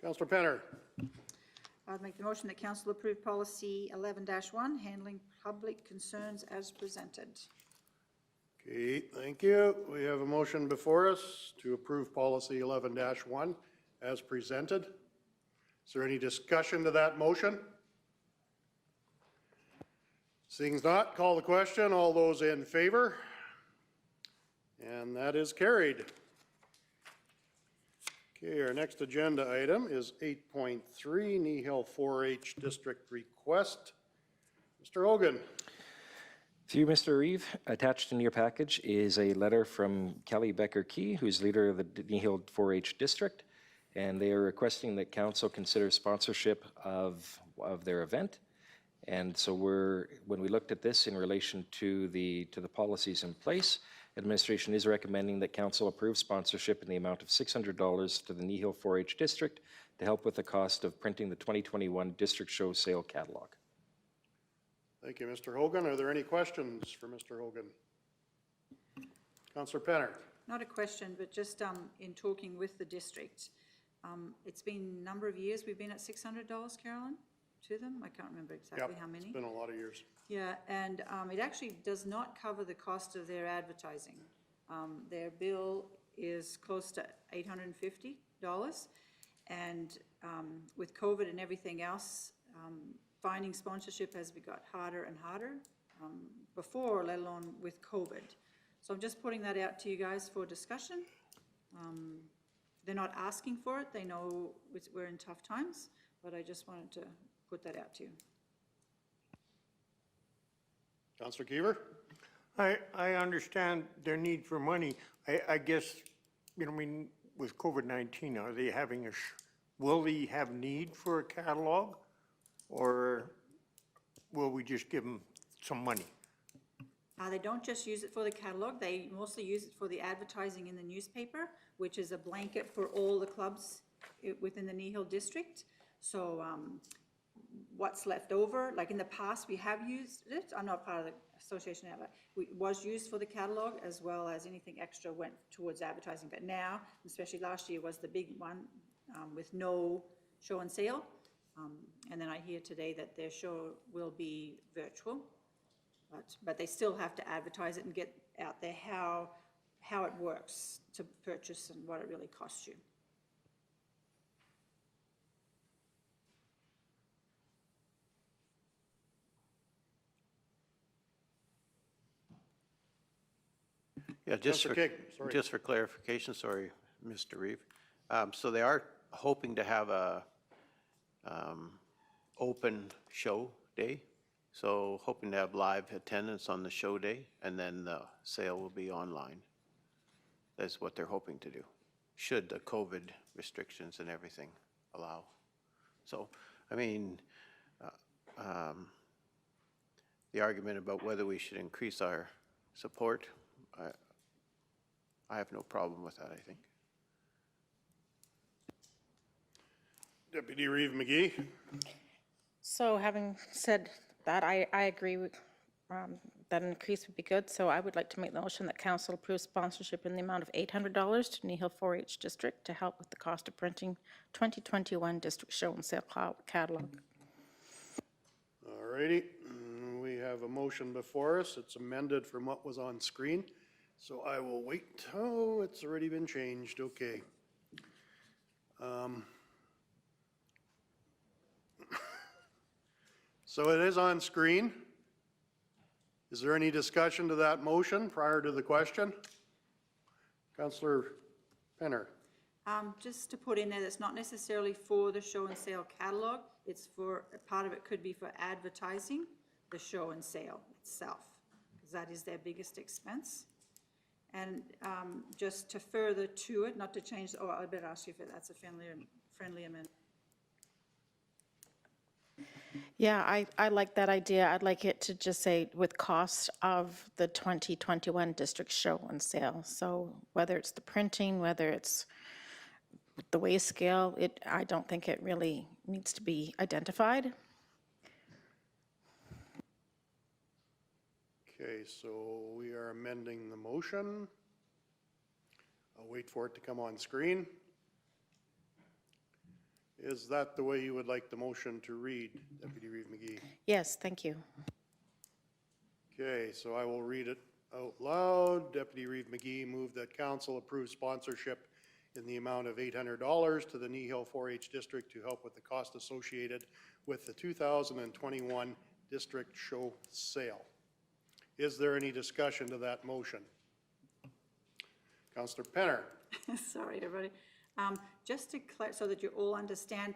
Councillor Penner. I'd make the motion that council approve policy 11-1, handling public concerns as presented. Okay, thank you. We have a motion before us to approve policy 11-1 as presented. Is there any discussion to that motion? Seeing not, call the question. All those in favor? And that is carried. Okay, our next agenda item is 8.3, Kneehill 4-H District Request. Mr. Hogan. Through Mr. Reeve, attached in your package is a letter from Kelly Becker-Key, who's leader of the Kneehill 4-H District, and they are requesting that council consider sponsorship of their event. And so when we looked at this in relation to the policies in place, administration is recommending that council approve sponsorship in the amount of $600 to the Kneehill 4-H District to help with the cost of printing the 2021 District Show Sale Catalog. Thank you, Mr. Hogan. Are there any questions for Mr. Hogan? Councillor Penner. Not a question, but just in talking with the district, it's been a number of years we've been at $600, Carolyn, to them. I can't remember exactly how many. It's been a lot of years. Yeah, and it actually does not cover the cost of their advertising. Their bill is close to $850, and with COVID and everything else, finding sponsorship has got harder and harder before, let alone with COVID. So I'm just putting that out to you guys for discussion. They're not asking for it. They know we're in tough times, but I just wanted to put that out to you. Councillor Keever. I understand their need for money. I guess, I mean, with COVID-19, are they having will they have need for a catalog, or will we just give them some money? They don't just use it for the catalog. They mostly use it for the advertising in the newspaper, which is a blanket for all the clubs within the Kneehill district. So what's left over, like in the past, we have used it. I'm not part of the association now, but it was used for the catalog, as well as anything extra went towards advertising. But now, especially last year, was the big one with no show and sale. And then I hear today that their show will be virtual, but they still have to advertise it and get out there how it works to purchase and what it really costs you. Yeah, just for clarification, sorry, Mr. Reeve. So they are hoping to have a open show day. So hoping to have live attendance on the show day, and then the sale will be online. That's what they're hoping to do, should the COVID restrictions and everything allow. So, I mean, the argument about whether we should increase our support, I have no problem with that, I think. Deputy Reeve McGee. So having said that, I agree with, that an increase would be good. So I would like to make the motion that council approves sponsorship in the amount of $800 to Kneehill 4-H District to help with the cost of printing 2021 District Show and Sale Catalog. All righty. We have a motion before us. It's amended from what was on screen. So I will wait. Oh, it's already been changed. Okay. So it is on screen. Is there any discussion to that motion prior to the question? Councillor Penner. Just to put in there, that's not necessarily for the show and sale catalog. It's for, part of it could be for advertising the show and sale itself, because that is their biggest expense. And just to further to it, not to change, I better ask you if that's a friendly amendment. Yeah, I like that idea. I'd like it to just say with cost of the 2021 district show and sale. So whether it's the printing, whether it's the weigh scale, I don't think it really needs to be identified. Okay, so we are amending the motion. I'll wait for it to come on screen. Is that the way you would like the motion to read, Deputy Reeve McGee? Yes, thank you. Okay, so I will read it out loud. Deputy Reeve McGee moved that council approve sponsorship in the amount of $800 to the Kneehill 4-H district to help with the cost associated with the 2021 district show sale. Is there any discussion to that motion? Councillor Penner. Sorry, everybody. Just to so that you all understand,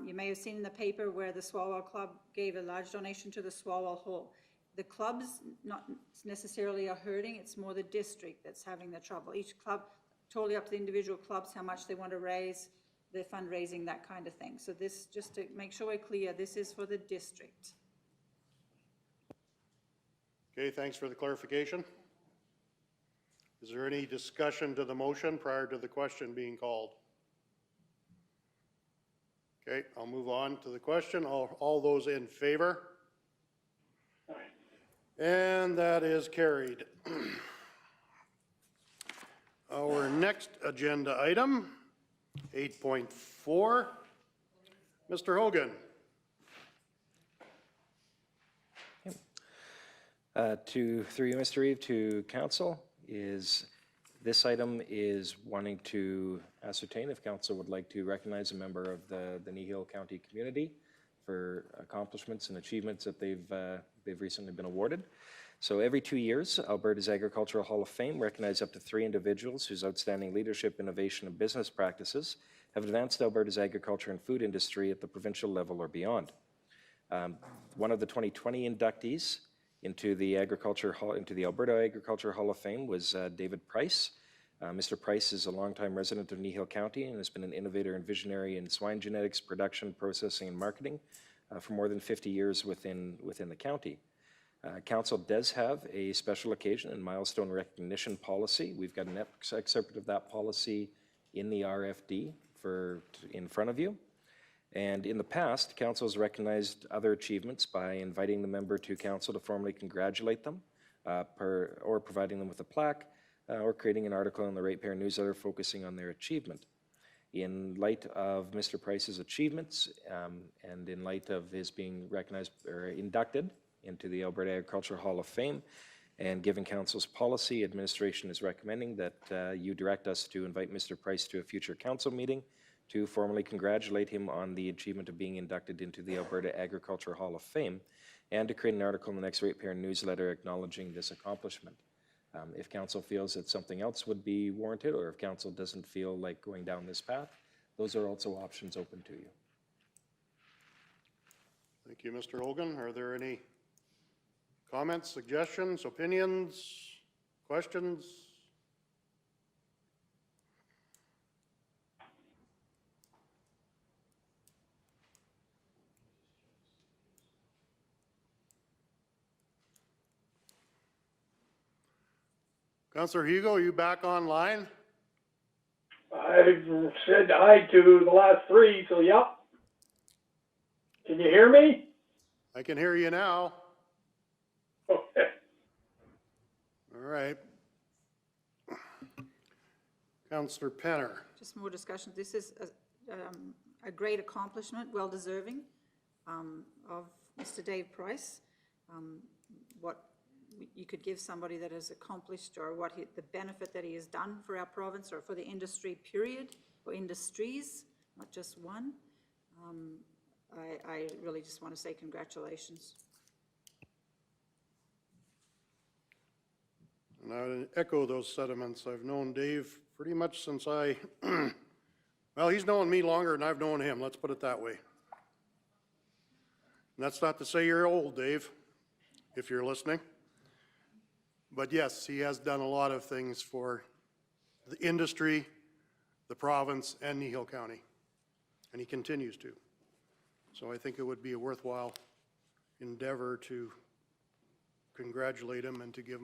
you may have seen in the paper where the Swalwell Club gave a large donation to the Swalwell Hole. The clubs not necessarily are hurting, it's more the district that's having the trouble. Each club, totally up to the individual clubs, how much they want to raise, the fundraising, that kind of thing. So this, just to make sure we're clear, this is for the district. Okay, thanks for the clarification. Is there any discussion to the motion prior to the question being called? Okay, I'll move on to the question. All those in favor? And that is carried. Our next agenda item, 8.4. Mr. Hogan. Through you, Mr. Reeve, to council, this item is wanting to ascertain if council would like to recognize a member of the Kneehill County community for accomplishments and achievements that they've recently been awarded. So every 2 years, Alberta's Agricultural Hall of Fame recognizes up to 3 individuals whose outstanding leadership, innovation, and business practices have advanced Alberta's agriculture and food industry at the provincial level or beyond. One of the 2020 inductees into the Alberta Agriculture Hall of Fame was David Price. Mr. Price is a longtime resident of Kneehill County and has been an innovator and visionary in swine genetics, production, processing, and marketing for more than 50 years within the county. Council does have a special occasion and milestone recognition policy. We've got an excerpt of that policy in the RFD in front of you. And in the past, council has recognized other achievements by inviting the member to council to formally congratulate them, or providing them with a plaque, or creating an article in the Ratepayer newsletter focusing on their achievement. In light of Mr. Price's achievements, and in light of his being recognized or inducted into the Alberta Agricultural Hall of Fame, and given council's policy, administration is recommending that you direct us to invite Mr. Price to a future council meeting to formally congratulate him on the achievement of being inducted into the Alberta Agriculture Hall of Fame, and to create an article in the next Ratepayer newsletter acknowledging this accomplishment. If council feels that something else would be warranted, or if council doesn't feel like going down this path, those are also options open to you. Thank you, Mr. Hogan. Are there any comments, suggestions, opinions, questions? Councillor Hugo, are you back online? I've said hi to the last 3, so yep. Can you hear me? I can hear you now. Okay. All right. Councillor Penner. Just more discussion. This is a great accomplishment, well deserving, of Mr. Dave Price. What you could give somebody that has accomplished, or the benefit that he has done for our province, or for the industry period, or industries, not just one. I really just want to say congratulations. And I would echo those sentiments. I've known Dave pretty much since well, he's known me longer than I've known him, let's put it that way. And that's not to say you're old, Dave, if you're listening. But yes, he has done a lot of things for the industry, the province, and Kneehill County. And he continues to. So I think it would be a worthwhile endeavor to congratulate him and to give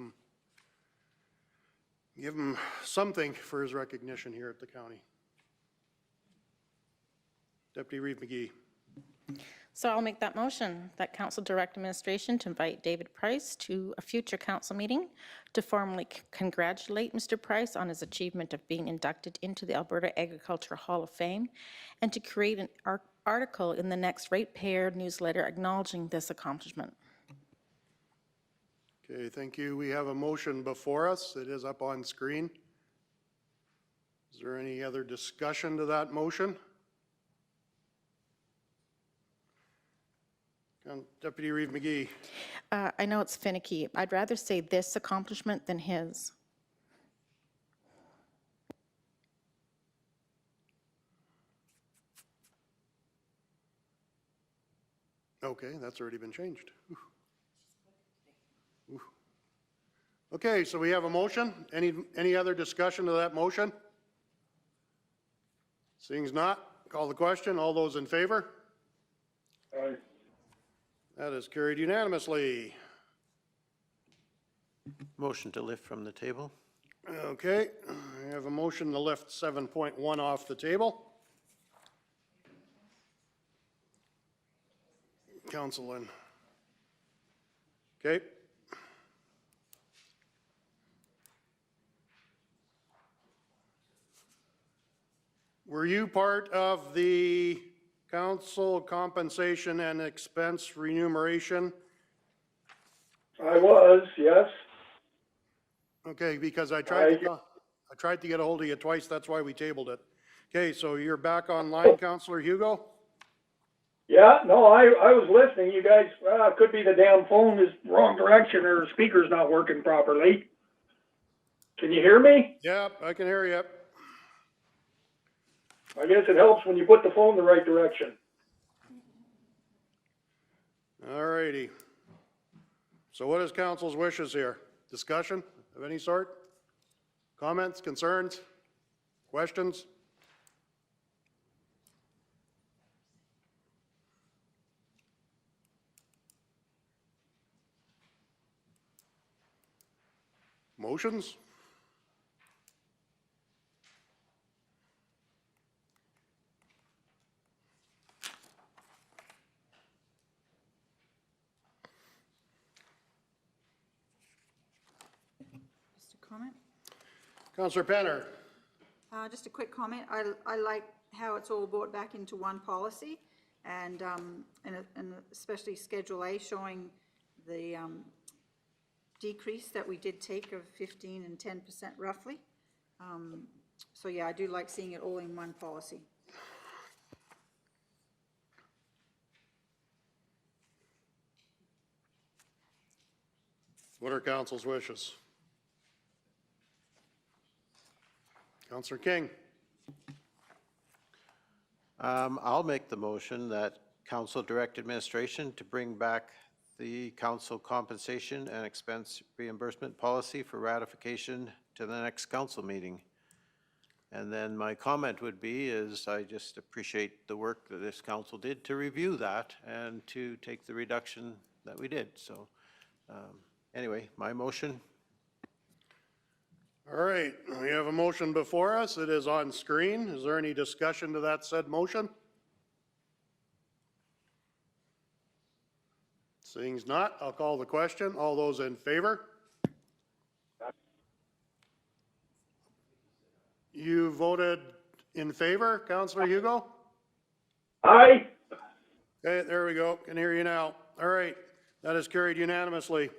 him something for his recognition here at the county. Deputy Reeve McGee. So I'll make that motion that council direct administration to invite David Price to a future council meeting to formally congratulate Mr. Price on his achievement of being inducted into the Alberta Agriculture Hall of Fame, and to create an article in the next Ratepayer newsletter acknowledging this accomplishment. Okay, thank you. We have a motion before us. It is up on screen. Is there any other discussion to that motion? Deputy Reeve McGee. I know it's finicky. I'd rather say this accomplishment than his. Okay, that's already been changed. Ooh. Ooh. Okay, so we have a motion. Any other discussion to that motion? Seeing as not, call the question. All those in favor? Aye. That is carried unanimously. Motion to lift from the table. Okay, we have a motion to lift 7.1 off the table. Councilman. Okay. Were you part of the council compensation and expense remuneration? I was, yes. Okay, because I tried to get a hold of you twice, that's why we tabled it. Okay, so you're back online, Councillor Hugo? Yeah, no, I was listening. You guys, could be the damn phone is wrong direction or the speaker's not working properly. Can you hear me? Yep, I can hear you. I guess it helps when you put the phone the right direction. All righty. So what is council's wishes here? Discussion of any sort? Comments, concerns, questions? Motions? Just a comment? Councillor Penner. Just a quick comment. I like how it's all brought back into one policy, and especially Schedule A showing the decrease that we did take of 15 and 10% roughly. So yeah, I do like seeing it all in one policy. What are council's wishes? Councillor King. I'll make the motion that council direct administration to bring back the council compensation and expense reimbursement policy for ratification to the next council meeting. And then my comment would be is I just appreciate the work that this council did to review that and to take the reduction that we did. So anyway, my motion. All right, we have a motion before us. It is on screen. Is there any discussion to that said motion? Seeing as not, I'll call the question. All those in favor? You voted in favor, Councillor Hugo? Aye. Okay, there we go. Can hear you now. All right, that is carried unanimously.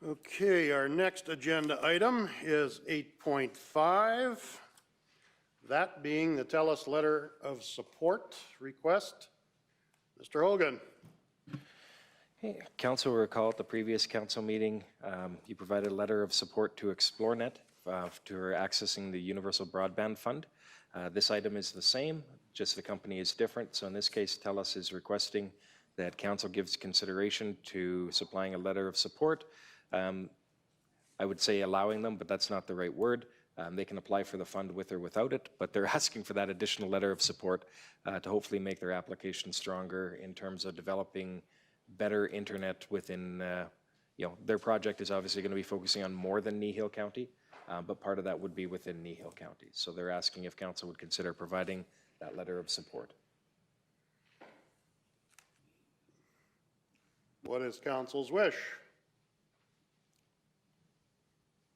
Okay, our next agenda item is 8.5. That being the TELUS letter of support request. Mr. Hogan. Hey, council will recall at the previous council meeting, you provided a letter of support to ExploreNet to accessing the Universal Broadband Fund. This item is the same, just the company is different. So in this case, TELUS is requesting that council gives consideration to supplying a letter of support. I would say allowing them, but that's not the right word. They can apply for the fund with or without it, but they're asking for that additional letter of support to hopefully make their application stronger in terms of developing better internet within, their project is obviously going to be focusing on more than Kneehill County, but part of that would be within Kneehill County. So they're asking if council would consider providing that letter of support. What is council's wish?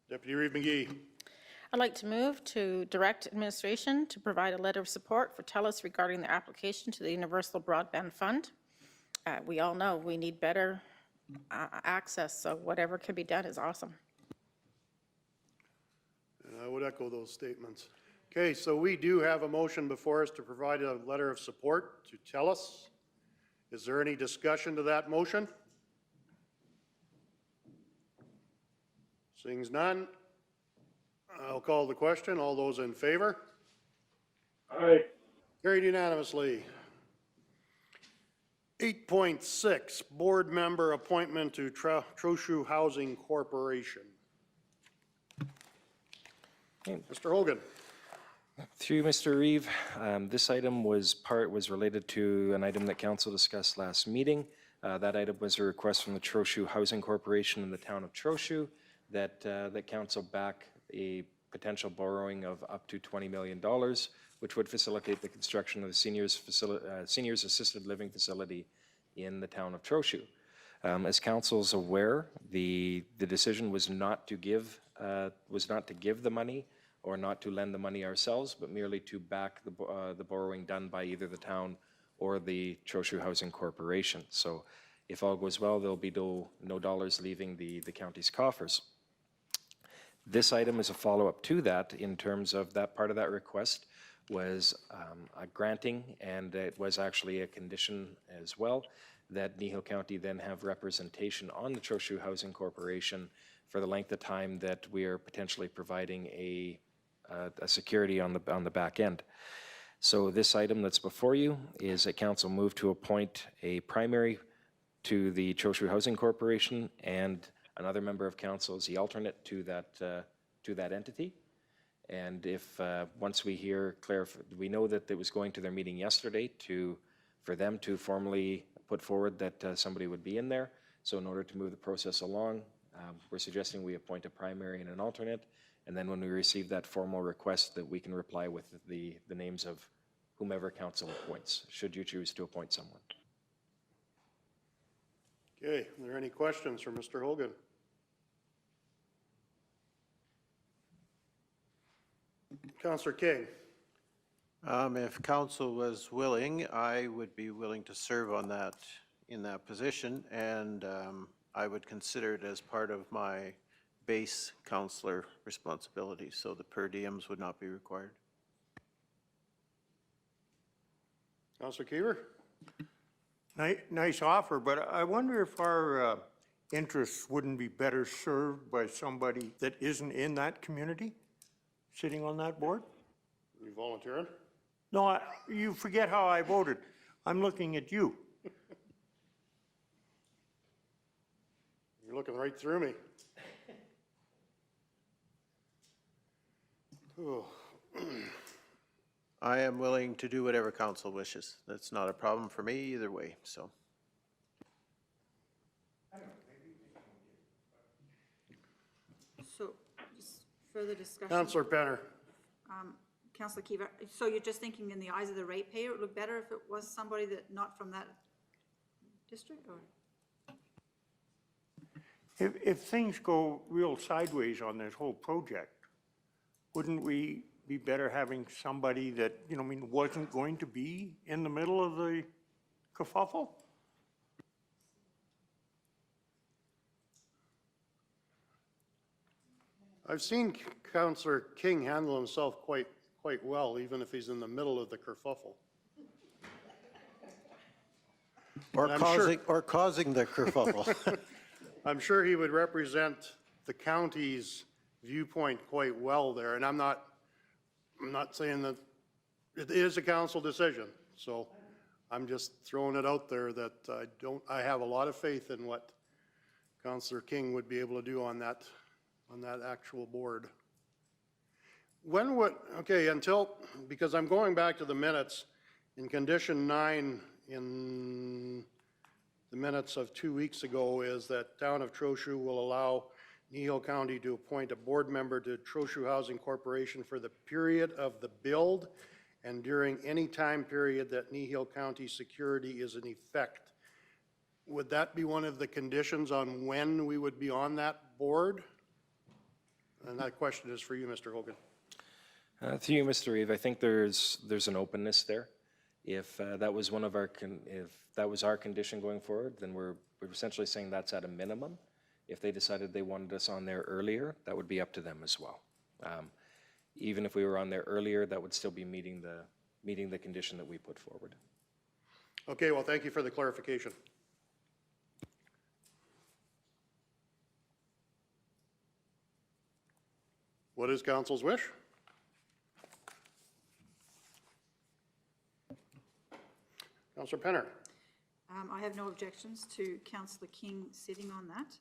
Deputy Reeve McGee. I'd like to move to direct administration to provide a letter of support for TELUS regarding their application to the Universal Broadband Fund. We all know we need better access, so whatever can be done is awesome. And I would echo those statements. Okay, so we do have a motion before us to provide a letter of support to TELUS. Is there any discussion to that motion? Seeing none, I'll call the question. All those in favor? Aye. Carried unanimously. 8.6, board member appointment to Trochu Housing Corporation. Mr. Hogan. Through Mr. Reeve, this item was related to an item that council discussed last meeting. That item was a request from the Trochu Housing Corporation in the town of Trochu that council back a potential borrowing of up to $20 million, which would facilitate the construction of the seniors assisted living facility in the town of Trochu. As council's aware, the decision was not to give the money or not to lend the money ourselves, but merely to back the borrowing done by either the town or the Trochu Housing Corporation. So if all goes well, there'll be no dollars leaving the county's coffers. This item is a follow-up to that in terms of that part of that request was a granting, and it was actually a condition as well that Kneehill County then have representation on the Trochu Housing Corporation for the length of time that we are potentially providing a security on the back end. So this item that's before you is a council move to appoint a primary to the Trochu Housing Corporation and another member of council is the alternate to that entity. And if once we hear we know that it was going to their meeting yesterday for them to formally put forward that somebody would be in there. So in order to move the process along, we're suggesting we appoint a primary and an alternate. And then when we receive that formal request, that we can reply with the names of whomever council appoints, should you choose to appoint someone. Okay, are there any questions for Mr. Hogan? Councillor King. If council was willing, I would be willing to serve on that, in that position, and I would consider it as part of my base councillor responsibilities, so the per diems would not be required. Councillor Keever? Nice offer, but I wonder if our interests wouldn't be better served by somebody that isn't in that community, sitting on that board? You volunteering? No, you forget how I voted. I'm looking at you. You're looking right through me. Oh. I am willing to do whatever council wishes. That's not a problem for me either way, so. So, just further discussion. Councillor Penner. Councillor Kiva, so you're just thinking in the eyes of the ratepayer, it would look better if it was somebody that not from that district, or? If things go real sideways on this whole project, wouldn't we be better having somebody that, wasn't going to be in the middle of the kerfuffle? I've seen Councillor King handle himself quite well, even if he's in the middle of the kerfuffle. Or causing the kerfuffle. I'm sure he would represent the county's viewpoint quite well there, and I'm not saying that it is a council decision, so I'm just throwing it out there that I have a lot of faith in what Councillor King would be able to do on that actual board. When would, okay, until, because I'm going back to the minutes, in condition 9 in the minutes of 2 weeks ago is that Town of Trochu will allow Kneehill County to appoint a board member to Trochu Housing Corporation for the period of the build and during any time period that Kneehill County security is in effect. Would that be one of the conditions on when we would be on that board? And that question is for you, Mr. Hogan. Through you, Mr. Reeve, I think there's an openness there. If that was one of our, if that was our condition going forward, then we're essentially saying that's at a minimum. If they decided they wanted us on there earlier, that would be up to them as well. Even if we were on there earlier, that would still be meeting the condition that we put forward. Okay, well, thank you for the clarification. What is council's wish? Councillor Penner. I have no objections to Councillor King sitting on that.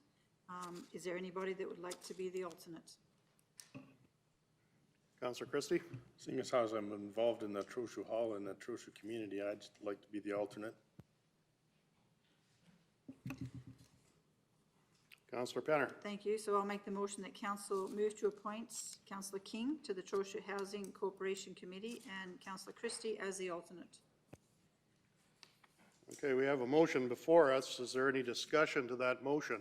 Is there anybody that would like to be the alternate? Councillor Christie. Seeing as how I'm involved in the Trochu Hall and the Trochu community, I'd just like to be the alternate. Councillor Penner. Thank you. So I'll make the motion that council move to appoint Councillor King to the Trochu Housing Corporation Committee and Councillor Christie as the alternate. Okay, we have a motion before us. Is there any discussion to that motion?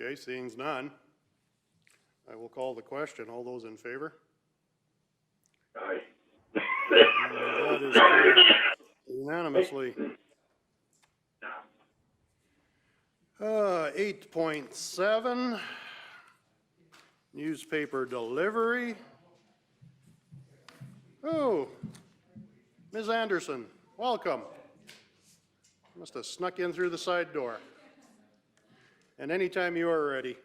Okay, seeing none, I will call the question. All those in favor? Aye. That is carried unanimously. 8.7, newspaper delivery. Oh, Ms. Anderson, welcome. Must have snuck in through the side door. And anytime you are ready.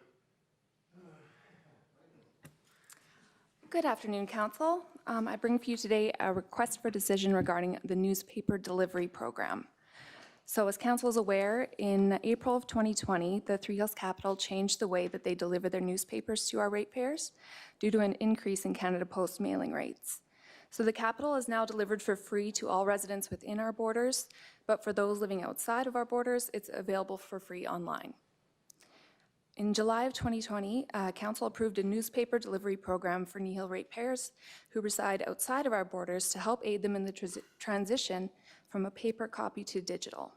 Good afternoon, Council. I bring for you today a request for decision regarding the newspaper delivery program. So as Council is aware, in April of 2020, the Three Hills Capital changed the way that they deliver their newspapers to our ratepayers due to an increase in Canada Post mailing rates. So the Capital is now delivered for free to all residents within our borders, but for those living outside of our borders, it's available for free online. In July of 2020, Council approved a newspaper delivery program for Kneehill ratepayers who reside outside of our borders to help aid them in the transition from a paper copy to digital.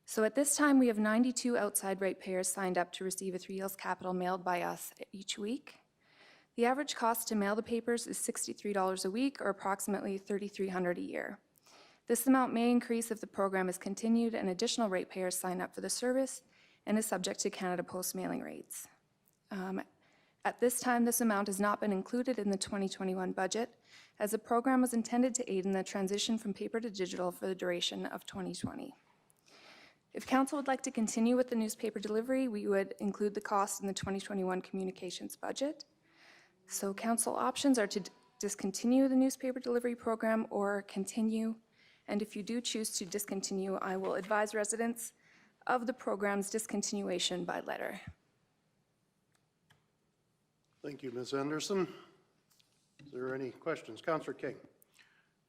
So at this time, we have 92 outside ratepayers signed up to receive a Three Hills Capital mailed by us each week. The average cost to mail the papers is $63 a week, or approximately $3,300 a year. This amount may increase if the program is continued and additional ratepayers sign up for the service, and is subject to Canada Post mailing rates. At this time, this amount has not been included in the 2021 budget, as the program was intended to aid in the transition from paper to digital for the duration of 2020. If Council would like to continue with the newspaper delivery, we would include the cost in the 2021 communications budget. So Council options are to discontinue the newspaper delivery program or continue, and if you do choose to discontinue, I will advise residents of the program's discontinuation by letter. Thank you, Ms. Anderson. Is there any questions? Councillor King.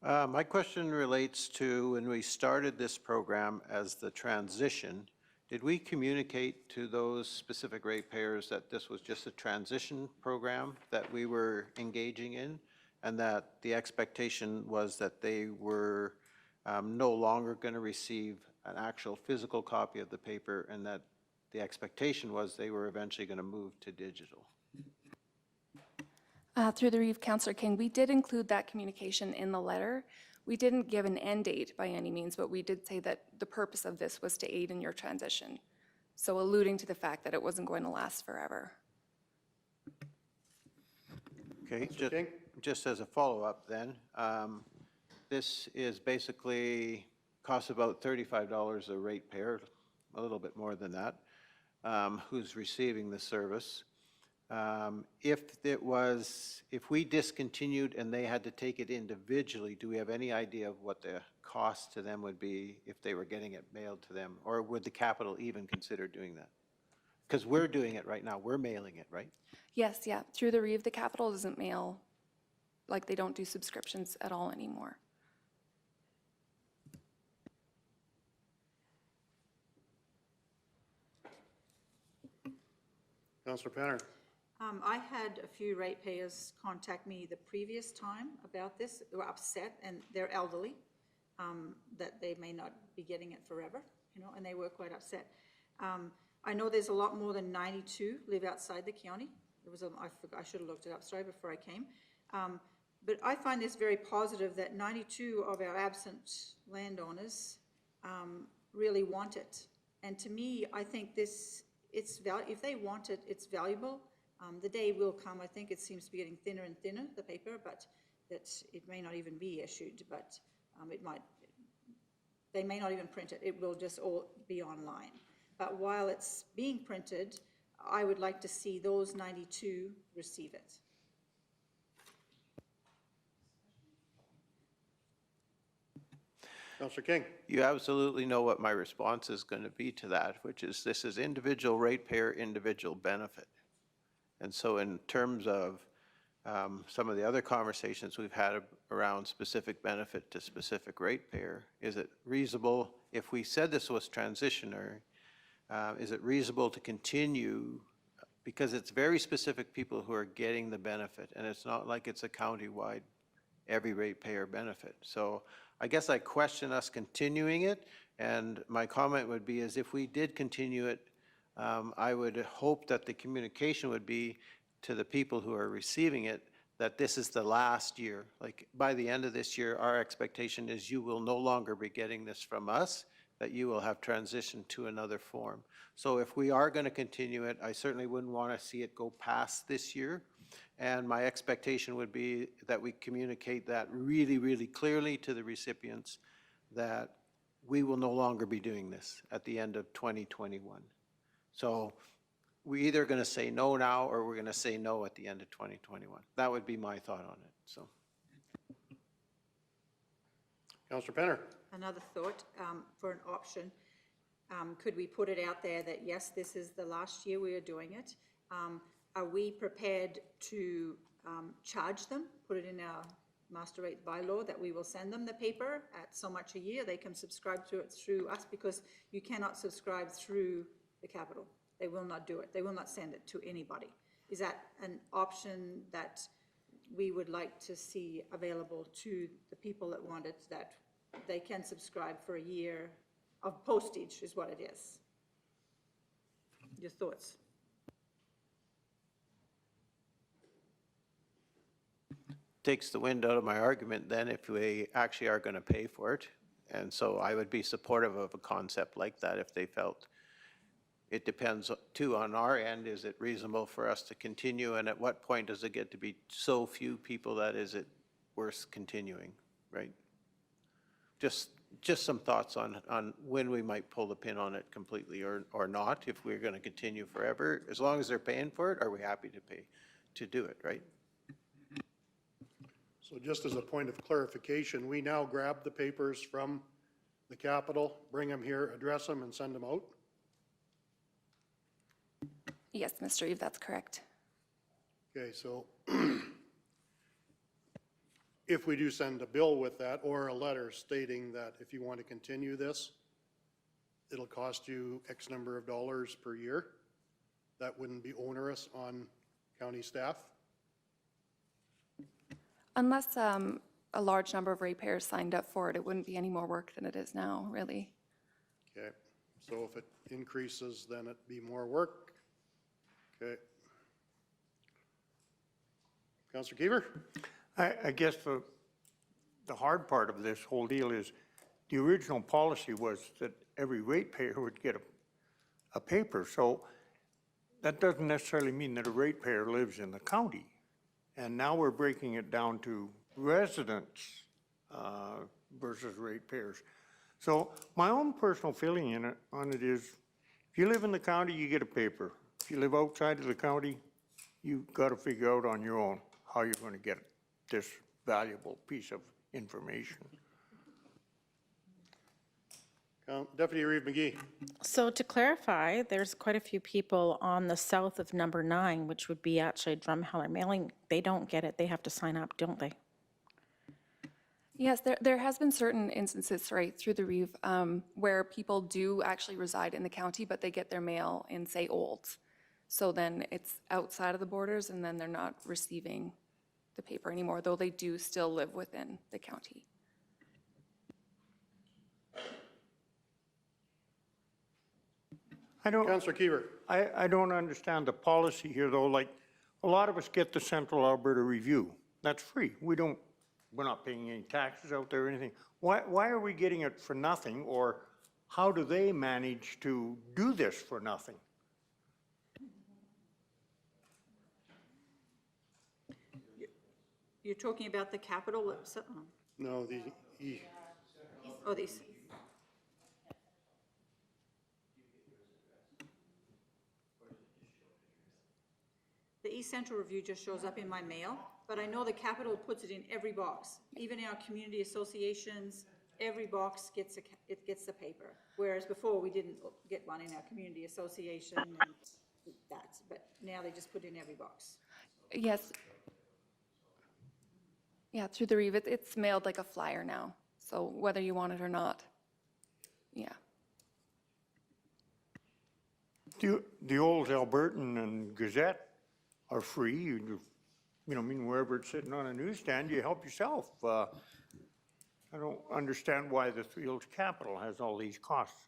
My question relates to when we started this program as the transition, did we communicate to those specific ratepayers that this was just a transition program that we were engaging in, and that the expectation was that they were no longer going to receive an actual physical copy of the paper, and that the expectation was they were eventually going to move to digital? Through the Reeve, Councillor King, we did include that communication in the letter. We didn't give an end date by any means, but we did say that the purpose of this was to aid in your transition. So alluding to the fact that it wasn't going to last forever. Okay, just as a follow-up then, this is basically costs about $35 a ratepayer, a little bit more than that, who's receiving the service. If we discontinued and they had to take it individually, do we have any idea of what the cost to them would be if they were getting it mailed to them? Or would the capital even consider doing that? Because we're doing it right now, we're mailing it, right? Yes, yeah, through the Reeve, the capital doesn't mail, like they don't do subscriptions at all anymore. Councillor Penner. I had a few ratepayers contact me the previous time about this. They were upset, and they're elderly, that they may not be getting it forever, you know, and they were quite upset. I know there's a lot more than 92 live outside the county. There was I should have looked it up, sorry, before I came. But I find this very positive that 92 of our absent landowners really want it. And to me, I think if they want it, it's valuable. The day will come, I think it seems to be getting thinner and thinner, the paper, but that it may not even be issued, but they may not even print it. It will just all be online. But while it's being printed, I would like to see those 92 receive it. Councillor King. You absolutely know what my response is going to be to that, which is this is individual ratepayer, individual benefit. And so in terms of some of the other conversations we've had around specific benefit to specific ratepayer, is it reasonable, if we said this was transitionary, is it reasonable to continue, because it's very specific people who are getting the benefit, and it's not like it's a county-wide every ratepayer benefit. So I guess I question us continuing it, and my comment would be is if we did continue it, I would hope that the communication would be to the people who are receiving it that this is the last year. Like by the end of this year, our expectation is you will no longer be getting this from us, that you will have transitioned to another form. So if we are going to continue it, I certainly wouldn't want to see it go past this year. And my expectation would be that we communicate that really, really clearly to the recipients that we will no longer be doing this at the end of 2021. So we're either going to say no now or we're going to say no at the end of 2021. That would be my thought on it. So, Councillor Penner. Another thought for an option, could we put it out there that yes, this is the last year we are doing it? Are we prepared to charge them, put it in our master rate bylaw that we will send them the paper at so much a year? They can subscribe to it through us because you cannot subscribe through the capital. They will not do it. They will not send it to anybody. Is that an option that we would like to see available to the people that want it, that they can subscribe for a year of postage is what it is? Your thoughts? takes the wind out of my argument then if we actually are going to pay for it. And so I would be supportive of a concept like that if they felt. It depends too on our end, is it reasonable for us to continue, and at what point does it get to be so few people that is it worth continuing, right? Just some thoughts on when we might pull the pin on it completely or not, if we're going to continue forever. As long as they're paying for it, are we happy to pay to do it, right? So just as a point of clarification, we now grab the papers from the Capitol, bring them here, address them, and send them out? Yes, Mr. Eve, that's correct. Okay, so if we do send a bill with that or a letter stating that if you want to continue this, it'll cost you X number of dollars per year, that wouldn't be onerous on county staff? Unless a large number of ratepayers signed up for it, it wouldn't be any more work than it is now, really. Okay, so if it increases, then it'd be more work. Okay. Councillor Keever? I guess the hard part of this whole deal is the original policy was that every ratepayer would get a paper. So that doesn't necessarily mean that a ratepayer lives in the county. And now we're breaking it down to residents versus ratepayers. So my own personal feeling on it is, if you live in the county, you get a paper. If you live outside of the county, you've got to figure out on your own how you're going to get this valuable piece of information. Deputy Reeve McGee. So to clarify, there's quite a few people on the south of number 9, which would be actually Drumheller mailing. They don't get it. They have to sign up, don't they? Yes, there has been certain instances, right, through the Reeve, where people do actually reside in the county, but they get their mail in, say, Olds. So then it's outside of the borders, and then they're not receiving the paper anymore, though they do still live within the county. Councillor Kiefer. I don't understand the policy here, though. Like, a lot of us get the Central Alberta Review. That's free. We're not paying any taxes out there or anything. Why are we getting it for nothing, or how do they manage to do this for nothing? You're talking about the capital website? No, the Oh, these. The East Central Review just shows up in my mail, but I know the capital puts it in every box. Even in our community associations, every box gets the paper. Whereas before, we didn't get one in our community association and that, but now they just put it in every box. Yes. Yeah, through the Reeve, it's mailed like a flyer now, so whether you want it or not, yeah. The old Albertan and Gazette are free. You know, I mean, wherever it's sitting on a newsstand, you help yourself. I don't understand why the Three Hills Capital has all these costs.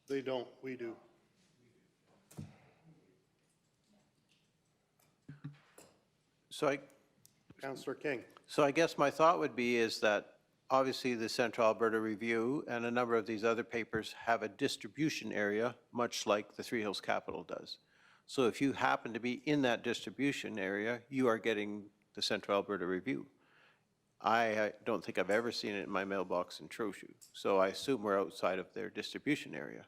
They don't, we do. Councillor King. So I guess my thought would be is that obviously the Central Alberta Review and a number of these other papers have a distribution area, much like the Three Hills Capital does. So if you happen to be in that distribution area, you are getting the Central Alberta Review. I don't think I've ever seen it in my mailbox in Trochu, so I assume we're outside of their distribution area.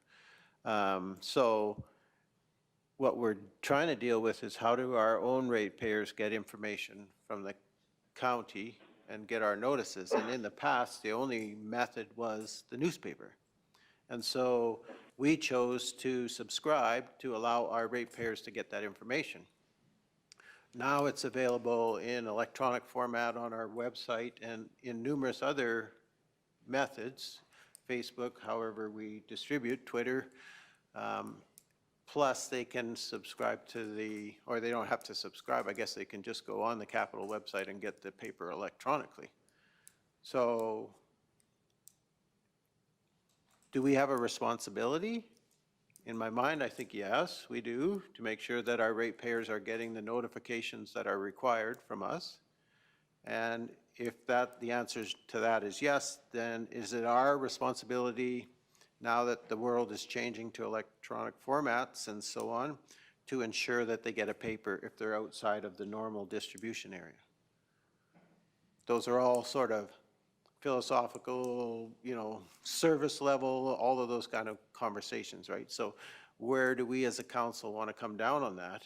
So what we're trying to deal with is how do our own ratepayers get information from the county and get our notices. And in the past, the only method was the newspaper. And so we chose to subscribe to allow our ratepayers to get that information. Now it's available in electronic format on our website and in numerous other methods, Facebook, however we distribute, Twitter. Plus they can subscribe to the, or they don't have to subscribe, I guess they can just go on the Capitol website and get the paper electronically. So do we have a responsibility? In my mind, I think yes, we do, to make sure that our ratepayers are getting the notifications that are required from us. And if the answer to that is yes, then is it our responsibility, now that the world is changing to electronic formats and so on, to ensure that they get a paper if they're outside of the normal distribution area? Those are all sort of philosophical, you know, service level, all of those kind of conversations, right? So where do we as a council want to come down on that?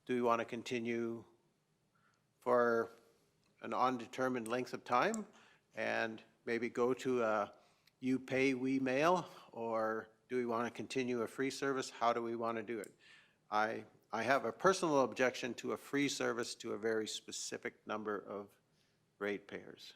Do we want to continue for an undetermined length of time and maybe go to a you pay, we mail, or do we want to continue a free service? How do we want to do it? I have a personal objection to a free service to a very specific number of ratepayers,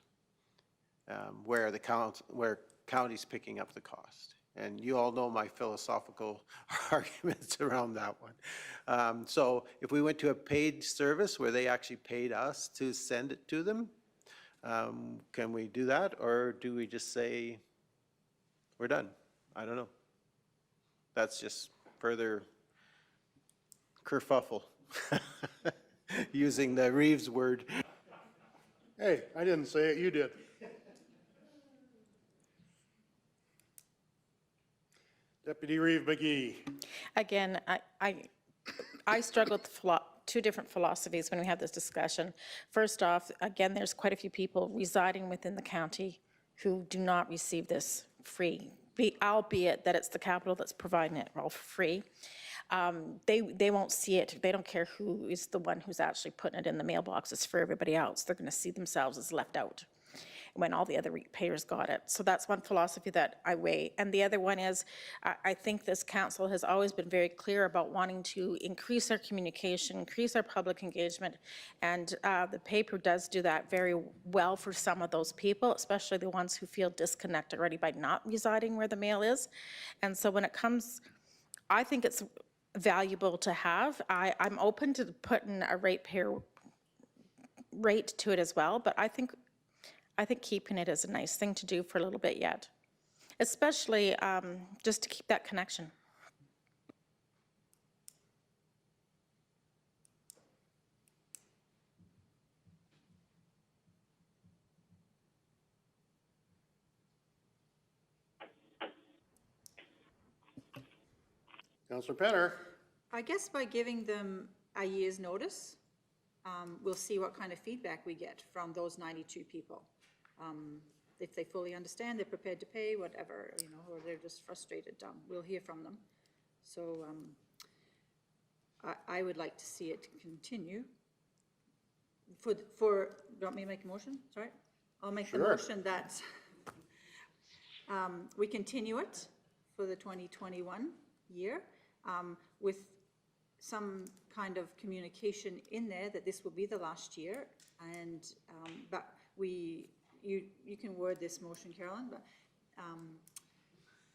where county's picking up the cost. And you all know my philosophical arguments around that one. So if we went to a paid service where they actually paid us to send it to them, can we do that? Or do we just say, we're done? I don't know. That's just further kerfuffle, using the Reeves word. Hey, I didn't say it, you did. Deputy Reeve McGee. Again, I struggle with two different philosophies when we have this discussion. First off, again, there's quite a few people residing within the county who do not receive this free albeit that it's the capital that's providing it all for free. They won't see it. They don't care who is the one who's actually putting it in the mailboxes for everybody else. They're going to see themselves as left out when all the other ratepayers got it. So that's one philosophy that I weigh. And the other one is, I think this council has always been very clear about wanting to increase our communication, increase our public engagement, and the paper does do that very well for some of those people, especially the ones who feel disconnected already by not residing where the mail is. And so when it comes, I think it's valuable to have. I'm open to putting a ratepayer rate to it as well, but I think keeping it is a nice thing to do for a little bit yet, especially just to keep that connection. Councillor Penner? I guess by giving them a year's notice, we'll see what kind of feedback we get from those 92 people. If they fully understand, they're prepared to pay, whatever, you know, or they're just frustrated, we'll hear from them. So I would like to see it continue. Do you want me to make a motion? Sorry? I'll make the motion that we continue it for the 2021 year with some kind of communication in there that this will be the last year, and but you can word this motion, Carolyn, but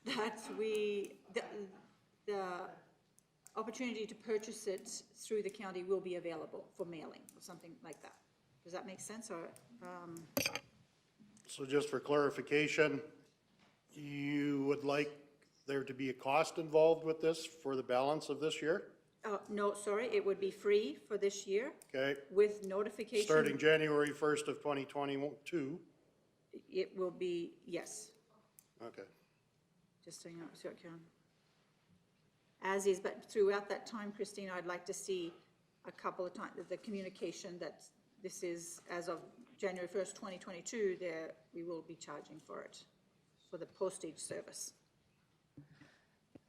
that the opportunity to purchase it through the county will be available for mailing or something like that. Does that make sense? Or So just for clarification, you would like there to be a cost involved with this for the balance of this year? no, sorry, it would be free for this year. Okay. With notification. Starting January 1st of 2022? It will be, yes. Okay. Just so you know, Karen. As is, but throughout that time, Christine, I'd like to see a couple of times, the communication that this is, as of January 1st, 2022, there, we will be charging for it, for the postage service.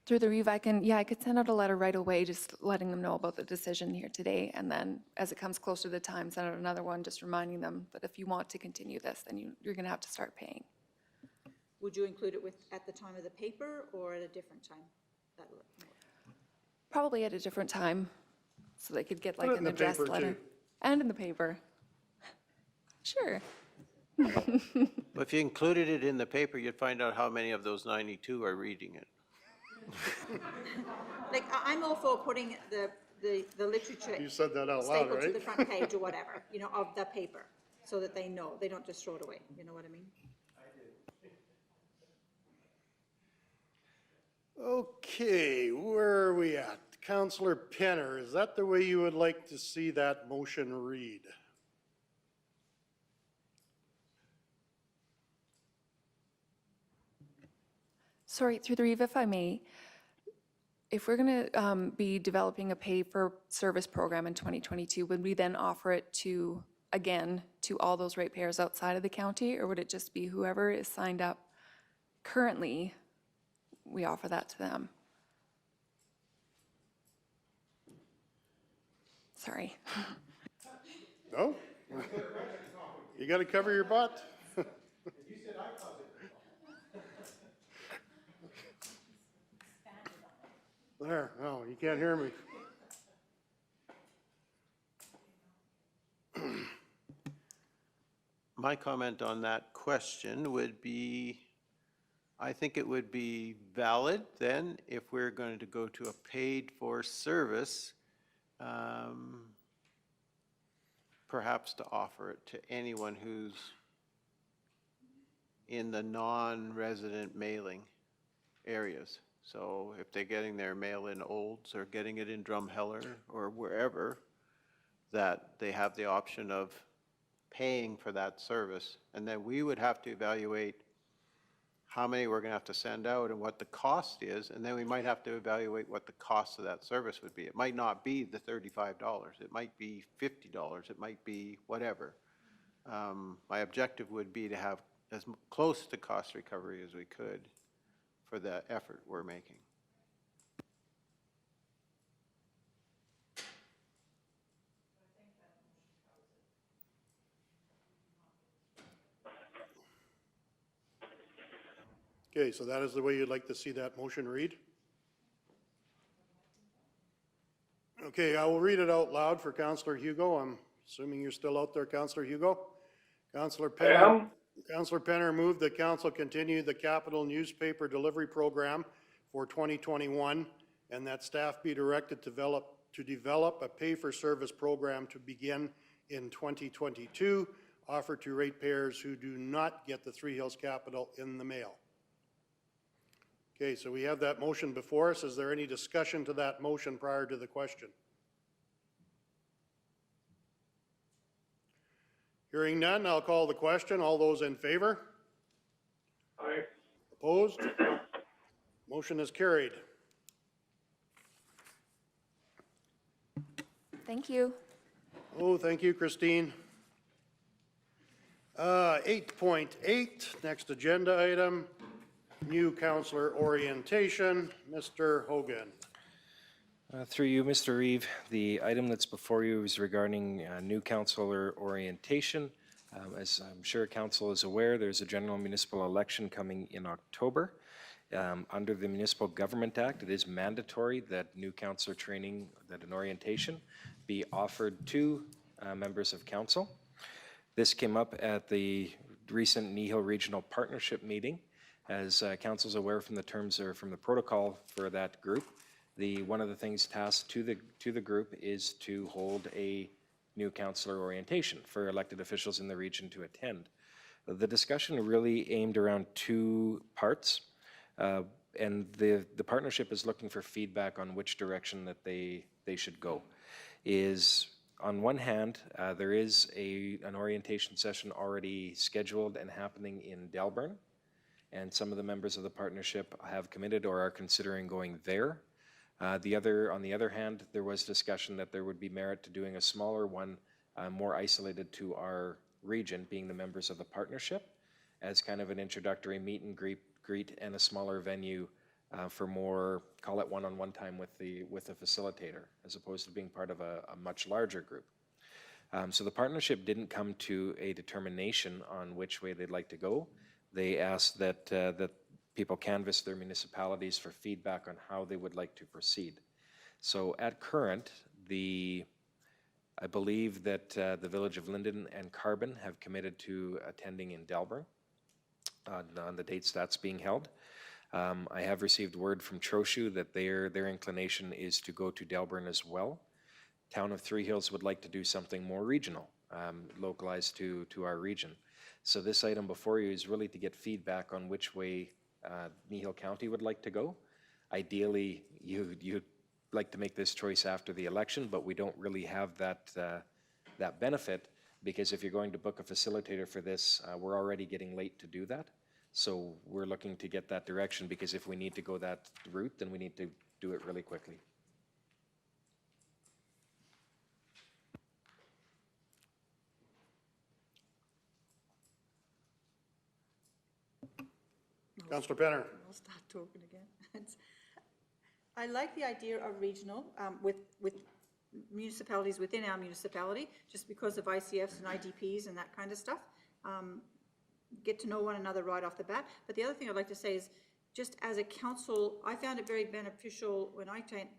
Through the Reeve, I could send out a letter right away, just letting them know about the decision here today, and then as it comes closer to the time, send out another one, just reminding them that if you want to continue this, then you're going to have to start paying. Would you include it at the time of the paper or at a different time? Probably at a different time, so they could get like Put it an in the address paper, letter. too. And in the paper. Sure. But if you included it in the paper, you'd find out how many of those 92 are reading it. Like, I'm all for putting the literature. You said that out loud, stapled right? to the front page or whatever, you know, of the paper, so that they know, they don't just throw it away, you know what I mean? Okay, where are we at? Councillor Penner, is that the way you would like to see that motion read? Sorry, through the Reeve, if I may, if we're going to be developing a pay-for-service program in 2022, would we then offer it to, again, to all those ratepayers outside of the county, or would it just be whoever is signed up currently, we offer that to them? Sorry. No? You got to cover your butt. There, no, you can't hear me. My comment on that question would be, I think it would be valid then if we're going to go to a paid-for service, perhaps to offer it to anyone who's in the non-resident mailing areas. So if they're getting their mail in Olds or getting it in Drumheller or wherever, that they have the option of paying for that service. And then we would have to evaluate how many we're going to have to send out and what the cost is, and then we might have to evaluate what the cost of that service would be. It might not be the $35. It might be $50. It might be whatever. My objective would be to have as close to cost recovery as we could for the effort we're making. Okay, so that is the way you'd like to see that motion read? Okay, I will read it out loud for Councillor Hugo. I'm assuming you're still out there, Councillor Hugo. Councillor Penner. Councillor Penner moved that council continue the capital newspaper delivery program for 2021 and that staff be directed to develop a pay-for-service program to begin in 2022, offered to ratepayers who do not get the Three Hills Capital in the mail. Okay, so we have that motion before us. Is there any discussion to that motion prior to the question? Hearing none, I'll call the question. All those in favor? Aye. Opposed? Motion is carried. Thank you. Oh, thank you, Christine. 8.8, next agenda item, new councillor orientation. Mr. Hogan. Through you, Mr. Reeve, the item that's before you is regarding new councillor orientation. As I'm sure council is aware, there's a general municipal election coming in October. Under the Municipal Government Act, it is mandatory that new councillor training, that an orientation be offered to members of council. This came up at the recent Kneehill Regional Partnership meeting. As council is aware from the terms or from the protocol for that group, one of the things tasked to the group is to hold a new councillor orientation for elected officials in the region to attend. The discussion really aimed around two parts, and the partnership is looking for feedback on which direction that they should go. Is on one hand, there is an orientation session already scheduled and happening in Delburn, and some of the members of the partnership have committed or are considering going there. On the other hand, there was discussion that there would be merit to doing a smaller one, more isolated to our region, being the members of the partnership, as kind of an introductory meet and greet and a smaller venue for more, call it one-on-one time with the facilitator, as opposed to being part of a much larger group. So the partnership didn't come to a determination on which way they'd like to go. They asked that people canvass their municipalities for feedback on how they would like to proceed. So at current, I believe that the Village of Linden and Carbon have committed to attending in Delburn on the dates that's being held. I have received word from Trochu that their inclination is to go to Delburn as well. Town of Three Hills would like to do something more regional, localized to our region. So this item before you is really to get feedback on which way Kneehill County would like to go. Ideally, you'd like to make this choice after the election, but we don't really have that benefit, because if you're going to book a facilitator for this, we're already getting late to do that. So we're looking to get that direction, because if we need to go that route, then we need to do it really quickly. Councillor Penner. I'll start talking again. I like the idea of regional with municipalities within our municipality, just because of ICFs and IDPs and that kind of stuff. Get to know one another right off the bat. But the other thing I'd like to say is, just as a council, I found it very beneficial when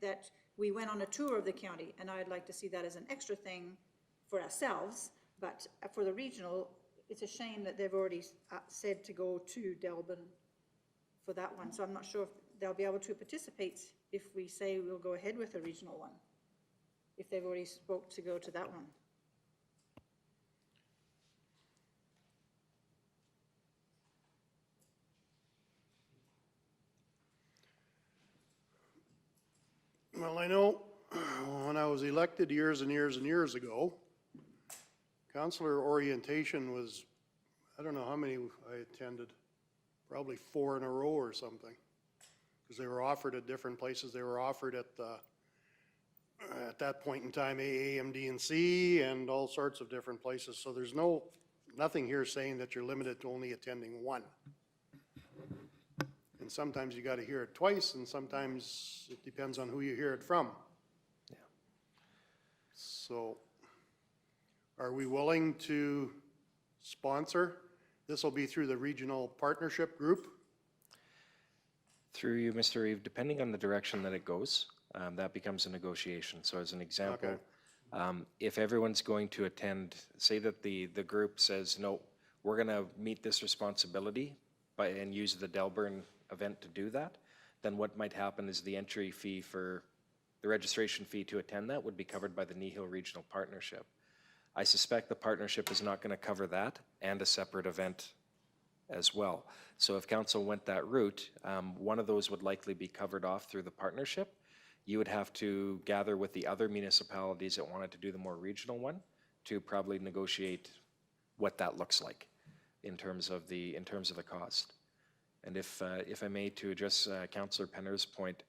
that we went on a tour of the county, and I'd like to see that as an extra thing for ourselves. But for the regional, it's a shame that they've already said to go to Delburn for that one. So I'm not sure if they'll be able to participate if we say we'll go ahead with a regional one, if they've already spoke to go to that one. Well, I know when I was elected years and years and years ago, councillor orientation was, I don't know how many I attended, probably 4 in a row or something, because they were offered at different places. They were offered at that point in time, AA, MD, and C, and all sorts of different places. So there's nothing here saying that you're limited to only attending one. And And sometimes you gotta hear it twice, and sometimes it depends on who you hear it from. Yeah. So, are we willing to sponsor? This will be through the regional partnership group. Through you, Mr. Reeve, depending on the direction that it goes, that becomes a negotiation. So as an example, if everyone's going to attend, say that the group says, no, we're going to meet this responsibility and use the Delburn event to do that, then what might happen is the entry fee for the registration fee to attend that would be covered by the Kneehill Regional Partnership. I suspect the partnership is not going to cover that and a separate event as well. So if council went that route, one of those would likely be covered off through the partnership. You would have to gather with the other municipalities that wanted to do the more regional one to probably negotiate what that looks like in terms of the cost. And if I may, to address Councillor Penner's point,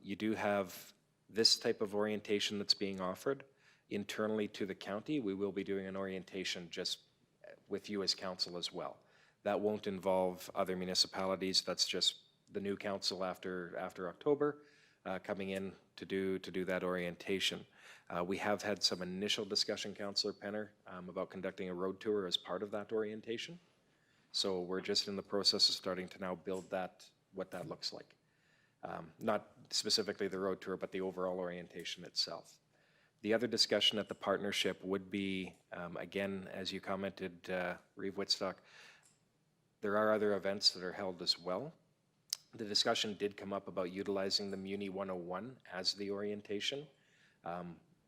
you do have this type of orientation that's being offered internally to the county. We will be doing an orientation just with you as council as well. That won't involve other municipalities. That's just the new council after October coming in to do that orientation. We have had some initial discussion, Councillor Penner, about conducting a road tour as part of that orientation. So we're just in the process of starting to now build that, what that looks like. Not specifically the road tour, but the overall orientation itself. The other discussion at the partnership would be, again, as you commented, Reeve Whitstock, there are other events that are held as well. The discussion did come up about utilizing the Muni 101 as the orientation.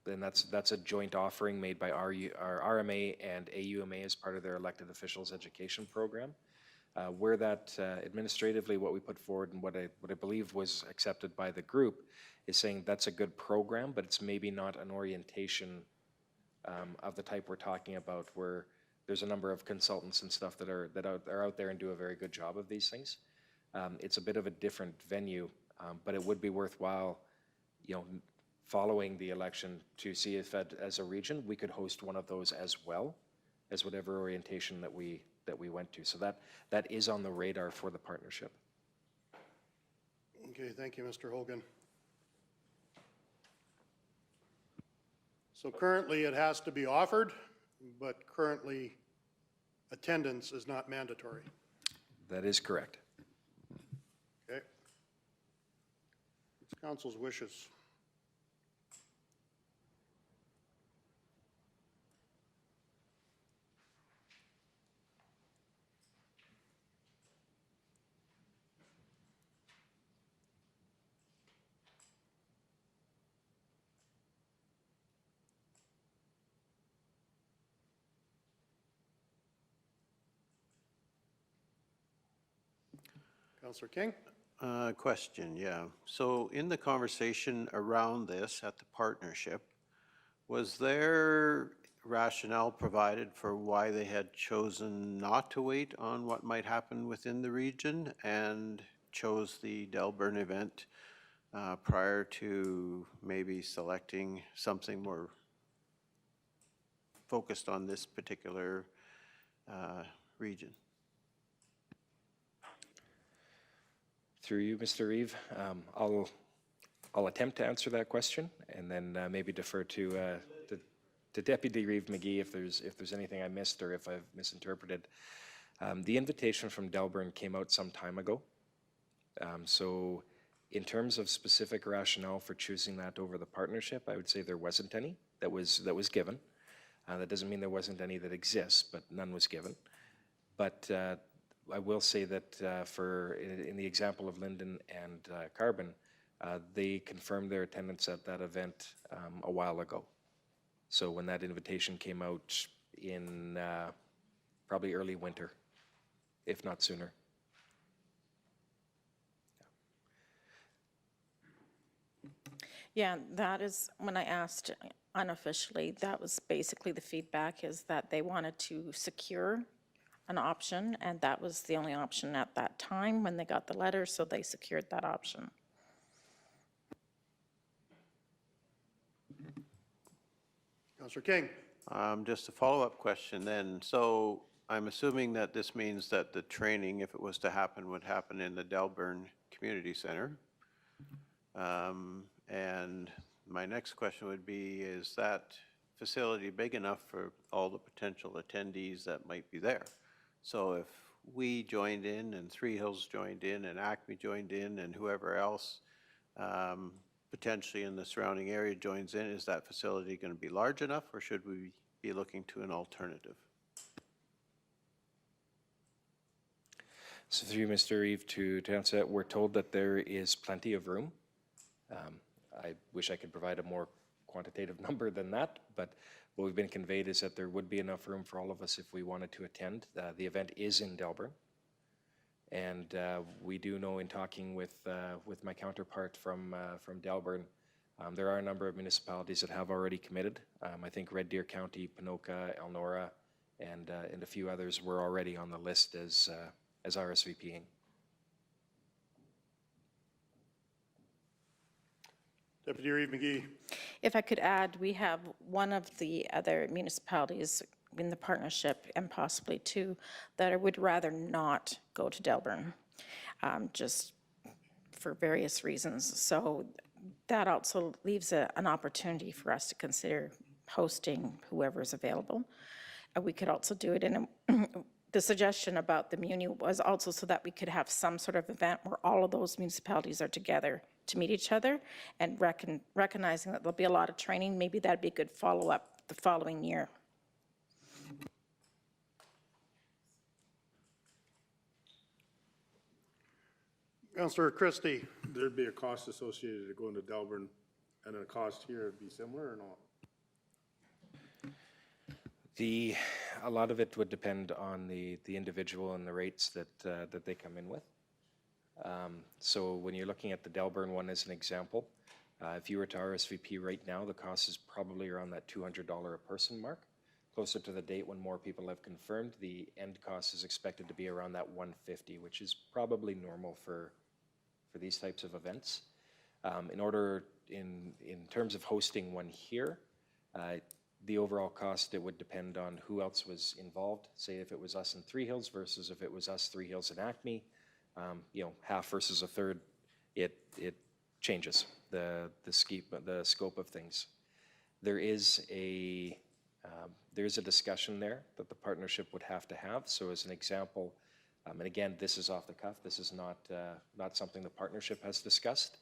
And that's a joint offering made by our RMA and AUMA as part of their elected officials education program. Where that administratively, what we put forward and what I believe was accepted by the group is saying that's a good program, but it's maybe not an orientation of the type we're talking about, where there's a number of consultants and stuff that are out there and do a very good job of these things. It's a bit of a different venue, but it would be worthwhile, following the election to see if as a region we could host one of those as well as whatever orientation that we went to. So that is on the radar for the partnership. Okay, thank you, Mr. Hogan. So currently it has to be offered, but currently attendance is not mandatory. That is correct. Okay. It's council's wishes. Councillor King? Question, yeah. So in the conversation around this at the partnership, was there rationale provided for why they had chosen not to wait on what might happen within the region and chose the Delburn event prior to maybe selecting something more focused on this particular region? Through you, Mr. Reeve, I'll attempt to answer that question, and then maybe defer to Deputy Reeve McGee if there's anything I missed or if I've misinterpreted. The invitation from Delburn came out some time ago. So in terms of specific rationale for choosing that over the partnership, I would say there wasn't any that was given. That doesn't mean there wasn't any that exists, but none was given. But I will say that in the example of Linden and Carbon, they confirmed their attendance at that event a while ago. So when that invitation came out in probably early winter, if not sooner. Yeah, that is, when I asked unofficially, that was basically the feedback, is that they wanted to secure an option, and that was the only option at that time when they got the letter, so they secured that option. Councillor King? Just a follow-up question then. So I'm assuming that this means that the training, if it was to happen, would happen in the Delburn Community Center. And my next question would be, is that facility big enough for all the potential attendees that might be there? So if we joined in and Three Hills joined in and Acme joined in and whoever else potentially in the surrounding area joins in, is that facility going to be large enough, or should we be looking to an alternative? So through you, Mr. Eve, to answer that, we're told that there is plenty of room. I wish I could provide a more quantitative number than that, but what we've been conveyed is that there would be enough room for all of us if we wanted to attend. The event is in Delburn. And we do know in talking with my counterpart from Delburn, there are a number of municipalities that have already committed. I think Red Deer County, Ponoka, Elnora, and a few others were already on the list as RSVPing. Deputy Reeve McGee. If I could add, we have one of the other municipalities in the partnership, and possibly two, that I would rather not go to Delburn, just for various reasons. So that also leaves an opportunity for us to consider hosting whoever's available. We could also do it in the suggestion about the Muni was also so that we could have some sort of event where all of those municipalities are together to meet each other, and recognizing that there'll be a lot of training. Maybe that'd be a good follow-up the following year. Councillor Christie. There'd be a cost associated to going to Delburn, and a cost here would be similar or not? A lot of it would depend on the individual and the rates that they come in with. So when you're looking at the Delburn one as an example, if you were to RSVP right now, the cost is probably around that $200 a person mark. Closer to the date when more people have confirmed, the end cost is expected to be around that $150, which is probably normal for these types of events. In terms of hosting one here, the overall cost, it would depend on who else was involved. Say if it was us in Three Hills versus if it was us, Three Hills and Acme, half versus a third, it changes the scope of things. There is a discussion there that the partnership would have to have. So as an example, and again, this is off the cuff, this is not something the partnership has discussed,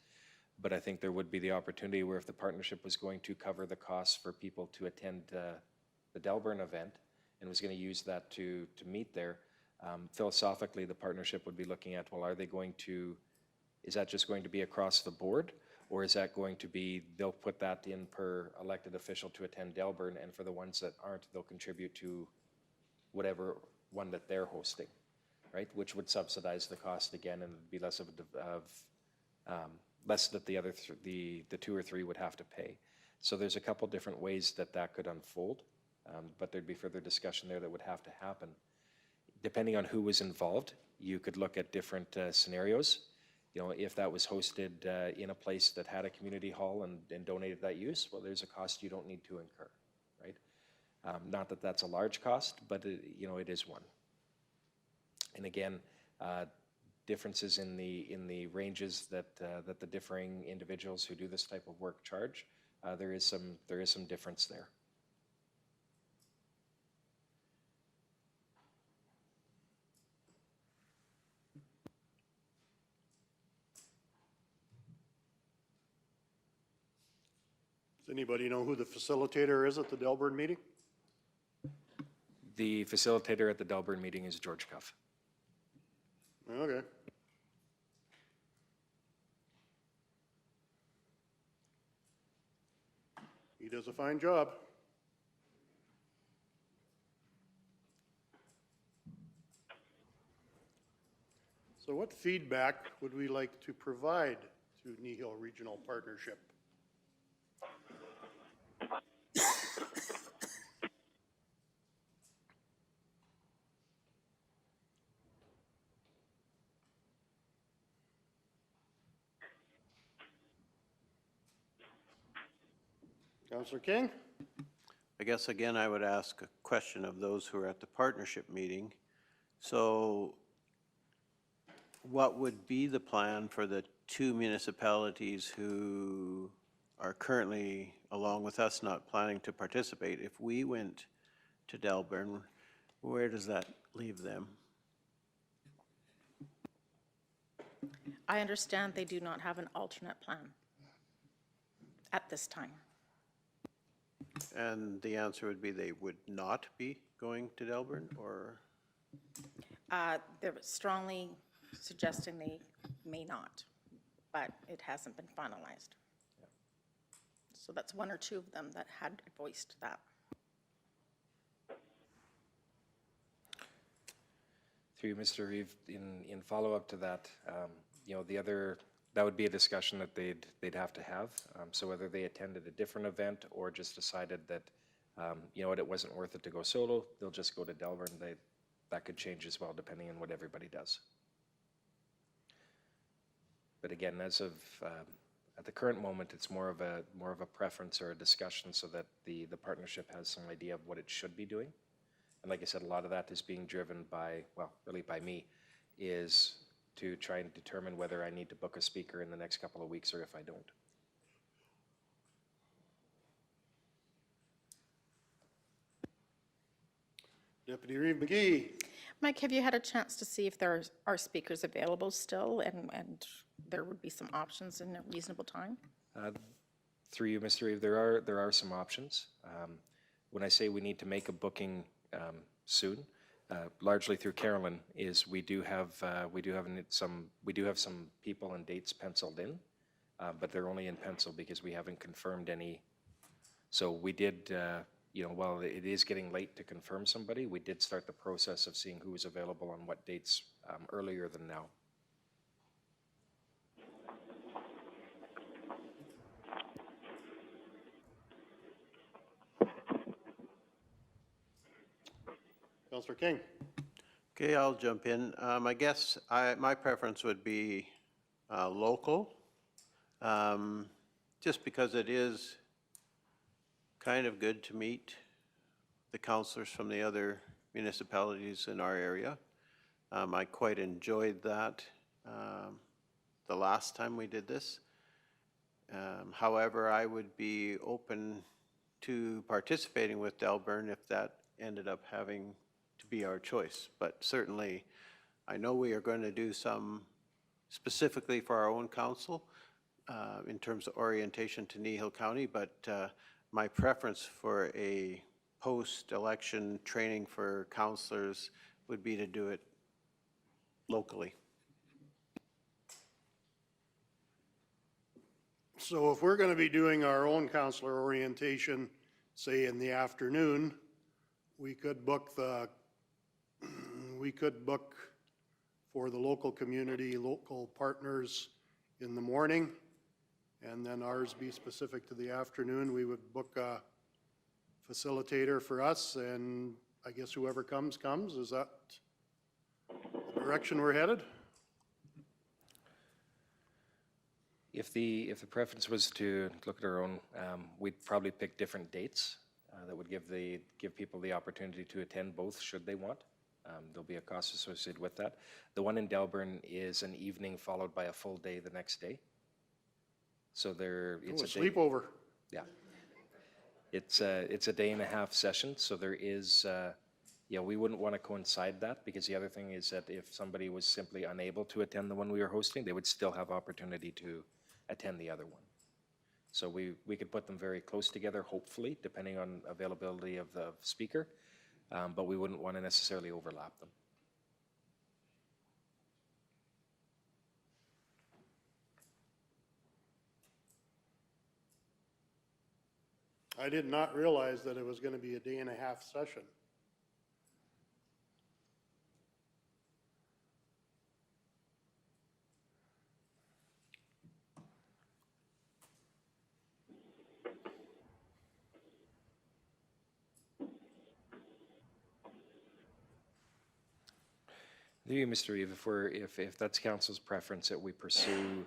but I think there would be the opportunity where if the partnership was going to cover the costs for people to attend the Delburn event and was going to use that to meet there, philosophically the partnership would be looking at, well, is that just going to be across the board? Or is that going to be, they'll put that in per elected official to attend Delburn, and for the ones that aren't, they'll contribute to whatever one that they're hosting, right? Which would subsidize the cost again, and be less less that the two or three would have to pay. So there's a couple different ways that could unfold, but there'd be further discussion there that would have to happen. Depending on who was involved, you could look at different scenarios. If that was hosted in a place that had a community hall and donated that use, well, there's a cost you don't need to incur, right? Not that that's a large cost, but it is one. And again, differences in the ranges that the differing individuals who do this type of work charge, there is some difference there. Does anybody know who the facilitator is at the Delburn meeting? The facilitator at the Delburn meeting is George Cuff. Okay. He does a fine job. So what feedback would we like to provide to Kneehill Regional Partnership? Councillor King? I guess again, I would ask a question of those who are at the partnership meeting. So what would be the plan for the two municipalities who are currently, along with us, not planning to participate? If we went to Delburn, where does that leave them? I understand they do not have an alternate plan at this time. And the answer would be they would not be going to Delburn, or? They're strongly suggesting they may not, but it hasn't been finalized. So that's one or two of them that had voiced that. Through you, Mr. Reeve, in follow-up to that, you know, that would be a discussion that they'd have to have. So whether they attended a different event or just decided that, you know what, it wasn't worth it to go solo, they'll just go to Delburn. That could change as well, depending on what everybody does. But again, as of at the current moment, it's more of a preference or a discussion, so that the partnership has some idea of what it should be doing. And like I said, a lot of that is being driven by, well, really by me, is to try and determine whether I need to book a speaker in the next couple of weeks or if I don't. Deputy Reeve McGee. Mike, have you had a chance to see if there are speakers available still, and there would be some options in a reasonable time? Through you, Mr. Reeve, there are some options. When I say we need to make a booking soon, largely through Carolyn, is we do have some people and dates penciled in, but they're only in pencil because we haven't confirmed any. So we did, you know, while it is getting late to confirm somebody, we did start the process of seeing who is available on what dates earlier than now. Councillor King. Okay, I'll jump in. I guess my preference would be local, just because it is kind of good to meet the councillors from the other municipalities in our area. I quite enjoyed that the last time we did this. However, I would be open to participating with Delburn if that ended up having to be our choice. But certainly, I know we are going to do some specifically for our own council in terms of orientation to Kneehill County, but my preference for a post-election training for councillors would be to do it locally. So if we're going to be doing our own councillor orientation, say in the afternoon, we could book for the local community, local partners in the morning, and then ours be specific to the afternoon. We would book a facilitator for us, and I guess whoever comes. Is that the direction we're headed? If the preference was to look at our own, we'd probably pick different dates that would give people the opportunity to attend both should they want. There'll be a cost associated with that. The one in Delburn is an evening followed by a full day the next day. So it's a sleepover. Yeah. It's a day and a half session, so there is, yeah, we wouldn't want to coincide that, because the other thing is that if somebody was simply unable to attend the one we were hosting, they would still have opportunity to attend the other one. So we could put them very close together, hopefully, depending on availability of the speaker, but we wouldn't want to necessarily overlap them. I did not realize that it was going to be a day and a half session. Mr. Reeve, if that's council's preference that we pursue,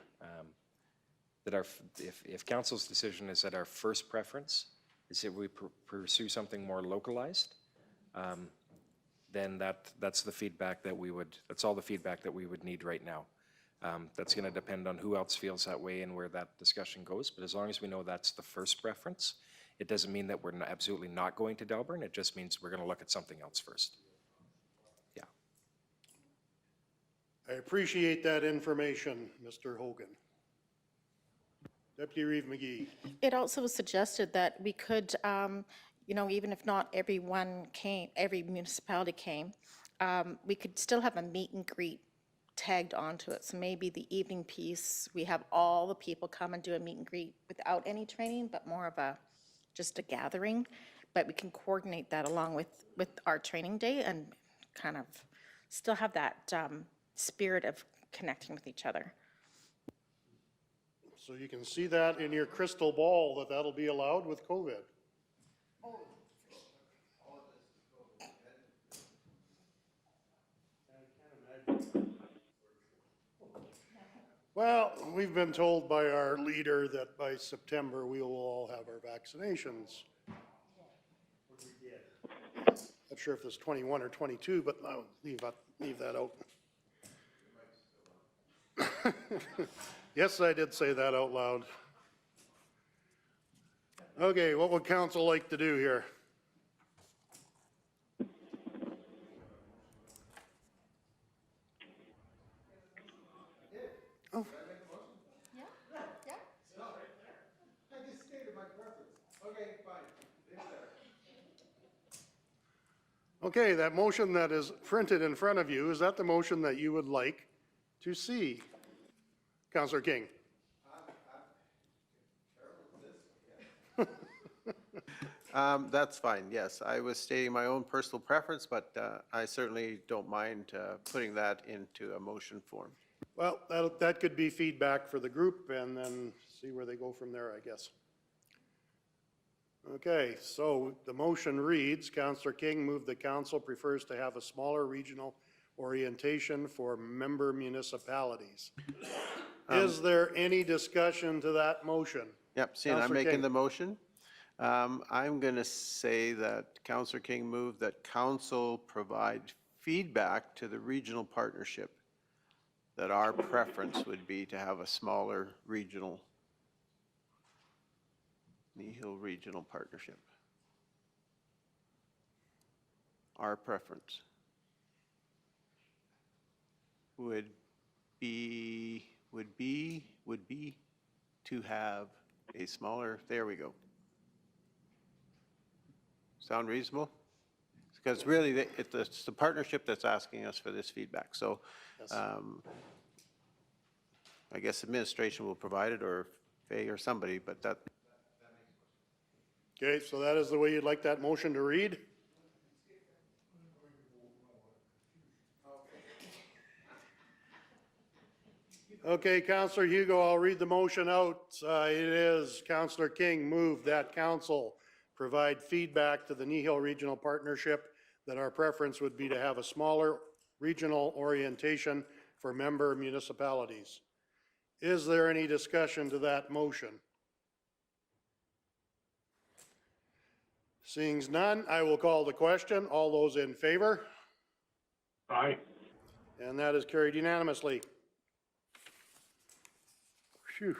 if council's decision is that our first preference is that we pursue something more localized, then that's the feedback that that's all the feedback that we would need right now. That's going to depend on who else feels that way and where that discussion goes. But as long as we know that's the first preference, it doesn't mean that we're absolutely not going to Delburn. It just means we're going to look at something else first. Yeah. I appreciate that information, Mr. Hogan. Deputy Reeve McGee. It also was suggested that we could, even if not every municipality came, we could still have a meet and greet tagged onto it. So maybe the evening piece, we have all the people come and do a meet and greet without any training, but more of just a gathering. But we can coordinate that along with our training day and kind of still have that spirit of connecting with each other. So you can see that in your crystal ball that'll be allowed with COVID. Well, we've been told by our leader that by September we will all have our vaccinations. Not sure if it's 21 or 22, but I'll leave that out. Yes, I did say that out loud. Okay, what would council like to do here? Oh. Okay, that motion that is printed in front of you, is that the motion that you would like to see? Councillor King. That's fine, yes. I was stating my own personal preference, but I certainly don't mind putting that into a motion form. Well, that could be feedback for the group and then see where they go from there, I guess. Okay, so the motion reads, Councillor King moved the council prefers to have a smaller regional orientation for member municipalities. Is there any discussion to that motion? Yep, seeing I'm making the motion. I'm going to say that Councillor King moved that council provide feedback to the regional partnership that our preference would be to have a smaller regional, Kneehill Regional Partnership. Our preference would be to have a smaller, there we go. Sound reasonable? Because really, it's the partnership that's asking us for this feedback. So yes. I guess administration will provide it, or Faye or somebody, but that. Okay, so that is the way you'd like that motion to read? Okay, Councillor Hugo, I'll read the motion out. It is Councillor King moved that council provide feedback to the Kneehill Regional Partnership that our preference would be to have a smaller regional orientation for member municipalities. Is there any discussion to that motion? Seeing none, I will call the question. All those in favor? Aye. And that is carried unanimously. Phew.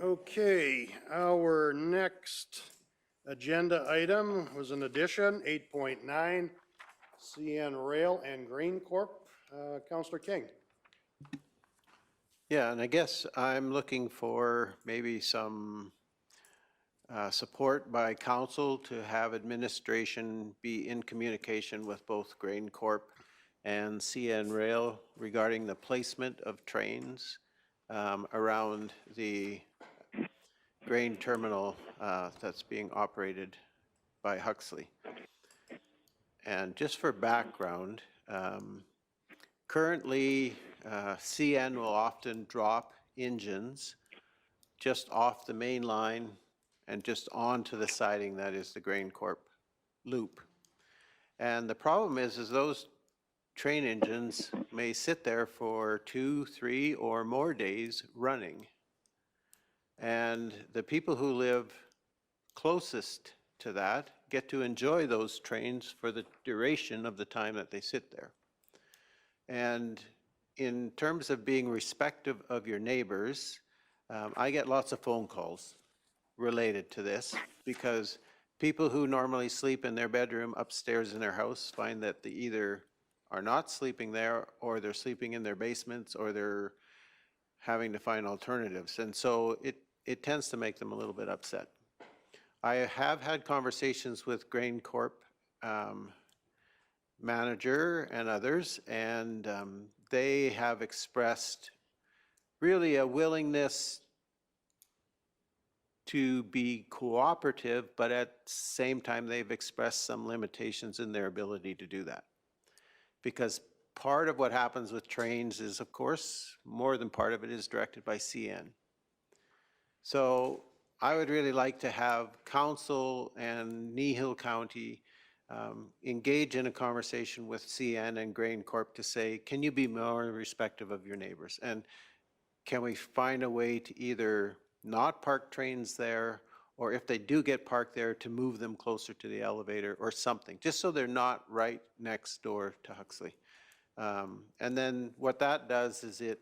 Okay, our next agenda item was an addition, 8.9, CN Rail and Grain Corp. Councillor King. Yeah, and I guess I'm looking for maybe some support by council to have administration be in communication with both Grain Corp and CN Rail regarding the placement of trains around the grain terminal that's being operated by Huxley. And just for background, currently CN will often drop engines just off the main line and just onto the siding that is the Grain Corp loop. And the problem is those train engines may sit there for 2, 3, or more days running. And the people who live closest to that get to enjoy those trains for the duration of the time that they sit there. And in terms of being respectful of your neighbors, I get lots of phone calls related to this because people who normally sleep in their bedroom upstairs in their house find that they either are not sleeping there or they're sleeping in their basements or they're having to find alternatives. And so it tends to make them a little bit upset. I have had conversations with Grain Corp manager and others, and they have expressed really a willingness to be cooperative, but at the same time they've expressed some limitations in their ability to do that. Because part of what happens with trains is, of course, more than part of it is directed by CN. So I would really like to have council and Kneehill County engage in a conversation with CN and Grain Corp to say, can you be more respectful of your neighbors? And can we find a way to either not park trains there, or if they do get parked there, to move them closer to the elevator or something, just so they're not right next door to Huxley. And then what that does is it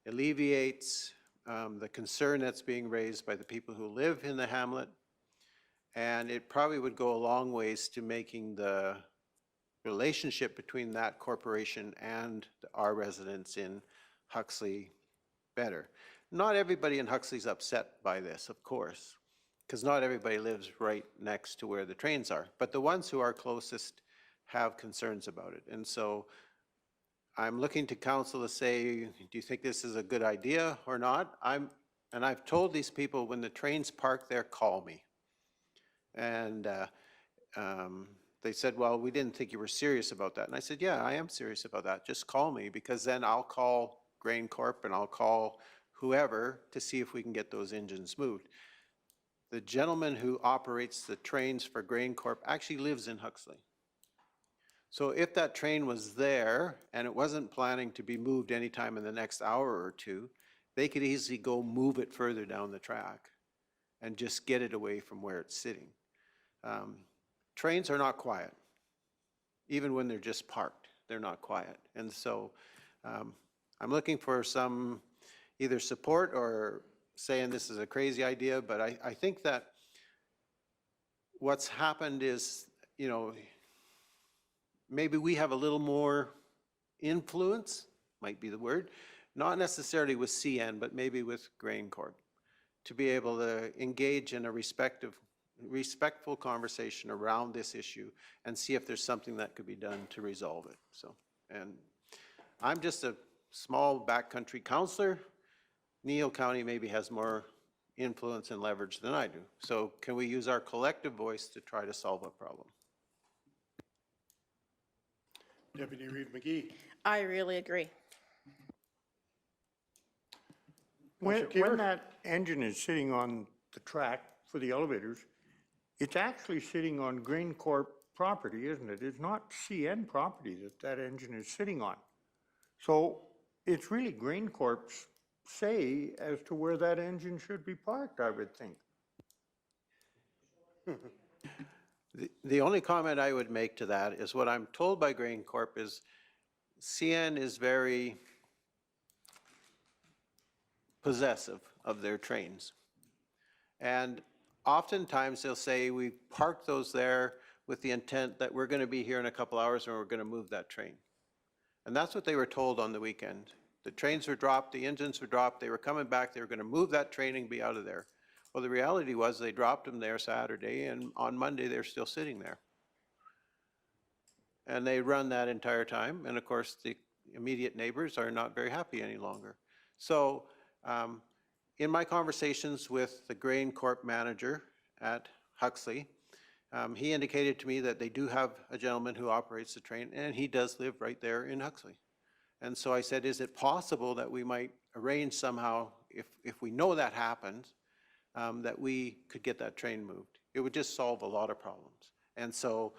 alleviates the concern that's being raised by the people who live in the hamlet, and it probably would go a long ways to making the relationship between that corporation and our residents in Huxley better. Not everybody in Huxley's upset by this, of course, because not everybody lives right next to where the trains are, but the ones who are closest have concerns about it. And so I'm looking to council to say, do you think this is a good idea or not? And I've told these people, when the trains park there, call me. And they said, well, we didn't think you were serious about that. And I said, yeah, I am serious about that. Just call me, because then I'll call Grain Corp and I'll call whoever to see if we can get those engines moved. The gentleman who operates the trains for Grain Corp actually lives in Huxley. So if that train was there and it wasn't planning to be moved anytime in the next hour or two, they could easily go move it further down the track and just get it away from where it's sitting. Trains are not quiet. Even when they're just parked, they're not quiet. And so I'm looking for some either support or saying this is a crazy idea, but I think that what's happened is, you know, maybe we have a little more influence, might be the word, not necessarily with CN, but maybe with Grain Corp, to be able to engage in a respectful conversation around this issue and see if there's something that could be done to resolve it. So, and I'm just a small backcountry councillor. Kneehill County maybe has more influence and leverage than I do. So can we use our collective voice to try to solve a problem? Deputy Reeve McGee. I really agree. When that engine is sitting on the track for the elevators, it's actually sitting on Grain Corp property, isn't it? It's not CN property that engine is sitting on. So it's really Grain Corp's say as to where that engine should be parked, I would think. The only comment I would make to that is what I'm told by Grain Corp is CN is very possessive of their trains. And oftentimes they'll say, we parked those there with the intent that we're going to be here in a couple hours and we're going to move that train. And that's what they were told on the weekend. The trains were dropped, the engines were dropped, they were coming back, they were going to move that train and be out of there. Well, the reality was they dropped them there Saturday, and on Monday they're still sitting there. And they run that entire time, and of course the immediate neighbors are not very happy any longer. So in my conversations with the Grain Corp manager at Huxley, he indicated to me that they do have a gentleman who operates the train, and he does live right there in Huxley. And so I said, is it possible that we might arrange somehow, if we know that happened, that we could get that train moved? It would just solve a lot of problems. And so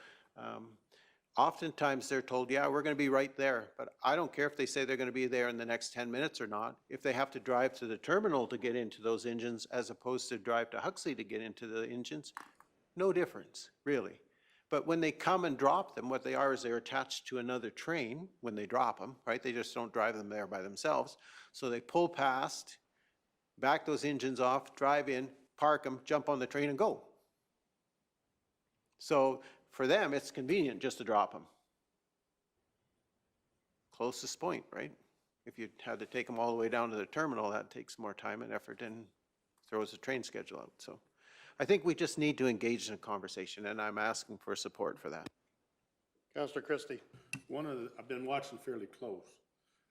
oftentimes they're told, yeah, we're going to be right there. But I don't care if they say they're going to be there in the next 10 minutes or not. If they have to drive to the terminal to get into those engines as opposed to drive to Huxley to get into the engines, No difference, really. But when they come and drop them, what they are is they're attached to another train when they drop them, right? They just don't drive them there by themselves. So they pull past, back those engines off, drive in, park them, jump on the train and go. So for them, it's convenient just to drop them. Closest point, right? If you had to take them all the way down to the terminal, that takes more time and effort and throws the train schedule out. So I think we just need to engage in a conversation, and I'm asking for support for that. Councillor Christie. I've been watching fairly close,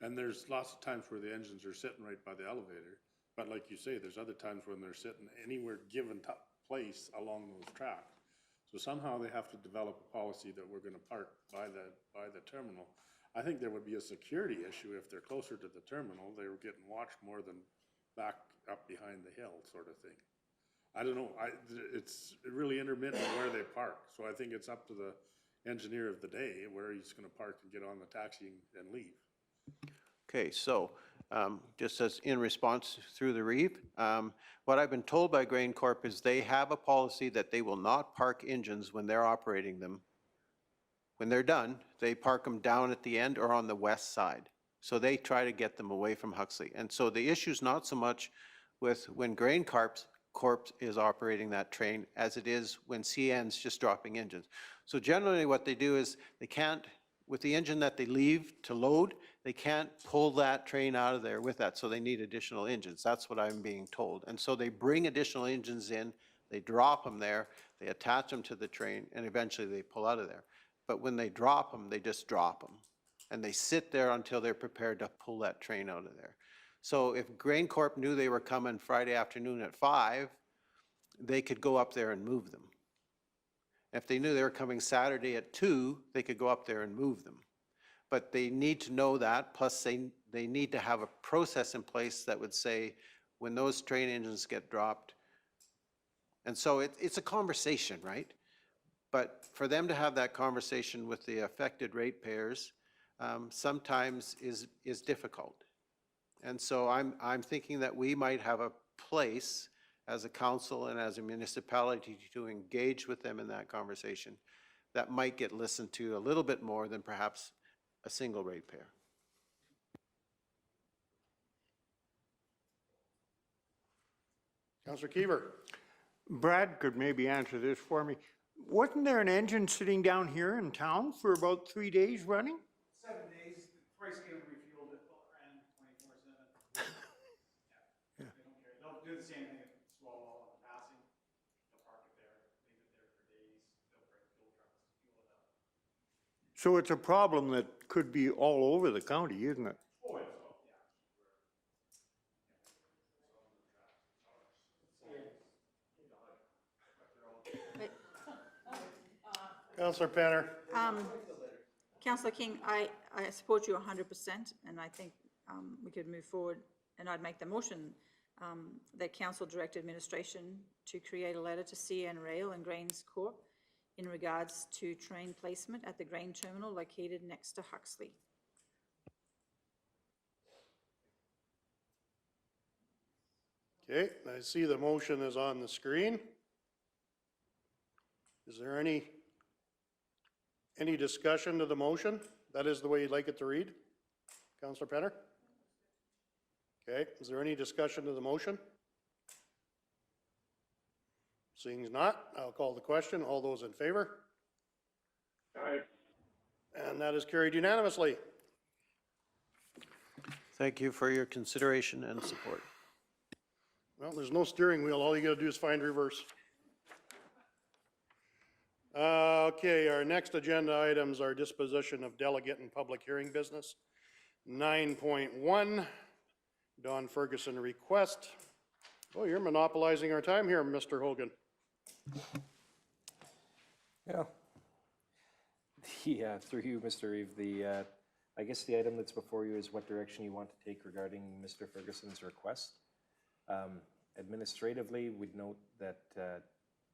and there's lots of times where the engines are sitting right by the elevator. But like you say, there's other times when they're sitting anywhere given place along those tracks. So somehow they have to develop a policy that we're gonna park by the terminal. I think there would be a security issue if they're closer to the terminal, they were getting watched more than back up behind the hill sort of thing. I don't know, it's really intermittent where they park, so I think it's up to the engineer of the day where he's gonna park and get on the taxi and leave. Okay, so just as in response through the reeve, what I've been told by Grain Corp is they have a policy that they will not park engines when they're operating them. When they're done, they park them down at the end or on the west side. So they try to get them away from Huxley. And so the issue's not so much with when Grain Corp is operating that train as it is when CN's just dropping engines. So generally what they do is they can't, with the engine that they leave to load, they can't pull that train out of there with that, so they need additional engines. That's what I'm being told. And so they bring additional engines in, they drop them there, they attach them to the train, and eventually they pull out of there. But when they drop them, they just drop them. And they sit there until they're prepared to pull that train out of there. So if Grain Corp knew they were coming Friday afternoon at 5, they could go up there and move them. If they knew they were coming Saturday at 2, they could go up there and move them. But they need to know that, plus they need to have a process in place that would say when those train engines get dropped. And so it's a conversation, right? But for them to have that conversation with the affected ratepayers sometimes is difficult. And so I'm thinking that we might have a place as a council and as a municipality to engage with them in that conversation that might get listened to a little bit more than perhaps a single ratepayer. Councillor Kiever. Brad could maybe answer this for me. Wasn't there an engine sitting down here in town for about 3 days running? 7 days, twice a year refueled it, ran 24/7. Yeah, they don't care. They'll do the same thing at Swalwell on the passing. They'll park it there, leave it there for days. They'll bring fuel trucks to fuel it up. So it's a problem that could be all over the county, isn't it? Oh, yeah. Councillor Penner. Councillor King, I support you 100%, and I think we could move forward, and I'd make the motion that council direct administration to create a letter to CN Rail and Grains Corp in regards to train placement at the grain terminal located next to Huxley. Okay, I see the motion is on the screen. Is there any discussion to the motion? That is the way you'd like it to read? Councillor Penner? Okay, is there any discussion to the motion? Seeing as not, I'll call the question. All those in favor? Aye. And that is carried unanimously. Thank you for your consideration and support. Well, there's no steering wheel. All you gotta do is find reverse. Okay, our next agenda items are disposition of delegate and public hearing business. 9.1, Don Ferguson request. Oh, you're monopolizing our time here, Mr. Hogan. Yeah. Through you, Mr. Reeve, I guess the item that's before you is what direction you want to take regarding Mr. Ferguson's request. Administratively, we'd note that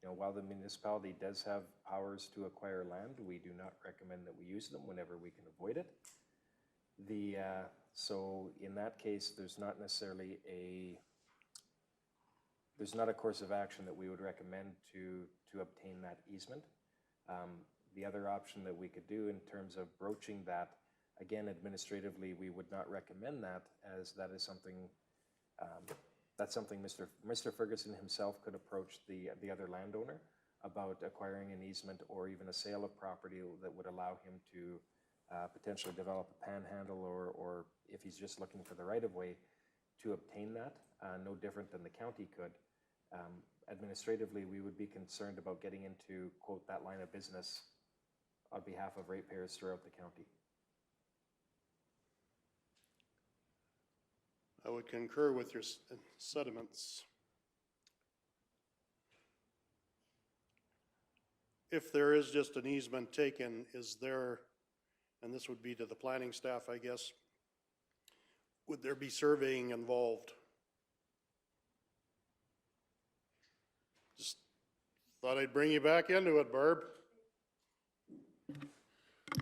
while the municipality does have powers to acquire land, we do not recommend that we use them whenever we can avoid it. So in that case, there's not necessarily a there's not a course of action that we would recommend to obtain that easement. The other option that we could do in terms of broaching that, again, administratively, we would not recommend that, as that is something, that's something Mr. Ferguson himself could approach the other landowner about acquiring an easement or even a sale of property that would allow him to potentially develop a panhandle, or if he's just looking for the right-of-way, to obtain that, no different than the county could. Administratively, we would be concerned about getting into, quote, that line of business on behalf of ratepayers throughout the county. I would concur with your sentiments. If there is just an easement taken, is there, and this would be to the planning staff, I guess, would there be surveying involved? Just thought I'd bring you back into it, Barb.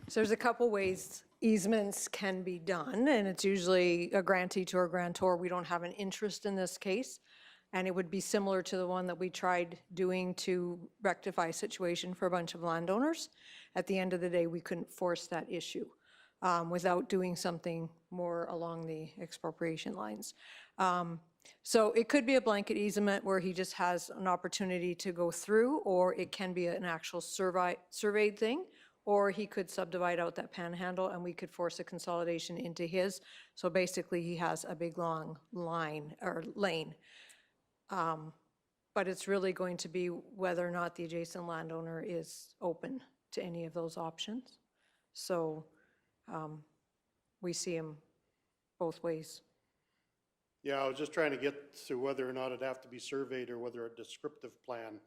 So there's a couple ways easements can be done, and it's usually a grantee to a grantor. We don't have an interest in this case, and it would be similar to the one that we tried doing to rectify a situation for a bunch of landowners. At the end of the day, we couldn't force that issue without doing something more along the expropriation lines. So it could be a blanket easement where he just has an opportunity to go through, or it can be an actual surveyed thing, or he could subdivide out that panhandle and we could force a consolidation into his. So basically he has a big long line or lane. But it's really going to be whether or not the adjacent landowner is open to any of those options. So we see him both ways. Yeah, I was just trying to get to whether or not it'd have to be surveyed or whether a descriptive plan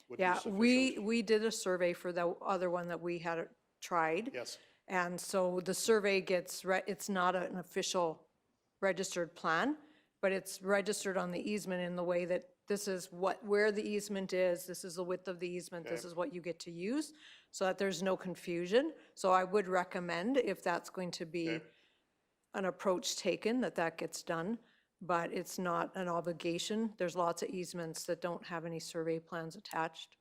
would be sufficient. We did a survey for the other one that we had tried. Yes. And so the survey gets, it's not an official registered plan, but it's registered on the easement in the way that this is where the easement is, this is the width of the easement, this is what you get to use, so that there's no confusion. So I would recommend, if that's going to be an approach taken, that gets done, but it's not an obligation. There's lots of easements that don't have any survey plans attached.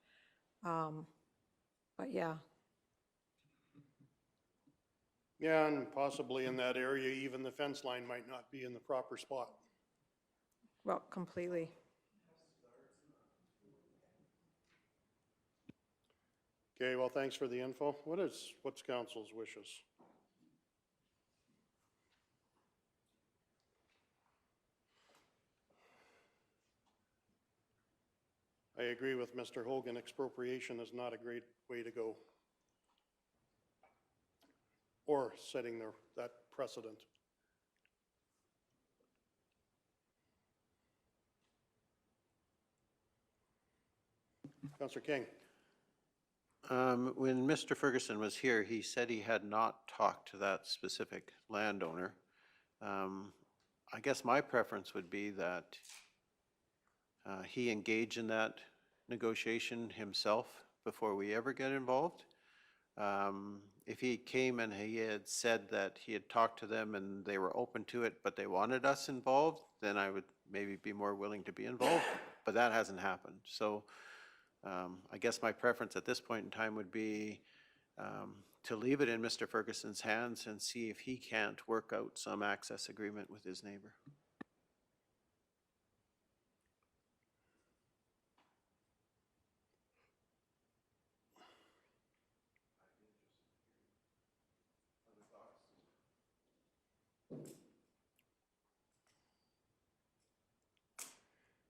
But yeah. Yeah, and possibly in that area, even the fence line might not be in the proper spot. Well, completely. Okay, well, thanks for the info. What's council's wishes? I agree with Mr. Hogan, expropriation is not a great way to go. Or setting that precedent. Councillor King. When Mr. Ferguson was here, he said he had not talked to that specific landowner. I guess my preference would be that he engage in that negotiation himself before we ever get involved. If he came and he had said that he had talked to them and they were open to it, but they wanted us involved, then I would maybe be more willing to be involved, but that hasn't happened. So I guess my preference at this point in time would be to leave it in Mr. Ferguson's hands and see if he can't work out some access agreement with his neighbor.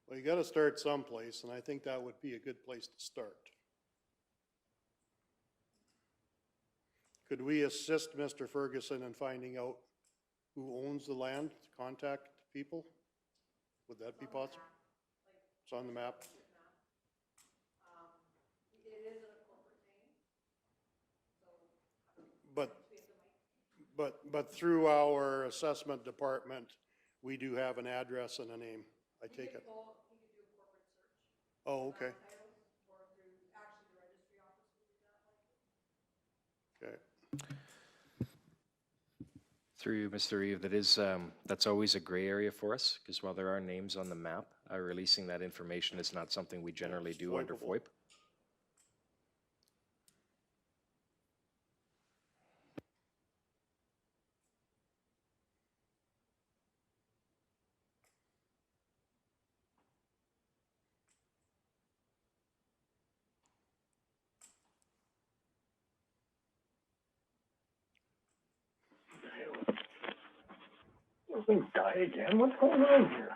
Well, you got to start someplace, and I think that would be a good place to start. Could we assist Mr. Ferguson in finding out who owns the land, to contact people? Would that be possible? It's on the map. It is a corporate name. But through our assessment department, we do have an address and a name, I take it. Oh, okay. Okay. Through you, Mr. Reeve, that is, that's always a gray area for us, because while there are names on the map, releasing that information is not something we generally do under FOIPable. FOIP. Things die again. What's going on here?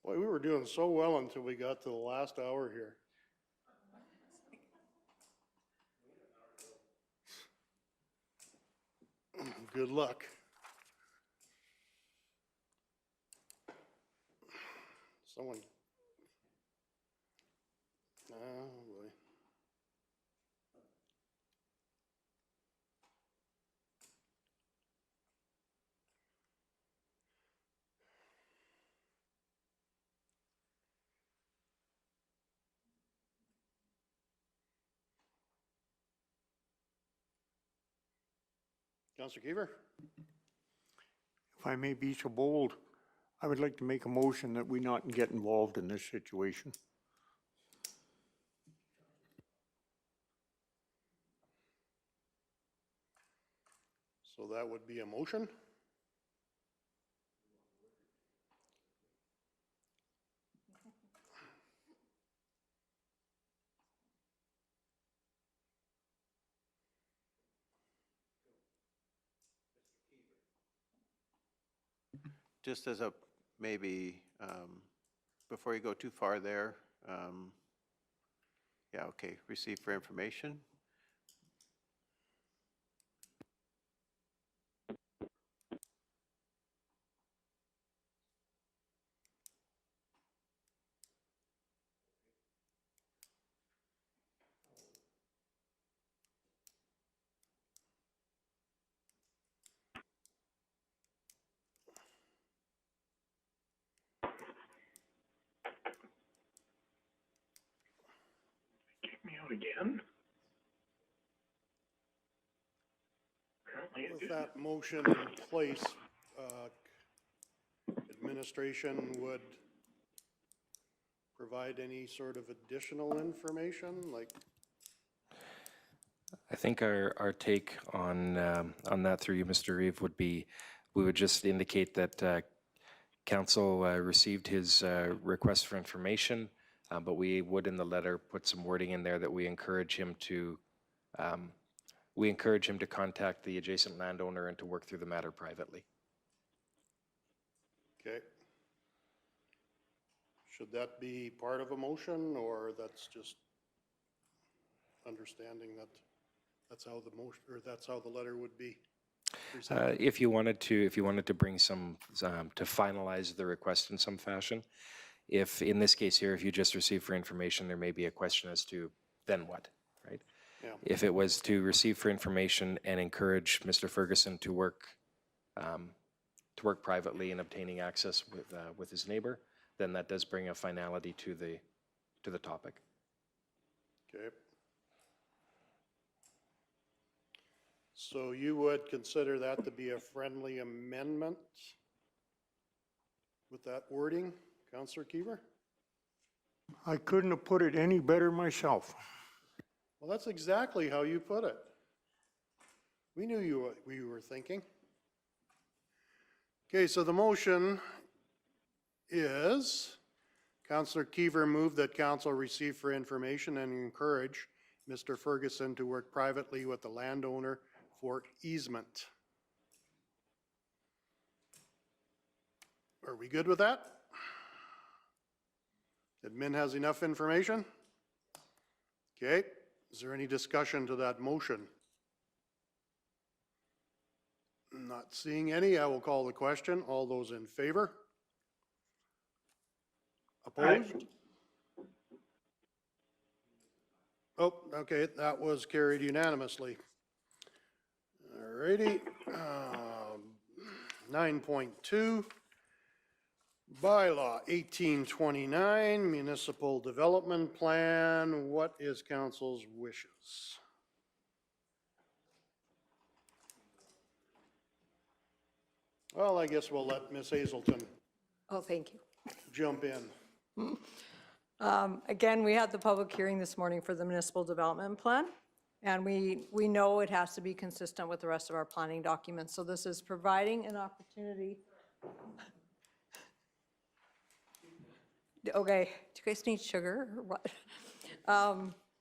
Boy, we were doing so well until we got to the last hour here. Good luck. Someone. Oh, boy. Councillor Keever? If I may be so bold, I would like to make a motion that we not get involved in this situation. So that would be a motion? Just as a, maybe, before you go too far there, yeah, okay, receive for information. Kick me out again. Apparently it With didn't. that motion in place, administration would provide any sort of additional information, like? I think our take on that through you, Mr. Reeve, would be, we would just indicate that council received his request for information, but we would in the letter put some wording in there that we encourage him to contact the adjacent landowner and to work through the matter privately. Okay. Should that be part of a motion, or that's just understanding that that's how the motion, or that's how the letter would be presented? If you wanted to bring some, to finalize the request in some fashion, if in this case here, if you just receive for information, there may be a question as to then what, right? Yeah. If it was to receive for information and encourage Mr. Ferguson to work privately in obtaining access with his neighbor, then that does bring a finality to the topic. Okay. So you would consider that to be a friendly amendment with that wording, Councillor Keever? I couldn't have put it any better myself. Well, that's exactly how you put it. We knew what you were thinking. Okay, so the motion is Councillor Keever moved that council receive for information and encourage Mr. Ferguson to work privately with the landowner for easement. Are we good with that? Admin has enough information? Okay, is there any discussion to that motion? Not seeing any, I will call the question. All those in favor? Opposed? Oh, okay, that was carried unanimously. All righty. 9.2, Bylaw 1829, Municipal Development Plan. What is council's wishes? Well, I guess we'll let Ms. Hazelton Oh, thank you. jump in. Again, we had the public hearing this morning for the municipal development plan, and we know it has to be consistent with the rest of our planning documents. So this is providing an opportunity. Okay, do you guys need sugar or what?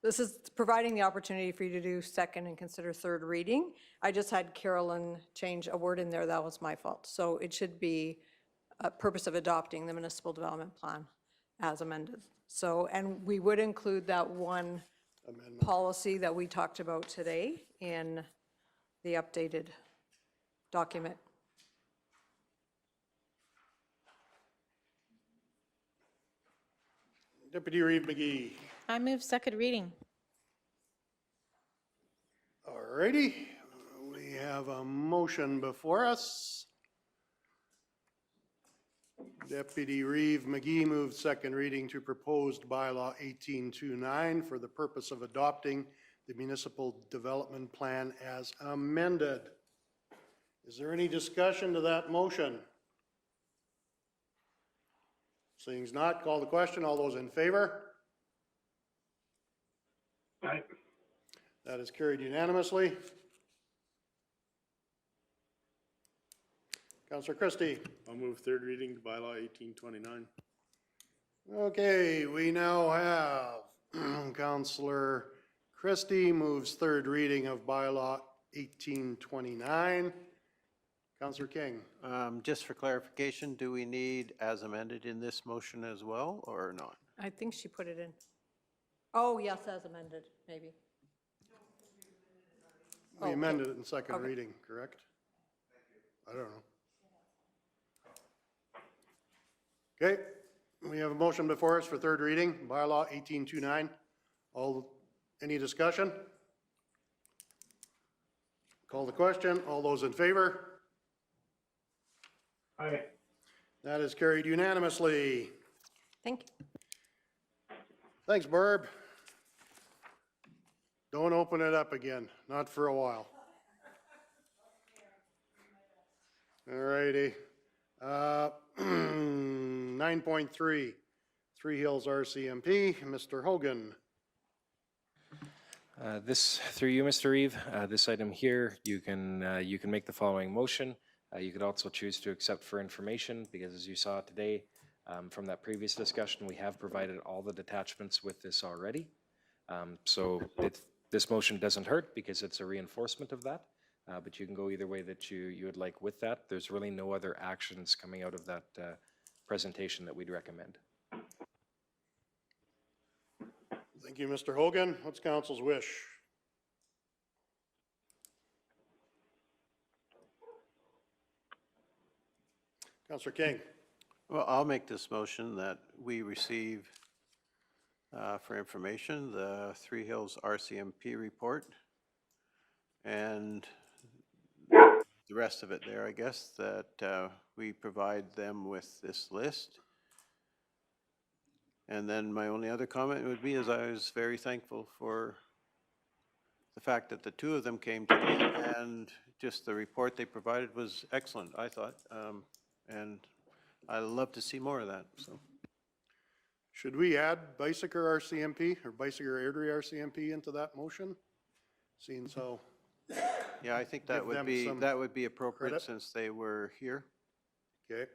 This is providing the opportunity for you to do second and consider third reading. I just had Carolyn change a word in there. That was my fault. So it should be a purpose of adopting the municipal development plan as amended. So, and we would include that one policy that we talked about today in the updated document. Deputy Reeve McGee. I move second reading. All righty, we have a motion before us. Deputy Reeve McGee moved second reading to proposed bylaw 1829 for the purpose of adopting the municipal development plan as amended. Is there any discussion to that motion? Seeing as not, call the question. All those in favor? Aye. That is carried unanimously. Councillor Christie. I'll move third reading to bylaw 1829. Okay, we now have Councillor Christie moves third reading of bylaw 1829. Councillor King. Just for clarification, do we need as amended in this motion as well, or not? I think she put it in. Oh, yes, as amended, maybe. We amended it in second Okay. reading, correct? I don't know. Okay, we have a motion before us for third reading, bylaw 1829. Any discussion? Call the question. All those in favor? Aye. That is carried unanimously. Thank you. Thanks, Barb. Don't open it up again, not for a while. All righty. 9.3, Three Hills RCMP, Mr. Hogan. This, through you, Mr. Reeve, this item here, you can make the following motion. You could also choose to accept for information, because as you saw today from that previous discussion, we have provided all the detachments with this already. So this motion doesn't hurt because it's a reinforcement of that, but you can go either way that you would like with that. There's really no other actions coming out of that presentation that we'd recommend. Thank you, Mr. Hogan. What's council's wish? Councillor King. Well, I'll make this motion that we receive for information the Three Hills RCMP report and the rest of it there, I guess, that we provide them with this list. And then my only other comment would be is I was very thankful for the fact that the two of them came today, and just the report they provided was excellent, I thought. And I'd love to see more of that, so. Should we add Bicycle RCMP or Bicycle Airdrie RCMP into that motion? Seeing so. Yeah, I think that Give would them be, some that would be appropriate credit. since they were here. Okay.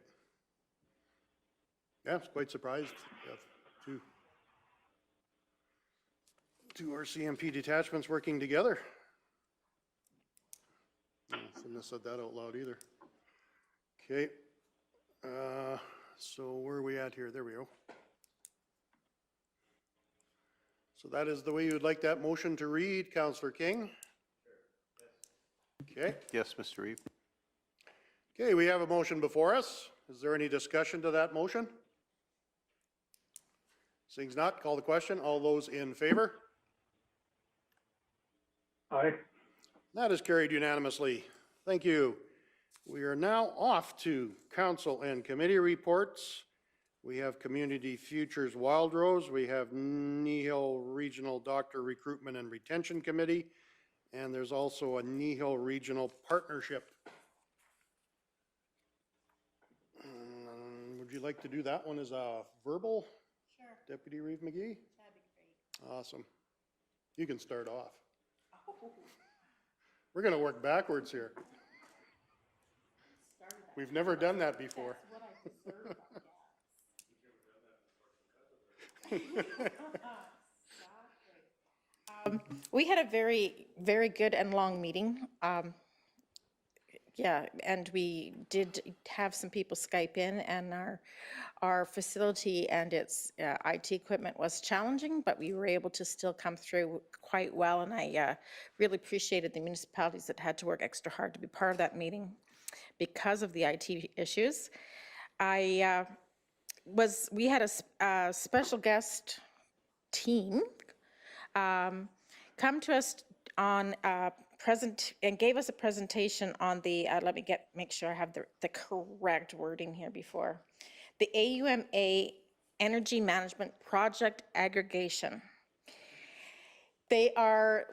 Yeah, I was quite surprised. We have two RCMP detachments working together. I shouldn't have said that out loud either. Okay. So where are we at here? There we go. So that is the way you would like that motion to read, Councillor King? Okay. Yes, Mr. Reeve. Okay, we have a motion before us. Is there any discussion to that motion? Seeing not, call the question. All those in favor? Aye. That is carried unanimously. Thank you. We are now off to council and committee reports. We have Community Futures Wild Rose. We have Kneehill Regional Doctor Recruitment and Retention Committee. And there's also a Kneehill Regional Partnership. Would you like to do that one as a verbal? Sure. Deputy Reeve McGee? That'd be great. Awesome. You can start off. Oh. We're going to work backwards here. We've never done that before. We had a very, very good and long meeting. Yeah, and we did have some people Skype in, and our facility and its IT equipment was challenging, but we were able to still come through quite well, and I really appreciated the municipalities that had to work extra hard to be part of that meeting because of the IT issues. We had a special guest team come to us on and gave us a presentation on the, let me make sure I have the correct wording here before. The AUMA Energy Management Project Aggregation. They are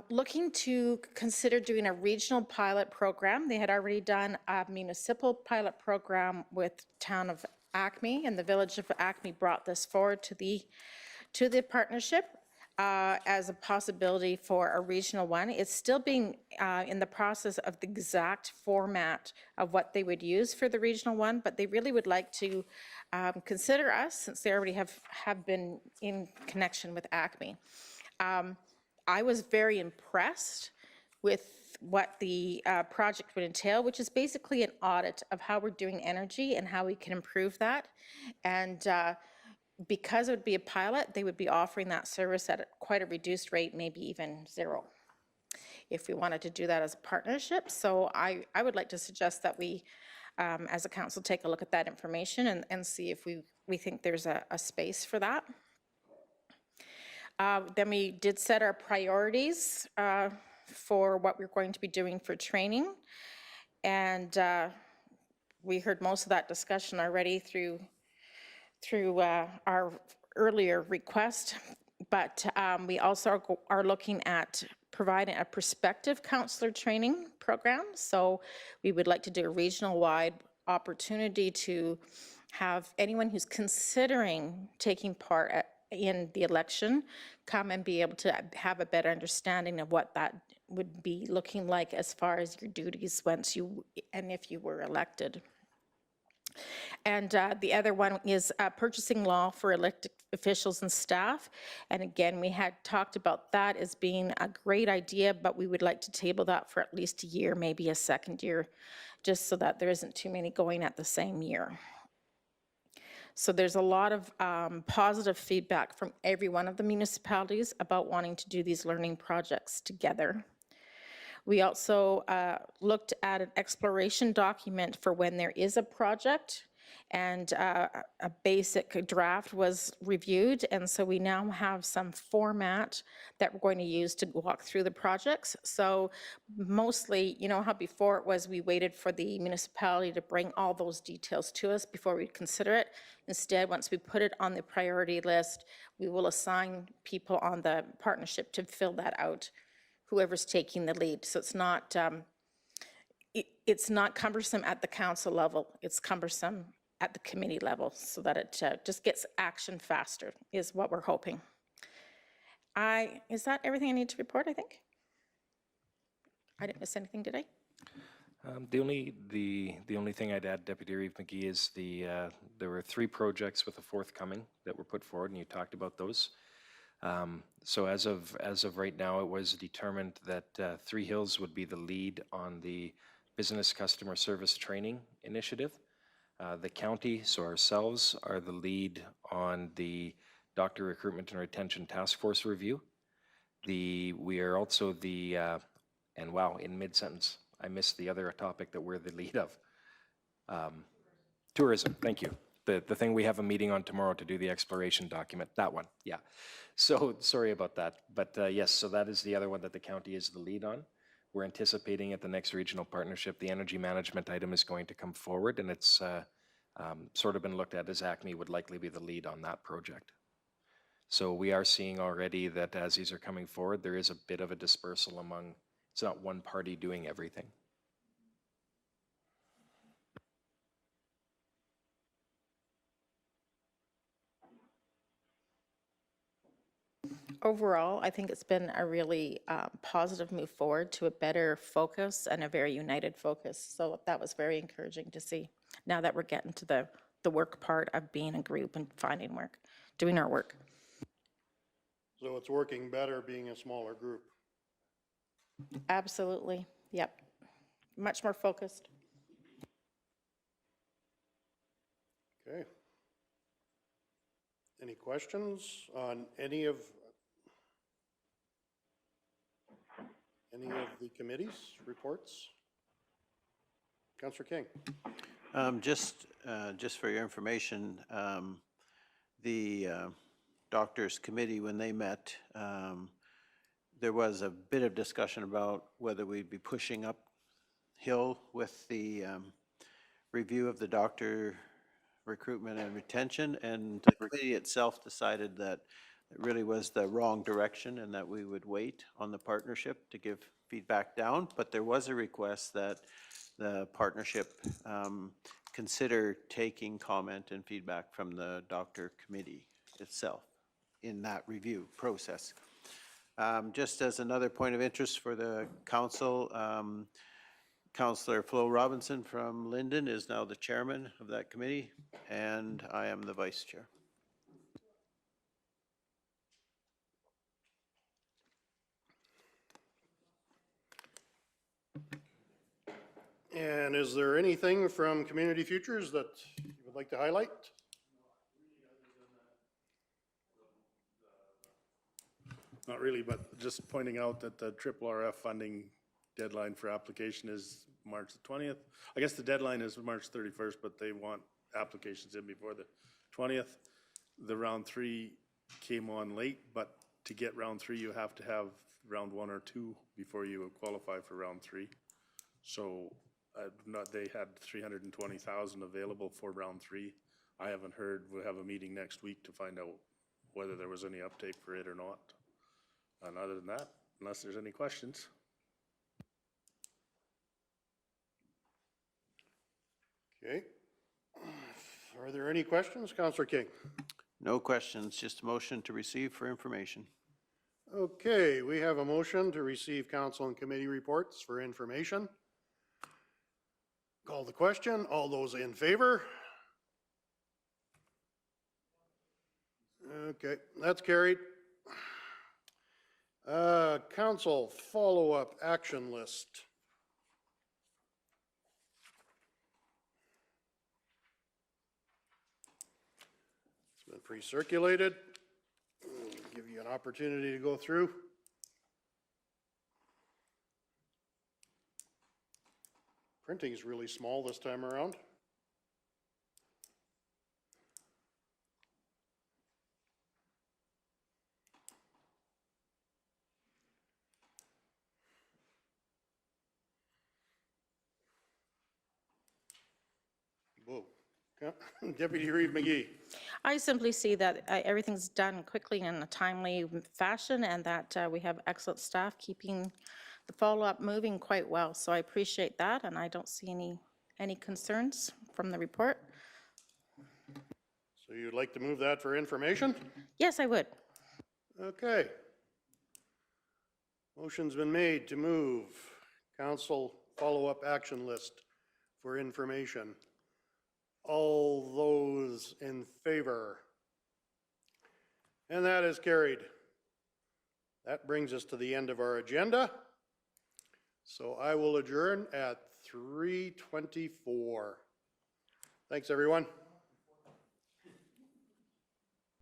looking to consider doing a regional pilot program. They had already done a municipal pilot program with town of Acme, and the village of Acme brought this forward to the partnership as a possibility for a regional one. It's still being in the process of the exact format of what they would use for the regional one, but they really would like to consider us, since they already have been in connection with Acme. I was very impressed with what the project would entail, which is basically an audit of how we're doing energy and how we can improve that. And because it would be a pilot, they would be offering that service at quite a reduced rate, maybe even zero, if we wanted to do that as a partnership. So I would like to suggest that we, as a council, take a look at that information and see if we think there's a space for that. Then we did set our priorities for what we're going to be doing for training. And we heard most of that discussion already through our earlier request, but we also are looking at providing a prospective counselor training program. So we would like to do a regional-wide opportunity to have anyone who's considering taking part in the election come and be able to have a better understanding of what that would be looking like as far as your duties once you and if you were elected. And the other one is purchasing law for elected officials and staff. And again, we had talked about that as being a great idea, but we would like to table that for at least a year, maybe a second year, just so that there isn't too many going at the same year. So there's a lot of positive feedback from every one of the municipalities about wanting to do these learning projects together. We also looked at an exploration document for when there is a project, and a basic draft was reviewed, and so we now have some format that we're going to use to walk through the projects. So mostly, you know how before it was we waited for the municipality to bring all those details to us before we consider it. Instead, once we put it on the priority list, we will assign people on the partnership to fill that out, whoever's taking the lead. So it's not cumbersome at the council level, it's cumbersome at the committee level, so that it just gets action faster, is what we're hoping. Is that everything I need to report, I think? I didn't miss anything, did I? The only thing I'd add, Deputy Reeve McGee, is there were 3 projects with a forthcoming that were put forward, and you talked about those. So as of right now, it was determined that Three Hills would be the lead on the Business Customer Service Training Initiative. The county, so ourselves, are the lead on the Doctor Recruitment and Retention Task Force Review. We are also the, and wow, in mid-sentence, I missed the other topic that we're the lead of. Tourism, thank you. The thing we have a meeting on tomorrow to do the exploration document, that one, yeah. So sorry about that, but yes, so that is the other one that the county is the lead on. we're anticipating at the next regional partnership, the energy management item is going to come forward, and it's sort of been looked at as Acme would likely be the lead on that project. So we are seeing already that as these are coming forward, there is a bit of a dispersal among, it's not one party doing everything. Overall, I think it's been a really positive move forward to a better focus and a very united focus. So that was very encouraging to see. Now that we're getting to the work part of being a group and finding work, doing our work. So it's working better being a smaller group. Absolutely, yep. Much more focused. Okay. Any questions on any of the committee's reports? Councillor King. Just for your information, the doctors committee, when they met, there was a bit of discussion about whether we'd be pushing uphill with the review of the doctor recruitment and retention, and the committee itself decided that it really was the wrong direction and that we would wait on the partnership to give feedback down. But there was a request that the partnership consider taking comment and feedback from the doctor committee itself in that review process. Just as another point of interest for the council, Councillor Flo Robinson from Linden is now the chairman of that committee, and I am the vice chair. And is there anything from Community Futures that you would like to highlight? Not really, but just pointing out that the RRF funding deadline for application is March the 20th. I guess the deadline is March 31st, but they want applications in before the 20th. The round 3 came on late, but to get round 3, you have to have round 1 or 2 before you qualify for round 3. So they had 320,000 available for round 3. I haven't heard. We'll have a meeting next week to find out whether there was any uptake for it or not. And other than that, unless there's any questions. Okay. Are there any questions, Councillor King? No questions, just a motion to receive for information. Okay, we have a motion to receive council and committee reports for information. Call the question. All those in favor? Okay, that's carried. Council follow-up action list. It's been pre-circulated. Give you an opportunity to go through. Printing is really small this time around. Whoa. Deputy Reeve McGee. I simply see that everything's done quickly in a timely fashion, and that we have excellent staff keeping the follow-up moving quite well. So I appreciate that, and I don't see any concerns from the report. So you'd like to move that for information? Yes, I would. Okay. Motion's been made to move council follow-up action list for information. All those in favor? And that is carried. That brings us to the end of our agenda. So I will adjourn at 3:24. Thanks, everyone.